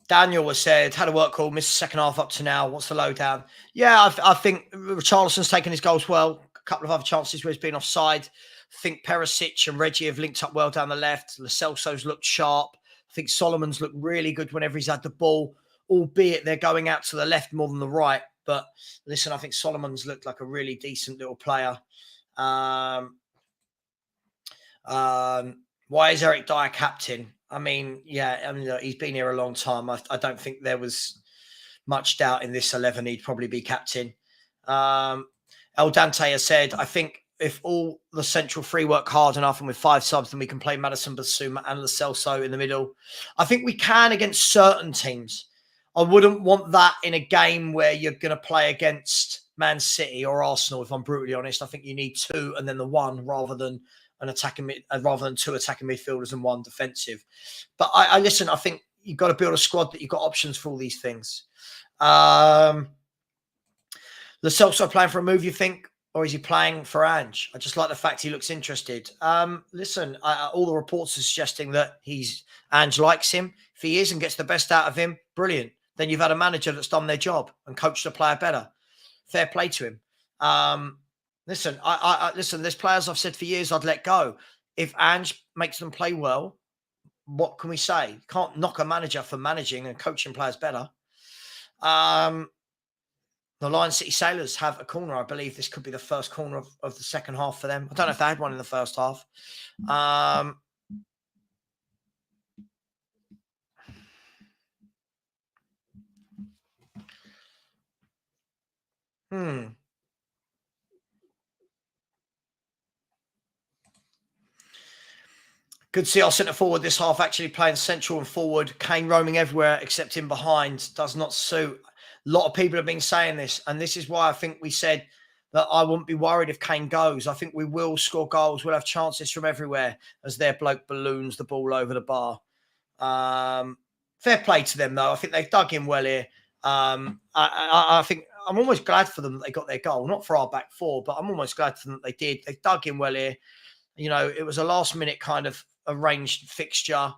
Daniel was said, had a work call, missed the second half up to now. What's the lowdown? Yeah, I think Richarlison's taken his goals well. A couple of other chances where he's been offside. I think Perisic and Reggie have linked up well down the left. Lo Celso's looked sharp. I think Solomon's looked really good whenever he's had the ball, albeit they're going out to the left more than the right. But listen, I think Solomon's looked like a really decent little player. Why is Eric Dyer captain? I mean, he's been here a long time. I don't think there was much doubt in this 11 he'd probably be captain. El Dante has said, I think if all the central three work hard enough and with 5 subs, then we can play Maddison, Basuma and Lo Celso in the middle. I think we can against certain teams. I wouldn't want that in a game where you're going to play against Man City or Arsenal, if I'm brutally honest. I think you need 2 and then the 1 rather than 2 attacking midfielders and 1 defensive. But I listen, I think you've got to build a squad that you've got options for all these things. Lo Celso playing for a move, you think? Or is he playing for Ange? I just like the fact he looks interested. Listen, all the reports are suggesting that Ange likes him. If he is and gets the best out of him, brilliant. Then you've had a manager that's done their job and coached the player better. Fair play to him. Listen, listen, there's players I've said for years I'd let go. If Ange makes them play well, what can we say? You can't knock a manager for managing and coaching players better. The Lion City Sailors have a corner. I believe this could be the first corner of the second half for them. I don't know if they had one in the first half. Good to see our centre forward this half actually playing central and forward. Kane roaming everywhere except in behind. Does not suit. A lot of people have been saying this, and this is why I think we said that I wouldn't be worried if Kane goes. I think we will score goals. We'll have chances from everywhere as their bloke balloons the ball over the bar. Fair play to them, though. I think they've dug in well here. I think I'm almost glad for them that they got their goal. Not for our back 4, but I'm almost glad for them that they did. They dug in well here. You know, it was a last-minute kind of arranged fixture,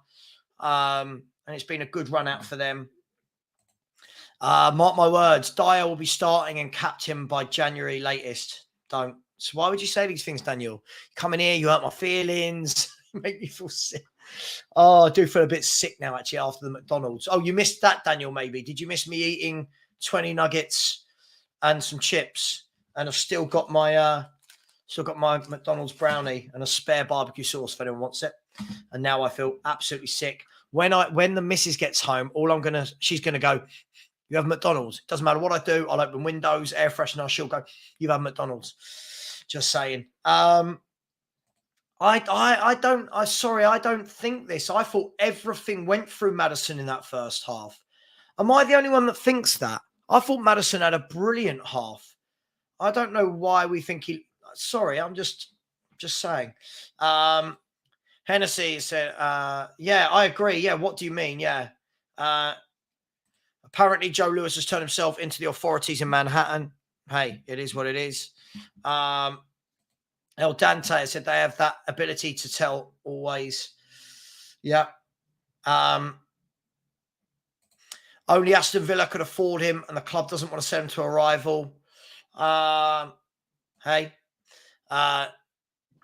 and it's been a good run out for them. Mark my words, Dyer will be starting and captain by January latest. Don't So why would you say these things, Daniel? Come in here, you hurt my feelings, make me feel sick. Oh, I do feel a bit sick now, actually, after the McDonald's. Oh, you missed that, Daniel, maybe. Did you miss me eating 20 nuggets and some chips? And I've still got my McDonald's brownie and a spare barbecue sauce if anyone wants it. And now I feel absolutely sick. When the missus gets home, she's gonna go, you have McDonald's. It doesn't matter what I do. I'll open windows, air freshener. She'll go, you have McDonald's. Just saying. I don't think this. I thought everything went through Maddison in that first half. Am I the only one that thinks that? I thought Maddison had a brilliant half. I don't know why we think he. Sorry, I'm just saying. Hennessy said, yeah, I agree. Yeah, what do you mean? Yeah. Apparently, Joe Lewis has turned himself into the authorities in Manhattan. Hey, it is what it is. El Dante said they have that ability to tell always. Yeah. Only Aston Villa could afford him, and the club doesn't want to send him to a rival. Hey.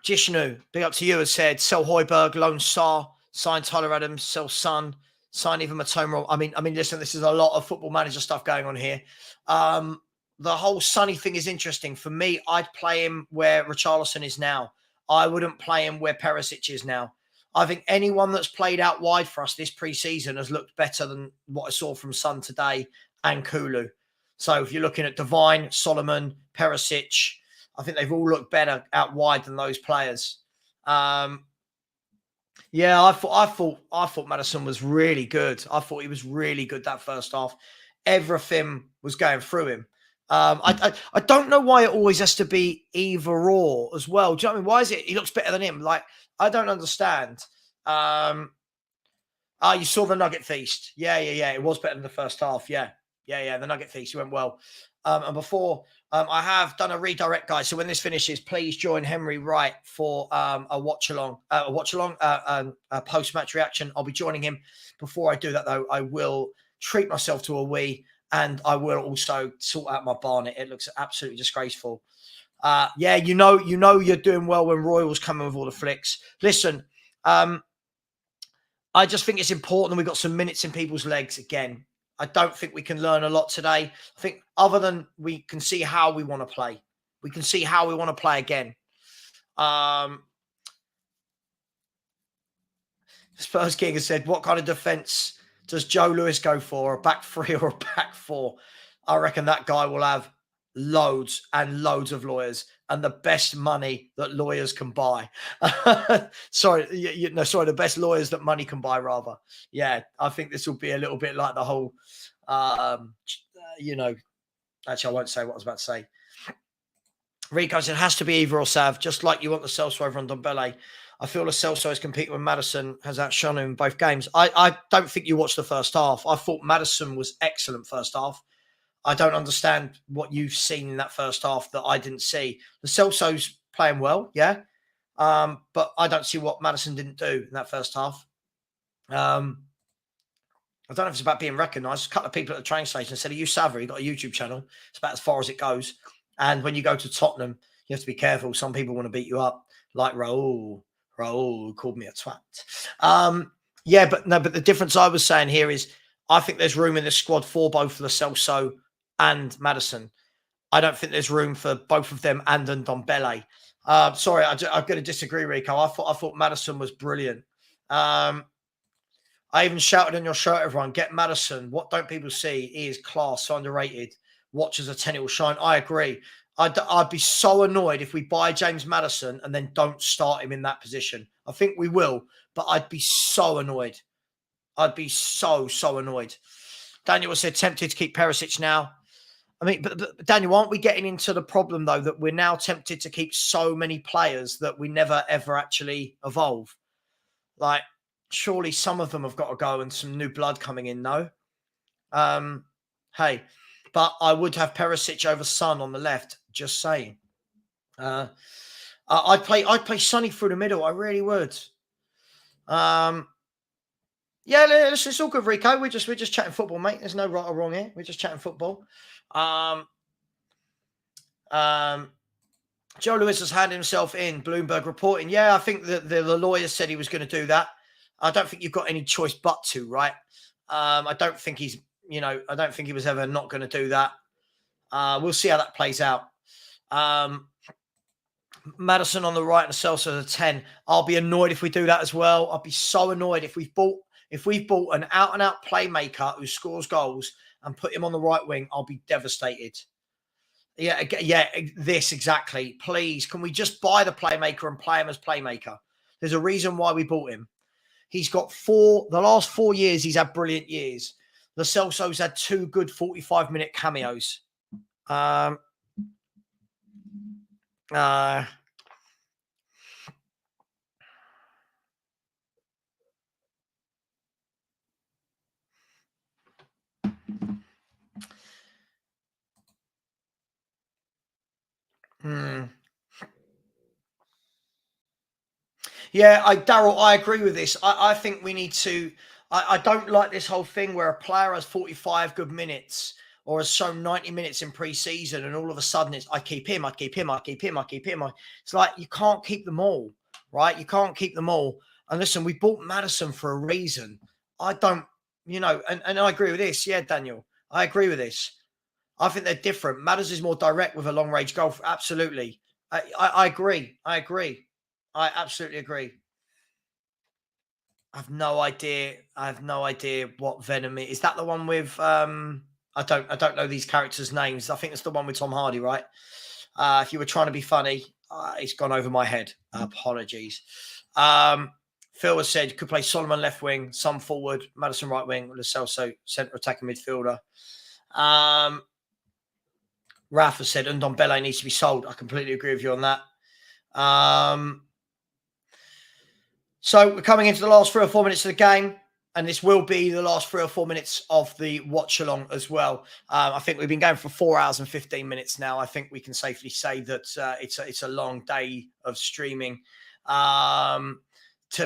Jishnu, big up to you, has said, sell Højbjerg, loan Sarr, sign Tyler Adams, sell Son, sign even Matoma. I mean, listen, this is a lot of football manager stuff going on here. The whole Sonny thing is interesting. For me, I'd play him where Richarlison is now. I wouldn't play him where Perisic is now. I think anyone that's played out wide for us this pre-season has looked better than what I saw from Son today and Kulu. So if you're looking at Devine, Solomon, Perisic, I think they've all looked better out wide than those players. Yeah, I thought Maddison was really good. I thought he was really good that first half. Everything was going through him. I don't know why it always has to be either or as well. Do you know what I mean? Why is it he looks better than him? Like, I don't understand. You saw the Nugget Feast. Yeah. It was better than the first half. Yeah. The Nugget Feast. It went well. And before, I have done a redirect, guys. So when this finishes, please join Henry Wright for a watch-along, a post-match reaction. I'll be joining him. Before I do that, though, I will treat myself to a wee, and I will also sort out my barnet. It looks absolutely disgraceful. Yeah, you know you're doing well when Royal's coming with all the flicks. Listen, I just think it's important that we've got some minutes in people's legs again. I don't think we can learn a lot today. I think other than we can see how we want to play. We can see how we want to play again. Spurs King has said, what kind of defence does Joe Lewis go for? A back three or a back four? I reckon that guy will have loads and loads of lawyers and the best money that lawyers can buy. Sorry, the best lawyers that money can buy, rather. Yeah, I think this will be a little bit like the whole, actually, I won't say what I was about to say. Rico said, it has to be either or, Sav, just like you want the Celso over on Dombele. I feel the Celso is competing with Maddison, has outshone him in both games. I don't think you watched the first half. I thought Maddison was excellent first half. I don't understand what you've seen in that first half that I didn't see. The Celso's playing well, yeah. But I don't see what Maddison didn't do in that first half. I don't know if it's about being recognised. A couple of people at the train station said, are you Savva? You got a YouTube channel. It's about as far as it goes. And when you go to Tottenham, you have to be careful. Some people want to beat you up, like Raul called me a twat. But the difference I was saying here is I think there's room in this squad for both Lo Celso and Maddison. I don't think there's room for both of them and Ndombele. Sorry, I'm going to disagree, Rico. I thought Maddison was brilliant. I even shouted on your show, everyone, get Maddison. What don't people see? He is class, so underrated. Watch as a 10 will shine. I agree. I'd be so annoyed if we buy James Maddison and then don't start him in that position. I think we will, but I'd be so annoyed. I'd be so annoyed. Daniel said, tempted to keep Perisic now. I mean, but Daniel, aren't we getting into the problem, though, that we're now tempted to keep so many players that we never, ever actually evolve? Like, surely some of them have got to go and some new blood coming in, no? Hey, but I would have Perisic over Son on the left, just saying. I'd play Sonny through the middle. I really would. Yeah, it's all good, Rico. We're just chatting football, mate. There's no right or wrong here. We're just chatting football. Joe Lewis has handed himself in, Bloomberg reporting. Yeah, I think that the lawyer said he was going to do that. I don't think you've got any choice but to, right? I don't think he's, I don't think he was ever not going to do that. We'll see how that plays out. Madison on the right and Celso as a 10. I'll be annoyed if we do that as well. I'll be so annoyed if we've bought an out-and-out playmaker who scores goals and put him on the right wing. I'll be devastated. Yeah, this exactly. Please, can we just buy the playmaker and play him as playmaker? There's a reason why we bought him. He's got the last 4 years, he's had brilliant years. Lo Celso's had 2 good 45-minute cameos. Yeah, Daryl, I agree with this. I think we need to. I don't like this whole thing where a player has 45 good minutes or has shown 90 minutes in pre-season, and all of a sudden it's I keep him. It's like you can't keep them all, right? You can't keep them all. And listen, we bought Madison for a reason. I don't, and I agree with this. Yeah, Daniel, I agree with this. I think they're different. Matters is more direct with a long-range goal. Absolutely. I agree. I absolutely agree. I have no idea what Venom is. Is that the one with I don't know these characters' names. I think it's the one with Tom Hardy, right? If you were trying to be funny, it's gone over my head. Apologies. Phil has said could play Solomon left wing, some forward, Madison right wing, Lo Celso centre attacking midfielder. Raf has said Ndombele needs to be sold. I completely agree with you on that. So we're coming into the last 3 or 4 minutes of the game, and this will be the last 3 or 4 minutes of the watch along as well. I think we've been going for 4 hours and 15 minutes now. I think we can safely say that it's a long day of streaming. To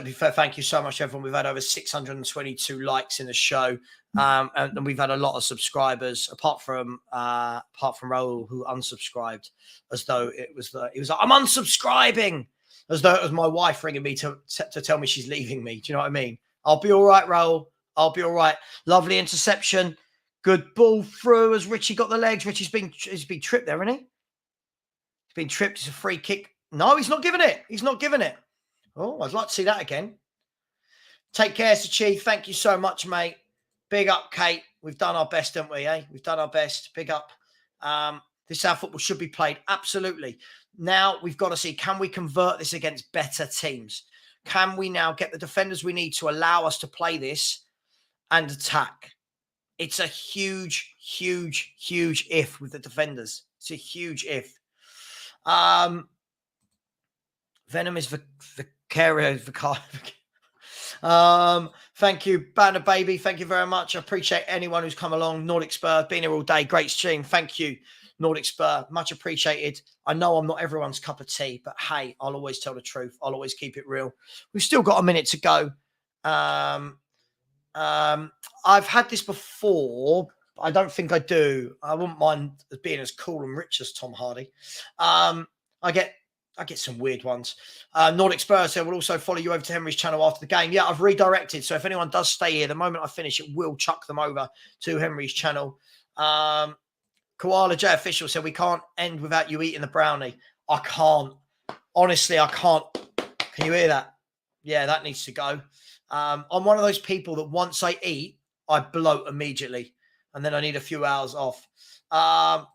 be fair, thank you so much, everyone. We've had over 622 likes in the show, and we've had a lot of subscribers. Apart from Raul, who unsubscribed, as though he was like, I'm unsubscribing, as though it was my wife ringing me to tell me she's leaving me. Do you know what I mean? I'll be all right, Raul. I'll be all right. Lovely interception. Good ball through as Richie got the legs. Richie's been tripped there, isn't he? He's been tripped. It's a free kick. No, he's not giving it. He's not giving it. Oh, I'd like to see that again. Take care, Sachi. Thank you so much, mate. Big up, Kate. We've done our best, haven't we, eh? We've done our best. Big up. This is how football should be played. Absolutely. Now we've got to see, can we convert this against better teams? Can we now get the defenders we need to allow us to play this and attack? It's a huge, huge, huge if with the defenders. It's a huge if. Venom is Vicario. Thank you, Banner Baby. Thank you very much. I appreciate anyone who's come along. Nordic Spur, been here all day. Great stream. Thank you, Nordic Spur. Much appreciated. I know I'm not everyone's cup of tea, but hey, I'll always tell the truth. I'll always keep it real. We've still got a minute to go. I've had this before. I don't think I do. I wouldn't mind being as cool and rich as Tom Hardy. I get some weird ones. Nordic Spurs said, we'll also follow you over to Henry's channel after the game. Yeah, I've redirected. So if anyone does stay here, the moment I finish, it will chuck them over to Henry's channel. Koala J Official said, we can't end without you eating the brownie. I can't. Honestly, I can't. Can you hear that? Yeah, that needs to go. I'm one of those people that once I eat, I bloat immediately. And then I need a few hours off.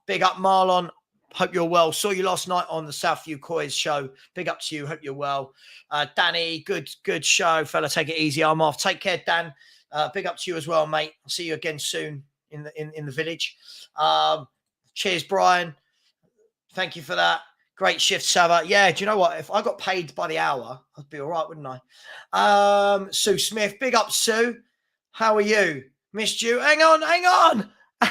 Big up, Marlon. Hope you're well. Saw you last night on the Southview Coys show. Big up to you. Hope you're well. Danny, good show. Fella, take it easy. I'm off. Take care, Dan. Big up to you as well, mate. I'll see you again soon in the village. Cheers, Brian. Thank you for that. Great shift, Savva. Yeah, do you know what? If I got paid by the hour, I'd be all right, wouldn't I? Sue Smith. Big up, Sue. How are you? Missed you. Hang on. A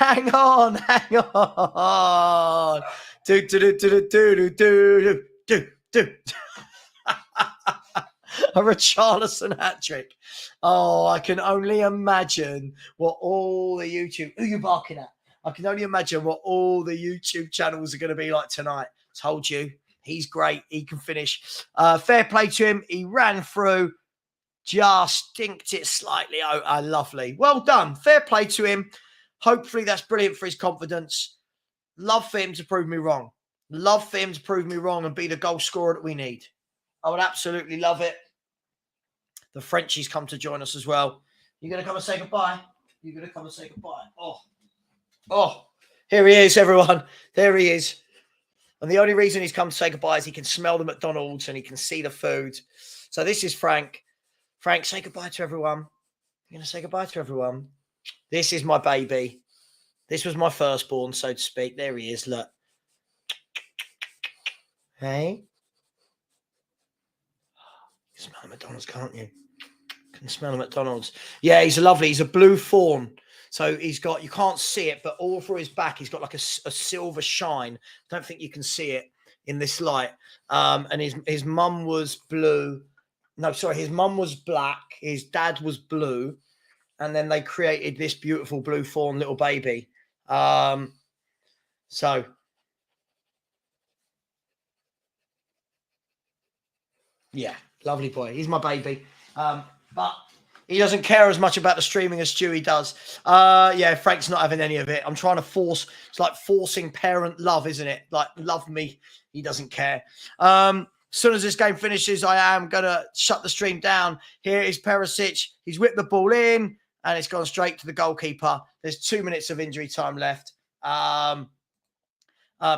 Richarlison hat trick. Oh, I can only imagine what all the YouTube. Who are you barking at? I can only imagine what all the YouTube channels are going to be like tonight. Told you He's great. He can finish. Fair play to him. He ran through, just dinked it slightly. Oh, lovely. Well done. Fair play to him. Hopefully that's brilliant for his confidence. Love for him to prove me wrong. Love for him to prove me wrong and be the goal scorer that we need. I would absolutely love it. The Frenchies come to join us as well. You're going to come and say goodbye? You're going to come and say goodbye? Oh, here he is, everyone. There he is. And the only reason he's come to say goodbye is he can smell the McDonald's and he can see the food. So this is Frank. Frank, say goodbye to everyone. You're going to say goodbye to everyone. This is my baby. This was my firstborn, so to speak. There he is, look. Hey. You can smell the McDonald's, can't you? You can smell the McDonald's. Yeah, he's he's a blue fawn. So he's got, you can't see it, but all through his back, he's got like a silver shine. I don't think you can see it in this light. And his mum was blue. No, sorry, his mum was black. His dad was blue. And then they created this beautiful blue fawn little baby. So yeah, lovely boy. He's my baby. But he doesn't care as much about the streaming as Stewie does. Yeah, Frank's not having any of it. I'm trying to force. It's like forcing parent love, isn't it? Like, love me. He doesn't care. As soon as this game finishes, I am going to shut the stream down. Here is Perisic. He's whipped the ball in, and it's gone straight to the goalkeeper. There's 2 minutes of injury time left.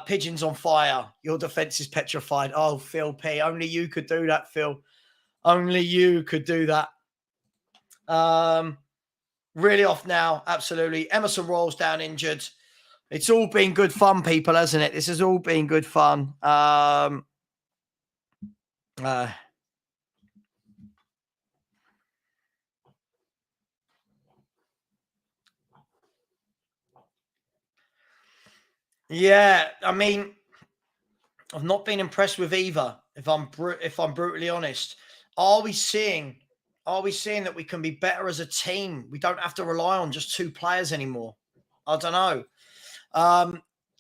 Pigeons on fire. Your defense is petrified. Oh, Phil P. Only you could do that, Phil. Only you could do that. Really off now. Absolutely. Emerson Royal's down injured. It's all been good fun, people, hasn't it? This has all been good fun. Yeah, I mean, I've not been impressed with either. If I'm brutally honest, are we seeing that we can be better as a team? We don't have to rely on just 2 players anymore. I don't know.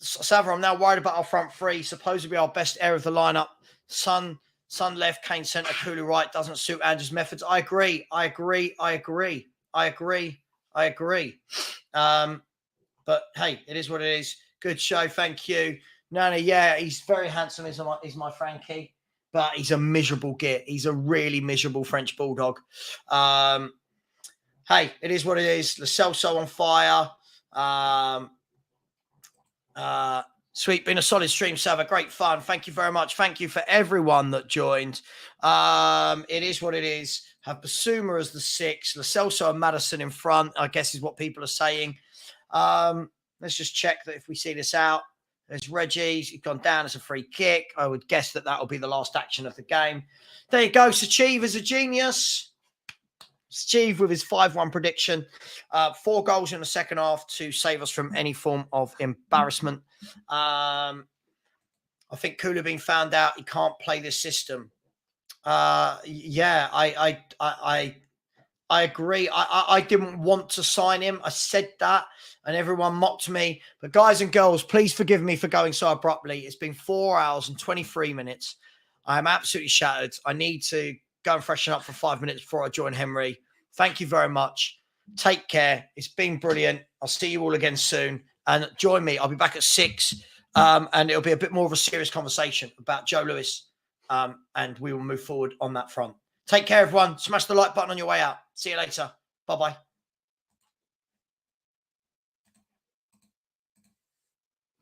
Savva, I'm now worried about our front three. Supposedly our best area of the lineup. Son left, Kane centre, Kulu right. Doesn't suit Andrew's methods. I agree. But hey, it is what it is. Good show. Thank you. Nana, yeah, he's very handsome. He's my Frankie. But he's a miserable git. He's a really miserable French bulldog. Hey, it is what it is. Lo Celso on fire. Sweet, been a solid stream, Savva. Great fun. Thank you very much. Thank you for everyone that joined. It is what it is. Have Basuma as the 6. Lo Celso and Maddison in front, I guess is what people are saying. Let's just check that if we see this out. There's Reggie. He's gone down as a free kick. I would guess that will be the last action of the game. There you go. Sachiv is a genius. Sachiv with his 5-1 prediction. 4 goals in the second half to save us from any form of embarrassment. I think Kula being found out he can't play this system. Yeah, I agree. I didn't want to sign him. I said that. And everyone mocked me. But guys and girls, please forgive me for going so abruptly. It's been 4 hours and 23 minutes. I'm absolutely shattered. I need to go and freshen up for 5 minutes before I join Henry. Thank you very much. Take care. It's been brilliant. I'll see you all again soon. And join me. I'll be back at 6. And it'll be a bit more of a serious conversation about Joe Lewis. And we will move forward on that front. Take care, everyone. Smash the like button on your way out. See you later. Bye-bye.